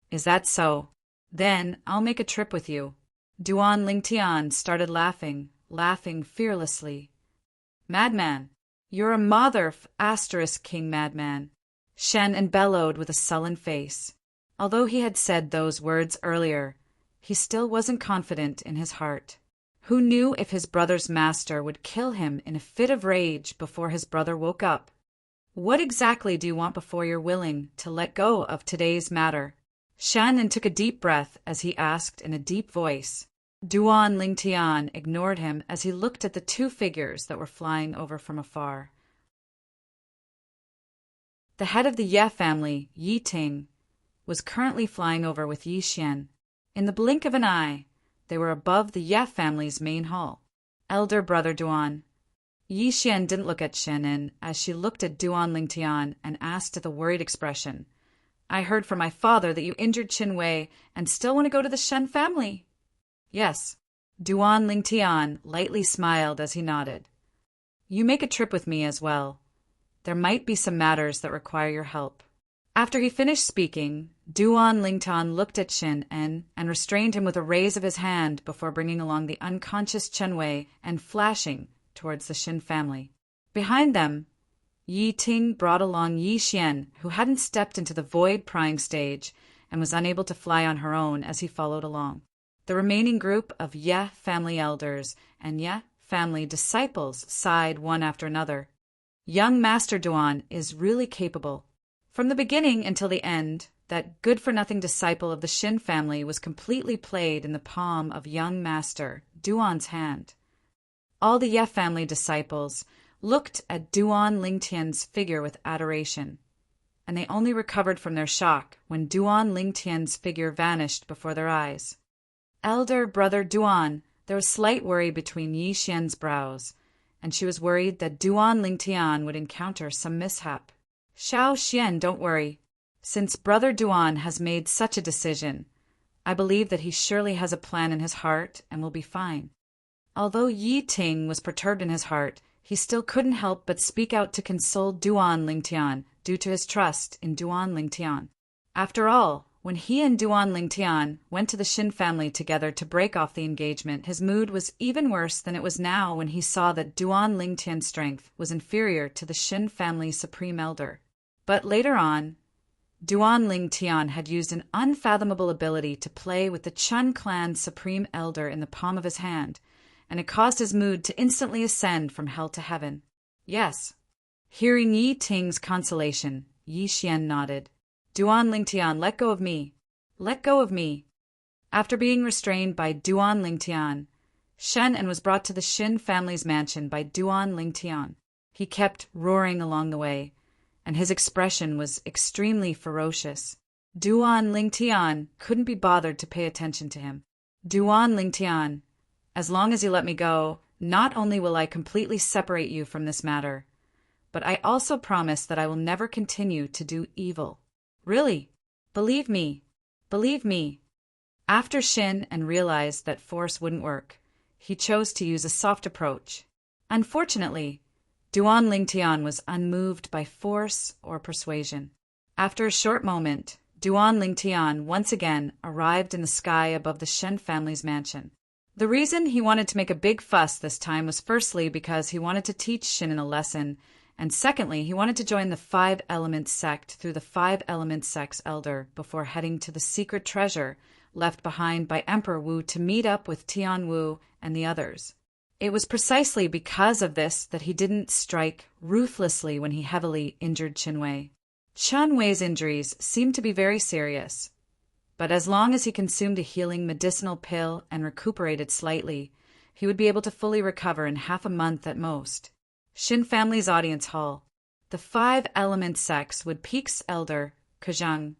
"Is that so? Then I'll make a trip with you." Duan Lingtian started laughing fearlessly. "Madman! You're a mother *king madman." Shen An bellowed with a sullen face. Although he had said those words earlier, he still wasn't confident in his heart. Who knew if his brother's master would kill him in a fit of rage before his brother woke up? "What exactly do you want before you're willing to let go of today's matter?" Shannon took a deep breath as he asked in a deep voice. Duan Lingtian ignored him as he looked at the two figures that were flying over from afar. The head of the Ye family, Yi Ting, was currently flying over with Yi Xian. In the blink of an eye, they were above the Ye family's main hall. Elder brother Duan. Yi Xian didn't look at Shannon as she looked at Duan Lingtian and asked with a worried expression, I heard from my father that you injured Qin Wei and still want to go to the Shen family. Yes. Duan Lingtian lightly smiled as he nodded. You make a trip with me as well. There might be some matters that require your help. After he finished speaking, Duan Lingtian looked at Qin En and restrained him with a raise of his hand before bringing along the unconscious Chen Wei and flashing towards the Shin family. Behind them, Yi Ting brought along Yi Xian, who hadn't stepped into the void prying stage and was unable to fly on her own as he followed along. The remaining group of Ye family elders and Ye family disciples sighed one after another. Young Master Duan is really capable. From the beginning until the end, that good-for-nothing disciple of the Shin family was completely played in the palm of young Master Duan's hand. All the Ye family disciples looked at Duan Lingtian's figure with adoration, and they only recovered from their shock when Duan Lingtian's figure vanished before their eyes. Elder brother Duan, there was slight worry between Yi Xian's brows, and she was worried that Duan Lingtian would encounter some mishap. Xiao Xian, don't worry. Since brother Duan has made such a decision, I believe that he surely has a plan in his heart and will be fine. Although Yi Ting was perturbed in his heart, he still couldn't help but speak out to console Duan Lingtian due to his trust in Duan Lingtian. After all, when he and Duan Lingtian went to the Shin family together to break off the engagement, his mood was even worse than it was now when he saw that Duan Lingtian's strength was inferior to the Shin family's supreme elder. But later on, Duan Lingtian had used an unfathomable ability to play with the Chun clan's supreme elder in the palm of his hand, and it caused his mood to instantly ascend from hell to heaven. Yes. Hearing Yi Ting's consolation, Yi Xian nodded. Duan Lingtian, let go of me. Let go of me. After being restrained by Duan Lingtian, Shen En was brought to the Shin family's mansion by Duan Lingtian. He kept roaring along the way, and his expression was extremely ferocious. Duan Lingtian couldn't be bothered to pay attention to him. Duan Lingtian, as long as you let me go, not only will I completely separate you from this matter, but I also promise that I will never continue to do evil. Really? Believe me. Believe me. After Shin En realized that force wouldn't work, he chose to use a soft approach. Unfortunately, Duan Lingtian was unmoved by force or persuasion. After a short moment, Duan Lingtian once again arrived in the sky above the Shen family's mansion. The reason he wanted to make a big fuss this time was firstly because he wanted to teach Shin En a lesson, and secondly, he wanted to join the Five Elements sect through the Five Elements sect's elder before heading to the secret treasure left behind by Emperor Wu to meet up with Tian Wu and the others. It was precisely because of this that he didn't strike ruthlessly when he heavily injured Qin Wei. Chen Wei's injuries seemed to be very serious, but as long as he consumed a healing medicinal pill and recuperated slightly, he would be able to fully recover in half a month at most. Shin family's audience hall. The Five Elements sects would Peak's elder, Kejang,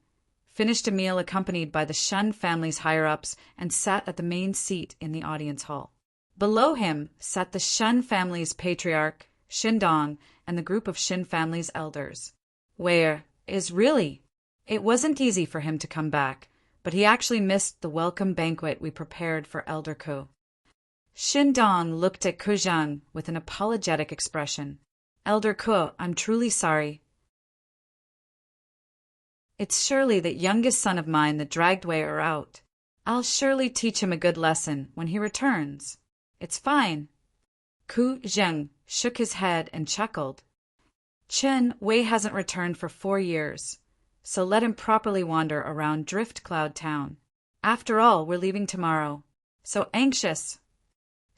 finished a meal accompanied by the Shen family's higher-ups and sat at the main seat in the audience hall. Below him sat the Shen family's patriarch, Shindong, and the group of Shin family's elders. Where is really? It wasn't easy for him to come back, but he actually missed the welcome banquet we prepared for Elder Ko. Shindong looked at Kejang with an apologetic expression. Elder Ko, I'm truly sorry. It's surely that youngest son of mine that dragged Wei out. I'll surely teach him a good lesson when he returns. It's fine. Ku Zheng shook his head and chuckled. Chen Wei hasn't returned for 4 years, so let him properly wander around Drift Cloud Town. After all, we're leaving tomorrow. So anxious.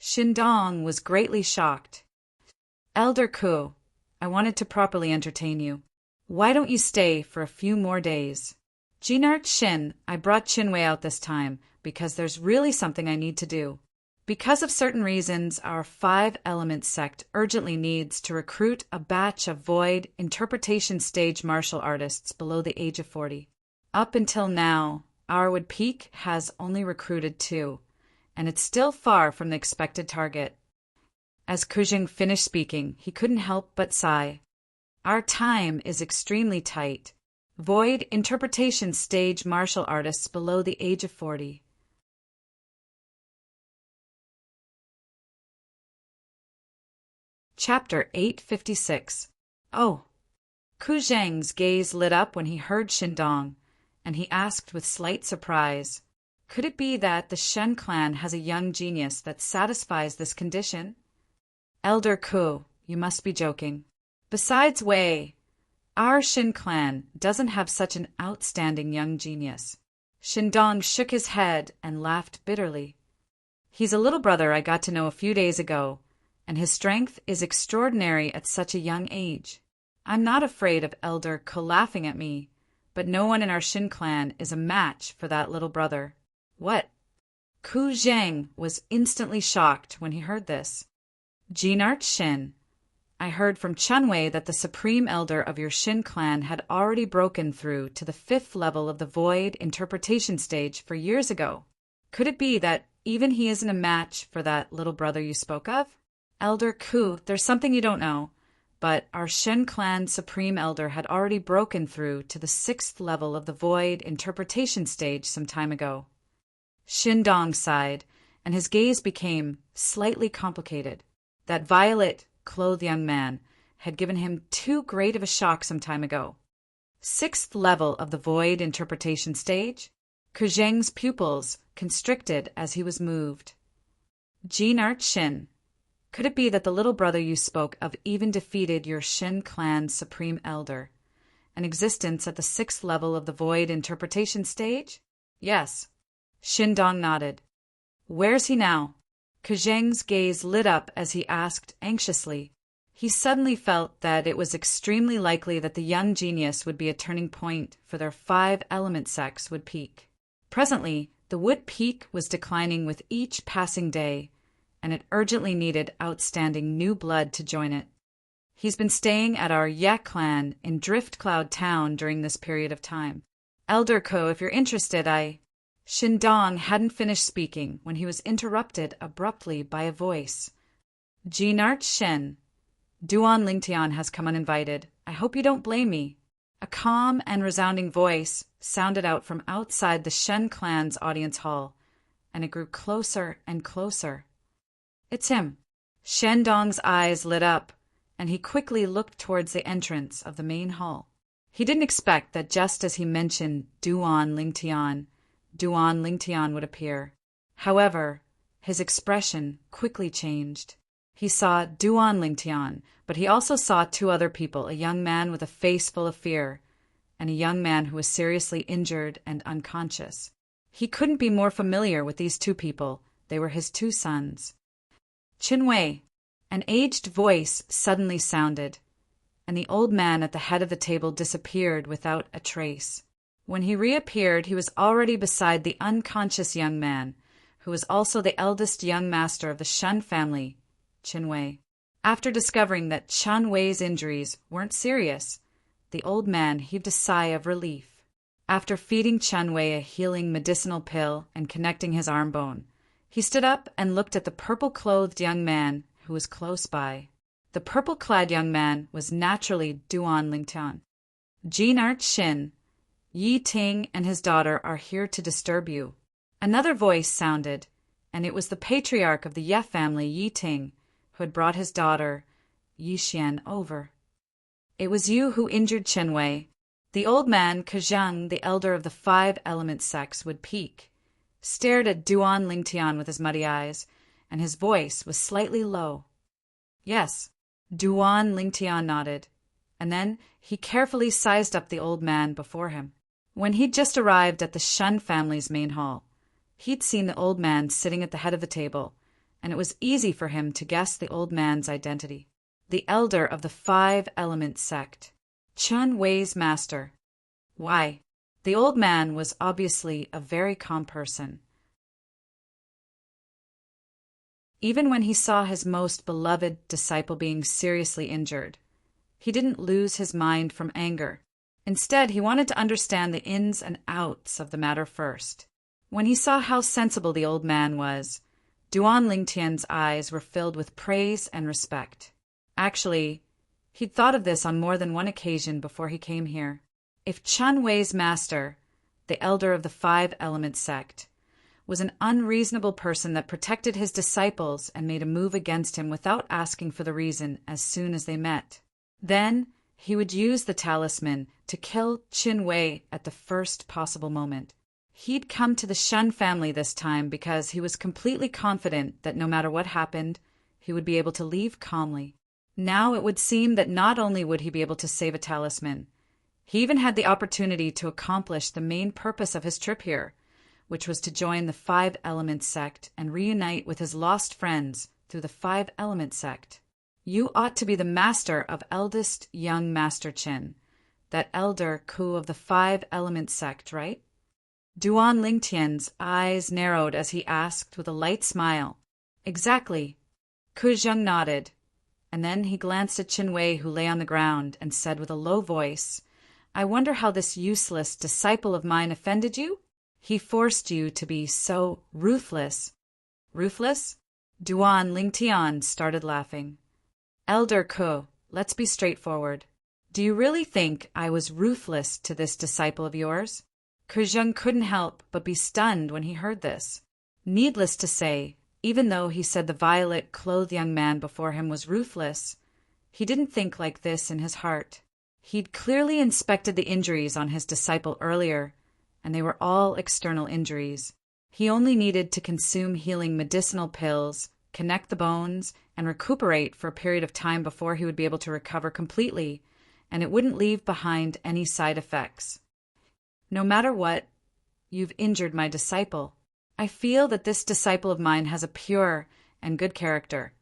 Shindong was greatly shocked. Elder Ku, I wanted to properly entertain you. Why don't you stay for a few more days? Monarch Shin, I brought Chinwei out this time because there's really something I need to do. Because of certain reasons, our five-element sect urgently needs to recruit a batch of void interpretation stage martial artists below the age of 40. Up until now, our Wood Peak has only recruited 2, and it's still far from the expected target. As Kujing finished speaking, he couldn't help but sigh. Our time is extremely tight. Void interpretation stage martial artists below the age of 40. Chapter 856. Oh! Ku Zheng's gaze lit up when he heard Shindong, and he asked with slight surprise, could it be that the Shen clan has a young genius that satisfies this condition? Elder Ku, you must be joking. Besides Wei, our Shin clan doesn't have such an outstanding young genius. Shindong shook his head and laughed bitterly. He's a little brother I got to know a few days ago, and his strength is extraordinary at such a young age. I'm not afraid of Elder Ko laughing at me, but no one in our Shin clan is a match for that little brother. What? Ku Zheng was instantly shocked when he heard this. Monarch Shin, I heard from Chunwei that the supreme elder of your Shin clan had already broken through to the 5th level of the void interpretation stage for years ago. Could it be that even he isn't a match for that little brother you spoke of? Elder Ku, there's something you don't know, but our Shen clan supreme elder had already broken through to the 6th level of the void interpretation stage some time ago. Shindong sighed, and his gaze became slightly complicated. That violet-clothed young man had given him too great of a shock some time ago. 6th level of the void interpretation stage? Ku Zheng's pupils constricted as he was moved. Monarch Shin, could it be that the little brother you spoke of even defeated your Shin clan's supreme elder, an existence at the 6th level of the void interpretation stage? Yes. Shindong nodded. Where's he now? Ku Zheng's gaze lit up as he asked anxiously. He suddenly felt that it was extremely likely that the young genius would be a turning point for their 5-element sects Wood Peak. Presently, the Wood Peak was declining with each passing day, and it urgently needed outstanding new blood to join it. He's been staying at our Ye clan in Drift Cloud Town during this period of time. Elder Ko, if you're interested, Shindong hadn't finished speaking when he was interrupted abruptly by a voice. Monarch Shen, Duan Lingtian has come uninvited. I hope you don't blame me. A calm and resounding voice sounded out from outside the Shen clan's audience hall, and it grew closer and closer. It's him. Shendong's eyes lit up, and he quickly looked towards the entrance of the main hall. He didn't expect that just as he mentioned Duan Lingtian would appear. However, his expression quickly changed. He saw Duan Lingtian, but he also saw 2 other people, a young man with a face full of fear, and a young man who was seriously injured and unconscious. He couldn't be more familiar with these 2 people. They were his 2 sons. Chinwei, an aged voice suddenly sounded, and the old man at the head of the table disappeared without a trace. When he reappeared, he was already beside the unconscious young man, who was also the eldest young master of the Shen family, Chinwei. After discovering that Chinwei's injuries weren't serious, the old man heaved a sigh of relief. After feeding Chinwei a healing medicinal pill and connecting his arm bone, he stood up and looked at the purple-clothed young man who was close by. The purple-clad young man was naturally Duan Lingtian. Monarch Shin, Yi Ting and his daughter are here to disturb you. Another voice sounded, and it was the patriarch of the Ye family, Yi Ting, who had brought his daughter, Yi Xian, over. It was you who injured Chinwei. The old man, Kajang, the elder of the 5-element sects, Wood Peak, stared at Duan Lingtian with his muddy eyes, and his voice was slightly low. Yes, Duan Lingtian nodded, and then he carefully sized up the old man before him. When he'd just arrived at the Shun family's main hall, he'd seen the old man sitting at the head of the table, and it was easy for him to guess the old man's identity. The elder of the 5-element sect, Chun Wei's master. Why, The old man was obviously a very calm person. Even when he saw his most beloved disciple being seriously injured, he didn't lose his mind from anger. Instead, he wanted to understand the ins and outs of the matter first. When he saw how sensible the old man was, Duan Lingtian's eyes were filled with praise and respect. Actually, he'd thought of this on more than one occasion before he came here. If Chun Wei's master, the elder of the Five Element sect, was an unreasonable person that protected his disciples and made a move against him without asking for the reason as soon as they met, then he would use the talisman to kill Qin Wei at the first possible moment. He'd come to the Shun family this time because he was completely confident that no matter what happened, he would be able to leave calmly. Now it would seem that not only would he be able to save a talisman, he even had the opportunity to accomplish the main purpose of his trip here, which was to join the Five Element sect and reunite with his lost friends through the Five Element sect. You ought to be the master of eldest young Master Qin, that elder Ku of the Five Element sect, right? Duan Lingtian's eyes narrowed as he asked with a light smile. Exactly. Ku Zheng nodded, and then he glanced at Qin Wei, who lay on the ground, and said with a low voice, I wonder how this useless disciple of mine offended you? He forced you to be so ruthless. Ruthless? Duan Lingtian started laughing. Elder Ku, let's be straightforward. Do you really think I was ruthless to this disciple of yours? Ku Zheng couldn't help but be stunned when he heard this. Needless to say, even though he said the violet-clothed young man before him was ruthless, he didn't think like this in his heart. He'd clearly inspected the injuries on his disciple earlier, and they were all external injuries. He only needed to consume healing medicinal pills, connect the bones, and recuperate for a period of time before he would be able to recover completely, and it wouldn't leave behind any side effects. No matter what, you've injured my disciple. I feel that this disciple of mine has a pure and good character,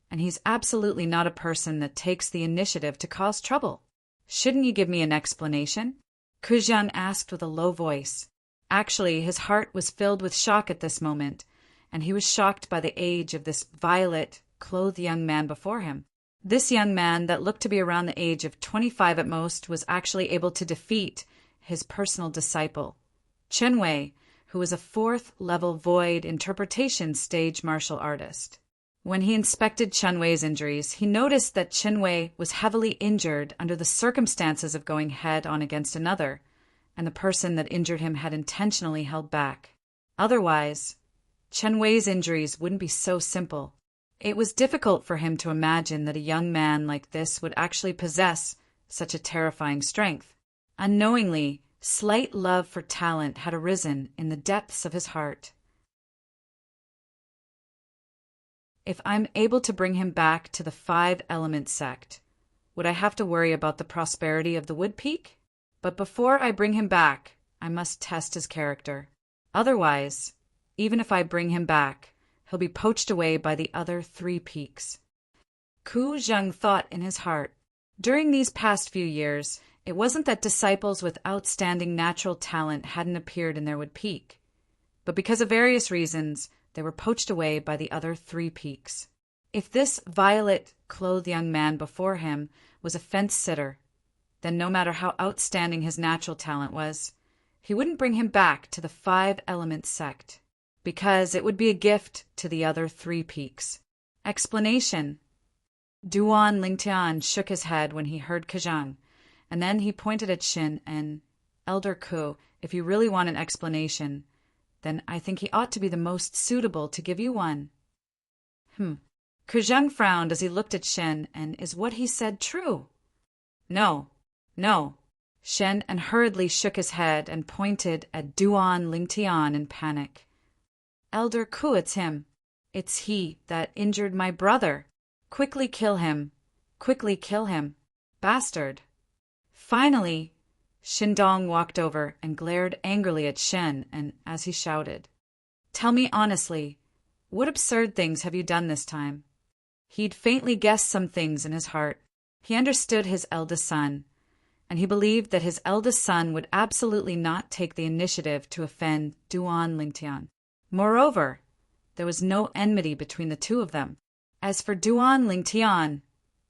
and he's absolutely not a person that takes the initiative to cause trouble. Shouldn't you give me an explanation? Ku Zheng asked with a low voice. Actually, his heart was filled with shock at this moment, and he was shocked by the age of this violet-clothed young man before him. This young man that looked to be around the age of 25 at most was actually able to defeat his personal disciple, Qin Wei, who was a 4th-level void interpretation stage martial artist. When he inspected Qin Wei's injuries, he noticed that Qin Wei was heavily injured under the circumstances of going head-on against another, and the person that injured him had intentionally held back. Otherwise, Qin Wei's injuries wouldn't be so simple. It was difficult for him to imagine that a young man like this would actually possess such a terrifying strength. Unknowingly, slight love for talent had arisen in the depths of his heart. If I'm able to bring him back to the Five Element sect, would I have to worry about the prosperity of the Wood Peak? But before I bring him back, I must test his character. Otherwise, even if I bring him back, he'll be poached away by the other 3 peaks. Ku Zheng thought in his heart. During these past few years, it wasn't that disciples with outstanding natural talent hadn't appeared in their Wood Peak, but because of various reasons, they were poached away by the other 3 peaks. If this violet-clothed young man before him was a fence-sitter, then no matter how outstanding his natural talent was, he wouldn't bring him back to the Five Element sect, because it would be a gift to the other 3 peaks. Explanation. Duan Lingtian shook his head when he heard Ku Zheng, and then he pointed at Xin and, Elder Ku, if you really want an explanation, then I think he ought to be the most suitable to give you one. Ku Zheng frowned as he looked at Shen, and is what he said true? No. Shen and hurriedly shook his head and pointed at Duan Lingtian in panic. Elder Ku, it's him. It's he that injured my brother. Quickly kill him. Bastard. Finally, Shindong walked over and glared angrily at Shen, and as he shouted, Tell me honestly, what absurd things have you done this time? He'd faintly guessed some things in his heart. He understood his eldest son, and he believed that his eldest son would absolutely not take the initiative to offend Duan Lingtian. Moreover, there was no enmity between the two of them. As for Duan Lingtian,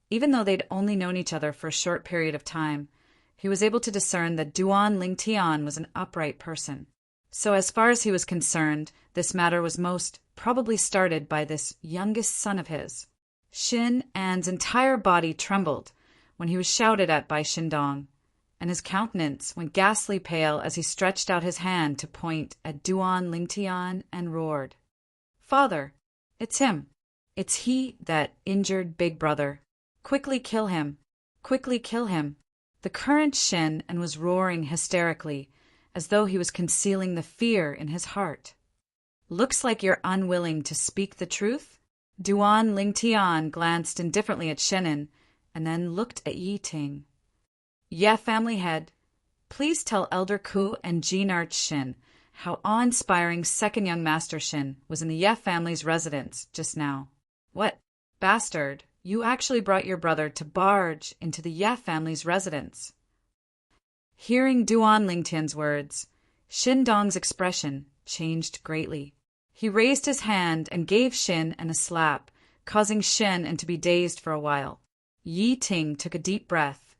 even though they'd only known each other for a short period of time, he was able to discern that Duan Lingtian was an upright person. So as far as he was concerned, this matter was most probably started by this youngest son of his. Xin An's entire body trembled when he was shouted at by Shindong, and his countenance went ghastly pale as he stretched out his hand to point at Duan Lingtian and roared, "Father, it's him. It's he that injured Big Brother. Quickly kill him. Quickly kill him." The current Shin and was roaring hysterically, as though he was concealing the fear in his heart. "Looks like you're unwilling to speak the truth?" Duan Lingtian glanced indifferently at Shenin, and then looked at Yi Ting. "Yeah, family head, please tell Elder Ku and Gene Shin how awe-inspiring second young Master Shin was in the Ye family's residence just now." "What, bastard, you actually brought your brother to barge into the Ye family's residence?" Hearing Duan Lingtian's words, Shindong's expression changed greatly. He raised his hand and gave Shin a slap, causing Shin to be dazed for a while. Yi Ting took a deep breath,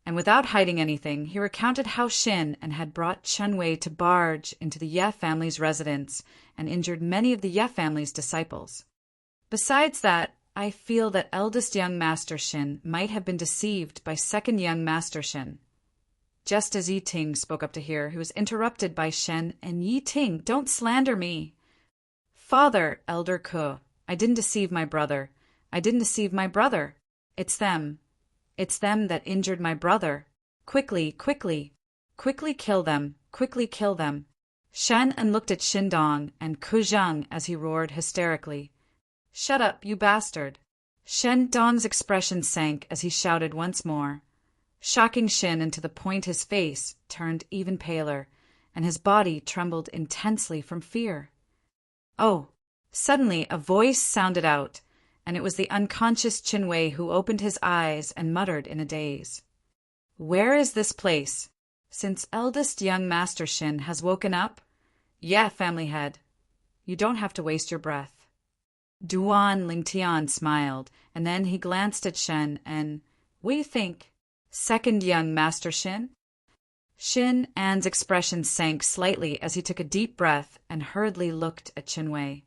and without hiding anything, he recounted how Shin had brought Chen Wei to barge into the Ye family's residence and injured many of the Ye family's disciples. "Besides that, I feel that eldest young Master Shin might have been deceived by second young Master Shin." Just as Yi Ting spoke up to hear, he was interrupted by Shen and Yi Ting, "Don't slander me." "Father, Elder Ke, I didn't deceive my brother. I didn't deceive my brother. It's them. It's them that injured my brother. Quickly, quickly, quickly kill them, quickly kill them." Shen looked at Shindong and Ku Zhang as he roared hysterically, "Shut up, you bastard." Shindong's expression sank as he shouted once more, shocking Shin to the point his face turned even paler, and his body trembled intensely from fear. Oh! Suddenly a voice sounded out, and it was the unconscious Chen Wei who opened his eyes and muttered in a daze, "Where is this place? Since eldest young Master Shin has woken up? Yeah, family head. You don't have to waste your breath." Duan Lingtian smiled, and then he glanced at Shen and, "What do you think? Second young Master Shin?" Shin An's expression sank slightly as he took a deep breath and hurriedly looked at Chen Wei.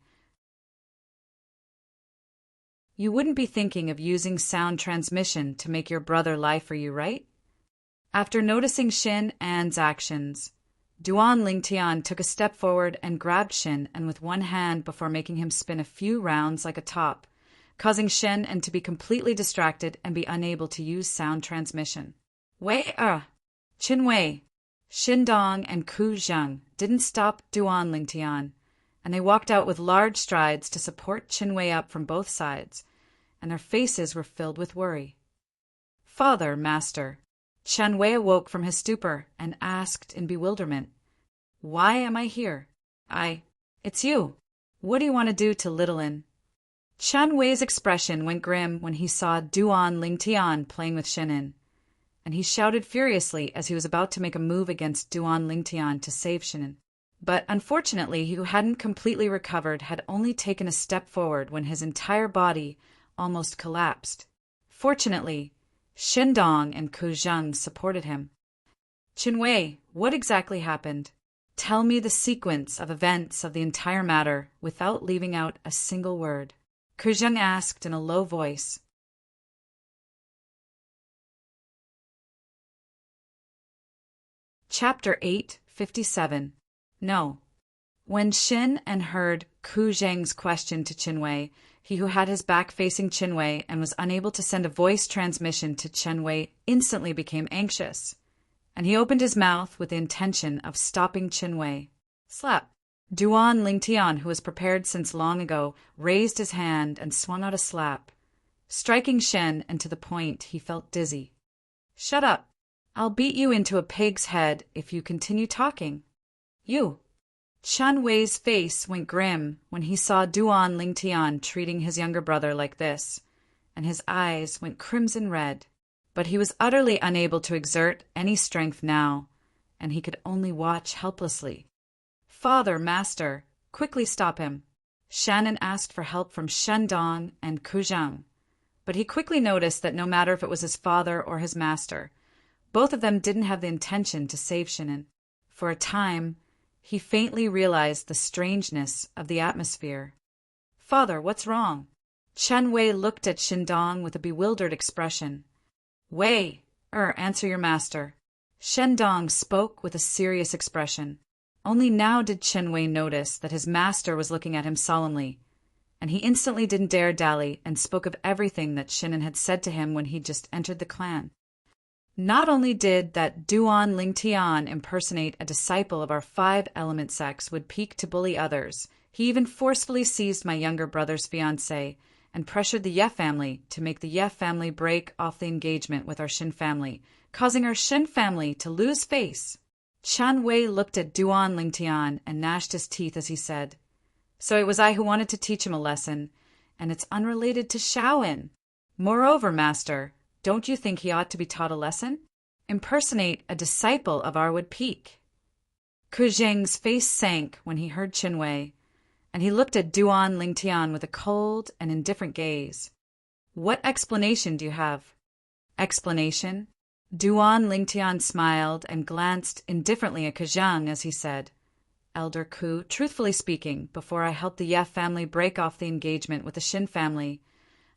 "You wouldn't be thinking of using sound transmission to make your brother lie for you, right?" After noticing Shin An's actions, Duan Lingtian took a step forward and grabbed Shin with one hand before making him spin a few rounds like a top, causing Shin to be completely distracted and be unable to use sound transmission. Chen Wei, Shindong and Ku Zhang didn't stop Duan Lingtian, and they walked out with large strides to support Chen Wei up from both sides, and their faces were filled with worry. "Father, Master." Chen Wei awoke from his stupor and asked in bewilderment, "Why am I here?" It's you. What do you want to do to Littlin?" Chen Wei's expression went grim when he saw Duan Lingtian playing with Shinin, and he shouted furiously as he was about to make a move against Duan Lingtian to save Shinin. But unfortunately, he who hadn't completely recovered had only taken a step forward when his entire body almost collapsed. Fortunately, Shindong and Ku Zhang supported him. "Chen Wei, what exactly happened? Tell me the sequence of events of the entire matter without leaving out a single word," Ku Zhang asked in a low voice. Chapter 857. No. When Shin heard Ku Zhang's question to Chen Wei, he who had his back facing Chen Wei and was unable to send a voice transmission to Chen Wei instantly became anxious, and he opened his mouth with the intention of stopping Chen Wei. Slap! Duan Lingtian, who was prepared since long ago, raised his hand and swung out a slap, striking Shen to the point he felt dizzy. "Shut up! I'll beat you into a pig's head if you continue talking. You!" Chen Wei's face went grim when he saw Duan Lingtian treating his younger brother like this, and his eyes went crimson red. but he was utterly unable to exert any strength now, and he could only watch helplessly. "Father, master, quickly stop him." Shannon asked for help from Shandong and Kuzhang, but he quickly noticed that no matter if it was his father or his master, both of them didn't have the intention to save Shannon. For a time, he faintly realized the strangeness of the atmosphere. "Father, what's wrong?" Chen Wei looked at Shandong with a bewildered expression. "Wei, answer your master." Shandong spoke with a serious expression. Only now did Chen Wei notice that his master was looking at him solemnly, and he instantly didn't dare dally and spoke of everything that Shannon had said to him when he just entered the clan. "Not only did that Duan Lingtian impersonate a disciple of our five-element sects would peak to bully others, he even forcefully seized my younger brother's fiancée and pressured the Ye family to make the Ye family break off the engagement with our Shin family, causing our Shin family to lose face." Chan Wei looked at Duan Lingtian and gnashed his teeth as he said, "So it was I who wanted to teach him a lesson, and it's unrelated to Shaolin. Moreover, master, don't you think he ought to be taught a lesson? Impersonate a disciple of our would peak." Ku Zheng's face sank when he heard Chin Wei, and he looked at Duan Lingtian with a cold and indifferent gaze. "What explanation do you have?" "Explanation?" Duan Lingtian smiled and glanced indifferently at Kajang as he said, "Elder Ku, truthfully speaking, before I helped the Ye family break off the engagement with the Shin family,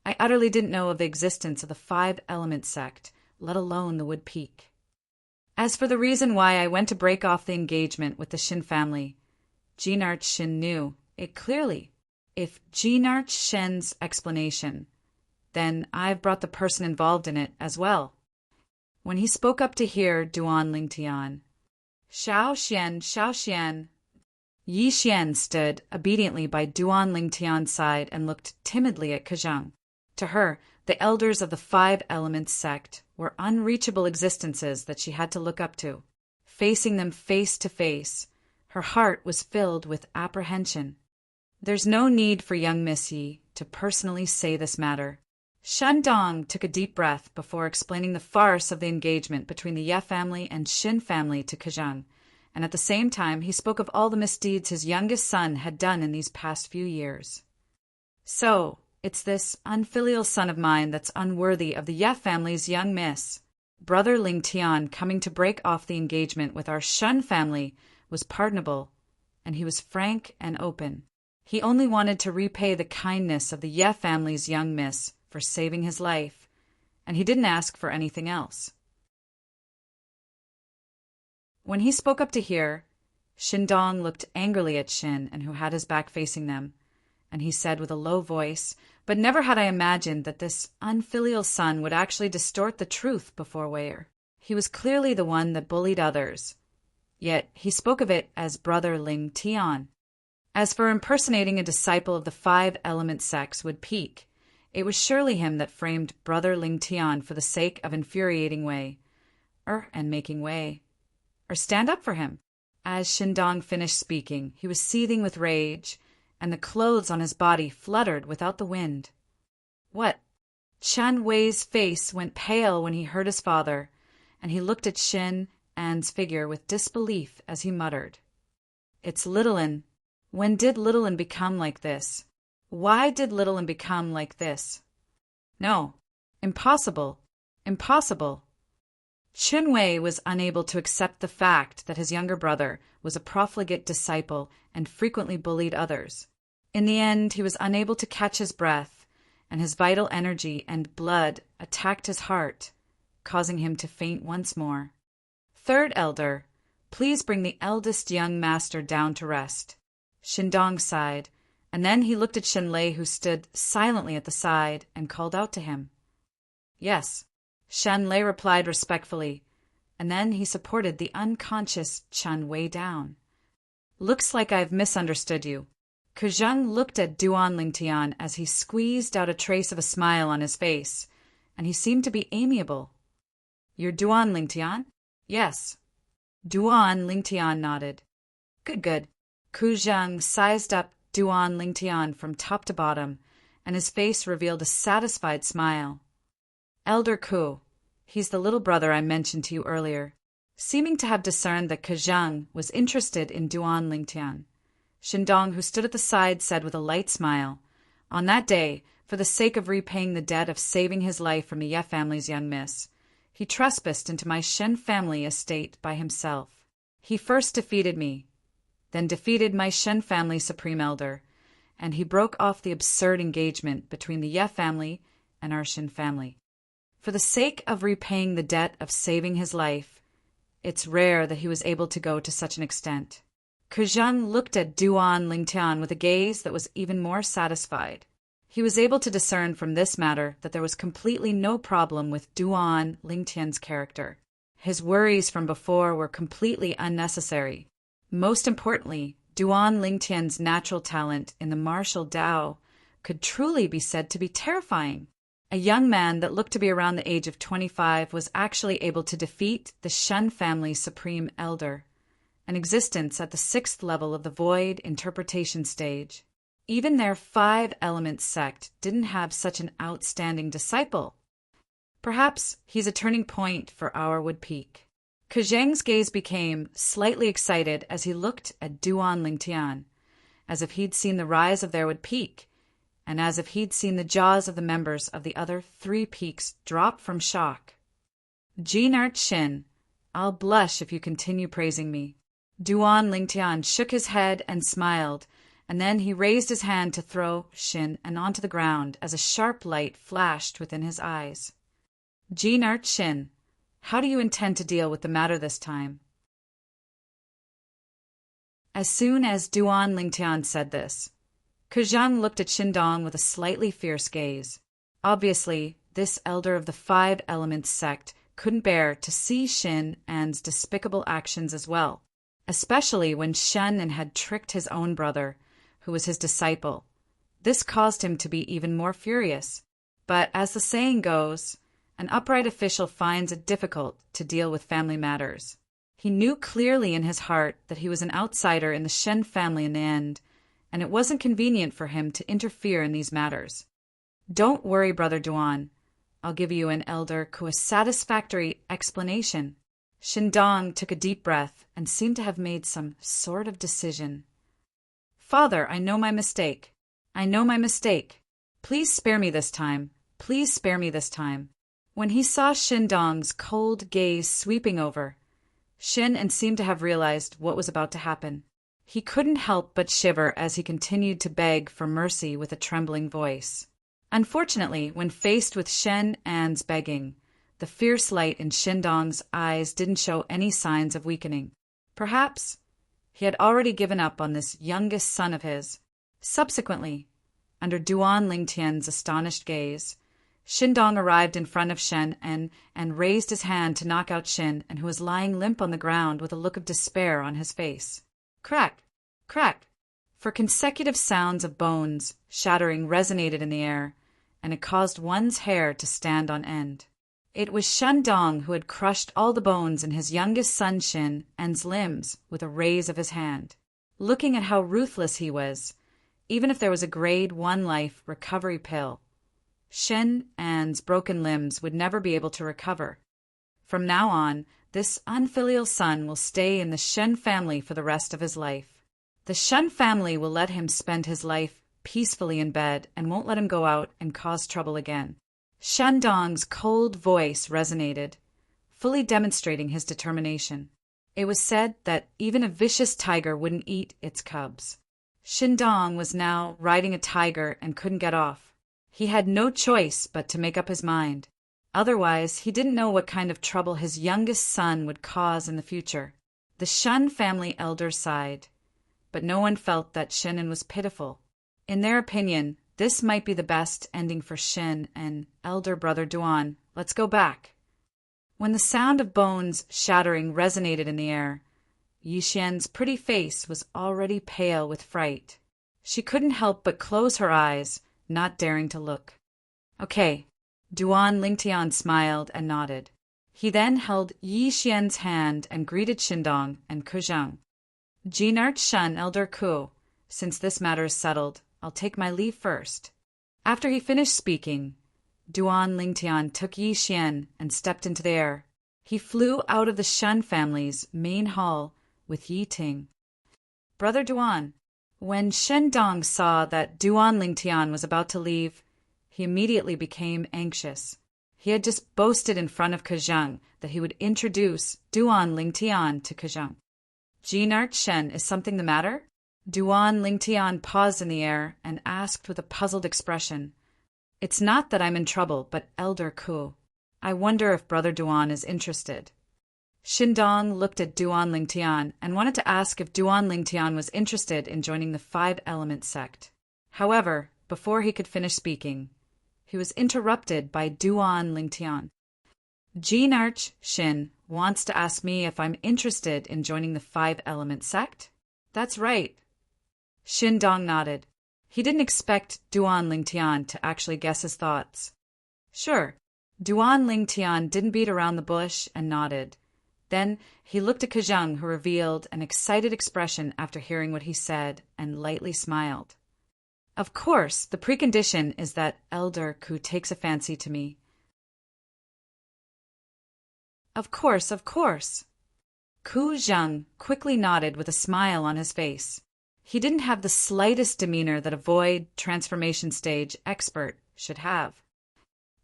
I utterly didn't know of the existence of the five-element sect, let alone the Wood Peak. As for the reason why I went to break off the engagement with the Shin family, Jinarch Shin knew it clearly. If Jinarch Shin's explanation, then I've brought the person involved in it as well." When he spoke up to hear Duan Lingtian, "Xiao Xian," Yi Xian stood obediently by Duan Lingtian's side and looked timidly at Kajang. To her, the elders of the five-element sect were unreachable existences that she had to look up to. Facing them face to face, her heart was filled with apprehension. There's no need for young Miss Yi to personally say this matter. Shandong took a deep breath before explaining the farce of the engagement between the Ye family and Shin family to Kajang, and at the same time he spoke of all the misdeeds his youngest son had done in these past few years. "So, it's this unfilial son of mine that's unworthy of the Ye family's young miss. Brother Ling Tian coming to break off the engagement with our Shun family was pardonable, and he was frank and open. He only wanted to repay the kindness of the Ye family's young miss for saving his life, and he didn't ask for anything else." When he spoke up to hear, Shindong looked angrily at Shin, and who had his back facing them, and he said with a low voice, "But never had I imagined that this unfilial son would actually distort the truth before Weir. He was clearly the one that bullied others, yet he spoke of it as Brother Ling Tian. As for impersonating a disciple of the five-element sects would peak, it was surely him that framed Brother Ling Tian for the sake of infuriating Wei, and making Wei, stand up for him." As Shindong finished speaking, he was seething with rage, and the clothes on his body fluttered without the wind. "What?" Chan Wei's face went pale when he heard his father, and he looked at Shin An's figure with disbelief as he muttered, "It's Littlin. When did Littlin become like this? Why did Littlin become like this? No, impossible, impossible." Chin Wei was unable to accept the fact that his younger brother was a profligate disciple and frequently bullied others. In the end, he was unable to catch his breath, and his vital energy and blood attacked his heart, causing him to faint once more. "Third elder, please bring the eldest young master down to rest." Shindong sighed, and then he looked at Shenlei, who stood silently at the side, and called out to him. "Yes." Shenlei replied respectfully, and then he supported the unconscious Chan Wei down. "Looks like I've misunderstood you." Kuzheng looked at Duan Lingtian as he squeezed out a trace of a smile on his face, and he seemed to be amiable. "You're Duan Lingtian?" "Yes." Duan Lingtian nodded. Good. Kuzheng sized up Duan Lingtian from top to bottom, and his face revealed a satisfied smile. "Elder Ku, He's the little brother I mentioned to you earlier. Seeming to have discerned that Kejang was interested in Duan Lingtian, Shindong, who stood at the side, said with a light smile, "On that day, for the sake of repaying the debt of saving his life from the Ye family's young miss, he trespassed into my Shen family estate by himself. He first defeated me, then defeated my Shen family supreme elder, and he broke off the absurd engagement between the Ye family and our Shen family. For the sake of repaying the debt of saving his life, it's rare that he was able to go to such an extent." Kejang looked at Duan Lingtian with a gaze that was even more satisfied. He was able to discern from this matter that there was completely no problem with Duan Lingtian's character. His worries from before were completely unnecessary. Most importantly, Duan Lingtian's natural talent in the martial Dao could truly be said to be terrifying. A young man that looked to be around the age of 25 was actually able to defeat the Shen family's supreme elder, an existence at the 6th level of the void interpretation stage. Even their 5-element sect didn't have such an outstanding disciple. Perhaps he's a turning point for our Wood Peak. Kejang's gaze became slightly excited as he looked at Duan Lingtian, as if he'd seen the rise of their Wood Peak, and as if he'd seen the jaws of the members of the other 3 peaks drop from shock. "Jinart Shin, I'll blush if you continue praising me." Duan Lingtian shook his head and smiled, and then he raised his hand to throw Shin and onto the ground as a sharp light flashed within his eyes. "Jinart Shin, how do you intend to deal with the matter this time?" As soon as Duan Lingtian said this, Kejang looked at Shindong with a slightly fierce gaze. Obviously, this elder of the 5-element sect couldn't bear to see Shin An's despicable actions as well, especially when Shen An had tricked his own brother, who was his disciple. This caused him to be even more furious. But as the saying goes, an upright official finds it difficult to deal with family matters. He knew clearly in his heart that he was an outsider in the Shen family in the end, and it wasn't convenient for him to interfere in these matters. "Don't worry, Brother Duan. I'll give you an elder a satisfactory explanation." Shindong took a deep breath and seemed to have made some sort of decision. "Father, I know my mistake. I know my mistake. Please spare me this time. Please spare me this time." When he saw Shindong's cold gaze sweeping over, Shin An seemed to have realized what was about to happen. He couldn't help but shiver as he continued to beg for mercy with a trembling voice. Unfortunately, when faced with Shen An's begging, the fierce light in Shindong's eyes didn't show any signs of weakening. Perhaps he had already given up on this youngest son of his. Subsequently, under Duan Lingtian's astonished gaze, Shindong arrived in front of Shen An and raised his hand to knock out Shin An, who was lying limp on the ground with a look of despair on his face. Crack! Crack! For consecutive sounds of bones shattering resonated in the air, and it caused one's hair to stand on end. It was Shindong who had crushed all the bones in his youngest son Shin An's limbs with a raise of his hand. Looking at how ruthless he was, even if there was a grade 1 life recovery pill, Shin An's broken limbs would never be able to recover. From now on, this unfilial son will stay in the Shen family for the rest of his life. The Shen family will let him spend his life peacefully in bed and won't let him go out and cause trouble again. Shindong's cold voice resonated, fully demonstrating his determination. It was said that even a vicious tiger wouldn't eat its cubs. Shindong was now riding a tiger and couldn't get off. He had no choice but to make up his mind. Otherwise, he didn't know what kind of trouble his youngest son would cause in the future. The Shen family elders sighed, but no one felt that Shin An was pitiful. In their opinion, this might be the best ending for Shin and elder brother Duan. Let's go back. When the sound of bones shattering resonated in the air, Yixian's pretty face was already pale with fright. She couldn't help but close her eyes, not daring to look. "Okay." Duan Lingtian smiled and nodded. He then held Yixian's hand and greeted Shindong and Kejang. "Jinart Shen Elder Ku, since this matter is settled, I'll take my leave first." After he finished speaking, Duan Lingtian took Yi Xian and stepped into the air. He flew out of the Shen family's main hall with Yi Ting. Brother Duan. When Shen Dong saw that Duan Lingtian was about to leave, he immediately became anxious. He had just boasted in front of Kejang that he would introduce Duan Lingtian to Kejang. Monarch Shen, is something the matter? Duan Lingtian paused in the air and asked with a puzzled expression. It's not that I'm in trouble, but Elder Ku. I wonder if Brother Duan is interested. Shindong looked at Duan Lingtian and wanted to ask if Duan Lingtian was interested in joining the Five-Element sect. However, before he could finish speaking, he was interrupted by Duan Lingtian. Monarch Shin wants to ask me if I'm interested in joining the Five-Element sect? That's right. Shindong nodded. He didn't expect Duan Lingtian to actually guess his thoughts. Sure. Duan Lingtian didn't beat around the bush and nodded. Then he looked at Kejang, who revealed an excited expression after hearing what he said, and lightly smiled. Of course, the precondition is that Elder Ku takes a fancy to me. Of course, of course. Ku Zhang quickly nodded with a smile on his face. He didn't have the slightest demeanor that a void transformation stage expert should have.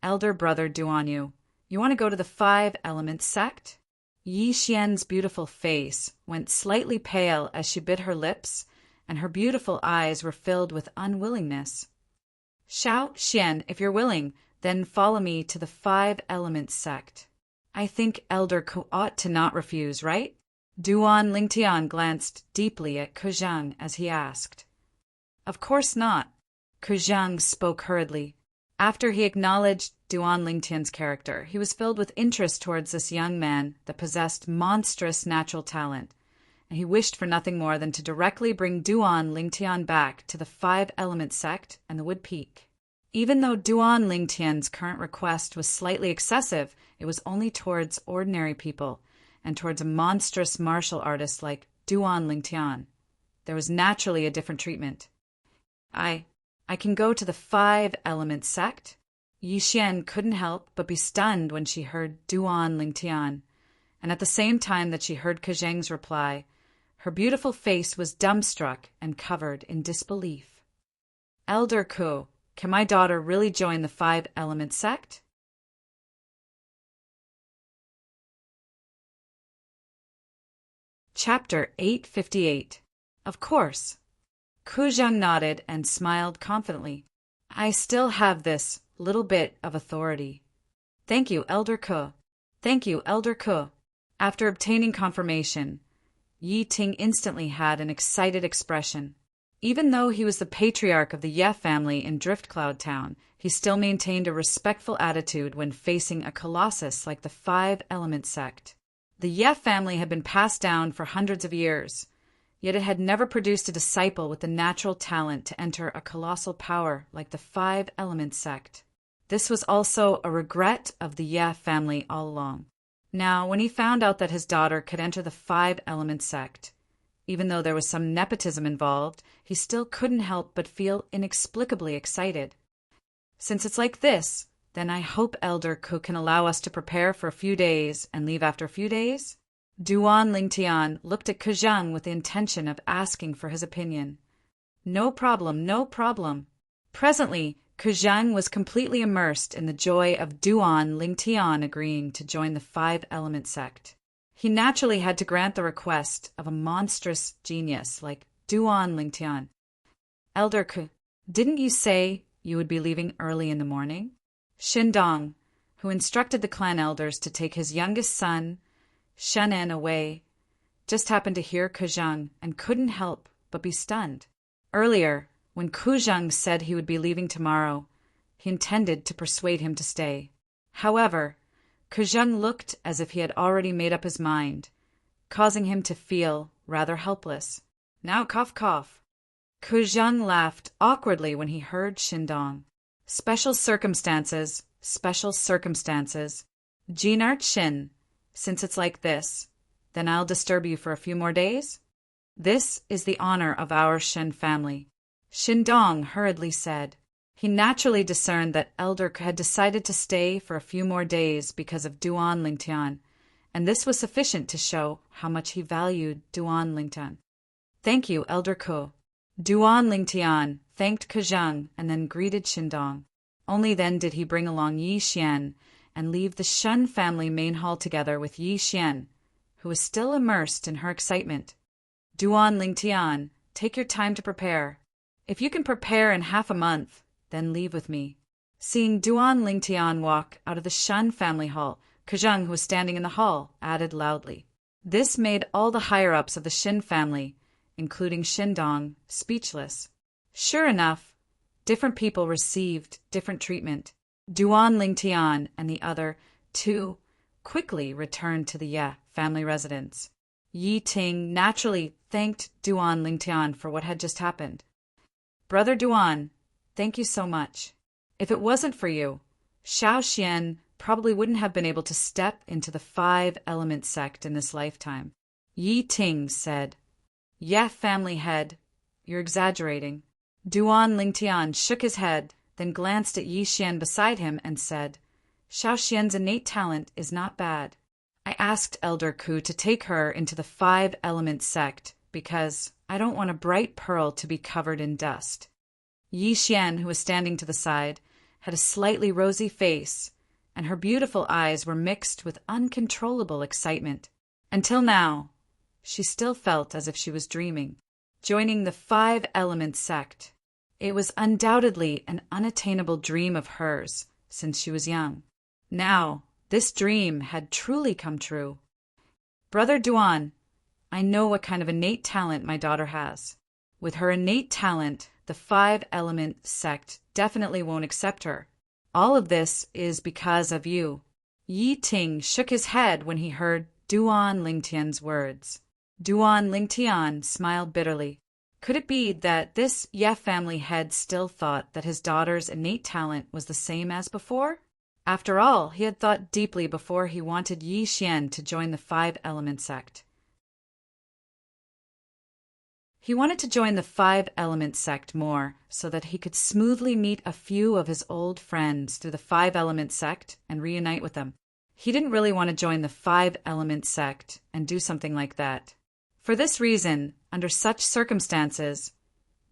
Elder brother Duanyu, you want to go to the Five-Element sect? Yi Xian's beautiful face went slightly pale as she bit her lips, and her beautiful eyes were filled with unwillingness. Xiao Xian, if you're willing, then follow me to the Five-Element sect. I think Elder Ku ought to not refuse, right? Duan Lingtian glanced deeply at Kejang as he asked. Of course not. Kejang spoke hurriedly. After he acknowledged Duan Lingtian's character, he was filled with interest towards this young man that possessed monstrous natural talent, and he wished for nothing more than to directly bring Duan Lingtian back to the Five-Element sect and the Wood Peak. Even though Duan Lingtian's current request was slightly excessive, it was only towards ordinary people, and towards a monstrous martial artist like Duan Lingtian. There was naturally a different treatment. I can go to the Five-Element sect. Yi Xian couldn't help but be stunned when she heard Duan Lingtian, and at the same time that she heard Kejang's reply, her beautiful face was dumbstruck and covered in disbelief. Elder Ku, can my daughter really join the Five-Element sect? Chapter 858. Of course. Kujang nodded and smiled confidently. I still have this little bit of authority. Thank you, Elder Ku. Thank you, Elder Ku. After obtaining confirmation, Yi Ting instantly had an excited expression. Even though he was the patriarch of the Ye family in Driftcloud Town, he still maintained a respectful attitude when facing a colossus like the Five-Element sect. The Ye family had been passed down for hundreds of years, yet it had never produced a disciple with the natural talent to enter a colossal power like the Five-Element sect. This was also a regret of the Ye family all along. Now, when he found out that his daughter could enter the Five-Element sect, even though there was some nepotism involved, he still couldn't help but feel inexplicably excited. Since it's like this, then I hope Elder Ku can allow us to prepare for a few days and leave after a few days? Duan Lingtian looked at Kejang with the intention of asking for his opinion. No problem, no problem. Presently, Kejang was completely immersed in the joy of Duan Lingtian agreeing to join the Five-Element sect. He naturally had to grant the request of a monstrous genius like Duan Lingtian. Elder Ku, didn't you say you would be leaving early in the morning? Shindong, who instructed the clan elders to take his youngest son, Shenan, away, just happened to hear Kejang and couldn't help but be stunned. Earlier, when Kujang said he would be leaving tomorrow, he intended to persuade him to stay. However, Kujang looked as if he had already made up his mind, causing him to feel rather helpless. Now cough cough. Kujang laughed awkwardly when he heard Shindong. Special circumstances, special circumstances. Monarch Shin, since it's like this, then I'll disturb you for a few more days? This is the honor of our Shen family. Shindong hurriedly said. He naturally discerned that Elder had decided to stay for a few more days because of Duan Lingtian, and this was sufficient to show how much he valued Duan Lingtian. "Thank you, Elder Ko." Duan Lingtian thanked Kejang and then greeted Shindong. Only then did he bring along Yi Xian and leave the Shun family main hall together with Yi Xian, who was still immersed in her excitement. "Duan Lingtian, take your time to prepare. If you can prepare in half a month, then leave with me." Seeing Duan Lingtian walk out of the Shun family hall, Kejang, who was standing in the hall, added loudly. This made all the higher-ups of the Shin family, including Shindong, speechless. Sure enough, different people received different treatment. Duan Lingtian and the other two quickly returned to the Ye family residence. Yi Ting naturally thanked Duan Lingtian for what had just happened. "Brother Duan, thank you so much. If it wasn't for you, Xiao Xian probably wouldn't have been able to step into the 5-element sect in this lifetime." Yi Ting said. "Ye family head, you're exaggerating." Duan Lingtian shook his head, then glanced at Yi Xian beside him and said, "Xiao Xian's innate talent is not bad. I asked Elder Ku to take her into the 5-element sect because I don't want a bright pearl to be covered in dust." Yi Xian, who was standing to the side, had a slightly rosy face, and her beautiful eyes were mixed with uncontrollable excitement. Until now, she still felt as if she was dreaming. Joining the 5-element sect. It was undoubtedly an unattainable dream of hers since she was young. Now, this dream had truly come true. "Brother Duan, I know what kind of innate talent my daughter has. With her innate talent, the 5-element sect definitely won't accept her. All of this is because of you." Yi Ting shook his head when he heard Duan Lingtian's words. Duan Lingtian smiled bitterly. Could it be that this Ye family head still thought that his daughter's innate talent was the same as before? After all, he had thought deeply before he wanted Yi Xian to join the 5-element sect. He wanted to join the 5-element sect more so that he could smoothly meet a few of his old friends through the 5-element sect and reunite with them. He didn't really want to join the 5-element sect and do something like that. For this reason, under such circumstances,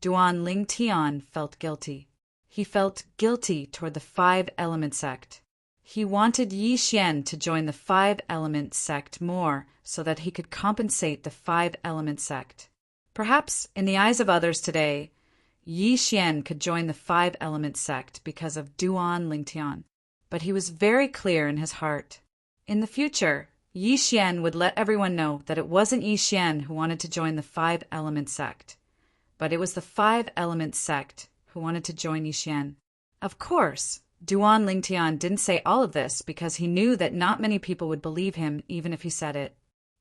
Duan Lingtian felt guilty. He felt guilty toward the 5-element sect. He wanted Yi Xian to join the 5-element sect more so that he could compensate the 5-element sect. Perhaps, in the eyes of others today, Yi Xian could join the 5-element sect because of Duan Lingtian. But he was very clear in his heart. In the future, Yi Xian would let everyone know that it wasn't Yi Xian who wanted to join the 5-element sect, but it was the 5-element sect who wanted to join Yi Xian. Of course, Duan Lingtian didn't say all of this because he knew that not many people would believe him even if he said it.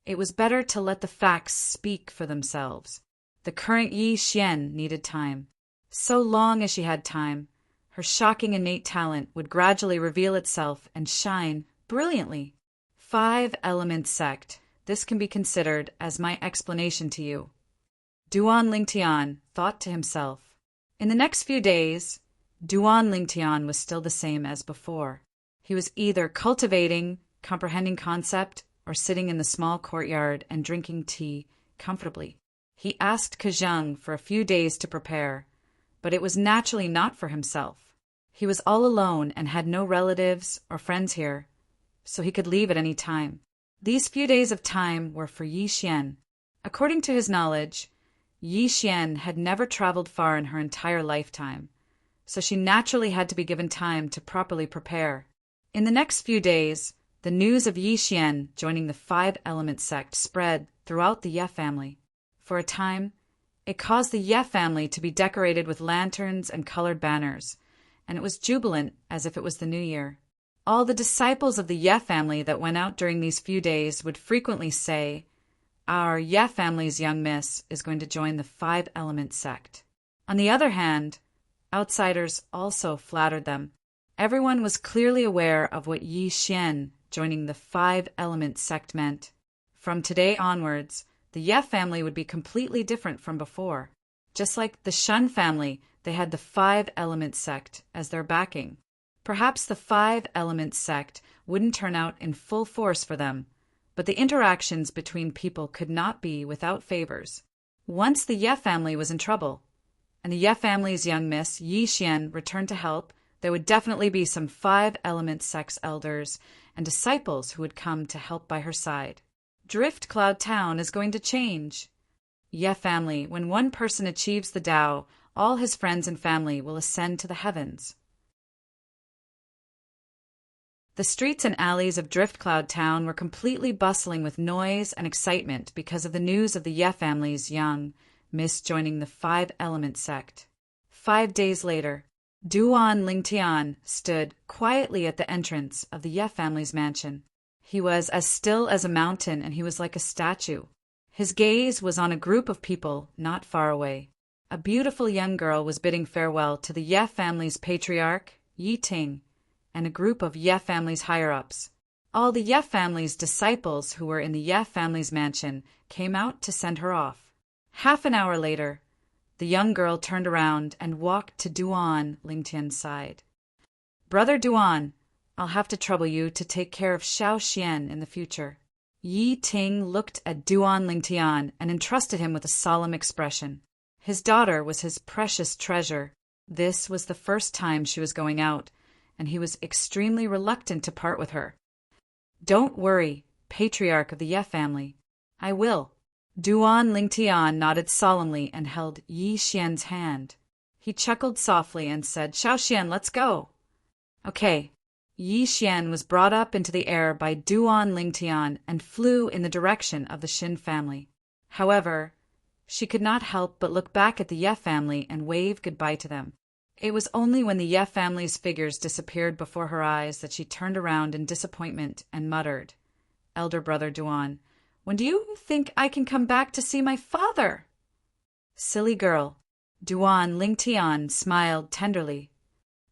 It was better to let the facts speak for themselves. The current Yi Xian needed time. So long as she had time, her shocking innate talent would gradually reveal itself and shine brilliantly. 5-element sect. This can be considered as my explanation to you. Duan Lingtian thought to himself. In the next few days, Duan Lingtian was still the same as before. He was either cultivating, comprehending concept, or sitting in the small courtyard and drinking tea comfortably. He asked Kejang for a few days to prepare, but it was naturally not for himself. He was all alone and had no relatives or friends here, so he could leave at any time. These few days of time were for Yi Xian. According to his knowledge, Yi Xian had never traveled far in her entire lifetime, so she naturally had to be given time to properly prepare. In the next few days, the news of Yi Xian joining the 5-element sect spread throughout the Ye family. For a time, it caused the Ye family to be decorated with lanterns and colored banners, and it was jubilant as if it was the new year. All the disciples of the Ye family that went out during these few days would frequently say, "Our Ye family's young miss is going to join the 5-element sect." On the other hand, outsiders also flattered them. Everyone was clearly aware of what Yi Xian joining the 5-element sect meant. From today onwards, the Ye family would be completely different from before. Just like the Shun family, they had the Five Elements sect as their backing. Perhaps the Five Elements sect wouldn't turn out in full force for them, but the interactions between people could not be without favors. Once the Ye family was in trouble, and the Ye family's young miss Yi Xian returned to help, there would definitely be some Five Elements sect elders and disciples who would come to help by her side. Drift Cloud Town is going to change. Ye family, when one person achieves the Tao, all his friends and family will ascend to the heavens. The streets and alleys of Drift Cloud Town were completely bustling with noise and excitement because of the news of the Ye family's young miss joining the Five Elements sect. 5 days later, Duan Lingtian stood quietly at the entrance of the Ye family's mansion. He was as still as a mountain, and he was like a statue. His gaze was on a group of people not far away. A beautiful young girl was bidding farewell to the Ye family's patriarch, Yi Ting, and a group of Ye family's higher-ups. All the Ye family's disciples who were in the Ye family's mansion came out to send her off. Half an hour later, the young girl turned around and walked to Duan Lingtian's side. "Brother Duan, I'll have to trouble you to take care of Xiao Xian in the future." Yi Ting looked at Duan Lingtian and entrusted him with a solemn expression. His daughter was his precious treasure. This was the first time she was going out, and he was extremely reluctant to part with her. "Don't worry, patriarch of the Ye family. I will." Duan Lingtian nodded solemnly and held Yi Xian's hand. He chuckled softly and said, "Xiao Xian, let's go." "Okay." Yi Xian was brought up into the air by Duan Lingtian and flew in the direction of the Xin family. However, she could not help but look back at the Ye family and wave goodbye to them. It was only when the Ye family's figures disappeared before her eyes that she turned around in disappointment and muttered, "Elder brother Duan, when do you think I can come back to see my father?" "Silly girl." Duan Lingtian smiled tenderly.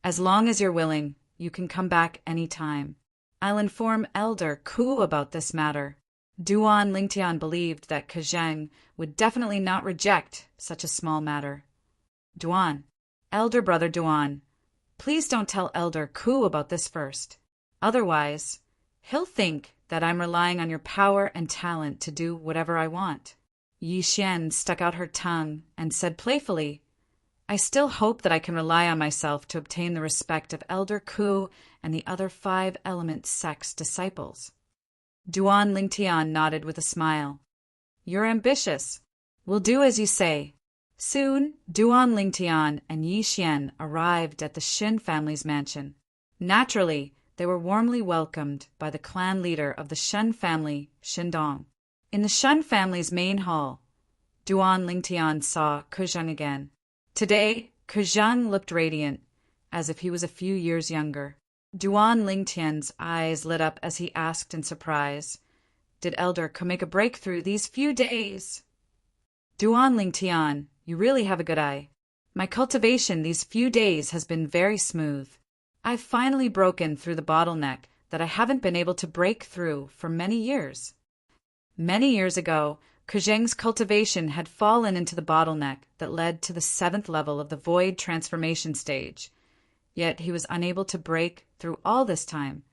"As long as you're willing, you can come back any time. I'll inform Elder Ku about this matter." Duan Lingtian believed that Kazheng would definitely not reject such a small matter. "Duan, elder brother Duan, please don't tell Elder Ku about this first. Otherwise, he'll think that I'm relying on your power and talent to do whatever I want." Yi Xian stuck out her tongue and said playfully, "I still hope that I can rely on myself to obtain the respect of Elder Ku and the other Five Elements sect's disciples." Duan Lingtian nodded with a smile. "You're ambitious. We'll do as you say." Soon, Duan Lingtian and Yi Xian arrived at the Xin family's mansion. Naturally, they were warmly welcomed by the clan leader of the Shen family, Xindong. In the Shen family's main hall, Duan Lingtian saw Kuzheng again. Today, Kuzheng looked radiant, as if he was a few years younger. Duan Lingtian's eyes lit up as he asked in surprise, "Did Elder Ku make a breakthrough these few days?" "Duan Lingtian, you really have a good eye. My cultivation these few days has been very smooth. I've finally broken through the bottleneck that I haven't been able to break through for many years." Many years ago, Kuzheng's cultivation had fallen into the bottleneck that led to the 7th level of the void transformation stage. Yet he was unable to break through all this time,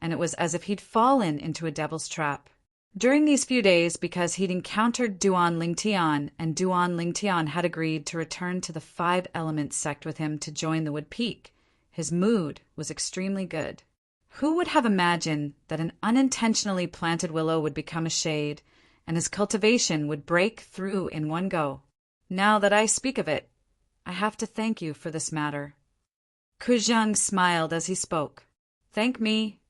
and it was as if he'd fallen into a devil's trap. During these few days, because he'd encountered Duan Lingtian, and Duan Lingtian had agreed to return to the Five Elements sect with him to join the Wood Peak, his mood was extremely good. Who would have imagined that an unintentionally planted willow would become a shade, and his cultivation would break through in one go? Now that I speak of it, I have to thank you for this matter. Kuzheng smiled as he spoke. "Thank me?"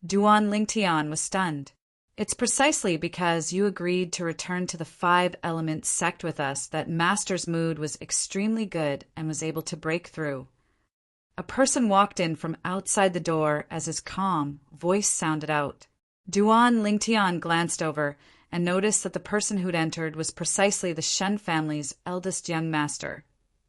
Duan Lingtian was stunned. "It's precisely because you agreed to return to the Five Elements sect with us that Master's mood was extremely good and was able to break through." A person walked in from outside the door as his calm voice sounded out. Duan Lingtian glanced over and noticed that the person who'd entered was precisely the Shen family's eldest young master,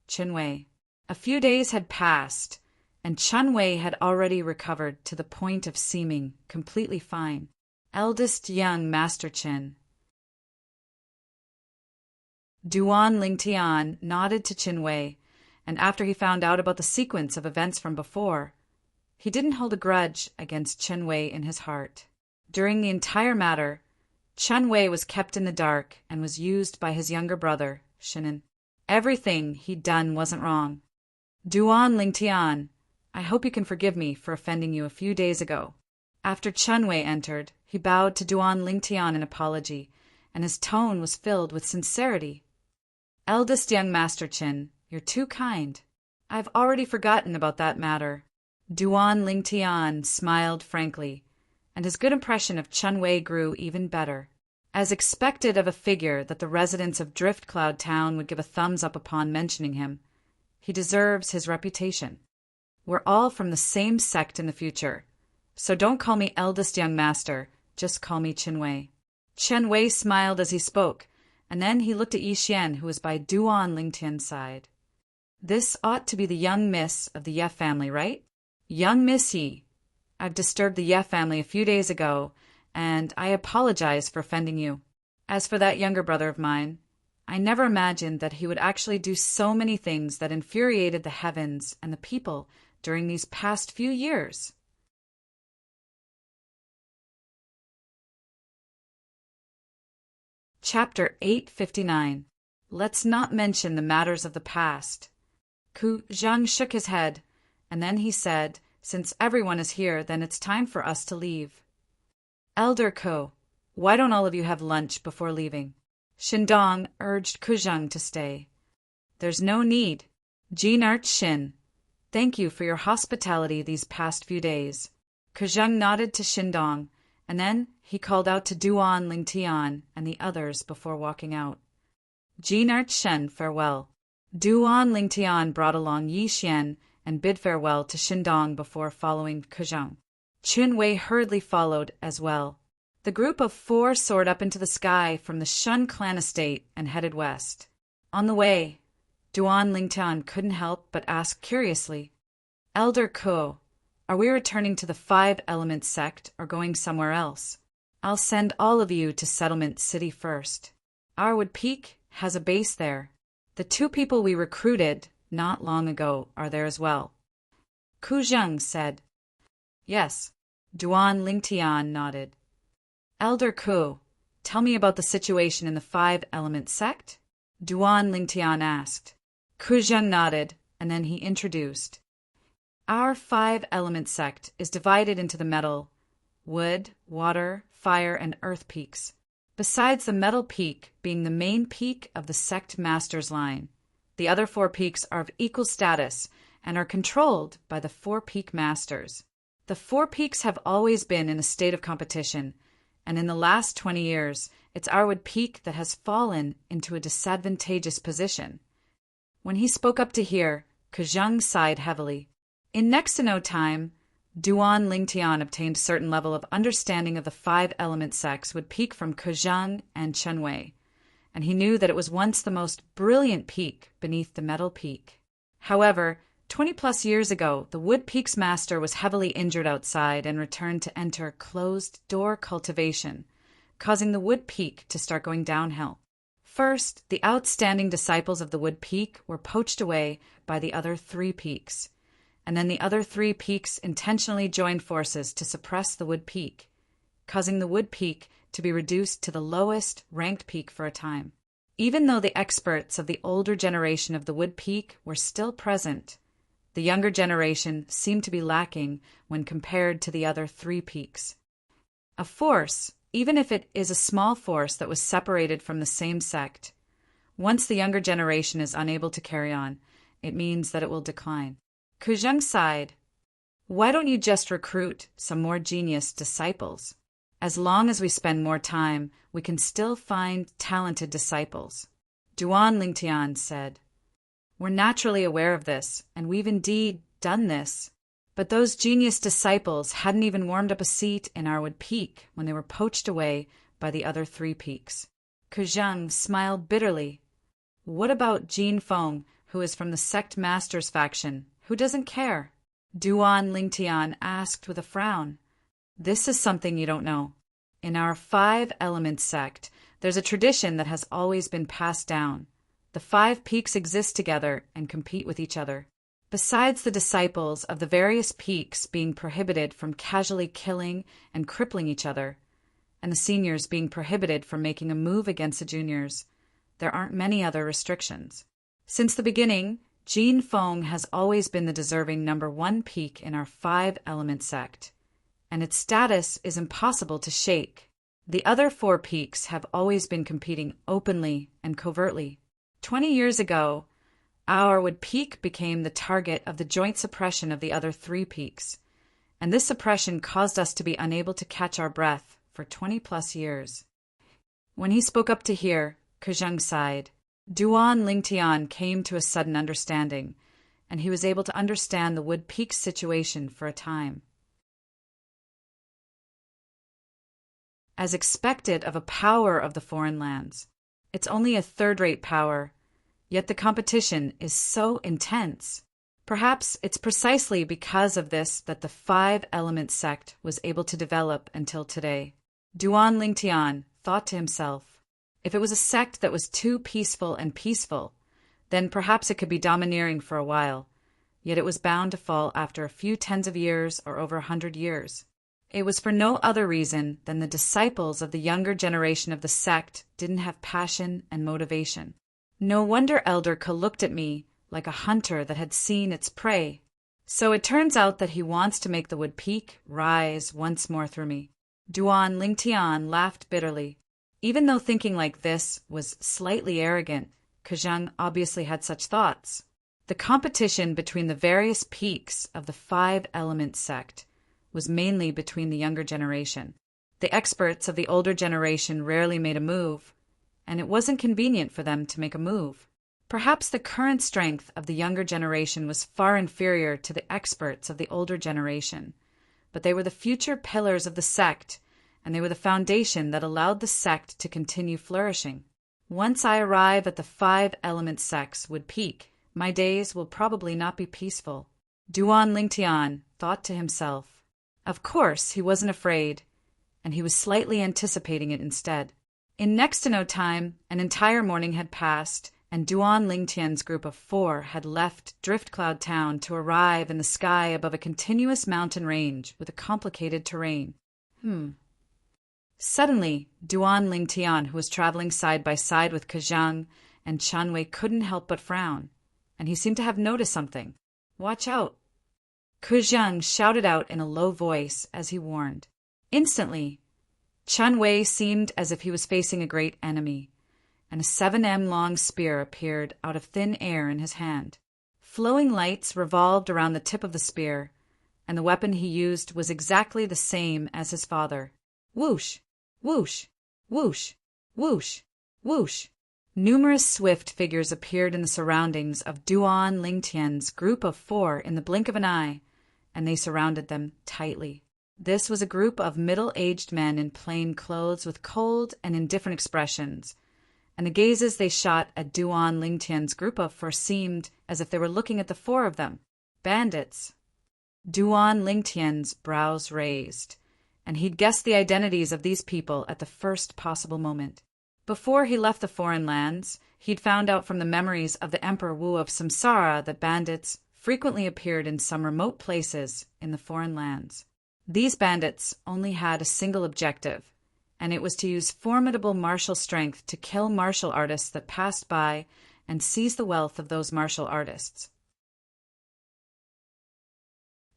Qin Wei. A few days had passed, and Qin Wei had already recovered to the point of seeming completely fine. Eldest young Master Qin. Duan Lingtian nodded to Qin Wei and after he found out about the sequence of events from before, he didn't hold a grudge against Chen Wei in his heart. During the entire matter, Chen Wei was kept in the dark and was used by his younger brother, Shinan. Everything he'd done wasn't wrong. Duan Lingtian, I hope you can forgive me for offending you a few days ago. After Chen Wei entered, he bowed to Duan Lingtian in apology, and his tone was filled with sincerity. Eldest young Master Qin, you're too kind. I've already forgotten about that matter. Duan Lingtian smiled frankly, and his good impression of Chen Wei grew even better. As expected of a figure that the residents of Drift Cloud Town would give a thumbs up upon mentioning him, he deserves his reputation. We're all from the same sect in the future, so don't call me eldest young master, just call me Chen Wei. Chen Wei smiled as he spoke, and then he looked at Yi Xian, who was by Duan Lingtian's side. This ought to be the young miss of the Ye family, right? Young Miss Yi. I've disturbed the Ye family a few days ago, and I apologize for offending you. As for that younger brother of mine, I never imagined that he would actually do so many things that infuriated the heavens and the people during these past few years. Chapter 859. Let's not mention the matters of the past. Ku Zhang shook his head, and then he said, since everyone is here, then it's time for us to leave. Elder Ko, why don't all of you have lunch before leaving? Shindong urged Ku Zhang to stay. There's no need. Jinart Shin, thank you for your hospitality these past few days. Ku Zhang nodded to Shindong, and then he called out to Duan Lingtian and the others before walking out. Jinart Shen, farewell. Duan Lingtian brought along Yi Xian and bid farewell to Shindong before following Ku Zhang. Chen Wei hurriedly followed as well. The group of four soared up into the sky from the Shun clan estate and headed west. On the way, Duan Lingtian couldn't help but ask curiously, Elder Ko, are we returning to the Five Elements sect or going somewhere else? I'll send all of you to Settlement City first. Arwood Peak has a base there. The two people we recruited not long ago are there as well. Ku Zhang said. Yes. Duan Lingtian nodded. Elder Ku, tell me about the situation in the Five Elements sect? Duan Lingtian asked. Ku Zhang nodded, and then he introduced. Our Five Elements sect is divided into the metal, wood, water, fire, and earth peaks, besides the metal peak being the main peak of the sect master's line. The other four peaks are of equal status and are controlled by the four peak masters. The four peaks have always been in a state of competition, and in the last 20 years, it's Arwood Peak that has fallen into a disadvantageous position. When he spoke up to hear, Ku Zhang sighed heavily. In next to no time, Duan Lingtian obtained a certain level of understanding of the Five Elements sects would peak from Ku Zhang and Chen Wei, and he knew that it was once the most brilliant peak beneath the metal peak. However, 20-plus years ago, the Wood Peak's master was heavily injured outside and returned to enter closed-door cultivation, causing the Wood Peak to start going downhill. First, the outstanding disciples of the Wood Peak were poached away by the other three peaks, and then the other three peaks intentionally joined forces to suppress the Wood Peak, causing the Wood Peak to be reduced to the lowest ranked peak for a time. Even though the experts of the older generation of the Wood Peak were still present, the younger generation seemed to be lacking when compared to the other three peaks. A force, even if it is a small force that was separated from the same sect, once the younger generation is unable to carry on, it means that it will decline. Ku Zhang sighed. Why don't you just recruit some more genius disciples? As long as we spend more time, we can still find talented disciples. Duan Lingtian said. We're naturally aware of this, and we've indeed done this. But those genius disciples hadn't even warmed up a seat in Arwood Peak when they were poached away by the other three peaks. Ku Zhang smiled bitterly. What about Jin Feng, who is from the sect master's faction? Who doesn't care? Duan Lingtian asked with a frown. This is something you don't know. In our Five Elements sect, there's a tradition that has always been passed down. The 5 peaks exist together and compete with each other. Besides the disciples of the various peaks being prohibited from casually killing and crippling each other, and the seniors being prohibited from making a move against the juniors, there aren't many other restrictions. Since the beginning, Jean Fong has always been the deserving number 1 peak in our 5-element sect, and its status is impossible to shake. The other 4 peaks have always been competing openly and covertly. 20 years ago, our Wood Peak became the target of the joint suppression of the other 3 peaks, and this suppression caused us to be unable to catch our breath for 20-plus years. When he spoke up to hear, Kejung sighed. Duan Lingtian came to a sudden understanding, and he was able to understand the Wood Peak's situation for a time. As expected of a power of the foreign lands, it's only a third-rate power, yet the competition is so intense. Perhaps it's precisely because of this that the 5-element sect was able to develop until today. Duan Lingtian thought to himself, if it was a sect that was too peaceful, then perhaps it could be domineering for a while, yet it was bound to fall after a few tens of years or over 100 years. It was for no other reason than the disciples of the younger generation of the sect didn't have passion and motivation. No wonder Elder Ke looked at me like a hunter that had seen its prey. So it turns out that he wants to make the Wood Peak rise once more through me. Duan Lingtian laughed bitterly. Even though thinking like this was slightly arrogant, Kejung obviously had such thoughts. The competition between the various peaks of the 5-element sect was mainly between the younger generation. The experts of the older generation rarely made a move, and it wasn't convenient for them to make a move. Perhaps the current strength of the younger generation was far inferior to the experts of the older generation, but they were the future pillars of the sect, and they were the foundation that allowed the sect to continue flourishing. Once I arrive at the 5-element sect's Wood Peak, my days will probably not be peaceful. Duan Lingtian thought to himself. Of course, he wasn't afraid, and he was slightly anticipating it instead. In next to no time, an entire morning had passed, and Duan Lingtian's group of 4 had left Driftcloud Town to arrive in the sky above a continuous mountain range with a complicated terrain. Suddenly, Duan Lingtian, who was traveling side by side with Kejung and Chanwei, couldn't help but frown, and he seemed to have noticed something. Watch out! Kejung shouted out in a low voice as he warned. Instantly, Chanwei seemed as if he was facing a great enemy, and a 7 m long spear appeared out of thin air in his hand. Flowing lights revolved around the tip of the spear, and the weapon he used was exactly the same as his father. Whoosh! Whoosh! Whoosh! Whoosh! Whoosh! Numerous swift figures appeared in the surroundings of Duan Lingtian's group of 4 in the blink of an eye, and they surrounded them tightly. This was a group of middle-aged men in plain clothes with cold and indifferent expressions, and the gazes they shot at Duan Lingtian's group of 4 seemed as if they were looking at the 4 of them. Bandits. Duan Lingtian's brows raised, and he'd guessed the identities of these people at the first possible moment. Before he left the foreign lands, he'd found out from the memories of the Emperor Wu of Samsara that bandits frequently appeared in some remote places in the foreign lands. These bandits only had a single objective, and it was to use formidable martial strength to kill martial artists that passed by and seize the wealth of those martial artists.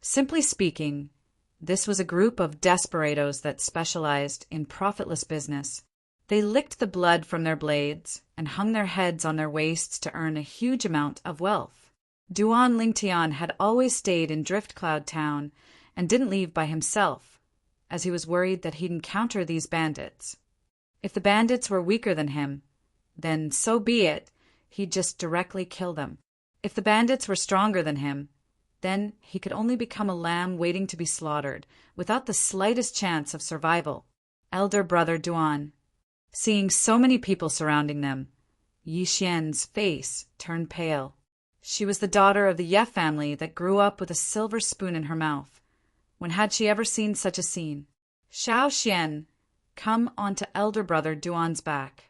Simply speaking, this was a group of desperados that specialized in profitless business. They licked the blood from their blades and hung their heads on their waists to earn a huge amount of wealth. Duan Lingtian had always stayed in Driftcloud Town and didn't leave by himself, as he was worried that he'd encounter these bandits. If the bandits were weaker than him, then so be it, he'd just directly kill them. If the bandits were stronger than him, then he could only become a lamb waiting to be slaughtered, without the slightest chance of survival. Elder brother Duan. Seeing so many people surrounding them, Yi Xian's face turned pale. She was the daughter of the Ye family that grew up with a silver spoon in her mouth. When had she ever seen such a scene? Xiao Xian, come onto elder brother Duan's back.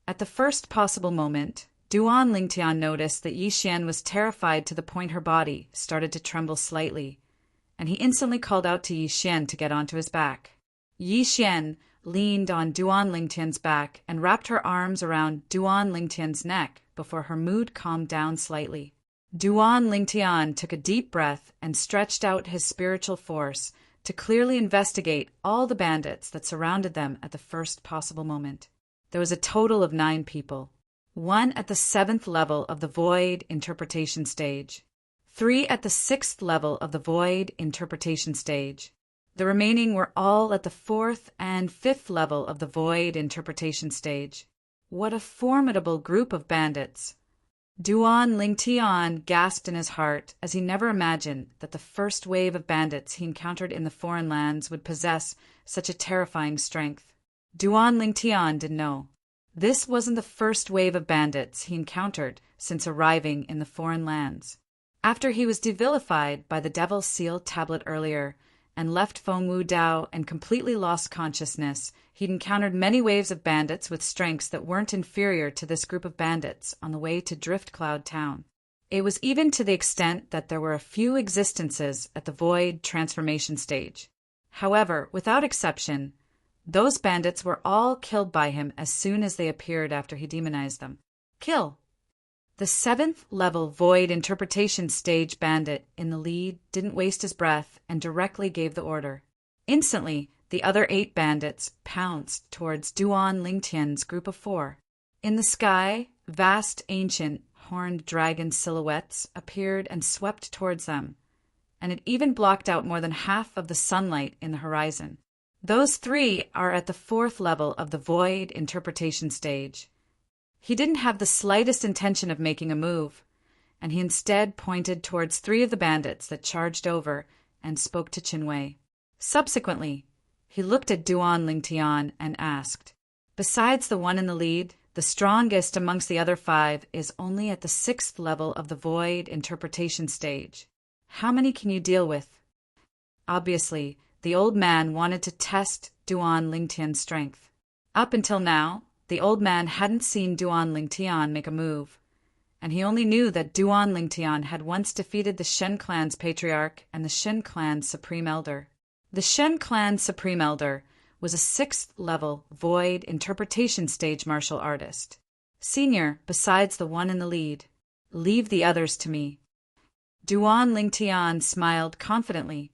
At the first possible moment, Duan Lingtian noticed that Yi Xian was terrified to the point her body started to tremble slightly, and he instantly called out to Yi Xian to get onto his back. Yi Xian leaned on Duan Lingtian's back and wrapped her arms around Duan Lingtian's neck before her mood calmed down slightly. Duan Lingtian took a deep breath and stretched out his spiritual force to clearly investigate all the bandits that surrounded them at the first possible moment. There was a total of 9 people. 1 at the 7th level of the Void Interpretation Stage. 3 at the 6th level of the Void Interpretation Stage. The remaining were all at the 4th and 5th level of the Void Interpretation Stage. What a formidable group of bandits! Duan Lingtian gasped in his heart as he never imagined that the first wave of bandits he encountered in the foreign lands would possess such a terrifying strength. Duan Lingtian didn't know. This wasn't the first wave of bandits he encountered since arriving in the foreign lands. After he was devilified by the Devil's Seal tablet earlier and left Fengwu Dao and completely lost consciousness, he'd encountered many waves of bandits with strengths that weren't inferior to this group of bandits on the way to Drift Cloud Town. It was even to the extent that there were a few existences at the Void Transformation Stage. However, without exception, those bandits were all killed by him as soon as they appeared after he demonized them. Kill! The 7th level Void Interpretation Stage bandit in the lead didn't waste his breath and directly gave the order. Instantly, the other 8 bandits pounced towards Duan Lingtian's group of 4. In the sky, vast ancient horned dragon silhouettes appeared and swept towards them, and it even blocked out more than half of the sunlight in the horizon. Those 3 are at the 4th level of the Void Interpretation Stage. He didn't have the slightest intention of making a move, and he instead pointed towards 3 of the bandits that charged over and spoke to Qinwei. Subsequently, he looked at Duan Lingtian and asked, "Besides the one in the lead, the strongest amongst the other 5 is only at the 6th level of the Void Interpretation Stage. How many can you deal with?" Obviously, the old man wanted to test Duan Lingtian's strength. Up until now, the old man hadn't seen Duan Lingtian make a move, and he only knew that Duan Lingtian had once defeated the Shen clan's patriarch and the Shen clan's supreme elder. The Shen clan's supreme elder was a 6th level Void Interpretation Stage martial artist. Senior, besides the one in the lead. Leave the others to me. Duan Lingtian smiled confidently,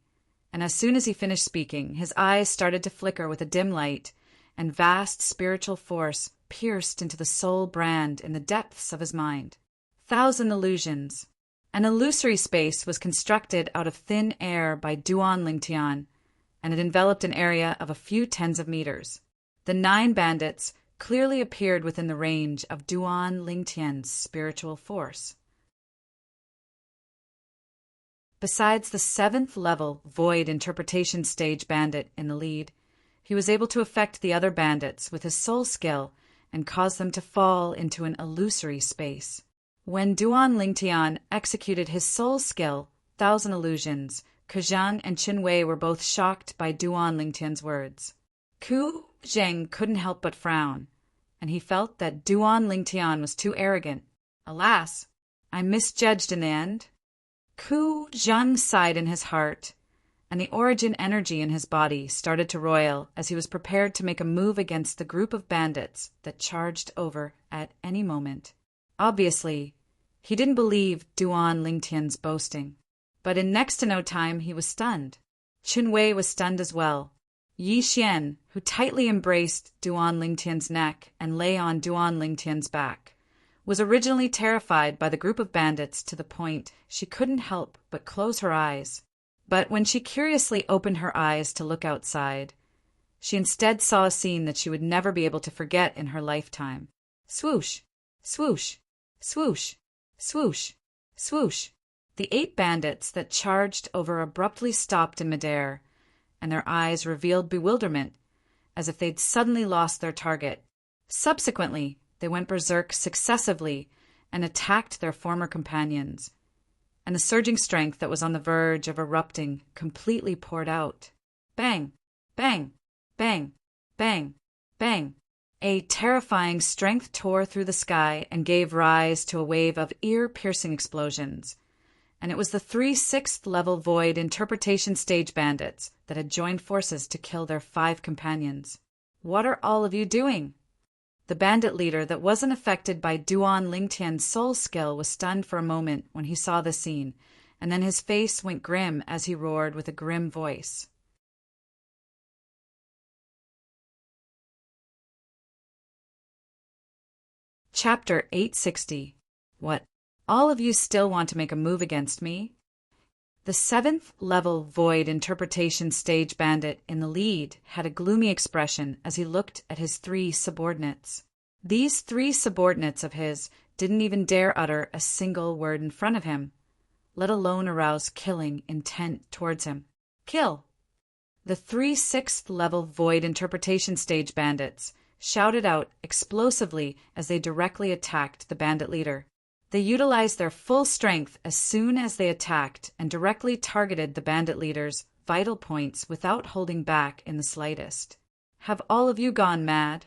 and as soon as he finished speaking, his eyes started to flicker with a dim light, and vast spiritual force pierced into the soul brand in the depths of his mind. 1,000 illusions. An illusory space was constructed out of thin air by Duan Lingtian, and it enveloped an area of a few tens of meters. The 9 bandits clearly appeared within the range of Duan Lingtian's spiritual force. Besides the 7th level Void Interpretation Stage bandit in the lead, he was able to affect the other bandits with his soul skill and cause them to fall into an illusory space. When Duan Lingtian executed his soul skill, 1,000 illusions, Kejang and Qinwei were both shocked by Duan Lingtian's words. Ku Zheng couldn't help but frown, and he felt that Duan Lingtian was too arrogant. Alas, I misjudged in the end. Ku Zheng sighed in his heart, and the origin energy in his body started to roil as he was prepared to make a move against the group of bandits that charged over at any moment. Obviously, he didn't believe Duan Lingtian's boasting, but in next to no time he was stunned. Qinwei was stunned as well. Yi Xian, who tightly embraced Duan Lingtian's neck and lay on Duan Lingtian's back, was originally terrified by the group of bandits to the point she couldn't help but close her eyes. But when she curiously opened her eyes to look outside, she instead saw a scene that she would never be able to forget in her lifetime. Swoosh, swoosh, swoosh, swoosh, swoosh. The 8 bandits that charged over abruptly stopped in midair, and their eyes revealed bewilderment, as if they'd suddenly lost their target. Subsequently, they went berserk successively and attacked their former companions, and the surging strength that was on the verge of erupting completely poured out. Bang! Bang! Bang! Bang! Bang! A terrifying strength tore through the sky and gave rise to a wave of ear-piercing explosions. And it was the 3 6th-level Void Interpretation Stage bandits that had joined forces to kill their 5 companions. What are all of you doing? The bandit leader that wasn't affected by Duan Lingtian's soul skill was stunned for a moment when he saw the scene, and then his face went grim as he roared with a grim voice. Chapter 860. What? All of you still want to make a move against me? The 7th-level Void Interpretation Stage bandit in the lead had a gloomy expression as he looked at his 3 subordinates. These 3 subordinates of his didn't even dare utter a single word in front of him, let alone arouse killing intent towards him. Kill! The 3 6th-level Void Interpretation Stage bandits shouted out explosively as they directly attacked the bandit leader. They utilized their full strength as soon as they attacked and directly targeted the bandit leader's vital points without holding back in the slightest. Have all of you gone mad?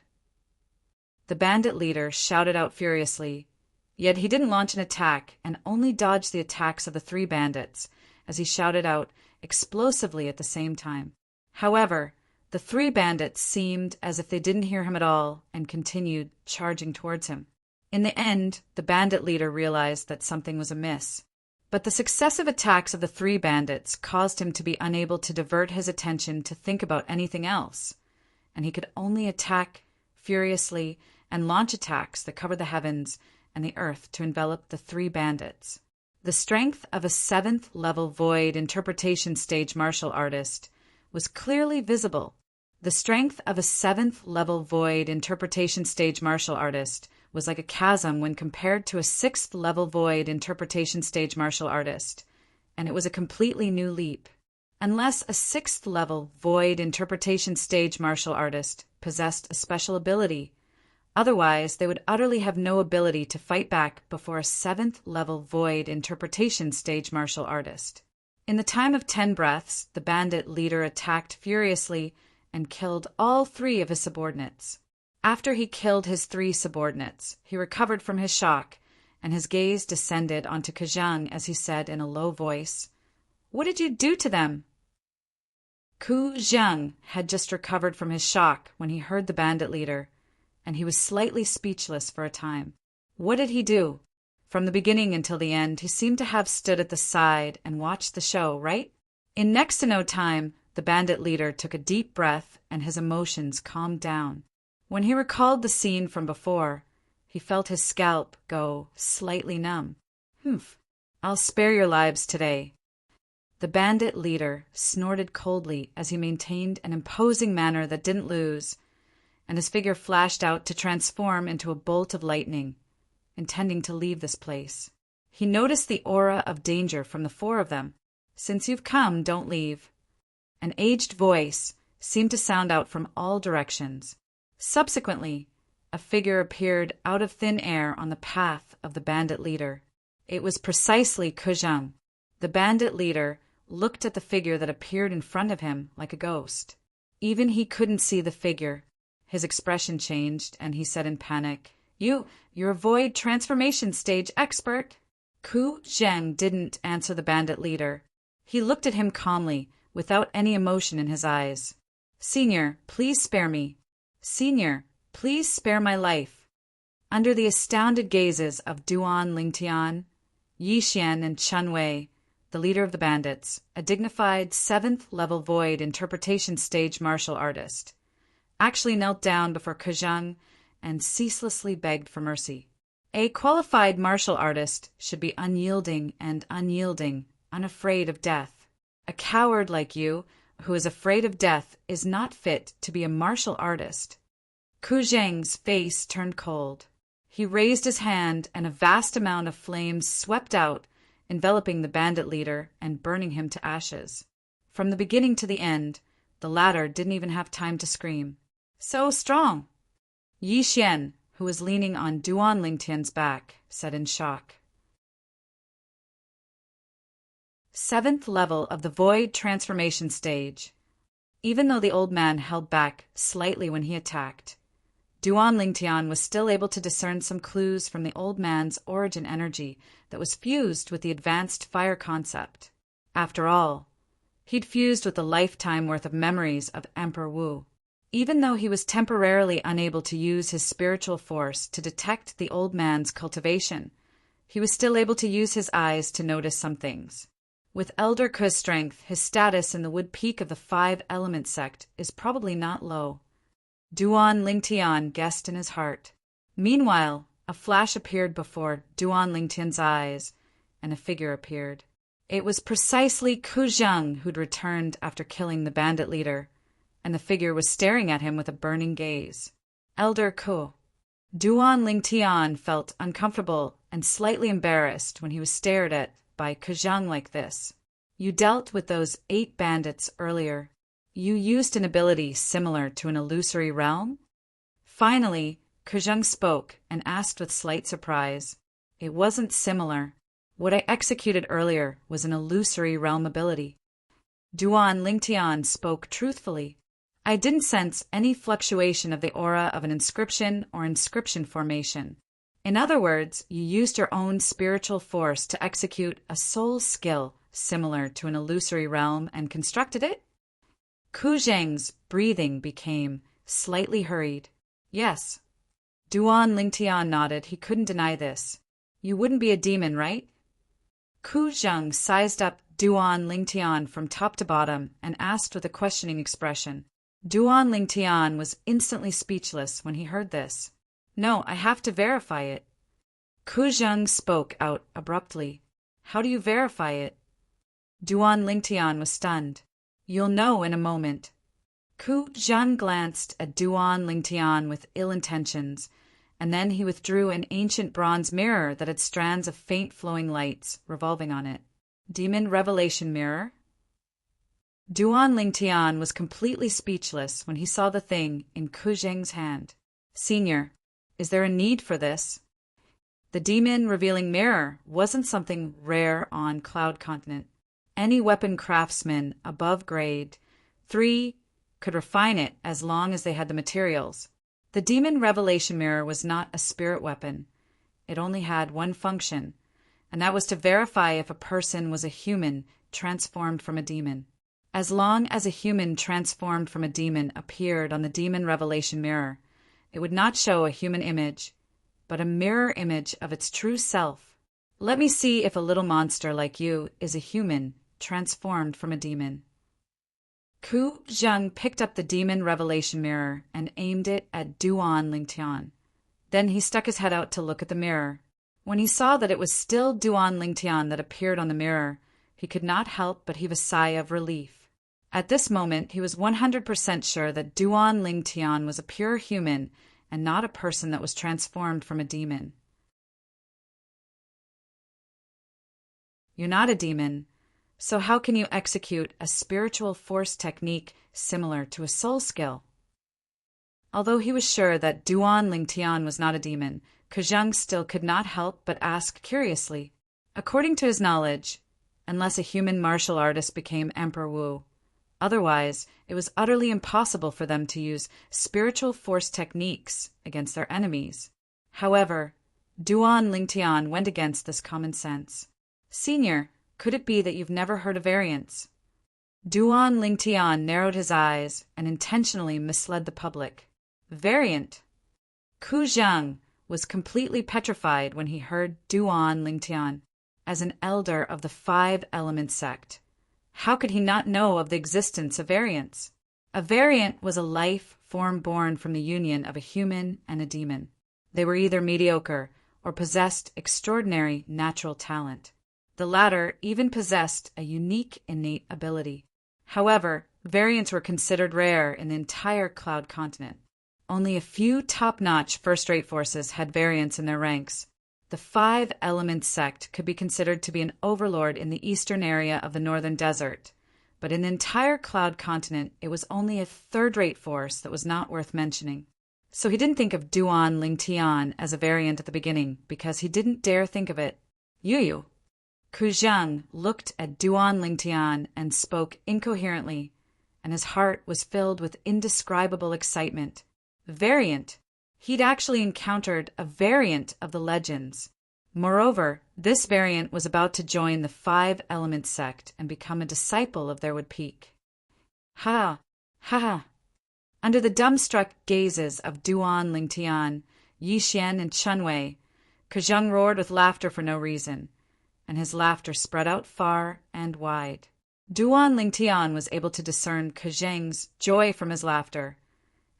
The bandit leader shouted out furiously, yet he didn't launch an attack and only dodged the attacks of the 3 bandits as he shouted out explosively at the same time. However, the 3 bandits seemed as if they didn't hear him at all and continued charging towards him. In the end, the bandit leader realized that something was amiss. But the successive attacks of the 3 bandits caused him to be unable to divert his attention to think about anything else, and he could only attack furiously and launch attacks that covered the heavens and the earth to envelop the 3 bandits. The strength of a 7th-level Void Interpretation Stage martial artist was clearly visible. The strength of a 7th-level Void Interpretation Stage martial artist was like a chasm when compared to a 6th-level Void Interpretation Stage martial artist, and it was a completely new leap. Unless a 6th-level Void Interpretation Stage martial artist possessed a special ability, otherwise they would utterly have no ability to fight back before a 7th-level Void Interpretation Stage martial artist. In the time of 10 breaths, the bandit leader attacked furiously and killed all 3 of his subordinates. After he killed his 3 subordinates, he recovered from his shock, and his gaze descended onto Kajang as he said in a low voice, "What did you do to them?" Ku Zhang had just recovered from his shock when he heard the bandit leader, and he was slightly speechless for a time. What did he do? From the beginning until the end, he seemed to have stood at the side and watched the show, right? In next to no time, the bandit leader took a deep breath and his emotions calmed down. When he recalled the scene from before, he felt his scalp go slightly numb. "Humph, I'll spare your lives today." The bandit leader snorted coldly as he maintained an imposing manner that didn't lose, and his figure flashed out to transform into a bolt of lightning, intending to leave this place. He noticed the aura of danger from the 4 of them. "Since you've come, don't leave." An aged voice seemed to sound out from all directions. Subsequently, a figure appeared out of thin air on the path of the bandit leader. It was precisely Kujang. The bandit leader looked at the figure that appeared in front of him like a ghost. Even he couldn't see the figure. His expression changed, and he said in panic, You're a Void Transformation Stage expert." Ku Zheng didn't answer the bandit leader. He looked at him calmly, without any emotion in his eyes. "Senior, please spare me. Senior, please spare my life." Under the astounded gazes of Duan Lingtian, Yi Xian, and Chen Wei, the leader of the bandits, a dignified 7th-level Void Interpretation Stage martial artist, actually knelt down before Kajang and ceaselessly begged for mercy. A qualified martial artist should be unyielding, unafraid of death. A coward like you, who is afraid of death, is not fit to be a martial artist. Ku Zheng's face turned cold. He raised his hand, and a vast amount of flames swept out, enveloping the bandit leader and burning him to ashes. From the beginning to the end, the latter didn't even have time to scream. "So strong!" Yi Xian, who was leaning on Duan Lingtian's back, said in shock. 7th level of the Void Transformation Stage. Even though the old man held back slightly when he attacked, Duan Lingtian was still able to discern some clues from the old man's origin energy that was fused with the advanced fire concept. After all, he'd fused with a lifetime worth of memories of Emperor Wu. Even though he was temporarily unable to use his spiritual force to detect the old man's cultivation, he was still able to use his eyes to notice some things. With Elder Ku's strength, his status in the wood peak of the five-element sect is probably not low. Duan Lingtian guessed in his heart. Meanwhile, a flash appeared before Duan Lingtian's eyes, and a figure appeared. It was precisely Ku Zheng who'd returned after killing the bandit leader, and the figure was staring at him with a burning gaze. Elder Ku. Duan Lingtian felt uncomfortable and slightly embarrassed when he was stared at by Ku Zheng like this. You dealt with those 8 bandits earlier. You used an ability similar to an illusory realm? Finally, Ku Zheng spoke and asked with slight surprise. It wasn't similar. What I executed earlier was an illusory realm ability. Duan Lingtian spoke truthfully. I didn't sense any fluctuation of the aura of an inscription or inscription formation. In other words, you used your own spiritual force to execute a soul skill similar to an illusory realm and constructed it? Ku Zheng's breathing became slightly hurried. Yes. Duan Lingtian nodded. He couldn't deny this. You wouldn't be a demon, right? Ku Zheng sized up Duan Lingtian from top to bottom and asked with a questioning expression. Duan Lingtian was instantly speechless when he heard this. No, I have to verify it. Ku Zheng spoke out abruptly. How do you verify it? Duan Lingtian was stunned. You'll know in a moment. Ku Zheng glanced at Duan Lingtian with ill intentions, and then he withdrew an ancient bronze mirror that had strands of faint flowing lights revolving on it. Demon Revelation Mirror? Duan Lingtian was completely speechless when he saw the thing in Ku Zheng's hand. Senior, is there a need for this? The demon revealing mirror wasn't something rare on Cloud Continent. Any weapon craftsman above grade 3 could refine it as long as they had the materials. The demon revelation mirror was not a spirit weapon. It only had one function, and that was to verify if a person was a human transformed from a demon. As long as a human transformed from a demon appeared on the demon revelation mirror, it would not show a human image, but a mirror image of its true self. Let me see if a little monster like you is a human transformed from a demon. Ku Zheng picked up the demon revelation mirror and aimed it at Duan Lingtian. Then he stuck his head out to look at the mirror. When he saw that it was still Duan Lingtian that appeared on the mirror, he could not help but heave a sigh of relief. At this moment, he was 100% sure that Duan Lingtian was a pure human and not a person that was transformed from a demon. You're not a demon, so how can you execute a spiritual force technique similar to a soul skill? Although he was sure that Duan Lingtian was not a demon, Ku Zheng still could not help but ask curiously. According to his knowledge, unless a human martial artist became Emperor Wu, otherwise it was utterly impossible for them to use spiritual force techniques against their enemies. However, Duan Lingtian went against this common sense. Senior, could it be that you've never heard of variants? Duan Lingtian narrowed his eyes and intentionally misled the public. Variant? Ku Zheng was completely petrified when he heard Duan Lingtian as an elder of the 5-element sect. How could he not know of the existence of variants? A variant was a life form born from the union of a human and a demon. They were either mediocre or possessed extraordinary natural talent. The latter even possessed a unique innate ability. However, variants were considered rare in the entire Cloud Continent. Only a few top-notch first-rate forces had variants in their ranks. The 5-element sect could be considered to be an overlord in the eastern area of the northern desert, but in the entire Cloud Continent it was only a third-rate force that was not worth mentioning. So he didn't think of Duan Lingtian as a variant at the beginning, because he didn't dare think of it. Yu. Ku Zheng looked at Duan Lingtian and spoke incoherently, and his heart was filled with indescribable excitement. Variant. He'd actually encountered a variant of the legends. Moreover, this variant was about to join the Five Element sect and become a disciple of their Wood-Peak. Ha! Ha! Under the dumbstruck gazes of Duan Lingtian, Yi Xian, and Chun Wei, Kejung roared with laughter for no reason, and his laughter spread out far and wide. Duan Lingtian was able to discern Kejung's joy from his laughter,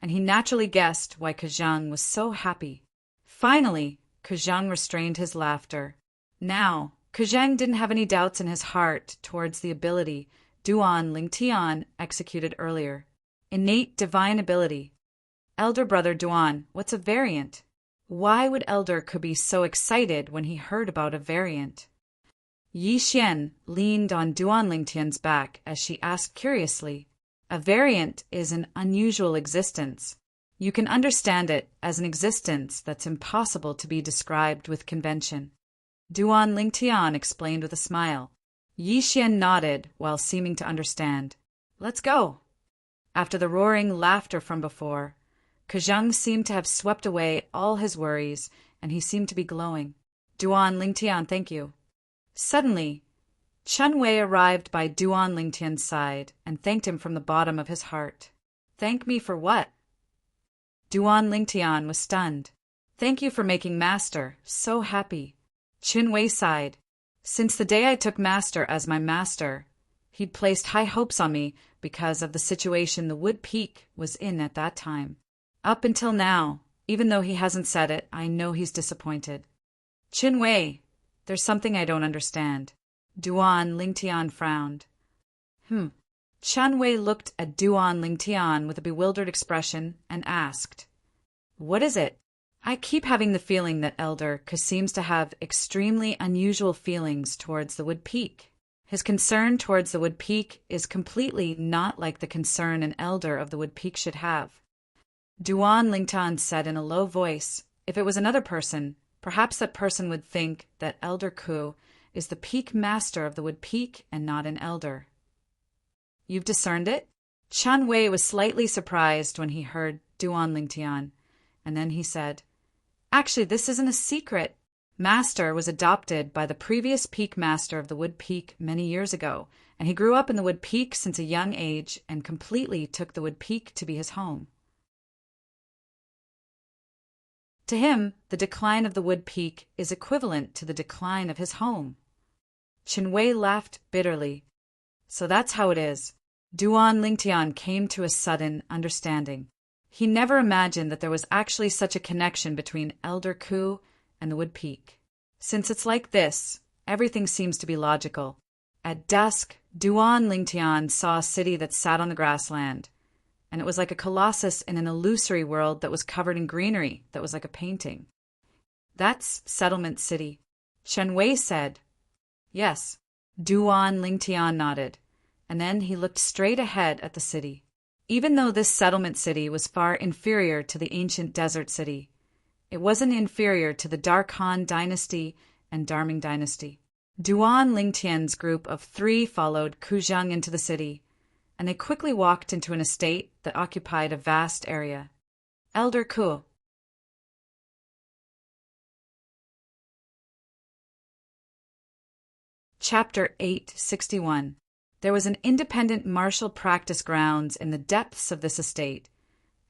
and he naturally guessed why Kejung was so happy. Finally, Kejung restrained his laughter. Now, Kejung didn't have any doubts in his heart towards the ability Duan Lingtian executed earlier. Innate divine ability. Elder brother Duan, what's a variant? Why would Elder Ku be so excited when he heard about a variant? Yi Xian leaned on Duan Lingtian's back as she asked curiously, "A variant is an unusual existence. You can understand it as an existence that's impossible to be described with convention." Duan Lingtian explained with a smile. Yi Xian nodded while seeming to understand. "Let's go." After the roaring laughter from before, Kejung seemed to have swept away all his worries, and he seemed to be glowing. "Duan Lingtian, thank you." Suddenly, Chun Wei arrived by Duan Lingtian's side and thanked him from the bottom of his heart. "Thank me for what?" Duan Lingtian was stunned. "Thank you for making Master so happy." Chun Wei sighed. "Since the day I took Master as my master, he'd placed high hopes on me because of the situation the Wood-Peak was in at that time. Up until now, even though he hasn't said it, I know he's disappointed." "Chun Wei, there's something I don't understand." Duan Lingtian frowned. Chun Wei looked at Duan Lingtian with a bewildered expression and asked, "What is it?" "I keep having the feeling that Elder Ku seems to have extremely unusual feelings towards the Wood-Peak. His concern towards the Wood-Peak is completely not like the concern an elder of the Wood-Peak should have." Duan Lingtian said in a low voice, "If it was another person, perhaps that person would think that Elder Ku is the peak master of the Wood-Peak and not an elder." "You've discerned it?" Chun Wei was slightly surprised when he heard Duan Lingtian, and then he said, "Actually, this isn't a secret. Master was adopted by the previous peak master of the Wood-Peak many years ago, and he grew up in the Wood-Peak since a young age and completely took the Wood-Peak to be his home. To him, the decline of the Wood-Peak is equivalent to the decline of his home." Chun Wei laughed bitterly. "So that's how it is." Duan Lingtian came to a sudden understanding. He never imagined that there was actually such a connection between Elder Ku and the Wood-Peak. Since it's like this, everything seems to be logical. At dusk, Duan Lingtian saw a city that sat on the grassland, and it was like a colossus in an illusory world that was covered in greenery that was like a painting. "That's Settlement City." Chun Wei said. "Yes." Duan Lingtian nodded, and then he looked straight ahead at the city. Even though this settlement city was far inferior to the ancient desert city, it wasn't inferior to the Darkhan dynasty and Darming dynasty. Duan Lingtian's group of 3 followed Kejung into the city, and they quickly walked into an estate that occupied a vast area. Elder Ku. Chapter 861. There was an independent martial practice grounds in the depths of this estate,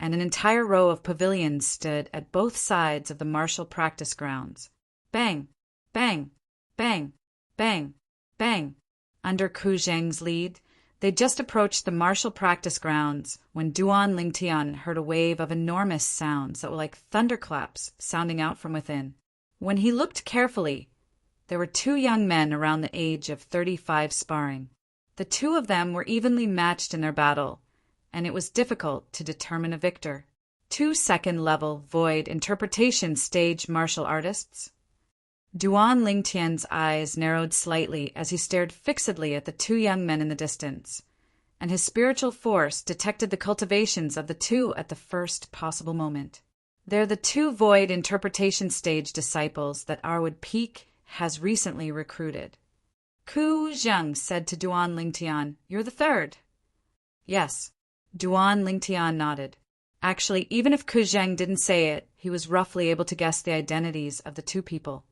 and an entire row of pavilions stood at both sides of the martial practice grounds. Bang, bang, bang, bang, bang. Under Ku Zheng's lead, they just approached the martial practice grounds when Duan Lingtian heard a wave of enormous sounds that were like thunderclaps sounding out from within. When he looked carefully, there were 2 young men around the age of 35 sparring. The 2 of them were evenly matched in their battle, and it was difficult to determine a victor. 2 second-level void interpretation stage martial artists. Duan Lingtian's eyes narrowed slightly as he stared fixedly at the 2 young men in the distance, and his spiritual force detected the cultivations of the 2 at the first possible moment. They're the 2 void interpretation stage disciples that our Wood-Peak has recently recruited. Ku Zheng said to Duan Lingtian, "You're the 3rd." "Yes." Duan Lingtian nodded. Actually, even if Kuzheng didn't say it, he was roughly able to guess the identities of the two people.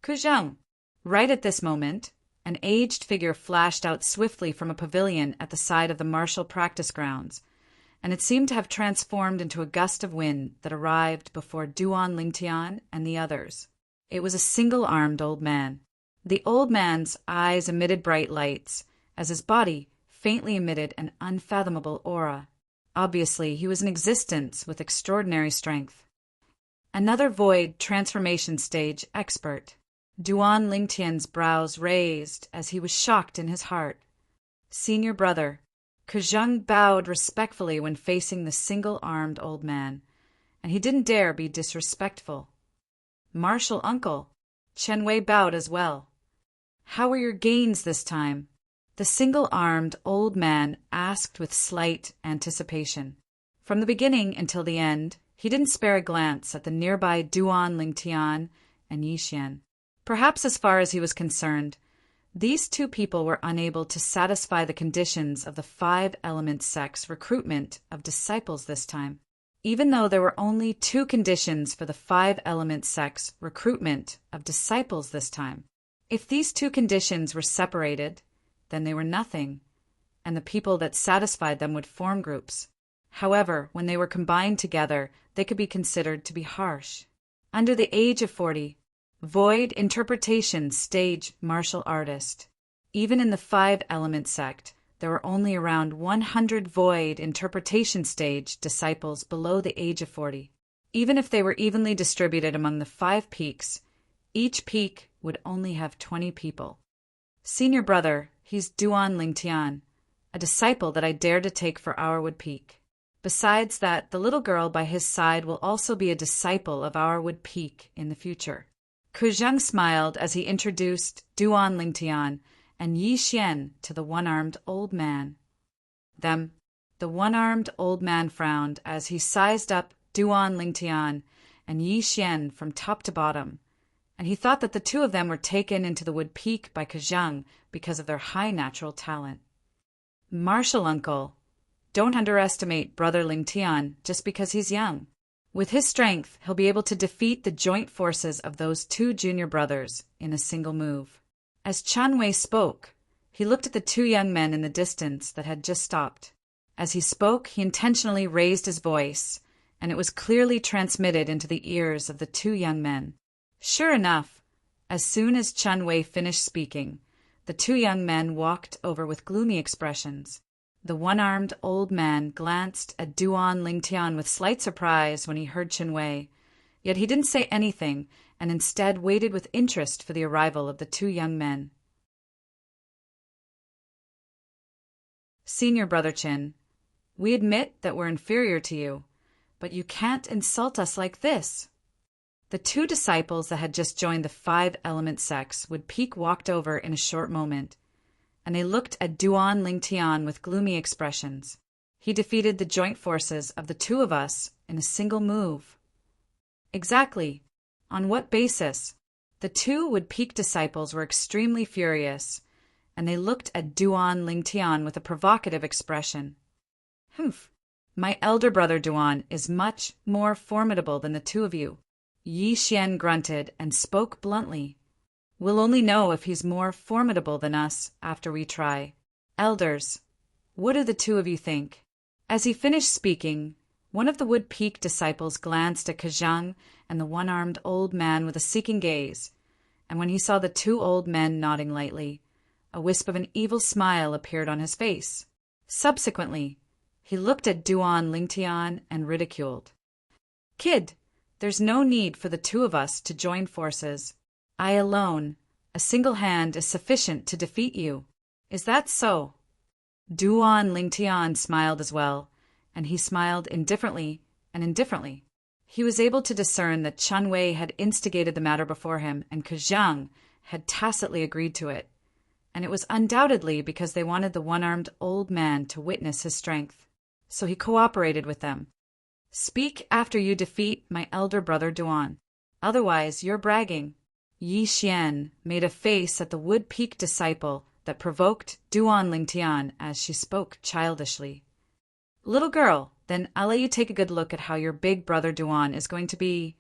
Kuzheng! Right at this moment, an aged figure flashed out swiftly from a pavilion at the side of the martial practice grounds, and it seemed to have transformed into a gust of wind that arrived before Duan Lingtian and the others. It was a single-armed old man. The old man's eyes emitted bright lights, as his body faintly emitted an unfathomable aura. Obviously, he was in existence with extraordinary strength. Another void transformation stage expert. Duan Lingtian's brows raised as he was shocked in his heart. Senior brother, Kuzheng bowed respectfully when facing the single-armed old man, and he didn't dare be disrespectful. Martial uncle, Chen Wei bowed as well. How were your gains this time? The single-armed old man asked with slight anticipation. From the beginning until the end, he didn't spare a glance at the nearby Duan Lingtian and Yixian. Perhaps as far as he was concerned, these two people were unable to satisfy the conditions of the 5-element sect's recruitment of disciples this time. Even though there were only 2 conditions for the 5-element sect's recruitment of disciples this time, if these 2 conditions were separated, then they were nothing, and the people that satisfied them would form groups. However, when they were combined together, they could be considered to be harsh. Under the age of 40, Void Interpretation Stage Martial Artist. Even in the 5-element sect, there were only around 100 Void Interpretation Stage disciples below the age of 40. Even if they were evenly distributed among the 5 peaks, each peak would only have 20 people. Senior brother, he's Duan Lingtian, a disciple that I dare to take for Hourwood Peak. Besides that, the little girl by his side will also be a disciple of Hourwood Peak in the future. Kuzheng smiled as he introduced Duan Lingtian and Yixian to the one-armed old man. The one-armed old man frowned as he sized up Duan Lingtian and Yixian from top to bottom, and he thought that the 2 of them were taken into the Wood Peak by Kuzheng because of their high natural talent. Martial uncle, don't underestimate brother Lingtian just because he's young. With his strength, he'll be able to defeat the joint forces of those 2 junior brothers in a single move. As Chen Wei spoke, he looked at the 2 young men in the distance that had just stopped. As he spoke, he intentionally raised his voice, and it was clearly transmitted into the ears of the 2 young men. Sure enough, as soon as Chen Wei finished speaking, the 2 young men walked over with gloomy expressions. The one-armed old man glanced at Duan Lingtian with slight surprise when he heard Chen Wei, yet he didn't say anything and instead waited with interest for the arrival of the 2 young men. Senior brother Chen, we admit that we're inferior to you, but you can't insult us like this. The 2 disciples that had just joined the 5-element sects Wood Peak walked over in a short moment, and they looked at Duan Lingtian with gloomy expressions. He defeated the joint forces of the 2 of us in a single move. Exactly. On what basis? The 2 Wood Peak disciples were extremely furious, and they looked at Duan Lingtian with a provocative expression. Humph. My elder brother Duan is much more formidable than the 2 of you. Yixian grunted and spoke bluntly. We'll only know if he's more formidable than us after we try. Elders, what do the 2 of you think? As he finished speaking, one of the Wood Peak disciples glanced at Kuzheng and the one-armed old man with a seeking gaze, and when he saw the 2 old men nodding lightly, a wisp of an evil smile appeared on his face. Subsequently, he looked at Duan Lingtian and ridiculed. Kid, there's no need for the 2 of us to join forces. I alone, a single hand, is sufficient to defeat you. Is that so? Duan Lingtian smiled as well, and he smiled indifferently and indifferently. He was able to discern that Chen Wei had instigated the matter before him, and Kuzheng had tacitly agreed to it, and it was undoubtedly because they wanted the one-armed old man to witness his strength. So he cooperated with them. Speak after you defeat my elder brother Duan. Otherwise, you're bragging. Yixian made a face at the Wood Peak disciple that provoked Duan Lingtian as she spoke childishly. Little girl, Then I'll let you take a good look at how your big brother Duan is going to be.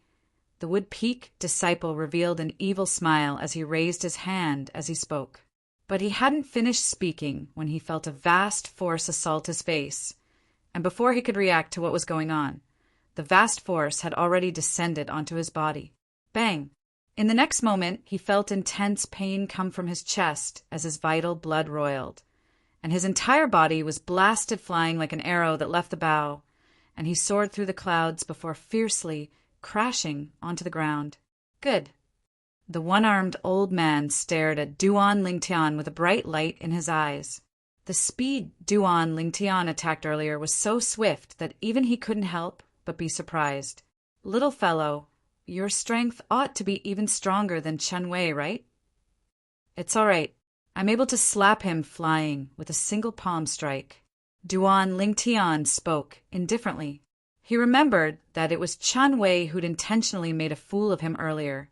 The Wood-Peak disciple revealed an evil smile as he raised his hand as he spoke. But he hadn't finished speaking when he felt a vast force assault his face, and before he could react to what was going on, the vast force had already descended onto his body. Bang! In the next moment, he felt intense pain come from his chest as his vital blood roiled, and his entire body was blasted flying like an arrow that left the bow, and he soared through the clouds before fiercely crashing onto the ground. Good. The one-armed old man stared at Duan Lingtian with a bright light in his eyes. The speed Duan Lingtian attacked earlier was so swift that even he couldn't help but be surprised. Little fellow, your strength ought to be even stronger than Chen Wei, right? It's all right. I'm able to slap him flying with a single palm strike. Duan Lingtian spoke indifferently. He remembered that it was Chen Wei who'd intentionally made a fool of him earlier,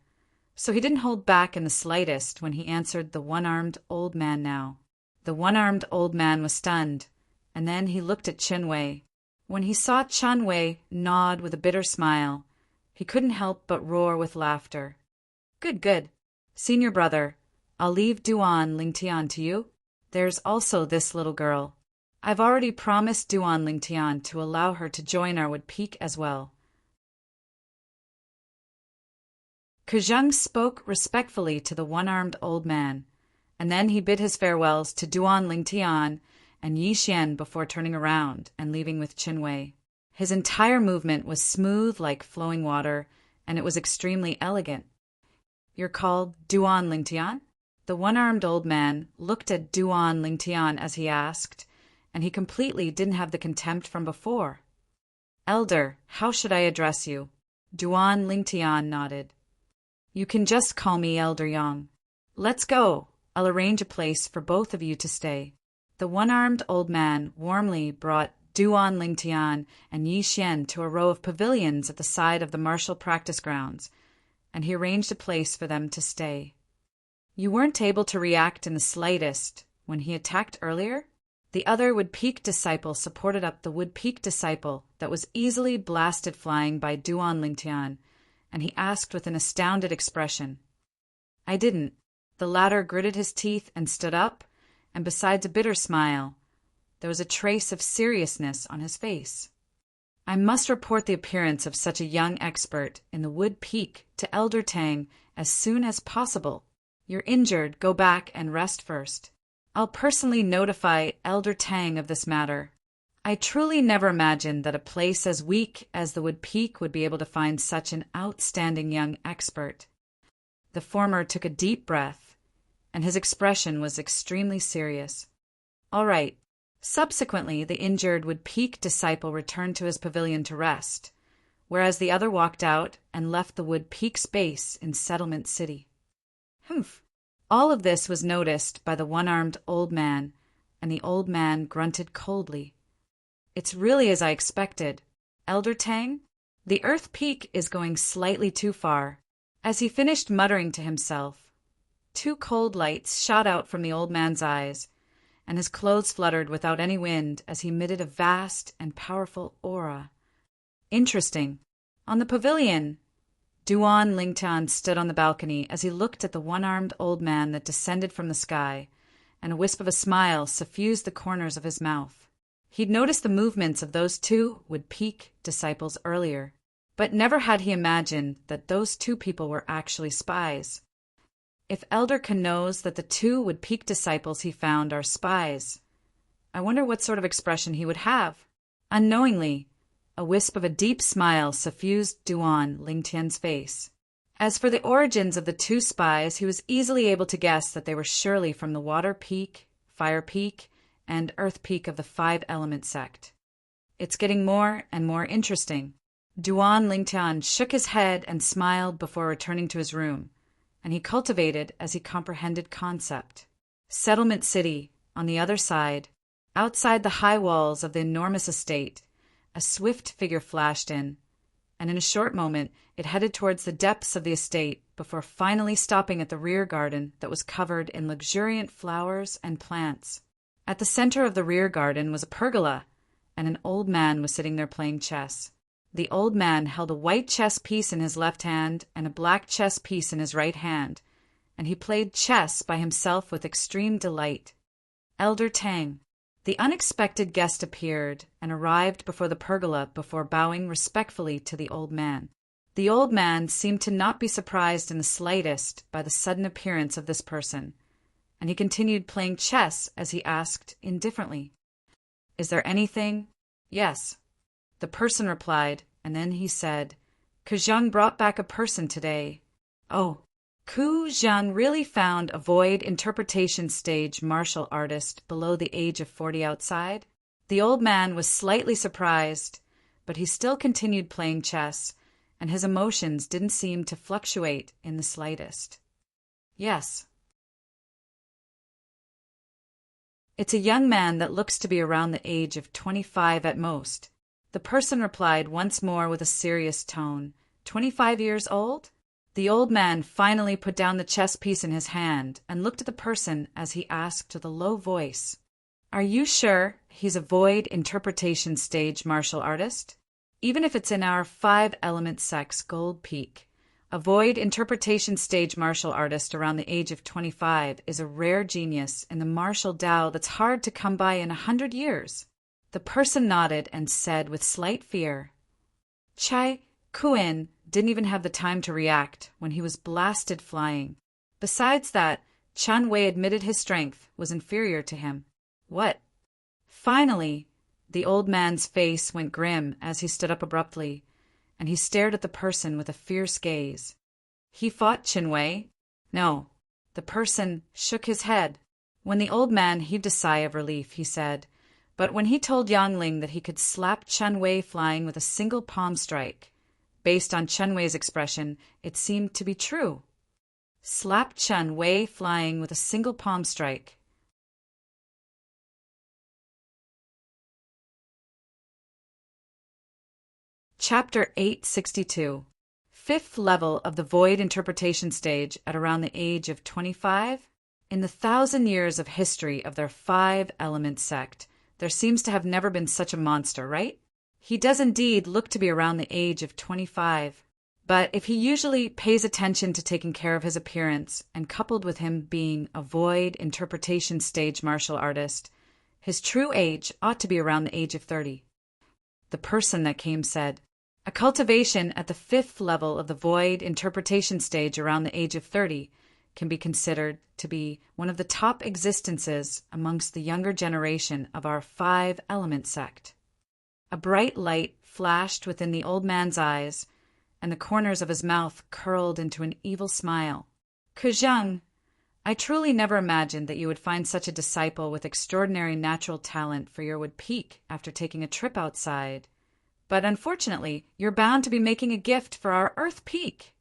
so he didn't hold back in the slightest when he answered the one-armed old man now. The one-armed old man was stunned, and then he looked at Chen Wei. When he saw Chen Wei nod with a bitter smile, he couldn't help but roar with laughter. Good, good. Senior brother, I'll leave Duan Lingtian to you. There's also this little girl. I've already promised Duan Lingtian to allow her to join our Wood-Peak as well. Kejung spoke respectfully to the one-armed old man, and then he bid his farewells to Duan Lingtian and Yi Xian before turning around and leaving with Chen Wei. His entire movement was smooth like flowing water, and it was extremely elegant. You're called Duan Lingtian? The one-armed old man looked at Duan Lingtian as he asked, and he completely didn't have the contempt from before. Elder, how should I address you? Duan Lingtian nodded. You can just call me Elder Yang. Let's go. I'll arrange a place for both of you to stay. The one-armed old man warmly brought Duan Lingtian and Yi Xian to a row of pavilions at the side of the martial practice grounds, and he arranged a place for them to stay. You weren't able to react in the slightest when he attacked earlier? The other Wood-Peak disciple supported up the Wood-Peak disciple that was easily blasted flying by Duan Lingtian, and he asked with an astounded expression. I didn't. The latter gritted his teeth and stood up, and besides a bitter smile, there was a trace of seriousness on his face. I must report the appearance of such a young expert in the Wood-Peak to Elder Tang as soon as possible. You're injured, go back and rest first. I'll personally notify Elder Tang of this matter. I truly never imagined that a place as weak as the Wood-Peak would be able to find such an outstanding young expert. The former took a deep breath, and his expression was extremely serious. All right. Subsequently, the injured Wood-Peak disciple returned to his pavilion to rest, whereas the other walked out and left the Wood-Peak's base in Settlement City. Humph. All of this was noticed by the one-armed old man, and the old man grunted coldly. It's really as I expected. Elder Tang, the Earth Peak is going slightly too far. As he finished muttering to himself, two cold lights shot out from the old man's eyes, and his clothes fluttered without any wind as he emitted a vast and powerful aura. Interesting. On the pavilion, Duan Lingtian stood on the balcony as he looked at the one-armed old man that descended from the sky, and a wisp of a smile suffused the corners of his mouth. He'd noticed the movements of those two Wood-Peak disciples earlier, but never had he imagined that those two people were actually spies. If Elder Can knows that the two Wood-Peak disciples he found are spies, I wonder what sort of expression he would have. Unknowingly, a wisp of a deep smile suffused Duan Lingtian's face. As for the origins of the two spies, he was easily able to guess that they were surely from the Water Peak, Fire Peak, and Earth Peak of the Five-Element sect. It's getting more and more interesting. Duan Lingtian shook his head and smiled before returning to his room, and he cultivated as he comprehended concept. Settlement City, on the other side, outside the high walls of the enormous estate, a swift figure flashed in, and in a short moment it headed towards the depths of the estate before finally stopping at the rear garden that was covered in luxuriant flowers and plants. At the center of the rear garden was a pergola, and an old man was sitting there playing chess. The old man held a white chess piece in his left hand and a black chess piece in his right hand, and he played chess by himself with extreme delight. Elder Tang. The unexpected guest appeared and arrived before the pergola before bowing respectfully to the old man. The old man seemed to not be surprised in the slightest by the sudden appearance of this person, and he continued playing chess as he asked indifferently, "Is there anything?" "Yes," the person replied, and then he said, "Kejang brought back a person today." "Oh." Ku Zhang really found a void interpretation stage martial artist below the age of 40 outside? The old man was slightly surprised, but he still continued playing chess, and his emotions didn't seem to fluctuate in the slightest. "Yes." "It's a young man that looks to be around the age of 25 at most." The person replied once more with a serious tone, 25 years old? The old man finally put down the chess piece in his hand and looked at the person as he asked with a low voice, "Are you sure he's a void interpretation stage martial artist? Even if it's in our 5-element sex gold peak, a void interpretation stage martial artist around the age of 25 is a rare genius in the martial Tao that's hard to come by in 100 years. The person nodded and said with slight fear, "Chai Kuin didn't even have the time to react when he was blasted flying. Besides that, Chan Wei admitted his strength was inferior to him." "What?" Finally, the old man's face went grim as he stood up abruptly, and he stared at the person with a fierce gaze. "He fought Chin Wei?" "No." The person shook his head. When the old man heaved a sigh of relief, he said, "But when he told Yang Ling that he could slap Chen Wei flying with a single palm strike, based on Chen Wei's expression, it seemed to be true." Slap Chen Wei flying with a single palm strike. Chapter 862. Fifth level of the void interpretation stage at around the age of 25? In the 1,000 years of history of their 5-element sect, there seems to have never been such a monster, right? He does indeed look to be around the age of 25. But if he usually pays attention to taking care of his appearance, and coupled with him being a void interpretation stage martial artist, his true age ought to be around the age of 30. The person that came said, "A cultivation at the 5th level of the void interpretation stage around the age of 30 can be considered to be one of the top existences amongst the younger generation of our 5-element sect." A bright light flashed within the old man's eyes, and the corners of his mouth curled into an evil smile. "Kejang, I truly never imagined that you would find such a disciple with extraordinary natural talent for your would peak after taking a trip outside. But unfortunately, you're bound to be making a gift for our Earth peak."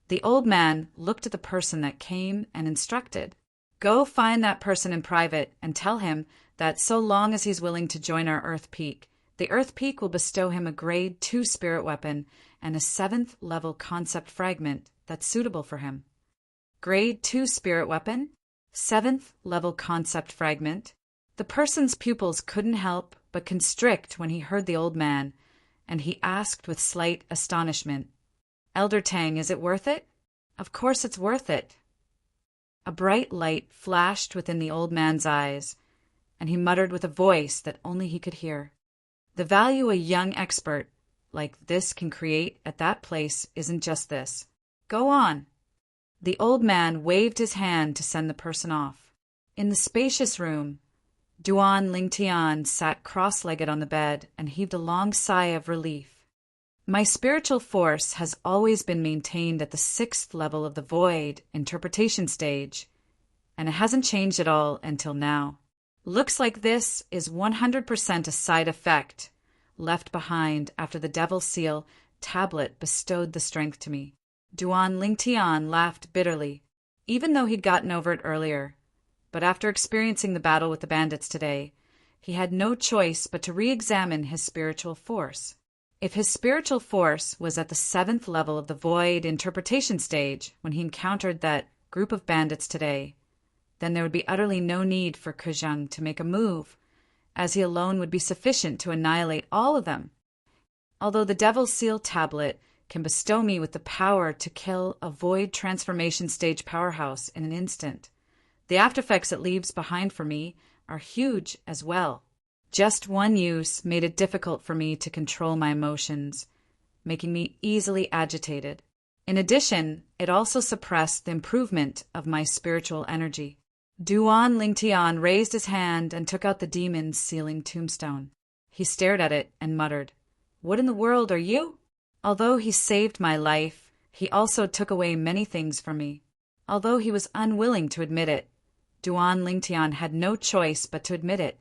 The old man looked at the person that came and instructed, "Go find that person in private and tell him that so long as he's willing to join our Earth peak, the Earth peak will bestow him a grade 2 spirit weapon and a 7th level concept fragment that's suitable for him." Grade 2 spirit weapon? 7th level concept fragment? The person's pupils couldn't help but constrict when he heard the old man, and he asked with slight astonishment, "Elder Tang, is it worth it?" "Of course it's worth it." A bright light flashed within the old man's eyes, and he muttered with a voice that only he could hear, "The value a young expert like this can create at that place isn't just this. Go on." The old man waved his hand to send the person off. In the spacious room, Duan Lingtian sat cross-legged on the bed and heaved a long sigh of relief. "My spiritual force has always been maintained at the 6th level of the void interpretation stage, and it hasn't changed at all until now. Looks like this is 100% a side effect left behind after the Devil Seal tablet bestowed the strength to me." Duan Lingtian laughed bitterly, even though he'd gotten over it earlier. But after experiencing the battle with the bandits today, he had no choice but to re-examine his spiritual force. If his spiritual force was at the 7th level of the void interpretation stage when he encountered that group of bandits today, then there would be utterly no need for Kejang to make a move, as he alone would be sufficient to annihilate all of them. Although the Devil's Seal tablet can bestow me with the power to kill a void transformation stage powerhouse in an instant, the aftereffects it leaves behind for me are huge as well. Just one use made it difficult for me to control my emotions, making me easily agitated. In addition, it also suppressed the improvement of my spiritual energy. Duan Lingtian raised his hand and took out the demon's sealing tombstone. He stared at it and muttered, "What in the world are you?" Although he saved my life, he also took away many things from me. Although he was unwilling to admit it, Duan Lingtian had no choice but to admit it.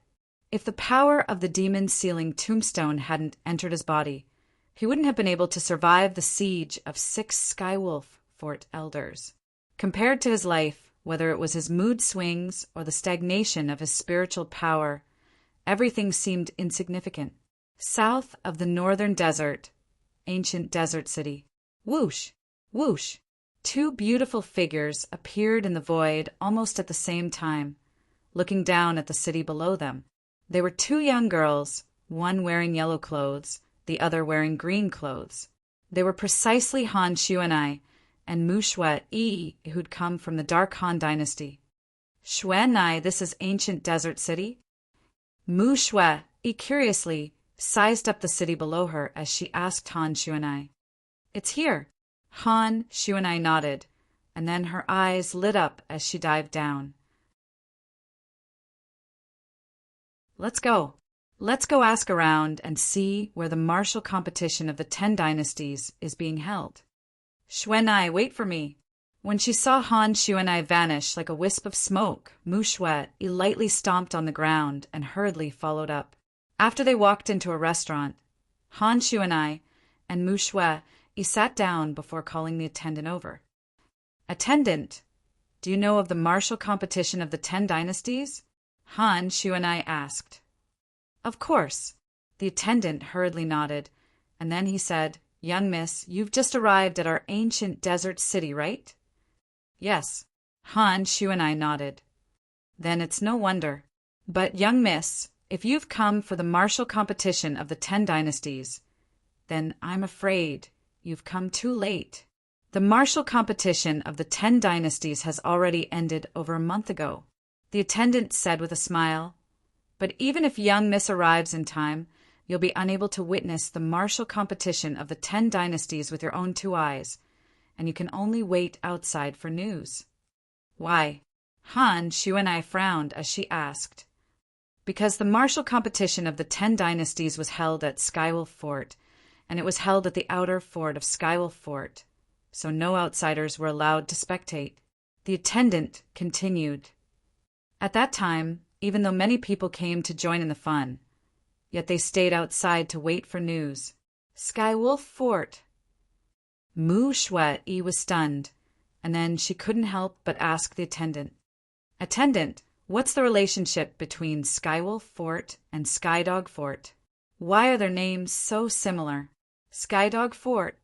If the power of the demon's sealing tombstone hadn't entered his body, he wouldn't have been able to survive the siege of 6 Skywolf Fort elders. Compared to his life, whether it was his mood swings or the stagnation of his spiritual power, everything seemed insignificant. South of the northern desert, ancient desert city. Whoosh! Whoosh! 2 beautiful figures appeared in the void almost at the same time, looking down at the city below them. They were 2 young girls, one wearing yellow clothes, the other wearing green clothes. They were precisely Han Xuanai and Mu Shui, who'd come from the Dark Han dynasty. Xuanai, this is ancient desert city? Mu Shui, curiously, sized up the city below her as she asked Han Xuanai. "It's here." Han Xuanai nodded, and then her eyes lit up as she dived down. Let's go. Let's go ask around and see where the martial competition of the 10 dynasties is being held. Xuanai, wait for me. When she saw Han Xuanai vanish like a wisp of smoke, Mu Shui lightly stomped on the ground and hurriedly followed up. After they walked into a restaurant, Han Xuanai and Mu Shui sat down before calling the attendant over. "Attendant, do you know of the martial competition of the 10 dynasties?" Han Xuanai asked. "Of course." The attendant hurriedly nodded, and then he said, "Young miss, you've just arrived at our ancient desert city, right?" "Yes." Han Xuanai nodded. "Then it's no wonder. But, young miss, if you've come for the martial competition of the 10 dynasties, then I'm afraid you've come too late. The martial competition of the 10 dynasties has already ended over a month ago," the attendant said with a smile. "But even if young miss arrives in time, you'll be unable to witness the martial competition of the 10 dynasties with your own 2 eyes, and you can only wait outside for news." "Why?" Han Xuanai frowned as she asked. "Because the martial competition of the 10 dynasties was held at Skywolf Fort, and it was held at the outer fort of Skywolf Fort, so no outsiders were allowed to spectate." The attendant continued. "At that time, even though many people came to join in the fun, yet they stayed outside to wait for news. Skywolf Fort." Mu Shui was stunned, and then she couldn't help but ask the attendant, "Attendant, what's the relationship between Skywolf Fort and Skydog Fort? Why are their names so similar? Skydog Fort."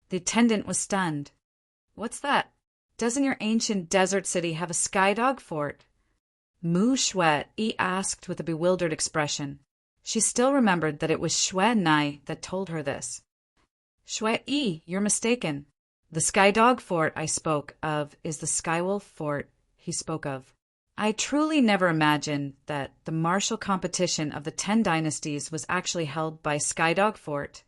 The attendant was stunned. "What's that? Doesn't your ancient desert city have a Skydog Fort?" Mu Shui asked with a bewildered expression. She still remembered that it was Xuanai that told her this. "Shui, you're mistaken. The Skydog Fort I spoke of is the Skywolf Fort he spoke of. I truly never imagined that the martial competition of the 10 dynasties was actually held by Skydog Fort."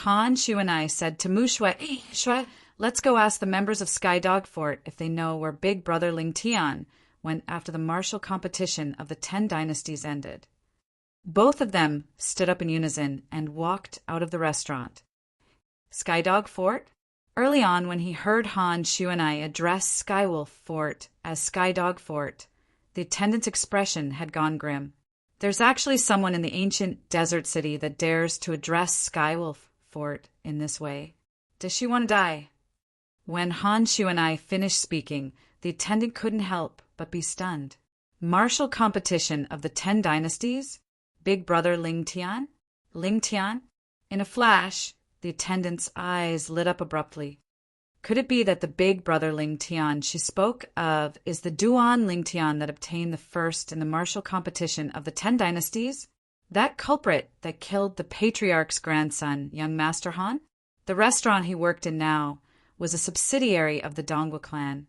Han Xuanai said to Mu Shui, "Shui, let's go ask the members of Skydog Fort if they know where Big Brother Lingtian went after the martial competition of the 10 dynasties ended." Both of them stood up in unison and walked out of the restaurant. Skydog Fort? Early on, when he heard Han Xuanai address Skywolf Fort as Skydog Fort, the attendant's expression had gone grim. There's actually someone in the ancient desert city that dares to address Skywolf Fort in this way. Does she want to die? When Han Xuanai finished speaking, the attendant couldn't help but be stunned. Martial competition of the 10 dynasties? Big Brother Lingtian? Lingtian? In a flash, the attendant's eyes lit up abruptly. Could it be that the big brother Ling Tian she spoke of is the Duan Ling Tian that obtained the first in the martial competition of the 10 dynasties? That culprit that killed the patriarch's grandson, young Master Han? The restaurant he worked in now was a subsidiary of the Dongwu clan.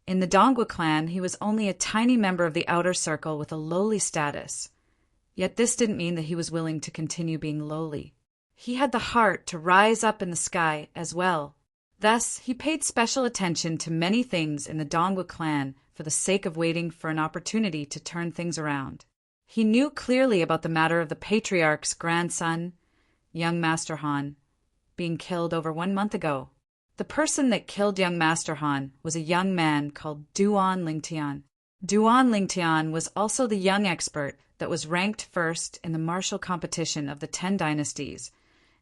In the Dongwu clan, he was only a tiny member of the outer circle with a lowly status. Yet this didn't mean that he was willing to continue being lowly. He had the heart to rise up in the sky as well. Thus, he paid special attention to many things in the Dongwu clan for the sake of waiting for an opportunity to turn things around. He knew clearly about the matter of the patriarch's grandson, young Master Han, being killed over 1 month ago. The person that killed young Master Han was a young man called Duan Lingtian. Duan Lingtian was also the young expert that was ranked first in the martial competition of the 10 dynasties,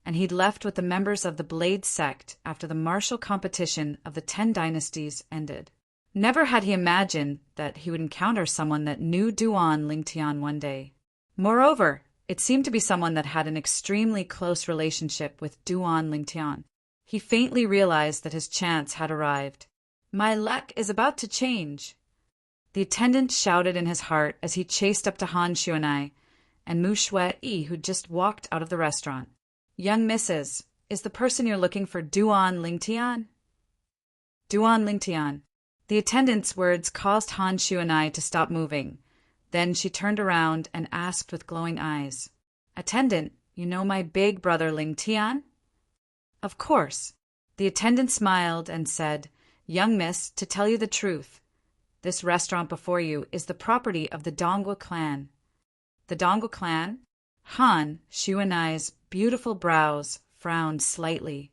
and he'd left with the members of the Blade sect after the martial competition of the 10 dynasties ended. Never had he imagined that he would encounter someone that knew Duan Lingtian one day. Moreover, it seemed to be someone that had an extremely close relationship with Duan Lingtian. He faintly realized that his chance had arrived. My luck is about to change. The attendant shouted in his heart as he chased up to Han Xuanai and Mu Shui, who'd just walked out of the restaurant. Young Mrs., is the person you're looking for Duan Lingtian? Duan Lingtian. The attendant's words caused Han Xuanai to stop moving. Then she turned around and asked with glowing eyes, Attendant, you know my big brother Lingtian? Of course. The attendant smiled and said, Young miss, to tell you the truth, this restaurant before you is the property of the Dongwu clan. The Dongwu clan? Han Xuanai's beautiful brows frowned slightly.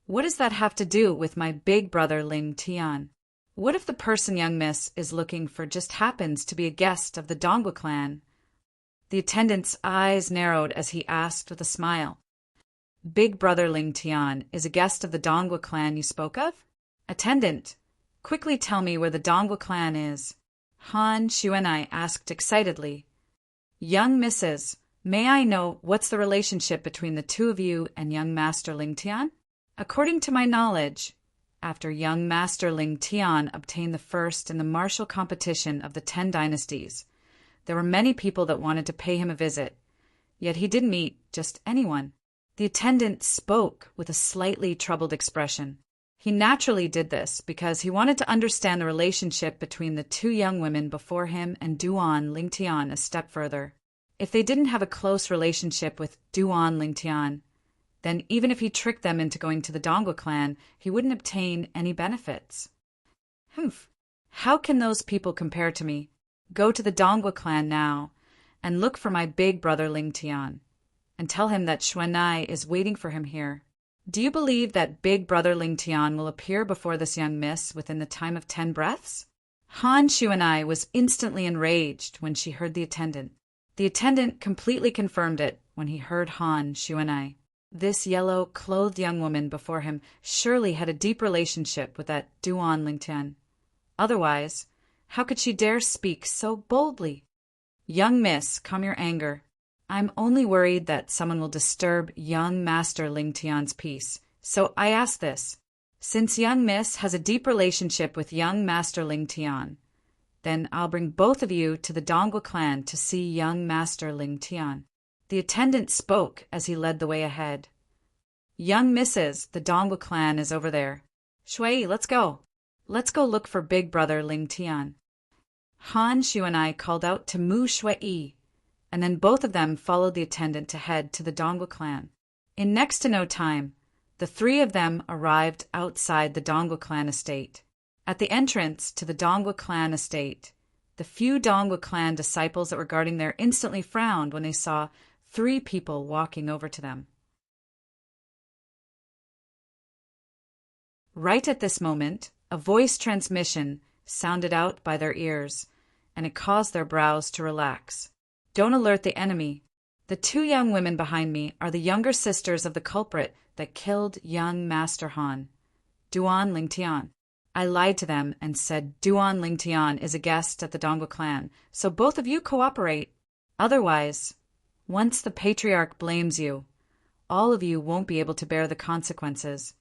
What does that have to do with my big brother Ling Tian? What if the person young miss is looking for just happens to be a guest of the Dongwu clan? The attendant's eyes narrowed as he asked with a smile. Big brother Ling Tian is a guest of the Dongwu clan you spoke of? Attendant, quickly tell me where the Dongwu clan is. Han Xuanai asked excitedly. Young Mrs., may I know what's the relationship between the two of you and young Master Ling Tian? According to my knowledge, after young Master Ling Tian obtained the first in the martial competition of the 10 dynasties, there were many people that wanted to pay him a visit, yet he didn't meet just anyone. The attendant spoke with a slightly troubled expression. He naturally did this because he wanted to understand the relationship between the two young women before him and Duan Lingtian a step further. If they didn't have a close relationship with Duan Lingtian, then even if he tricked them into going to the Dongwu clan, he wouldn't obtain any benefits. Humph! How can those people compare to me? Go to the Dongwu clan now and look for my big brother Lingtian, and tell him that Xuanai is waiting for him here. Do you believe that big brother Lingtian will appear before this young miss within the time of 10 breaths? Han Xuanai was instantly enraged when she heard the attendant. The attendant completely confirmed it when he heard Han Xuanai. This yellow-clothed young woman before him surely had a deep relationship with that Duan Lingtian. Otherwise, how could she dare speak so boldly? Young miss, calm your anger. I'm only worried that someone will disturb young Master Lingtian's peace, so I ask this. Since young miss has a deep relationship with young Master Lingtian, then I'll bring both of you to the Dongwu clan to see young Master Lingtian. The attendant spoke as he led the way ahead. Young Mrs., the Dongwu clan is over there. Shui, let's go. Let's go look for big brother Lingtian. Han Xuanai called out to Mu Shui, and then both of them followed the attendant to head to the Dongwu clan. In next to no time, the three of them arrived outside the Dongwu clan estate. At the entrance to the Dongwu clan estate, the few Dongwu clan disciples that were guarding there instantly frowned when they saw 3 people walking over to them. Right at this moment, a voice transmission sounded out by their ears, and it caused their brows to relax. Don't alert the enemy. The 2 young women behind me are the younger sisters of the culprit that killed young Master Han, Duan Lingtian. I lied to them and said Duan Lingtian is a guest at the Dongwu clan, so both of you cooperate. Otherwise, once the patriarch blames you, all of you won't be able to bear the consequences.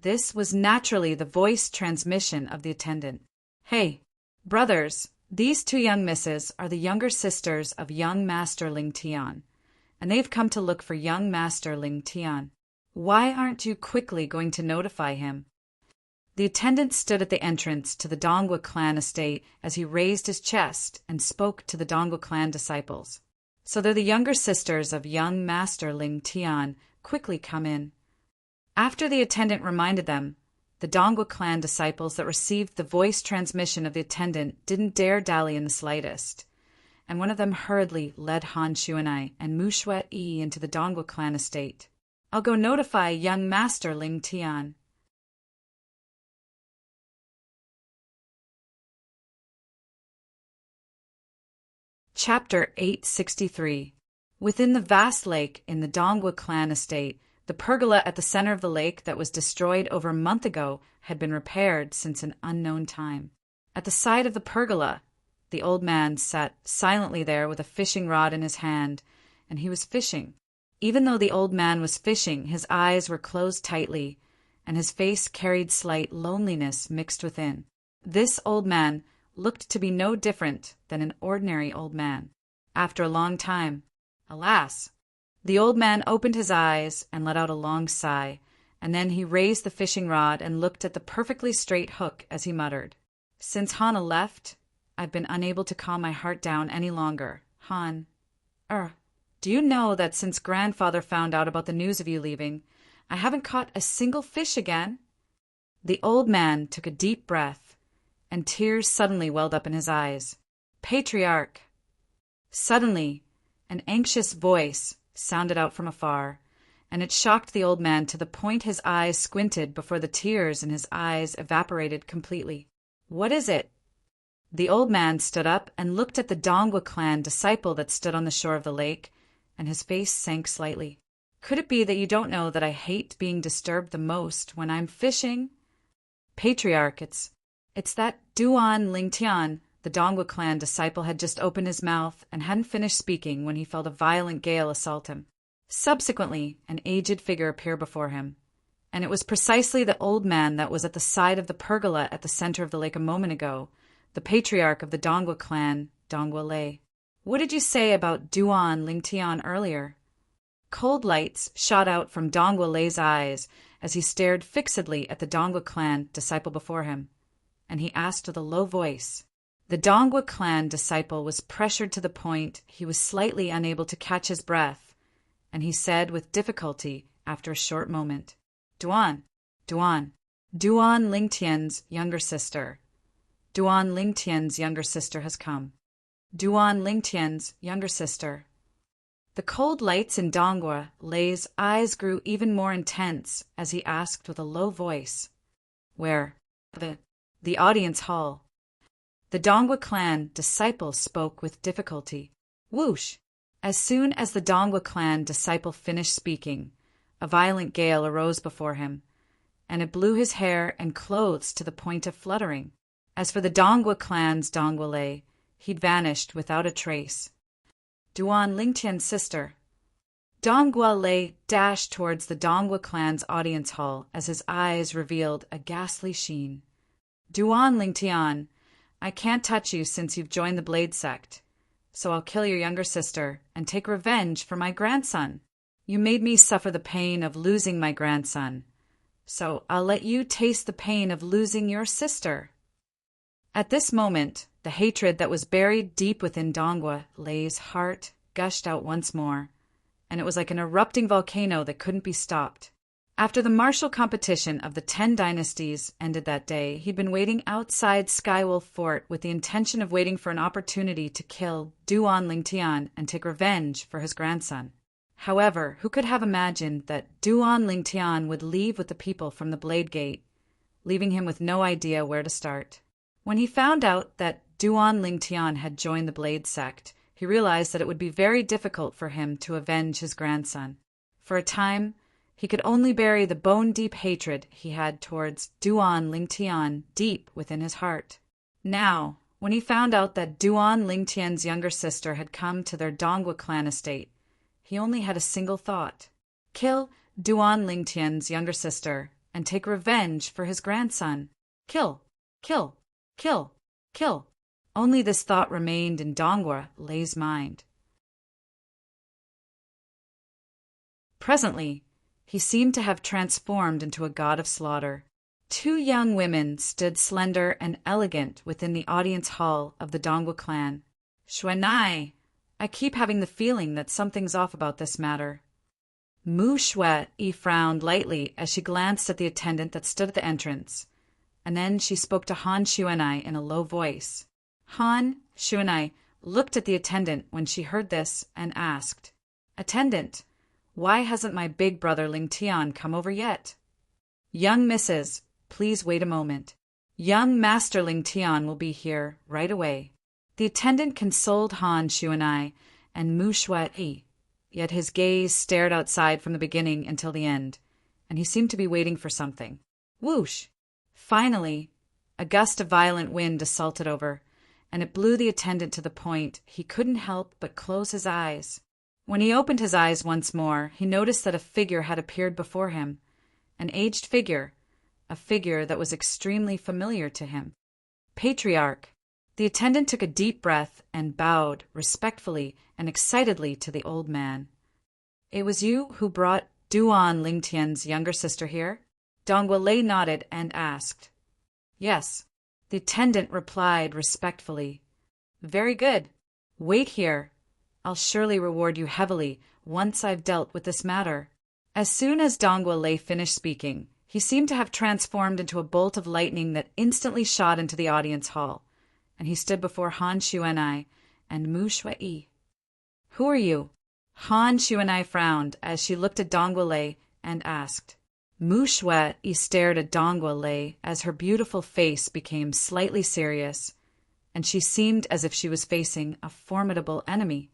This was naturally the voice transmission of the attendant. Hey, brothers, these two young misses are the younger sisters of young Master Ling Tian, and they've come to look for young Master Ling Tian. Why aren't you quickly going to notify him? The attendant stood at the entrance to the Dongwa clan estate as he raised his chest and spoke to the Dongwa clan disciples. So they're the younger sisters of young Master Ling Tian. Quickly come in. After the attendant reminded them, the Dongwa clan disciples that received the voice transmission of the attendant didn't dare dally in the slightest, and one of them hurriedly led Han Shuanai and Mu Shui into the Dongwa clan estate. I'll go notify young Master Ling Tian. Chapter 863. Within the vast lake in the Dongwa clan estate, the pergola at the center of the lake that was destroyed over a month ago had been repaired since an unknown time. At the side of the pergola, the old man sat silently there with a fishing rod in his hand, and he was fishing. Even though the old man was fishing, his eyes were closed tightly, and his face carried slight loneliness mixed within. This old man looked to be no different than an ordinary old man. After a long time, alas, the old man opened his eyes and let out a long sigh, and then he raised the fishing rod and looked at the perfectly straight hook as he muttered, "Since Hana left, I've been unable to calm my heart down any longer. Han, do you know that since grandfather found out about the news of you leaving, I haven't caught a single fish again?" The old man took a deep breath, and tears suddenly welled up in his eyes. "Patriarch!" Suddenly, an anxious voice sounded out from afar, and it shocked the old man to the point his eyes squinted before the tears in his eyes evaporated completely. "What is it?" The old man stood up and looked at the Dongwa clan disciple that stood on the shore of the lake, and his face sank slightly. "Could it be that you don't know that I hate being disturbed the most when I'm fishing?" "Patriarch, it's that Duan Ling Tian." The Dongwa clan disciple had just opened his mouth and hadn't finished speaking when he felt a violent gale assault him. Subsequently, an aged figure appeared before him, and it was precisely the old man that was at the side of the pergola at the center of the lake a moment ago, the patriarch of the Dongwa clan, Dongwa Lei. "What did you say about Duan Ling Tian earlier?" Cold lights shot out from Dongwa Lei's eyes as he stared fixedly at the Dongwa clan disciple before him, and he asked with a low voice. The Dongwa clan disciple was pressured to the point he was slightly unable to catch his breath, and he said with difficulty after a short moment, Duan Ling Tian's younger sister. Duan Ling Tian's younger sister has come. Duan Ling Tian's younger sister." The cold lights in Dongwa Lei's eyes grew even more intense as he asked with a low voice, "Where?" The audience hall. The Dongwa clan disciple spoke with difficulty. Whoosh! As soon as the Dongwa clan disciple finished speaking, a violent gale arose before him, and it blew his hair and clothes to the point of fluttering. As for the Dongwa clan's Dongwa Lei, he'd vanished without a trace. Duan Ling Tian's sister. Dongwa Lei dashed towards the Dongwa clan's audience hall as his eyes revealed a ghastly sheen. "Duan Ling Tian, I can't touch you since you've joined the Blade sect, so I'll kill your younger sister and take revenge for my grandson. You made me suffer the pain of losing my grandson, so I'll let you taste the pain of losing your sister." At this moment, the hatred that was buried deep within Dongwa Lei's heart gushed out once more, and it was like an erupting volcano that couldn't be stopped. After the martial competition of the 10 dynasties ended that day, he'd been waiting outside Skywolf Fort with the intention of waiting for an opportunity to kill Duan Ling Tian and take revenge for his grandson. However, who could have imagined that Duan Ling Tian would leave with the people from the Blade Gate, leaving him with no idea where to start? When he found out that Duan Ling Tian had joined the Blade sect, he realized that it would be very difficult for him to avenge his grandson. For a time, he could only bury the bone-deep hatred he had towards Duan Ling Tian deep within his heart. Now, when he found out that Duan Ling Tian's younger sister had come to their Dongwa clan estate, he only had a single thought. Kill Duan Lingtian's younger sister and take revenge for his grandson. Kill, kill, kill, kill. Only this thought remained in Dongwa Lei's mind. Presently, he seemed to have transformed into a god of slaughter. Two young women stood slender and elegant within the audience hall of the Dongwa clan. Xuanai, I keep having the feeling that something's off about this matter. Mu Shui frowned lightly as she glanced at the attendant that stood at the entrance, and then she spoke to Han Xuanai in a low voice. Han Xuanai looked at the attendant when she heard this and asked, "Attendant, why hasn't my big brother Ling Tian come over yet?" "Young Mrs., please wait a moment. Young Master Ling Tian will be here right away." The attendant consoled Han Xuanai and Mu Shui, yet his gaze stared outside from the beginning until the end, and he seemed to be waiting for something. Whoosh! Finally, a gust of violent wind assaulted over, and it blew the attendant to the point he couldn't help but close his eyes. When he opened his eyes once more, he noticed that a figure had appeared before him, an aged figure, a figure that was extremely familiar to him. Patriarch. The attendant took a deep breath and bowed respectfully and excitedly to the old man. "It was you who brought Duan Lingtian's younger sister here?" Dongwa Lei nodded and asked. "Yes." The attendant replied respectfully. "Very good. Wait here. I'll surely reward you heavily once I've dealt with this matter." As soon as Dongwa Lei finished speaking, he seemed to have transformed into a bolt of lightning that instantly shot into the audience hall, and he stood before Han Xuanai and Mu Shui. "Who are you?" Han Xuanai frowned as she looked at Dongwa Lei and asked. Mu Shui stared at Dongwa Lei as her beautiful face became slightly serious, and she seemed as if she was facing a formidable enemy.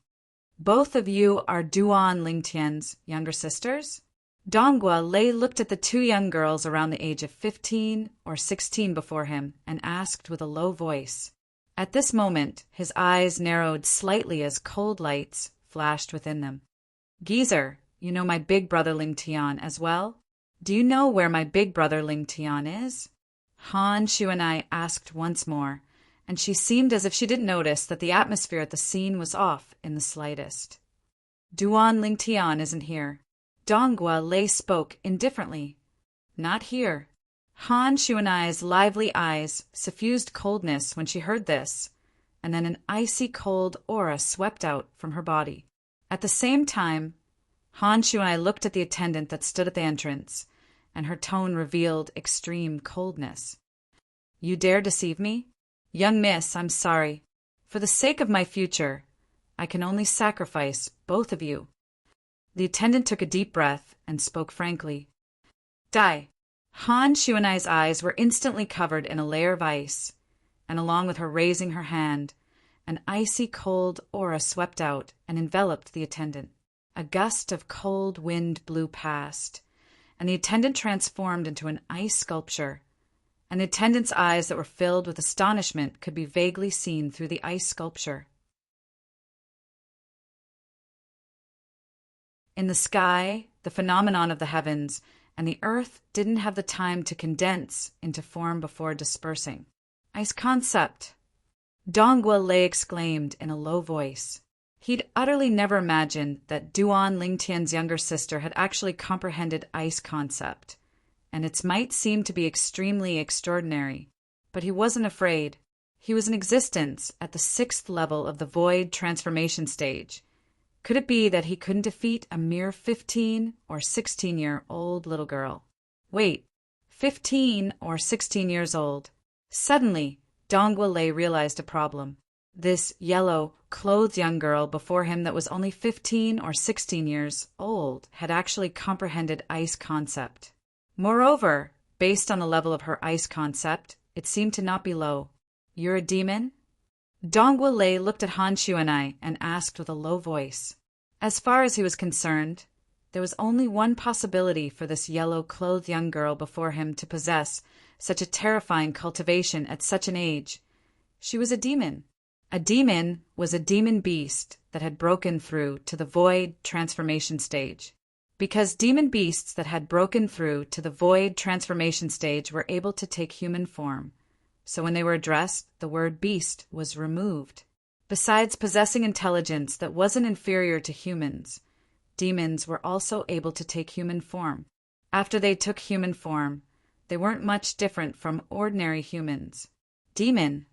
"Both of you are Duan Lingtian's younger sisters?" Dongwa Lei looked at the two young girls around the age of 15 or 16 before him and asked with a low voice. At this moment, his eyes narrowed slightly as cold lights flashed within them. "Geezer, you know my big brother Ling Tian as well? Do you know where my big brother Ling Tian is?" Han Xuanai asked once more, and she seemed as if she didn't notice that the atmosphere at the scene was off in the slightest. "Duan Ling Tian isn't here." Dongwa Lei spoke indifferently. "Not here." Han Xuanai's lively eyes suffused coldness when she heard this, and then an icy cold aura swept out from her body. At the same time, Han Xuanai looked at the attendant that stood at the entrance, and her tone revealed extreme coldness. "You dare deceive me? Young miss, I'm sorry. For the sake of my future, I can only sacrifice both of you." The attendant took a deep breath and spoke frankly. "Die." Han Xuanai's eyes were instantly covered in a layer of ice, and along with her raising her hand, an icy cold aura swept out and enveloped the attendant. A gust of cold wind blew past, and the attendant transformed into an ice sculpture, and the attendant's eyes that were filled with astonishment could be vaguely seen through the ice sculpture. In the sky, the phenomenon of the heavens and the earth didn't have the time to condense into form before dispersing. "Ice concept!" Dongwa Lei exclaimed in a low voice. He'd utterly never imagined that Duan Lingtian's younger sister had actually comprehended ice concept, and its might seemed to be extremely extraordinary. But he wasn't afraid. He was in existence at the 6th level of the void transformation stage. Could it be that he couldn't defeat a mere 15 or 16-year-old little girl? Wait, 15 or 16 years old. Suddenly, Dongwa Lei realized a problem. This yellow, clothed young girl before him that was only 15 or 16 years old had actually comprehended ice concept. Moreover, based on the level of her ice concept, it seemed to not be low. "You're a demon?" Dongwa Lei looked at Han Xuanai and asked with a low voice. As far as he was concerned, there was only one possibility for this yellow-clothed young girl before him to possess such a terrifying cultivation at such an age. She was a demon. A demon was a demon beast that had broken through to the void transformation stage. Because demon beasts that had broken through to the void transformation stage were able to take human form. So when they were addressed, the word beast was removed. Besides possessing intelligence that wasn't inferior to humans, demons were also able to take human form. After they took human form, they weren't much different from ordinary humans. Demon.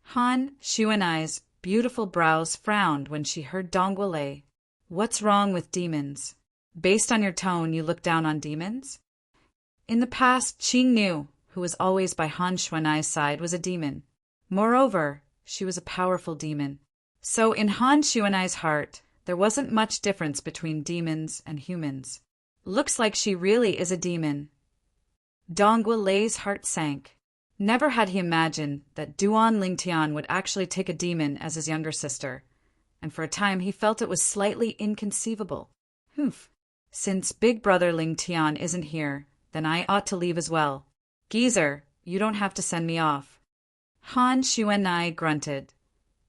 Han Xuanai's beautiful brows frowned when she heard Dongguolei. What's wrong with demons? Based on your tone, you look down on demons? In the past, Qing Nu, who was always by Han Xuanai's side, was a demon. Moreover, she was a powerful demon. So in Han Xuanai's heart, there wasn't much difference between demons and humans. Looks like she really is a demon. Dongguolei's heart sank. Never had he imagined that Duan Lingtian would actually take a demon as his younger sister, and for a time he felt it was slightly inconceivable. Humph. Since big brother Lingtian isn't here, then I ought to leave as well. Geezer, you don't have to send me off. Han Xuanai grunted,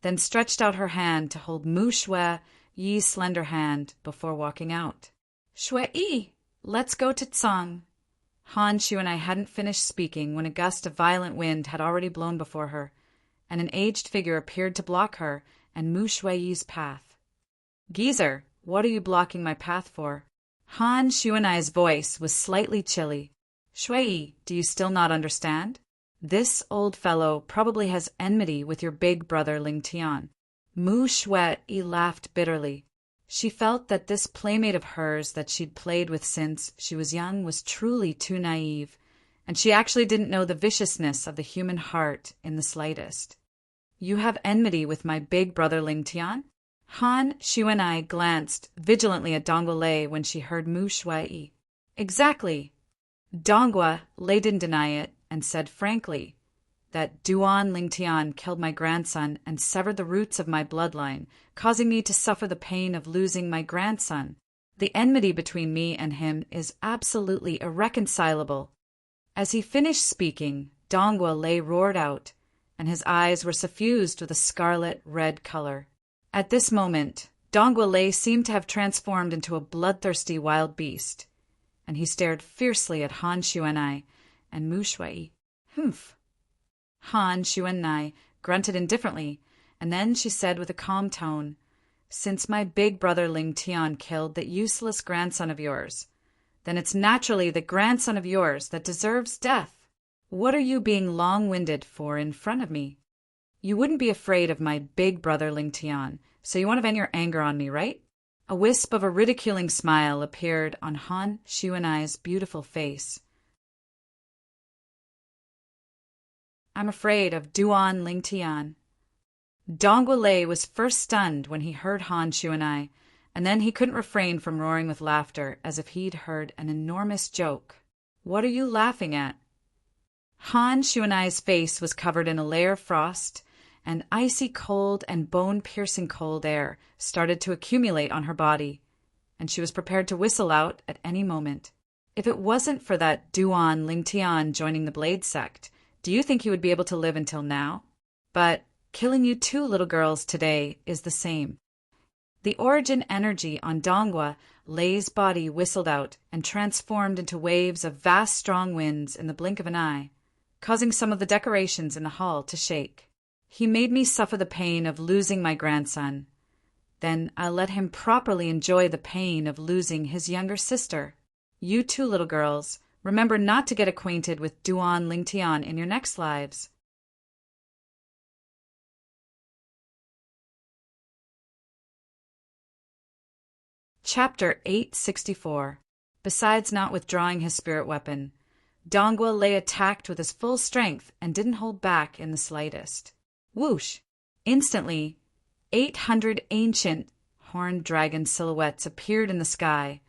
then stretched out her hand to hold Mu Shui Yi's slender hand before walking out. Shui Yi, let's go to Tsang. Han Xuanai hadn't finished speaking when a gust of violent wind had already blown before her, and an aged figure appeared to block her and Mu Shui Yi's path. Geezer, what are you blocking my path for? Han Xuanai's voice was slightly chilly. Shui Yi, do you still not understand? This old fellow probably has enmity with your big brother Lingtian. Mu Shui Yi laughed bitterly. She felt that this playmate of hers that she'd played with since she was young was truly too naive, and she actually didn't know the viciousness of the human heart in the slightest. You have enmity with my big brother Lingtian? Han Xuanai glanced vigilantly at Dongguolei when she heard Mu Shui Yi. Exactly. Dongguolei didn't deny it and said frankly that Duan Lingtian killed my grandson and severed the roots of my bloodline, causing me to suffer the pain of losing my grandson. The enmity between me and him is absolutely irreconcilable. As he finished speaking, Dongguolei roared out, and his eyes were suffused with a scarlet-red color. At this moment, Dongguolei seemed to have transformed into a bloodthirsty wild beast, and he stared fiercely at Han Xuanai and Mu Shui Yi. Humph. Han Xuanai grunted indifferently, and then she said with a calm tone, Since my big brother Lingtian killed that useless grandson of yours, then it's naturally the grandson of yours that deserves death. What are you being long-winded for in front of me? You wouldn't be afraid of my big brother Lingtian, so you want to vent your anger on me, right? A wisp of a ridiculing smile appeared on Han Xuanai's beautiful face. I'm afraid of Duan Lingtian. Dongguolei was first stunned when he heard Han Xuanai, and then he couldn't refrain from roaring with laughter as if he'd heard an enormous joke. What are you laughing at? Han Xuanai's face was covered in a layer of frost, and icy cold and bone-piercing cold air started to accumulate on her body, and she was prepared to whistle out at any moment. If it wasn't for that Duan Lingtian joining the Blade sect, do you think he would be able to live until now? But killing you two little girls today is the same. The origin energy on Dongguolei's body whistled out and transformed into waves of vast strong winds in the blink of an eye, causing some of the decorations in the hall to shake. He made me suffer the pain of losing my grandson. Then I'll let him properly enjoy the pain of losing his younger sister. You two little girls, remember not to get acquainted with Duan Lingtian in your next lives. Chapter 864. Besides not withdrawing his spirit weapon, Dongguolei attacked with his full strength and didn't hold back in the slightest. Whoosh! Instantly, 800 ancient horned dragon silhouettes appeared in the sky,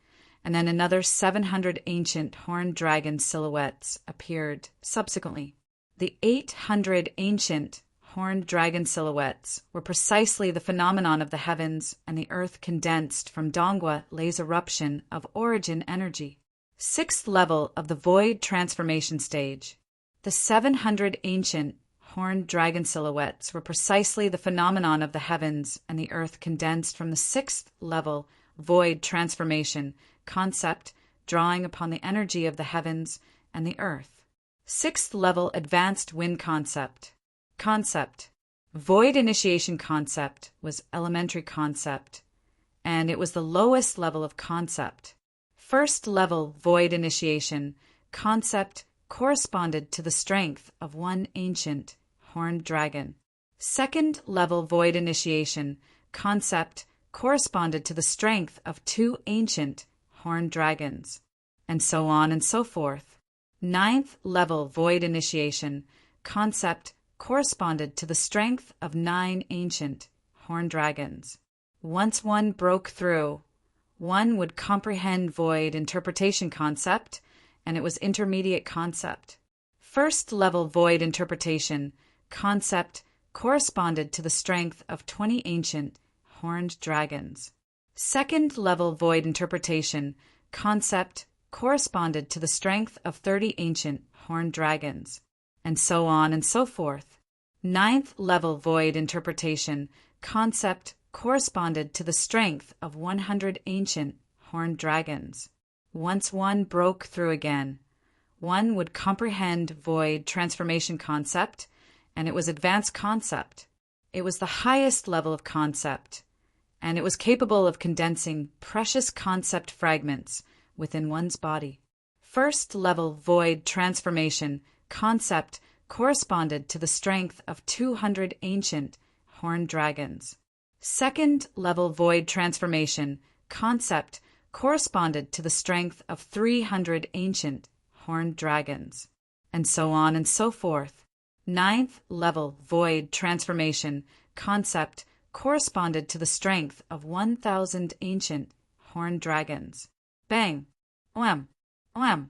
and then another 700 ancient horned dragon silhouettes appeared subsequently. The 800 ancient horned dragon silhouettes were precisely the phenomenon of the heavens and the earth condensed from Dongguolei's eruption of origin energy. Sixth level of the void transformation stage. The 700 ancient horned dragon silhouettes were precisely the phenomenon of the heavens and the earth condensed from the sixth level void transformation concept, drawing upon the energy of the heavens and the earth. 6th level advanced wind concept. Concept. Void initiation concept was elementary concept, and it was the lowest level of concept. 1st level void initiation concept corresponded to the strength of one ancient horned dragon. 2nd level void initiation concept corresponded to the strength of 2 ancient horned dragons, and so on and so forth. 9th level void initiation concept corresponded to the strength of 9 ancient horned dragons. Once one broke through, one would comprehend void interpretation concept, and it was intermediate concept. 1st level void interpretation concept corresponded to the strength of 20 ancient horned dragons. 2nd level void interpretation concept corresponded to the strength of 30 ancient horned dragons, and so on and so forth. 9th level void interpretation concept corresponded to the strength of 100 ancient horned dragons. Once one broke through again, one would comprehend void transformation concept, and it was advanced concept. It was the highest level of concept, and it was capable of condensing precious concept fragments within one's body. 1st level void transformation concept corresponded to the strength of 200 ancient horned dragons. 2nd level void transformation concept corresponded to the strength of 300 ancient horned dragons, and so on and so forth. 9th level void transformation concept corresponded to the strength of 1,000 ancient horned dragons. Bang! Oam! Oam!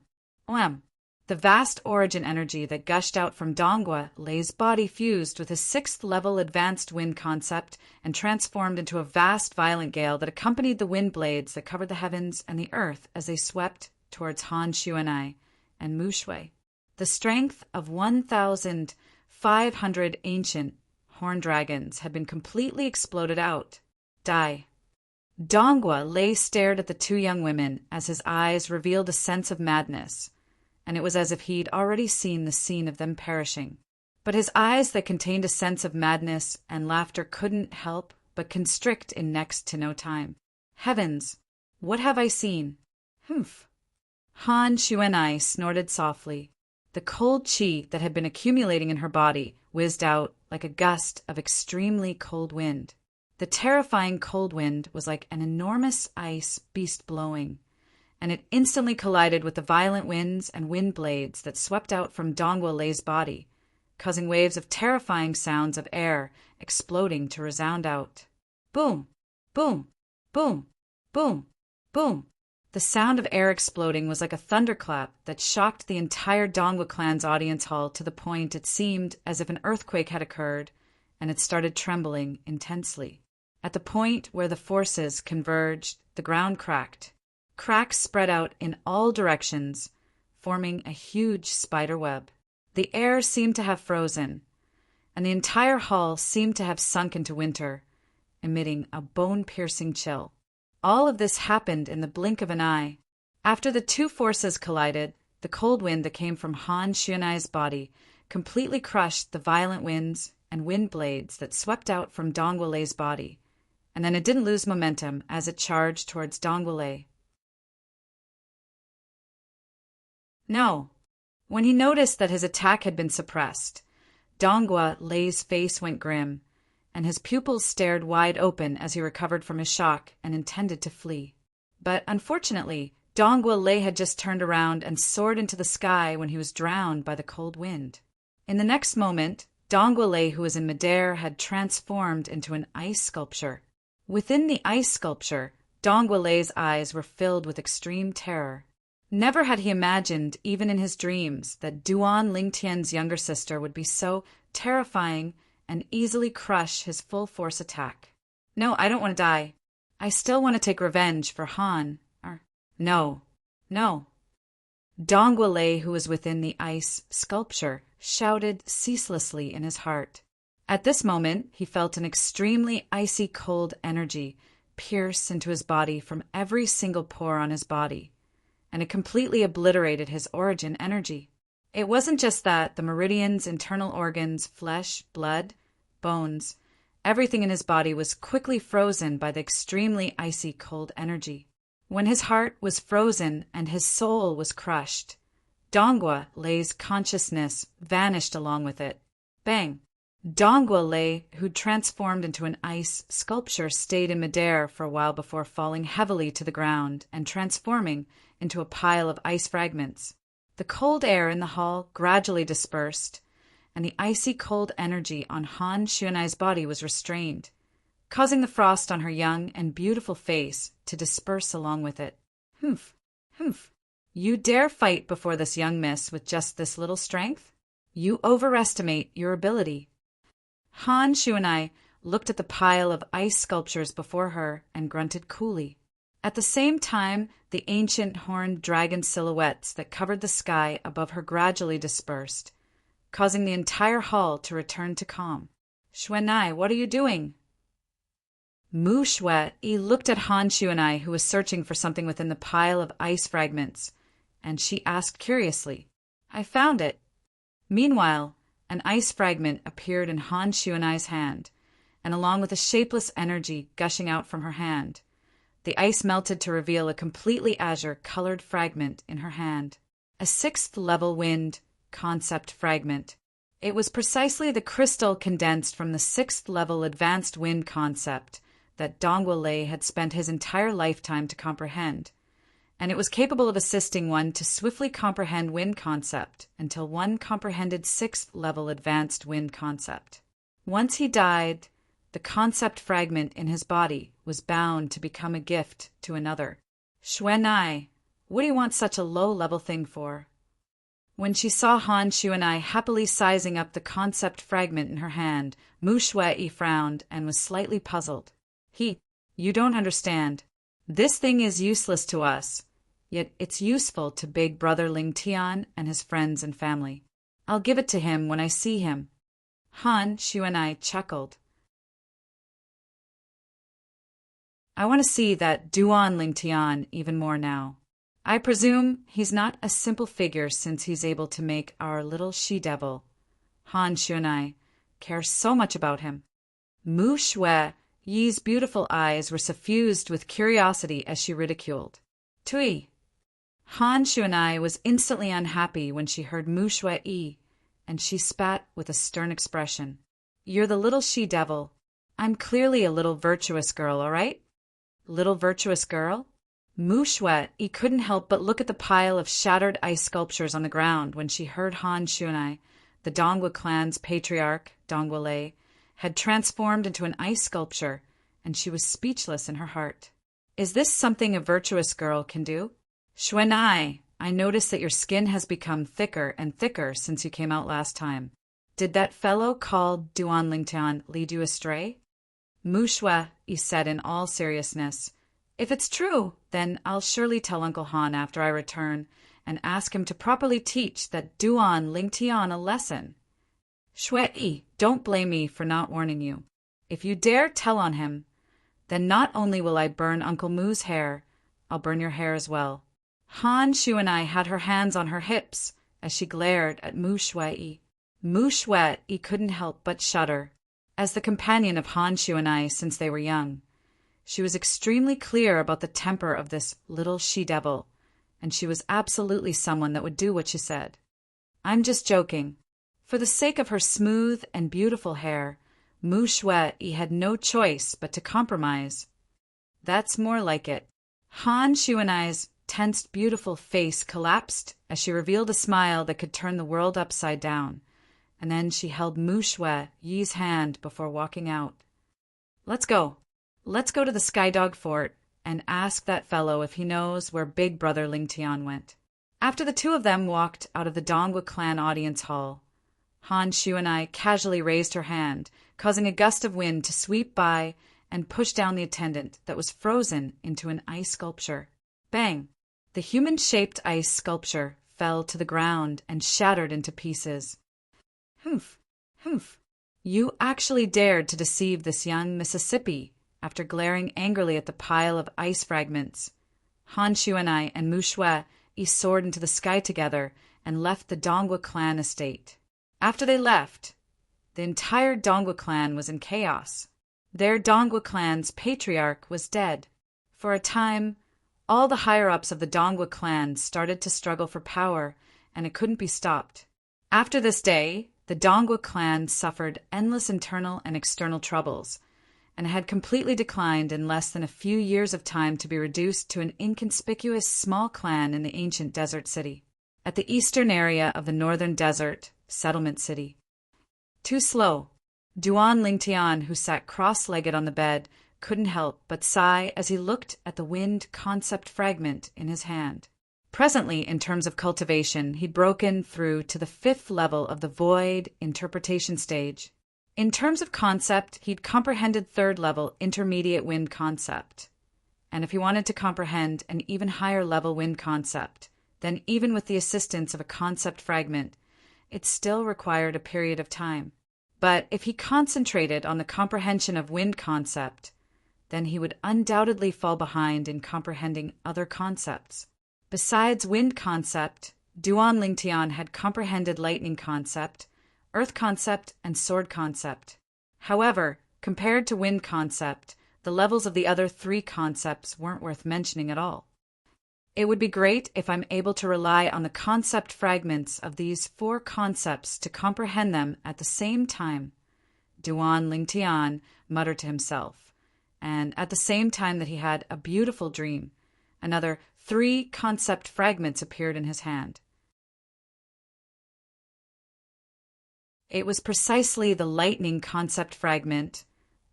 Oam! The vast origin energy that gushed out from Dongwa Lei's body fused with his 6th level advanced wind concept and transformed into a vast violent gale that accompanied the wind blades that covered the heavens and the earth as they swept towards Han Xuanai and Mu Shui. The strength of 1,500 ancient horned dragons had been completely exploded out. Die. Dongwa Lei stared at the 2 young women as his eyes revealed a sense of madness, and it was as if he'd already seen the scene of them perishing. But his eyes that contained a sense of madness and laughter couldn't help but constrict in next to no time. Heavens, what have I seen? Humph. Han Xuanai snorted softly. The cold qi that had been accumulating in her body whizzed out like a gust of extremely cold wind. The terrifying cold wind was like an enormous ice beast blowing, and it instantly collided with the violent winds and wind blades that swept out from Dongwa Lei's body, causing waves of terrifying sounds of air exploding to resound out. Boom! Boom! Boom! Boom! Boom! The sound of air exploding was like a thunderclap that shocked the entire Dongwa clan's audience hall to the point it seemed as if an earthquake had occurred and it started trembling intensely. At the point where the forces converged, the ground cracked. Cracks spread out in all directions, forming a huge spider web. The air seemed to have frozen, and the entire hall seemed to have sunk into winter, emitting a bone-piercing chill. All of this happened in the blink of an eye. After the 2 forces collided, the cold wind that came from Han Xuanai's body completely crushed the violent winds and wind blades that swept out from Dongwa Lei's body, and then it didn't lose momentum as it charged towards Dongwa Lei. No. When he noticed that his attack had been suppressed, Dongwa Lei's face went grim, and his pupils stared wide open as he recovered from his shock and intended to flee. But unfortunately, Dongwa Lei had just turned around and soared into the sky when he was drowned by the cold wind. In the next moment, Dongwa Lei, who was in midair, had transformed into an ice sculpture. Within the ice sculpture, Dongwa Lei's eyes were filled with extreme terror. Never had he imagined, even in his dreams, that Duan Lingtian's younger sister would be so terrifying and easily crush his full-force attack. No, I don't want to die. I still want to take revenge for Han. No. Dongwa Lei, who was within the ice sculpture, shouted ceaselessly in his heart. At this moment, he felt an extremely icy cold energy pierce into his body from every single pore on his body, and it completely obliterated his origin energy. It wasn't just that, the meridians, internal organs, flesh, blood, bones, everything in his body was quickly frozen by the extremely icy cold energy. When his heart was frozen and his soul was crushed, Dongwa Lei's consciousness vanished along with it. Bang! Dongwa Lei, who transformed into an ice sculpture, stayed in midair for a while before falling heavily to the ground and transforming into a pile of ice fragments. The cold air in the hall gradually dispersed, and the icy cold energy on Han Xuanai's body was restrained, causing the frost on her young and beautiful face to disperse along with it. Humph, humph. You dare fight before this young miss with just this little strength? You overestimate your ability. Han Xuanai looked at the pile of ice sculptures before her and grunted coolly. At the same time, the ancient horned dragon silhouettes that covered the sky above her gradually dispersed, causing the entire hall to return to calm. Xuanai, what are you doing? Mu Shui looked at Han Xuanai, who was searching for something within the pile of ice fragments, and she asked curiously, I found it. Meanwhile, an ice fragment appeared in Han Xuanai's hand, and along with a shapeless energy gushing out from her hand, the ice melted to reveal a completely azure-colored fragment in her hand. A 6th-level wind concept fragment. It was precisely the crystal condensed from the 6th-level advanced wind concept that Dongwa Lei had spent his entire lifetime to comprehend, and it was capable of assisting one to swiftly comprehend wind concept until one comprehended 6th-level advanced wind concept. Once he died, the concept fragment in his body was bound to become a gift to another. Xuanai, what do you want such a low-level thing for? When she saw Han Xuanai happily sizing up the concept fragment in her hand, Mu Shui frowned and was slightly puzzled. You don't understand. This thing is useless to us, yet it's useful to big brother Ling Tian and his friends and family. I'll give it to him when I see him. Han Xuanai chuckled. I want to see that Duan Ling Tian even more now. I presume he's not a simple figure since he's able to make our little she-devil, Han Xuanai, care so much about him. Mu Shui Yi's beautiful eyes were suffused with curiosity as she ridiculed. Tui! Han Xuanai was instantly unhappy when she heard Mu Shui Yi, and she spat with a stern expression. You're the little she-devil. I'm clearly a little virtuous girl, all right? Little virtuous girl? Mu Shui couldn't help but look at the pile of shattered ice sculptures on the ground when she heard Han Xuanai, the Dongwa clan's patriarch, Dongwa Lei, had transformed into an ice sculpture, and she was speechless in her heart. Is this something a virtuous girl can do? Xuanai, I notice that your skin has become thicker and thicker since you came out last time. Did that fellow called Duan Lingtian lead you astray? Mu Shui said in all seriousness. If it's true, then I'll surely tell Uncle Han after I return and ask him to properly teach that Duan Lingtian a lesson. Shui, don't blame me for not warning you. If you dare tell on him, then not only will I burn Uncle Mu's hair, I'll burn your hair as well. Han Xuanai had her hands on her hips as she glared at Mu Shui. Mu Shui couldn't help but shudder. As the companion of Han Xuanai since they were young, she was extremely clear about the temper of this little she-devil, and she was absolutely someone that would do what she said. I'm just joking. For the sake of her smooth and beautiful hair, Mu Shui had no choice but to compromise. That's more like it. Han Xuanai's tensed, beautiful face collapsed as she revealed a smile that could turn the world upside down, and then she held Mu Shui Yi's hand before walking out. Let's go. Let's go to the Skydog Fort and ask that fellow if he knows where Big Brother Lingtian went. After the two of them walked out of the Dongwa clan audience hall, Han Xuanai casually raised her hand, causing a gust of wind to sweep by and push down the attendant that was frozen into an ice sculpture. Bang! The human-shaped ice sculpture fell to the ground and shattered into pieces. Humph! Humph! You actually dared to deceive this young Mississippi after glaring angrily at the pile of ice fragments. Han Shuanai and Mu Shui soared into the sky together and left the Dongwu clan estate. After they left, the entire Dongwu clan was in chaos. Their Dongwu clan's patriarch was dead. For a time, all the higher-ups of the Dongwu clan started to struggle for power, and it couldn't be stopped. After this day, the Dongwu clan suffered endless internal and external troubles, and had completely declined in less than a few years of time to be reduced to an inconspicuous small clan in the ancient desert city, at the eastern area of the northern desert settlement city. Too slow. Duan Lingtian, who sat cross-legged on the bed, couldn't help but sigh as he looked at the wind concept fragment in his hand. Presently, in terms of cultivation, he'd broken through to the 5th level of the void interpretation stage. In terms of concept, he'd comprehended 3rd level intermediate wind concept. And if he wanted to comprehend an even higher level wind concept, then even with the assistance of a concept fragment, it still required a period of time. But if he concentrated on the comprehension of wind concept, then he would undoubtedly fall behind in comprehending other concepts. Besides wind concept, Duan Lingtian had comprehended lightning concept, earth concept, and sword concept. However, compared to wind concept, the levels of the other 3 concepts weren't worth mentioning at all. It would be great if I'm able to rely on the concept fragments of these 4 concepts to comprehend them at the same time, Duan Lingtian muttered to himself, and at the same time that he had a beautiful dream, another 3 concept fragments appeared in his hand. It was precisely the lightning concept fragment,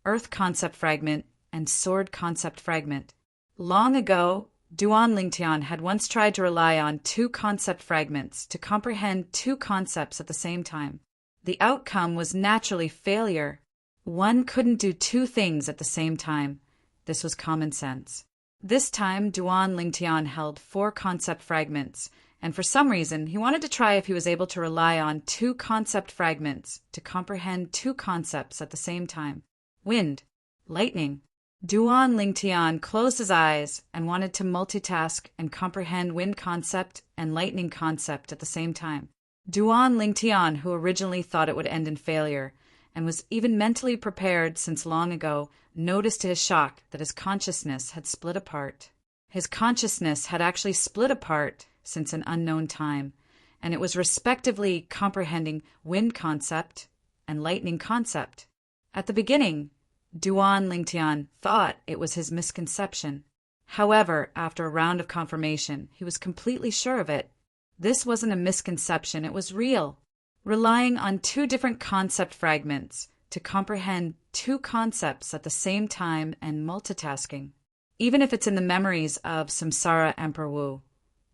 earth concept fragment, and sword concept fragment. Long ago, Duan Lingtian had once tried to rely on 2 concept fragments to comprehend 2 concepts at the same time. The outcome was naturally failure. One couldn't do 2 things at the same time. This was common sense. This time, Duan Lingtian held 4 concept fragments, and for some reason, he wanted to try if he was able to rely on 2 concept fragments to comprehend 2 concepts at the same time. Wind, lightning. Duan Lingtian closed his eyes and wanted to multitask and comprehend wind concept and lightning concept at the same time. Duan Lingtian, who originally thought it would end in failure, and was even mentally prepared since long ago, noticed to his shock that his consciousness had split apart. His consciousness had actually split apart since an unknown time, and it was respectively comprehending wind concept and lightning concept. At the beginning, Duan Lingtian thought it was his misconception. However, after a round of confirmation, he was completely sure of it. This wasn't a misconception, it was real. Relying on 2 different concept fragments to comprehend 2 concepts at the same time and multitasking. Even if it's in the memories of Samsara Emperor Wu,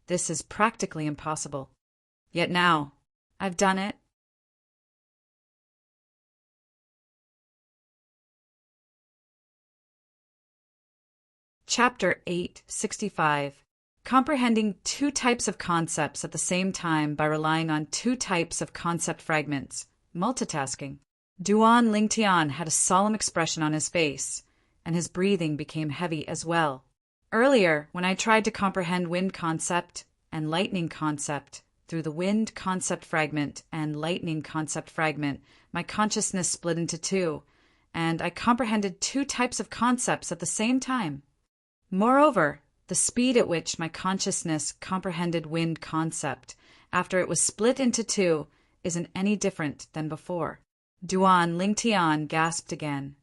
this is practically impossible. Yet now, I've done it. Chapter 865. Comprehending 2 types of concepts at the same time by relying on 2 types of concept fragments. Multitasking. Duan Lingtian had a solemn expression on his face, and his breathing became heavy as well. Earlier, when I tried to comprehend wind concept and lightning concept through the wind concept fragment and lightning concept fragment, my consciousness split into 2, and I comprehended 2 types of concepts at the same time. Moreover, the speed at which my consciousness comprehended wind concept after it was split into 2 isn't any different than before. Duan Lingtian gasped again.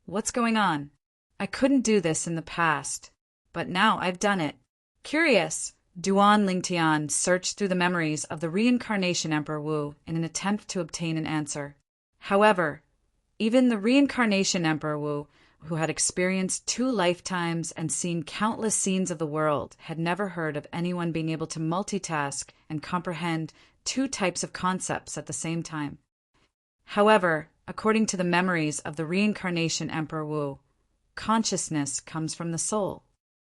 What's going on? I couldn't do this in the past, but now I've done it. Curious, Duan Lingtian searched through the memories of the reincarnation Emperor Wu in an attempt to obtain an answer. However, even the reincarnation Emperor Wu, who had experienced 2 lifetimes and seen countless scenes of the world, had never heard of anyone being able to multitask and comprehend 2 types of concepts at the same time. However, according to the memories of the reincarnation Emperor Wu, consciousness comes from the soul.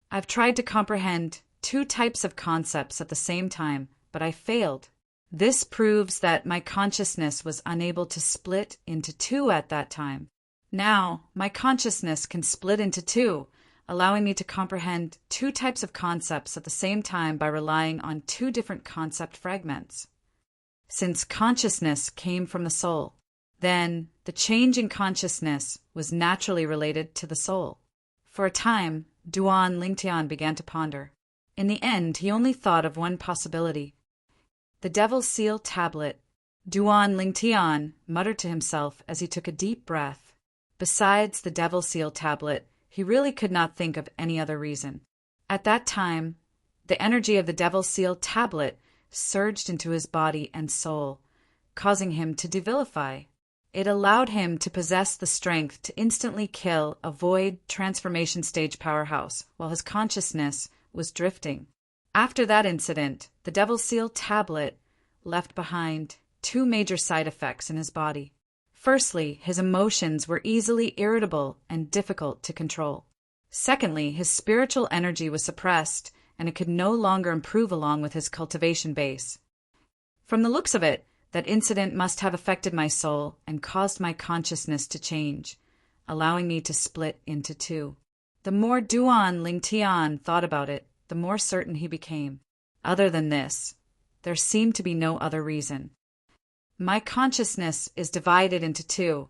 I've tried to comprehend 2 types of concepts at the same time, but I failed. This proves that my consciousness was unable to split into 2 at that time. Now, my consciousness can split into two, allowing me to comprehend two types of concepts at the same time by relying on two different concept fragments. Since consciousness came from the soul, then the change in consciousness was naturally related to the soul. For a time, Duan Lingtian began to ponder. In the end, he only thought of one possibility. The Devil's Seal Tablet. Duan Lingtian muttered to himself as he took a deep breath. Besides the Devil's Seal Tablet, he really could not think of any other reason. At that time, the energy of the Devil's Seal Tablet surged into his body and soul, causing him to devilify. It allowed him to possess the strength to instantly kill a void transformation stage powerhouse while his consciousness was drifting. After that incident, the Devil's Seal Tablet left behind two major side effects in his body. Firstly, his emotions were easily irritable and difficult to control. Secondly, his spiritual energy was suppressed, and it could no longer improve along with his cultivation base. From the looks of it, that incident must have affected my soul and caused my consciousness to change, allowing me to split into two. The more Duan Lingtian thought about it, the more certain he became. Other than this, there seemed to be no other reason. My consciousness is divided into two,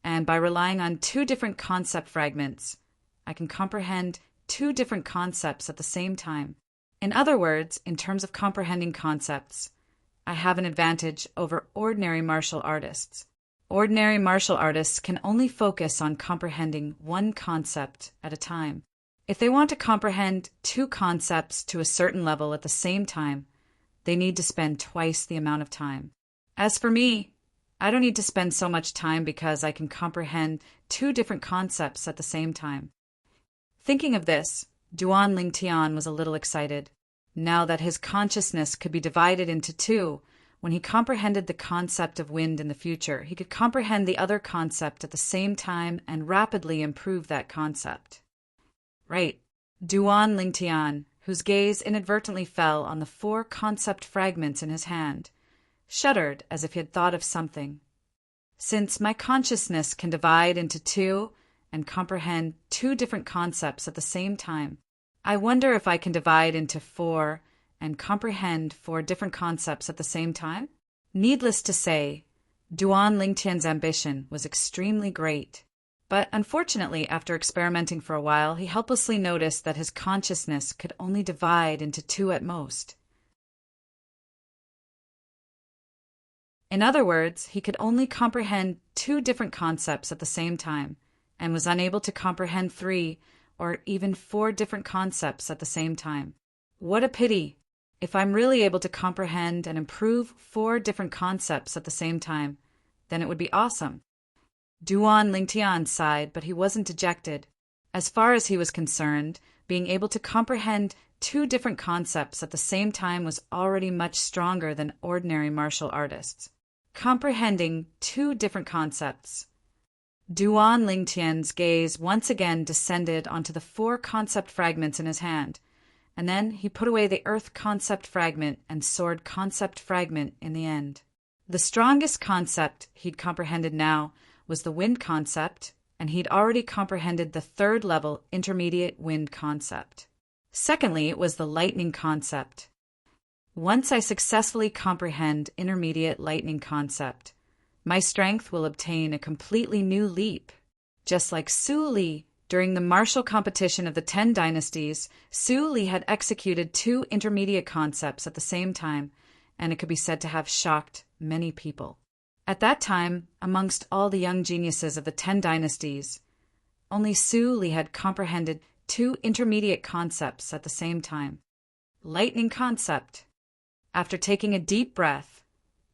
and by relying on two different concept fragments, I can comprehend two different concepts at the same time. In other words, in terms of comprehending concepts, I have an advantage over ordinary martial artists. Ordinary martial artists can only focus on comprehending one concept at a time. If they want to comprehend two concepts to a certain level at the same time, they need to spend twice the amount of time. As for me, I don't need to spend so much time because I can comprehend two different concepts at the same time. Thinking of this, Duan Lingtian was a little excited. Now that his consciousness could be divided into two, when he comprehended the concept of wind in the future, he could comprehend the other concept at the same time and rapidly improve that concept. Right. Duan Lingtian, whose gaze inadvertently fell on the four concept fragments in his hand, shuddered as if he had thought of something. Since my consciousness can divide into two and comprehend two different concepts at the same time, I wonder if I can divide into four and comprehend four different concepts at the same time? Needless to say, Duan Lingtian's ambition was extremely great. But unfortunately, after experimenting for a while, he helplessly noticed that his consciousness could only divide into two at most. In other words, he could only comprehend two different concepts at the same time, and was unable to comprehend three or even four different concepts at the same time. What a pity! If I'm really able to comprehend and improve four different concepts at the same time, then it would be awesome. Duan Lingtian sighed, but he wasn't dejected. As far as he was concerned, being able to comprehend two different concepts at the same time was already much stronger than ordinary martial artists. Comprehending two different concepts. Duan Lingtian's gaze once again descended onto the four concept fragments in his hand, and then he put away the earth concept fragment and sword concept fragment in the end. The strongest concept he'd comprehended now was the wind concept, and he'd already comprehended the third level intermediate wind concept. Secondly, it was the lightning concept. Once I successfully comprehend intermediate lightning concept, my strength will obtain a completely new leap. Just like Su Li, during the martial competition of the 10 dynasties, Su Li had executed two intermediate concepts at the same time, and it could be said to have shocked many people. At that time, amongst all the young geniuses of the 10 dynasties, only Su Li had comprehended two intermediate concepts at the same time. Lightning concept. After taking a deep breath,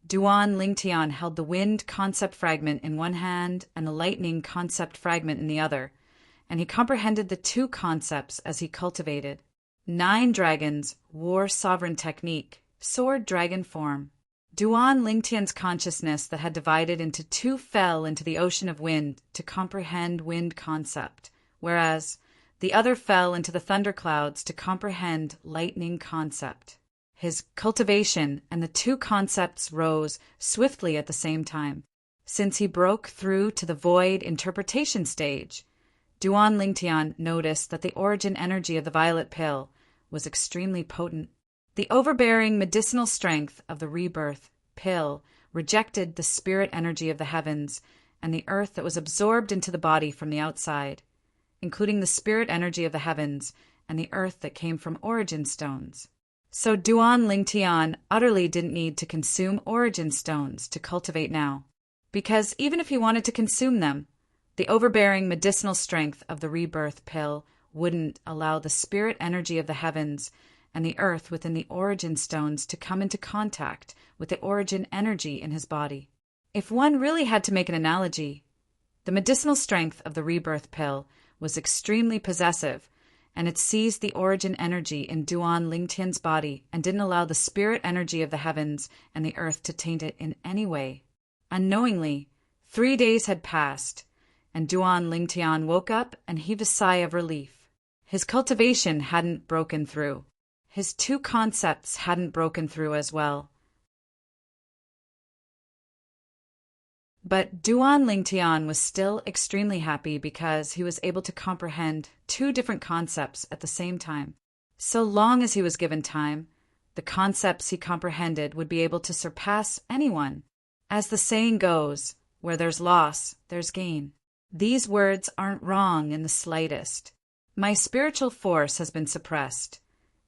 Duan Lingtian held the wind concept fragment in one hand and the lightning concept fragment in the other, and he comprehended the two concepts as he cultivated. 9 dragons, war sovereign technique, sword dragon form. Duan Lingtian's consciousness that had divided into two fell into the ocean of wind to comprehend wind concept, whereas the other fell into the thunderclouds to comprehend lightning concept. His cultivation and the two concepts rose swiftly at the same time. Since he broke through to the void interpretation stage, Duan Lingtian noticed that the origin energy of the violet pill was extremely potent. The overbearing medicinal strength of the rebirth pill rejected the spirit energy of the heavens and the earth that was absorbed into the body from the outside, including the spirit energy of the heavens and the earth that came from origin stones. So Duan Lingtian utterly didn't need to consume origin stones to cultivate now, because even if he wanted to consume them, the overbearing medicinal strength of the rebirth pill wouldn't allow the spirit energy of the heavens and the earth within the origin stones to come into contact with the origin energy in his body. If one really had to make an analogy, the medicinal strength of the rebirth pill was extremely possessive, and it seized the origin energy in Duan Lingtian's body and didn't allow the spirit energy of the heavens and the earth to taint it in any way. Unknowingly, 3 days had passed, and Duan Lingtian woke up and heaved a sigh of relief. His cultivation hadn't broken through. His two concepts hadn't broken through as well. But Duan Lingtian was still extremely happy because he was able to comprehend two different concepts at the same time. So long as he was given time, the concepts he comprehended would be able to surpass anyone. As the saying goes, where there's loss, there's gain. These words aren't wrong in the slightest. My spiritual force has been suppressed,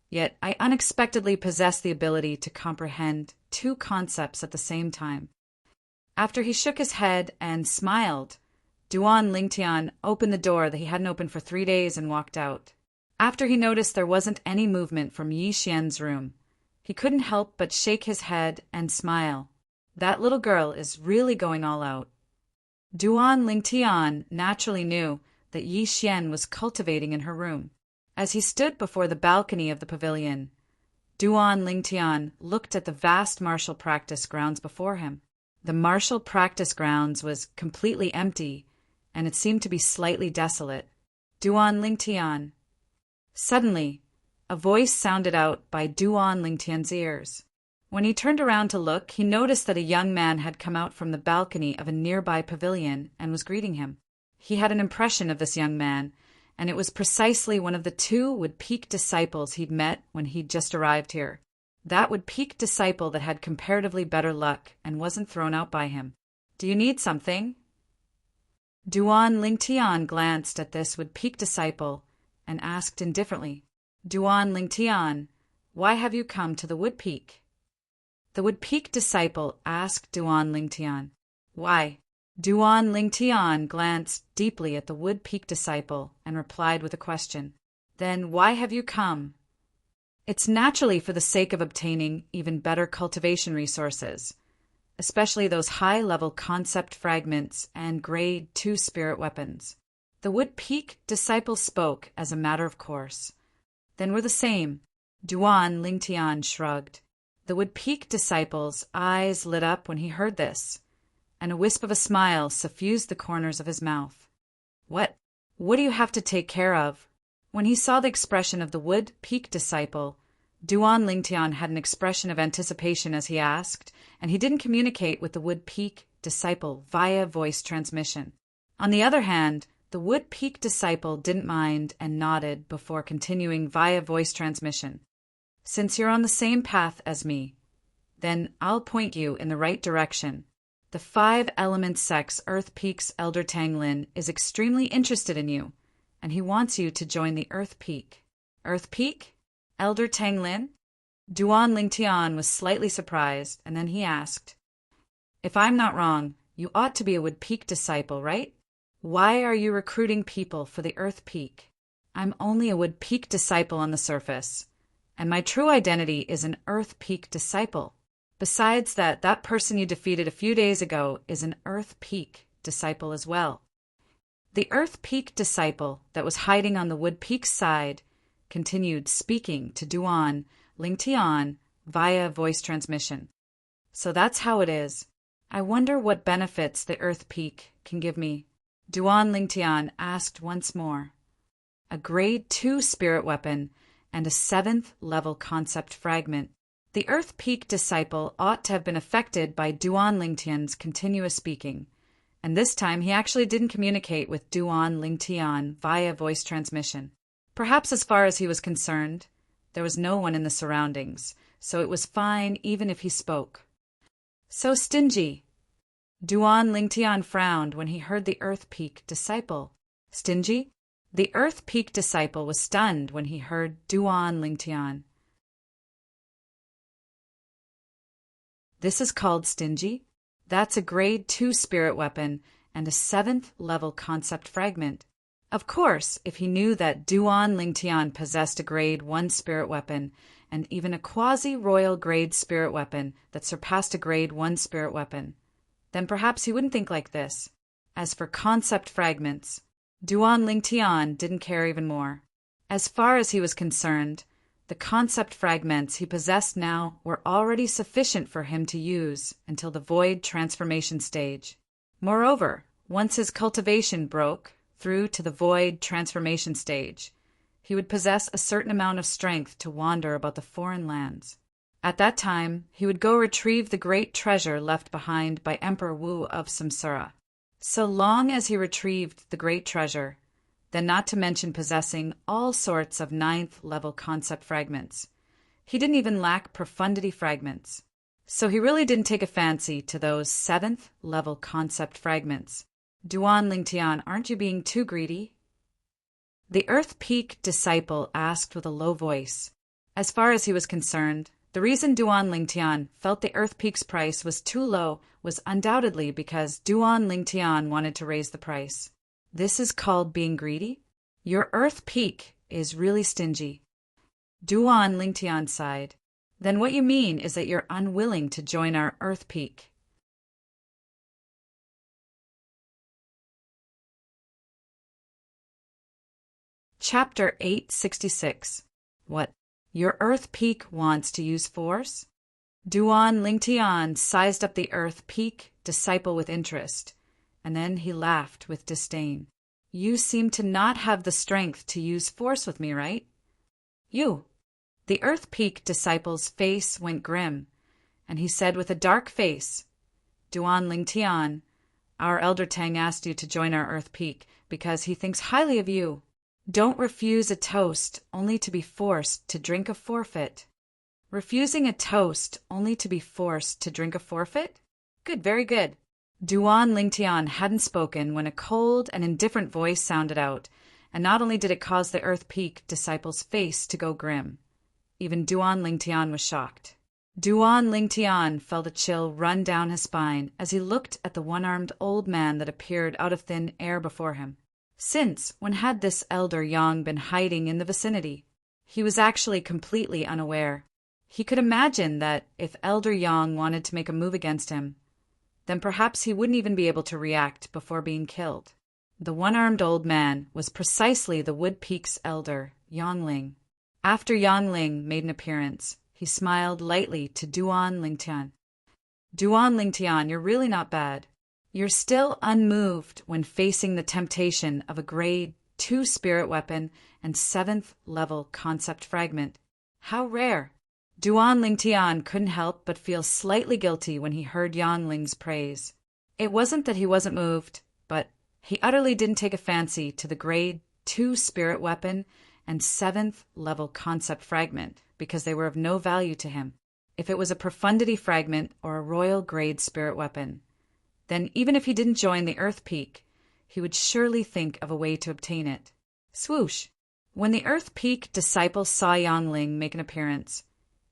yet I unexpectedly possess the ability to comprehend two concepts at the same time. After he shook his head and smiled, Duan Lingtian opened the door that he hadn't opened for 3 days and walked out. After he noticed there wasn't any movement from Yi Xian's room, he couldn't help but shake his head and smile. That little girl is really going all out. Duan Lingtian naturally knew that Yi Xian was cultivating in her room. As he stood before the balcony of the pavilion, Duan Lingtian looked at the vast martial practice grounds before him. The martial practice grounds was completely empty, and it seemed to be slightly desolate. Duan Lingtian. Suddenly, a voice sounded out by Duan Lingtian's ears. When he turned around to look, he noticed that a young man had come out from the balcony of a nearby pavilion and was greeting him. He had an impression of this young man, and it was precisely one of the two Wood-Peak disciples he'd met when he'd just arrived here. That Wood-Peak disciple that had comparatively better luck and wasn't thrown out by him. Do you need something? Duan Lingtian glanced at this Wood-Peak disciple and asked indifferently, Duan Lingtian, why have you come to the Wood-Peak? The Wood-Peak disciple asked Duan Lingtian, why? Duan Lingtian glanced deeply at the Wood-Peak disciple and replied with a question. Then why have you come? It's naturally for the sake of obtaining even better cultivation resources, especially those high-level concept fragments and Grade 2 spirit weapons. The Wood-Peak disciple spoke as a matter of course. Then we're the same. Duan Lingtian shrugged. The Wood-Peak disciple's eyes lit up when he heard this, and a wisp of a smile suffused the corners of his mouth. What do you have to take care of? When he saw the expression of the Wood-Peak disciple, Duan Lingtian had an expression of anticipation as he asked, and he didn't communicate with the Wood-Peak disciple via voice transmission. On the other hand, the Wood-Peak disciple didn't mind and nodded before continuing via voice transmission. Since you're on the same path as me, then I'll point you in the right direction. The 5-element sex Earth Peak's Elder Tanglin is extremely interested in you, and he wants you to join the Earth Peak. Earth Peak? Elder Tanglin? Duan Lingtian was slightly surprised, and then he asked, If I'm not wrong, you ought to be a Wood-Peak disciple, right? Why are you recruiting people for the Earth Peak? I'm only a Wood-Peak disciple on the surface, and my true identity is an Earth Peak disciple. Besides that person you defeated a few days ago is an Earth Peak disciple as well. The Earth Peak disciple that was hiding on the Wood-Peak's side continued speaking to Duan Lingtian via voice transmission. So that's how it is. I wonder what benefits the Earth Peak can give me. Duan Lingtian asked once more. A Grade 2 spirit weapon and a 7th level concept fragment. The Earth Peak disciple ought to have been affected by Duan Lingtian's continuous speaking, and this time he actually didn't communicate with Duan Lingtian via voice transmission. Perhaps as far as he was concerned, there was no one in the surroundings, so it was fine even if he spoke. So stingy. Duan Lingtian frowned when he heard the Earth Peak disciple. Stingy? The Earth Peak disciple was stunned when he heard Duan Lingtian. This is called stingy? That's a grade 2 spirit weapon and a 7th level concept fragment. Of course, if he knew that Duan Lingtian possessed a grade 1 spirit weapon and even a quasi-royal grade spirit weapon that surpassed a grade 1 spirit weapon, then perhaps he wouldn't think like this. As for concept fragments, Duan Lingtian didn't care even more. As far as he was concerned, the concept fragments he possessed now were already sufficient for him to use until the void transformation stage. Moreover, once his cultivation broke through to the void transformation stage, he would possess a certain amount of strength to wander about the foreign lands. At that time, he would go retrieve the great treasure left behind by Emperor Wu of Samsara. So long as he retrieved the great treasure, then not to mention possessing all sorts of 9th level concept fragments, he didn't even lack profundity fragments. So he really didn't take a fancy to those 7th level concept fragments. Duan Lingtian, aren't you being too greedy? The Earth Peak disciple asked with a low voice. As far as he was concerned, the reason Duan Lingtian felt the Earth Peak's price was too low was undoubtedly because Duan Lingtian wanted to raise the price. This is called being greedy? Your Earth Peak is really stingy. Duan Lingtian sighed. Then what you mean is that you're unwilling to join our Earth Peak. Chapter 866. What? Your Earth Peak wants to use force? Duan Lingtian sized up the Earth Peak disciple with interest, and then he laughed with disdain. You seem to not have the strength to use force with me, right? You. The Earth Peak disciple's face went grim, and he said with a dark face, Duan Lingtian, our Elder Tang asked you to join our Earth Peak because he thinks highly of you. Don't refuse a toast only to be forced to drink a forfeit. Refusing a toast only to be forced to drink a forfeit? Good, very good. Duan Lingtian hadn't spoken when a cold and indifferent voice sounded out, and not only did it cause the Earth Peak disciple's face to go grim, even Duan Lingtian was shocked. Duan Lingtian felt a chill run down his spine as he looked at the one-armed old man that appeared out of thin air before him. Since when had this elder Yang been hiding in the vicinity? He was actually completely unaware. He could imagine that if Elder Yang wanted to make a move against him, then perhaps he wouldn't even be able to react before being killed. The one-armed old man was precisely the Wood Peak's elder, Yang Ling. After Yang Ling made an appearance, he smiled lightly to Duan Lingtian. Duan Lingtian, you're really not bad. You're still unmoved when facing the temptation of a grade 2 spirit weapon and 7th level concept fragment. How rare! Duan Lingtian couldn't help but feel slightly guilty when he heard Yang Ling's praise. It wasn't that he wasn't moved, but he utterly didn't take a fancy to the grade 2 spirit weapon and 7th level concept fragment because they were of no value to him. If it was a profundity fragment or a royal grade spirit weapon, then even if he didn't join the Earth Peak, he would surely think of a way to obtain it. Swoosh! When the Earth Peak disciple saw Yang Ling make an appearance,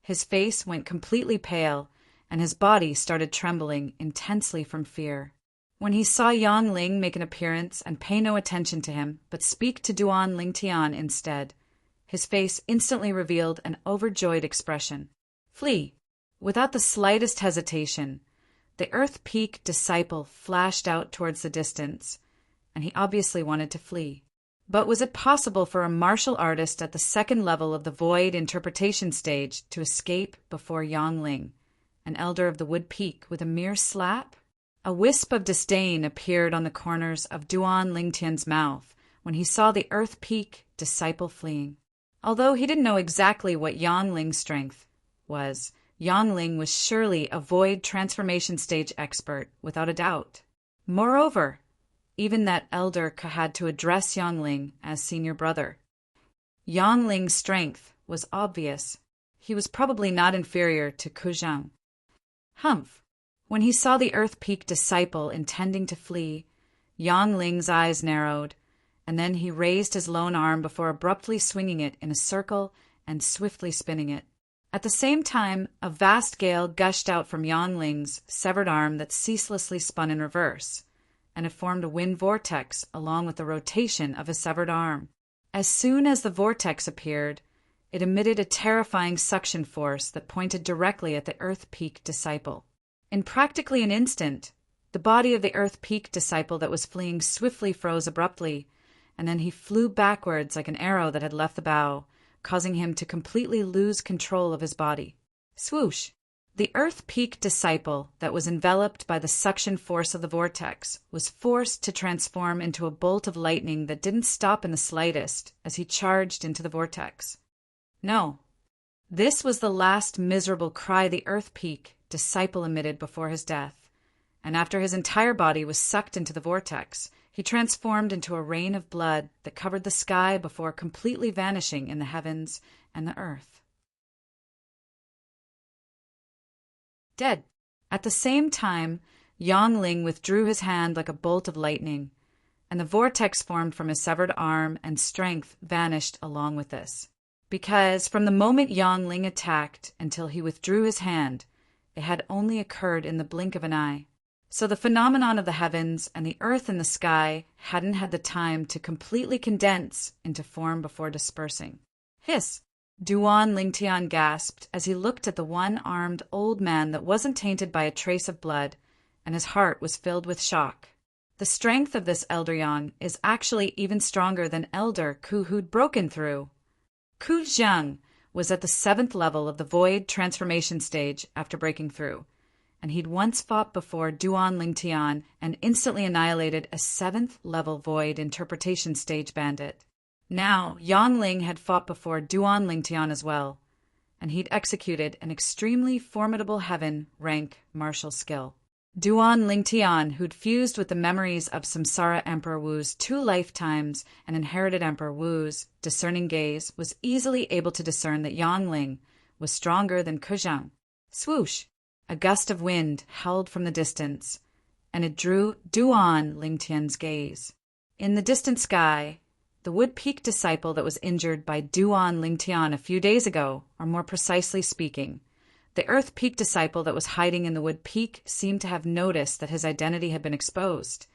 his face went completely pale and his body started trembling intensely from fear. When he saw Yang Ling make an appearance and pay no attention to him, but speak to Duan Lingtian instead, his face instantly revealed an overjoyed expression. Flee! Without the slightest hesitation, the Earth Peak disciple flashed out towards the distance, and he obviously wanted to flee. But was it possible for a martial artist at the 2nd level of the Void interpretation stage to escape before Yang Ling, an elder of the Wood Peak, with a mere slap? A wisp of disdain appeared on the corners of Duan Lingtian's mouth when he saw the Earth Peak disciple fleeing. Although he didn't know exactly what Yang Ling's strength was, Yangling was surely a void transformation stage expert, without a doubt. Moreover, even that elder had to address Yangling as senior brother. Yangling's strength was obvious. He was probably not inferior to Kuzhang. Humph! When he saw the Earth Peak disciple intending to flee, Yangling's eyes narrowed, and then he raised his lone arm before abruptly swinging it in a circle and swiftly spinning it. At the same time, a vast gale gushed out from Yangling's severed arm that ceaselessly spun in reverse, and it formed a wind vortex along with the rotation of his severed arm. As soon as the vortex appeared, it emitted a terrifying suction force that pointed directly at the Earth Peak disciple. In practically an instant, the body of the Earth Peak disciple that was fleeing swiftly froze abruptly, and then he flew backwards like an arrow that had left the bow, causing him to completely lose control of his body. Swoosh! The Earth Peak disciple that was enveloped by the suction force of the vortex was forced to transform into a bolt of lightning that didn't stop in the slightest as he charged into the vortex. No, this was the last miserable cry the Earth Peak disciple emitted before his death, and after his entire body was sucked into the vortex, he transformed into a rain of blood that covered the sky before completely vanishing in the heavens and the earth. Dead. At the same time, Yangling withdrew his hand like a bolt of lightning, and the vortex formed from his severed arm and strength vanished along with this. Because from the moment Yangling attacked until he withdrew his hand, it had only occurred in the blink of an eye. So the phenomenon of the heavens and the earth and the sky hadn't had the time to completely condense into form before dispersing. Hiss! Duan Lingtian gasped as he looked at the one-armed old man that wasn't tainted by a trace of blood, and his heart was filled with shock. The strength of this Elder Yang is actually even stronger than Elder Ku who'd broken through. Ku Zhang was at the 7th level of the Void Transformation stage after breaking through, and he'd once fought before Duan Lingtian and instantly annihilated a 7th level Void Interpretation stage bandit. Now, Yangling had fought before Duan Lingtian as well, and he'd executed an extremely formidable heaven rank martial skill. Duan Lingtian, who'd fused with the memories of Samsara Emperor Wu's 2 lifetimes and inherited Emperor Wu's discerning gaze, was easily able to discern that Yangling was stronger than Kuzhang. Swoosh! A gust of wind howled from the distance, and it drew Duan Lingtian's gaze. In the distant sky, the Wood Peak disciple that was injured by Duan Lingtian a few days ago, or more precisely speaking, the Earth Peak disciple that was hiding in the Wood Peak seemed to have noticed that his identity had been exposed,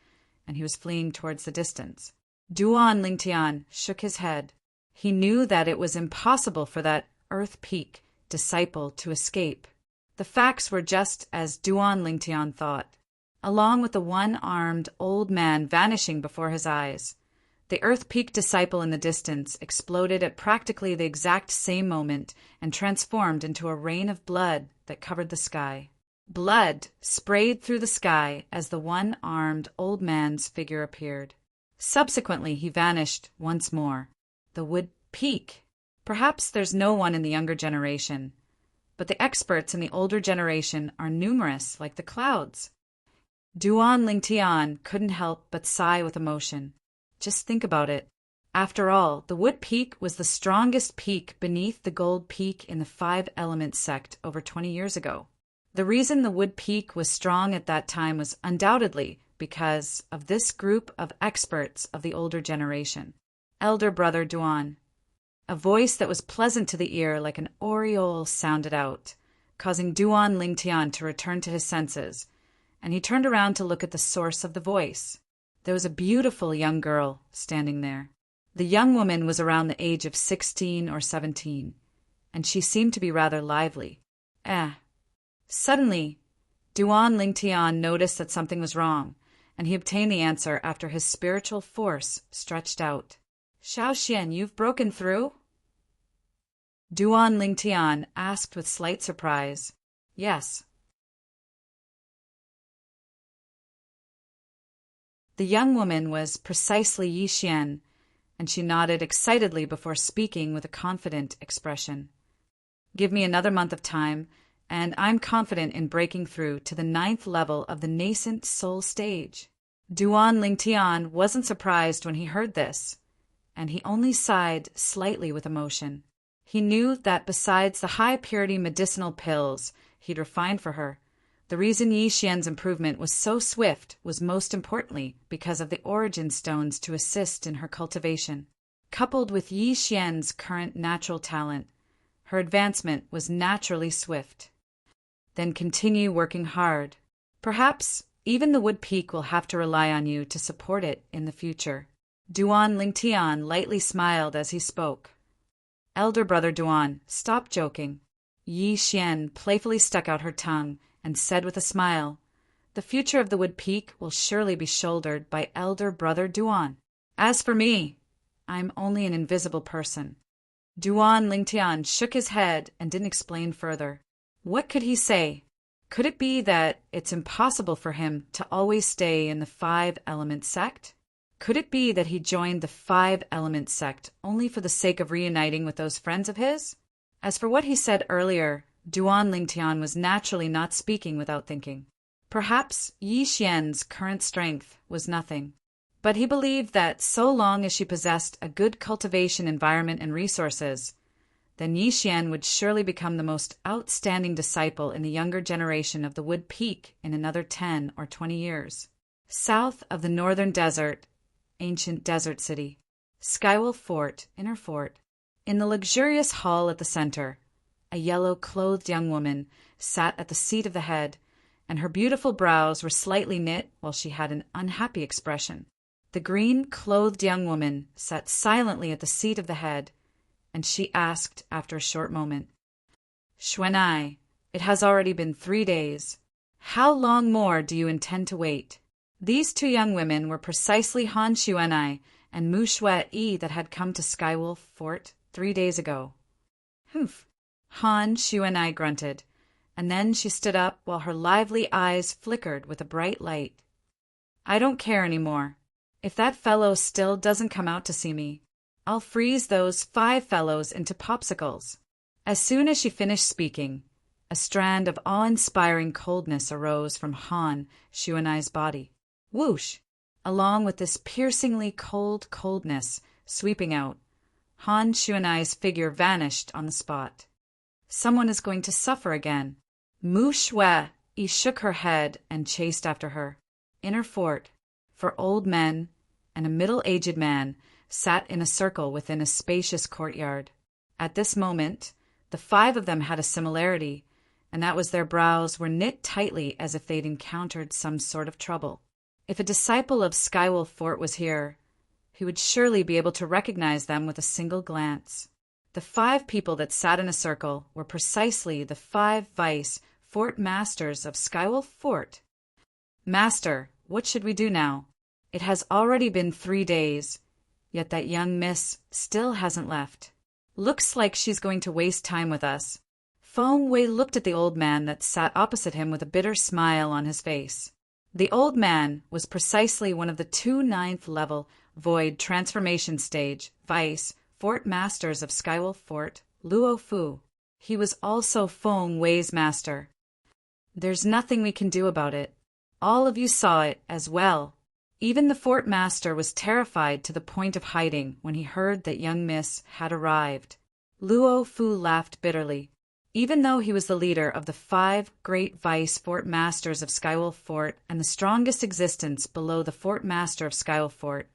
and he was fleeing towards the distance. Duan Lingtian shook his head. He knew that it was impossible for that Earth Peak disciple to escape. The facts were just as Duan Lingtian thought. Along with the one-armed old man vanishing before his eyes, the Earth Peak disciple in the distance exploded at practically the exact same moment and transformed into a rain of blood that covered the sky. Blood sprayed through the sky as the one-armed old man's figure appeared. Subsequently, he vanished once more. The Wood Peak. Perhaps there's no one in the younger generation, but the experts in the older generation are numerous like the clouds. Duan Lingtian couldn't help but sigh with emotion. Just think about it. After all, the Wood Peak was the strongest peak beneath the Gold Peak in the 5 Elements sect over 20 years ago. The reason the Wood Peak was strong at that time was undoubtedly because of this group of experts of the older generation. Elder Brother Duan. A voice that was pleasant to the ear like an aureole sounded out, causing Duan Lingtian to return to his senses, and he turned around to look at the source of the voice. There was a beautiful young girl standing there. The young woman was around the age of 16 or 17, and she seemed to be rather lively. Suddenly, Duan Lingtian noticed that something was wrong, and he obtained the answer after his spiritual force stretched out. Xiaoxian, you've broken through? Duan Lingtian asked with slight surprise. Yes. The young woman was precisely Yi Xian, and she nodded excitedly before speaking with a confident expression. Give me another month of time, and I'm confident in breaking through to the 9th level of the nascent soul stage. Duan Lingtian wasn't surprised when he heard this, and he only sighed slightly with emotion. He knew that besides the high-purity medicinal pills he'd refined for her, the reason Yi Xian's improvement was so swift was most importantly because of the origin stones to assist in her cultivation. Coupled with Yi Xian's current natural talent, her advancement was naturally swift. Then continue working hard. Perhaps even the Wood Peak will have to rely on you to support it in the future. Duan Lingtian lightly smiled as he spoke. Elder brother Duan, stop joking. Yi Xian playfully stuck out her tongue and said with a smile, the future of the Wood Peak will surely be shouldered by elder brother Duan. As for me, I'm only an invisible person. Duan Lingtian shook his head and didn't explain further. What could he say? Could it be that it's impossible for him to always stay in the 5-element sect? Could it be that he joined the 5-element sect only for the sake of reuniting with those friends of his? As for what he said earlier, Duan Lingtian was naturally not speaking without thinking. Perhaps Yi Xian's current strength was nothing, but he believed that so long as she possessed a good cultivation environment and resources, then Yi Xian would surely become the most outstanding disciple in the younger generation of the Wood Peak in another 10 or 20 years. South of the northern desert, ancient desert city, Skywolf Fort, Inner Fort. In the luxurious hall at the center, a yellow-clothed young woman sat at the seat of the head, and her beautiful brows were slightly knit while she had an unhappy expression. The green-clothed young woman sat silently at the seat of the head, and she asked after a short moment, Xuanai, it has already been 3 days. How long more do you intend to wait? These 2 young women were precisely Han Xuanai and Mu Shui that had come to Skywolf Fort 3 days ago. Humph! Han Xuanai grunted, and then she stood up while her lively eyes flickered with a bright light. I don't care any more. If that fellow still doesn't come out to see me, I'll freeze those 5 fellows into popsicles. As soon as she finished speaking, a strand of awe-inspiring coldness arose from Han Xuanai's body. Whoosh! Along with this piercingly cold coldness sweeping out, Han Xuanai's figure vanished on the spot. Someone is going to suffer again. Mu Shui shook her head and chased after her. Inner Fort, for old men and a middle-aged man, sat in a circle within a spacious courtyard. At this moment, the 5 of them had a similarity, and that was their brows were knit tightly as if they'd encountered some sort of trouble. If a disciple of Skywolf Fort was here, he would surely be able to recognize them with a single glance. The 5 people that sat in a circle were precisely the 5 vice fort masters of Skywolf Fort. Master, what should we do now? It has already been 3 days, yet that young miss still hasn't left. Looks like she's going to waste time with us. Feng Wei looked at the old man that sat opposite him with a bitter smile on his face. The old man was precisely one of the 2 9th-level Void Transformation Stage Vice Fort Masters of Skywolf Fort, Luo Fu. He was also Feng Wei's master. There's nothing we can do about it. All of you saw it as well. Even the Fort Master was terrified to the point of hiding when he heard that young Miss had arrived. Luo Fu laughed bitterly. Even though he was the leader of the 5 great Vice Fort Masters of Skywolf Fort and the strongest existence below the Fort Master of Skywolf Fort,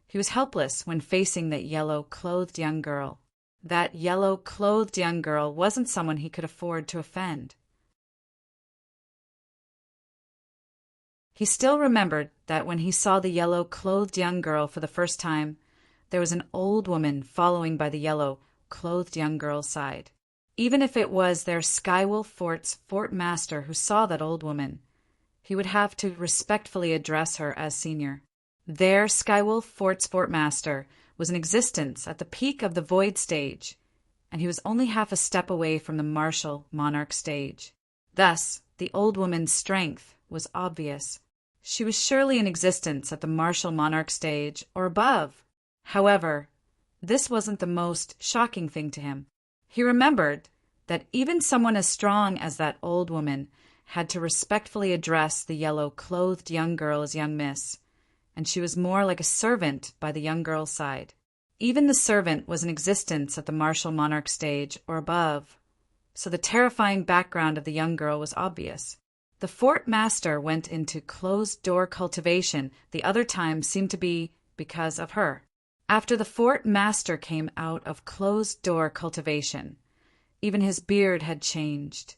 he was helpless when facing that yellow-clothed young girl. That yellow-clothed young girl wasn't someone he could afford to offend. He still remembered that when he saw the yellow-clothed young girl for the first time, there was an old woman following by the yellow-clothed young girl's side. Even if it was their Skywolf Fort's Fort Master who saw that old woman, he would have to respectfully address her as senior. Their Skywolf Fort's Fort Master was in existence at the peak of the Void stage, and he was only half a step away from the martial Monarch stage. Thus, the old woman's strength was obvious. She was surely in existence at the martial Monarch stage or above. However, this wasn't the most shocking thing to him. He remembered that even someone as strong as that old woman had to respectfully address the yellow-clothed young girl as young miss, and she was more like a servant by the young girl's side. Even the servant was in existence at the martial monarch stage or above, so the terrifying background of the young girl was obvious. The fort master went into closed-door cultivation. The other time seemed to be because of her. After the fort master came out of closed-door cultivation, even his beard had changed,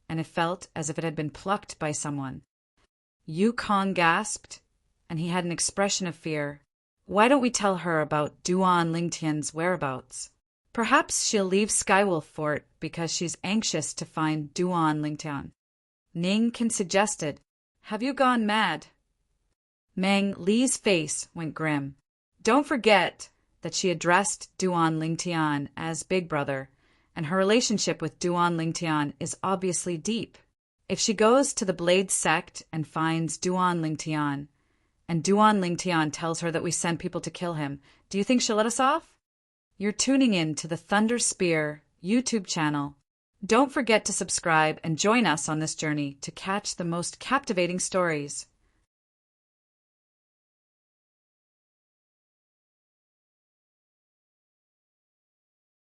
and it felt as if it had been plucked by someone. Yukong gasped, and he had an expression of fear. Why don't we tell her about Duan Lingtian's whereabouts? Perhaps she'll leave Skywolf Fort because she's anxious to find Duan Lingtian. Ning Qin suggested, "Have you gone mad?" Mang Li's face went grim. Don't forget that she addressed Duan Lingtian as Big Brother, and her relationship with Duan Lingtian is obviously deep. If she goes to the Blade sect and finds Duan Lingtian, and Duan Lingtian tells her that we sent people to kill him, do you think she'll let us off? You're tuning in to the Thunder Spear YouTube channel. Don't forget to subscribe and join us on this journey to catch the most captivating stories.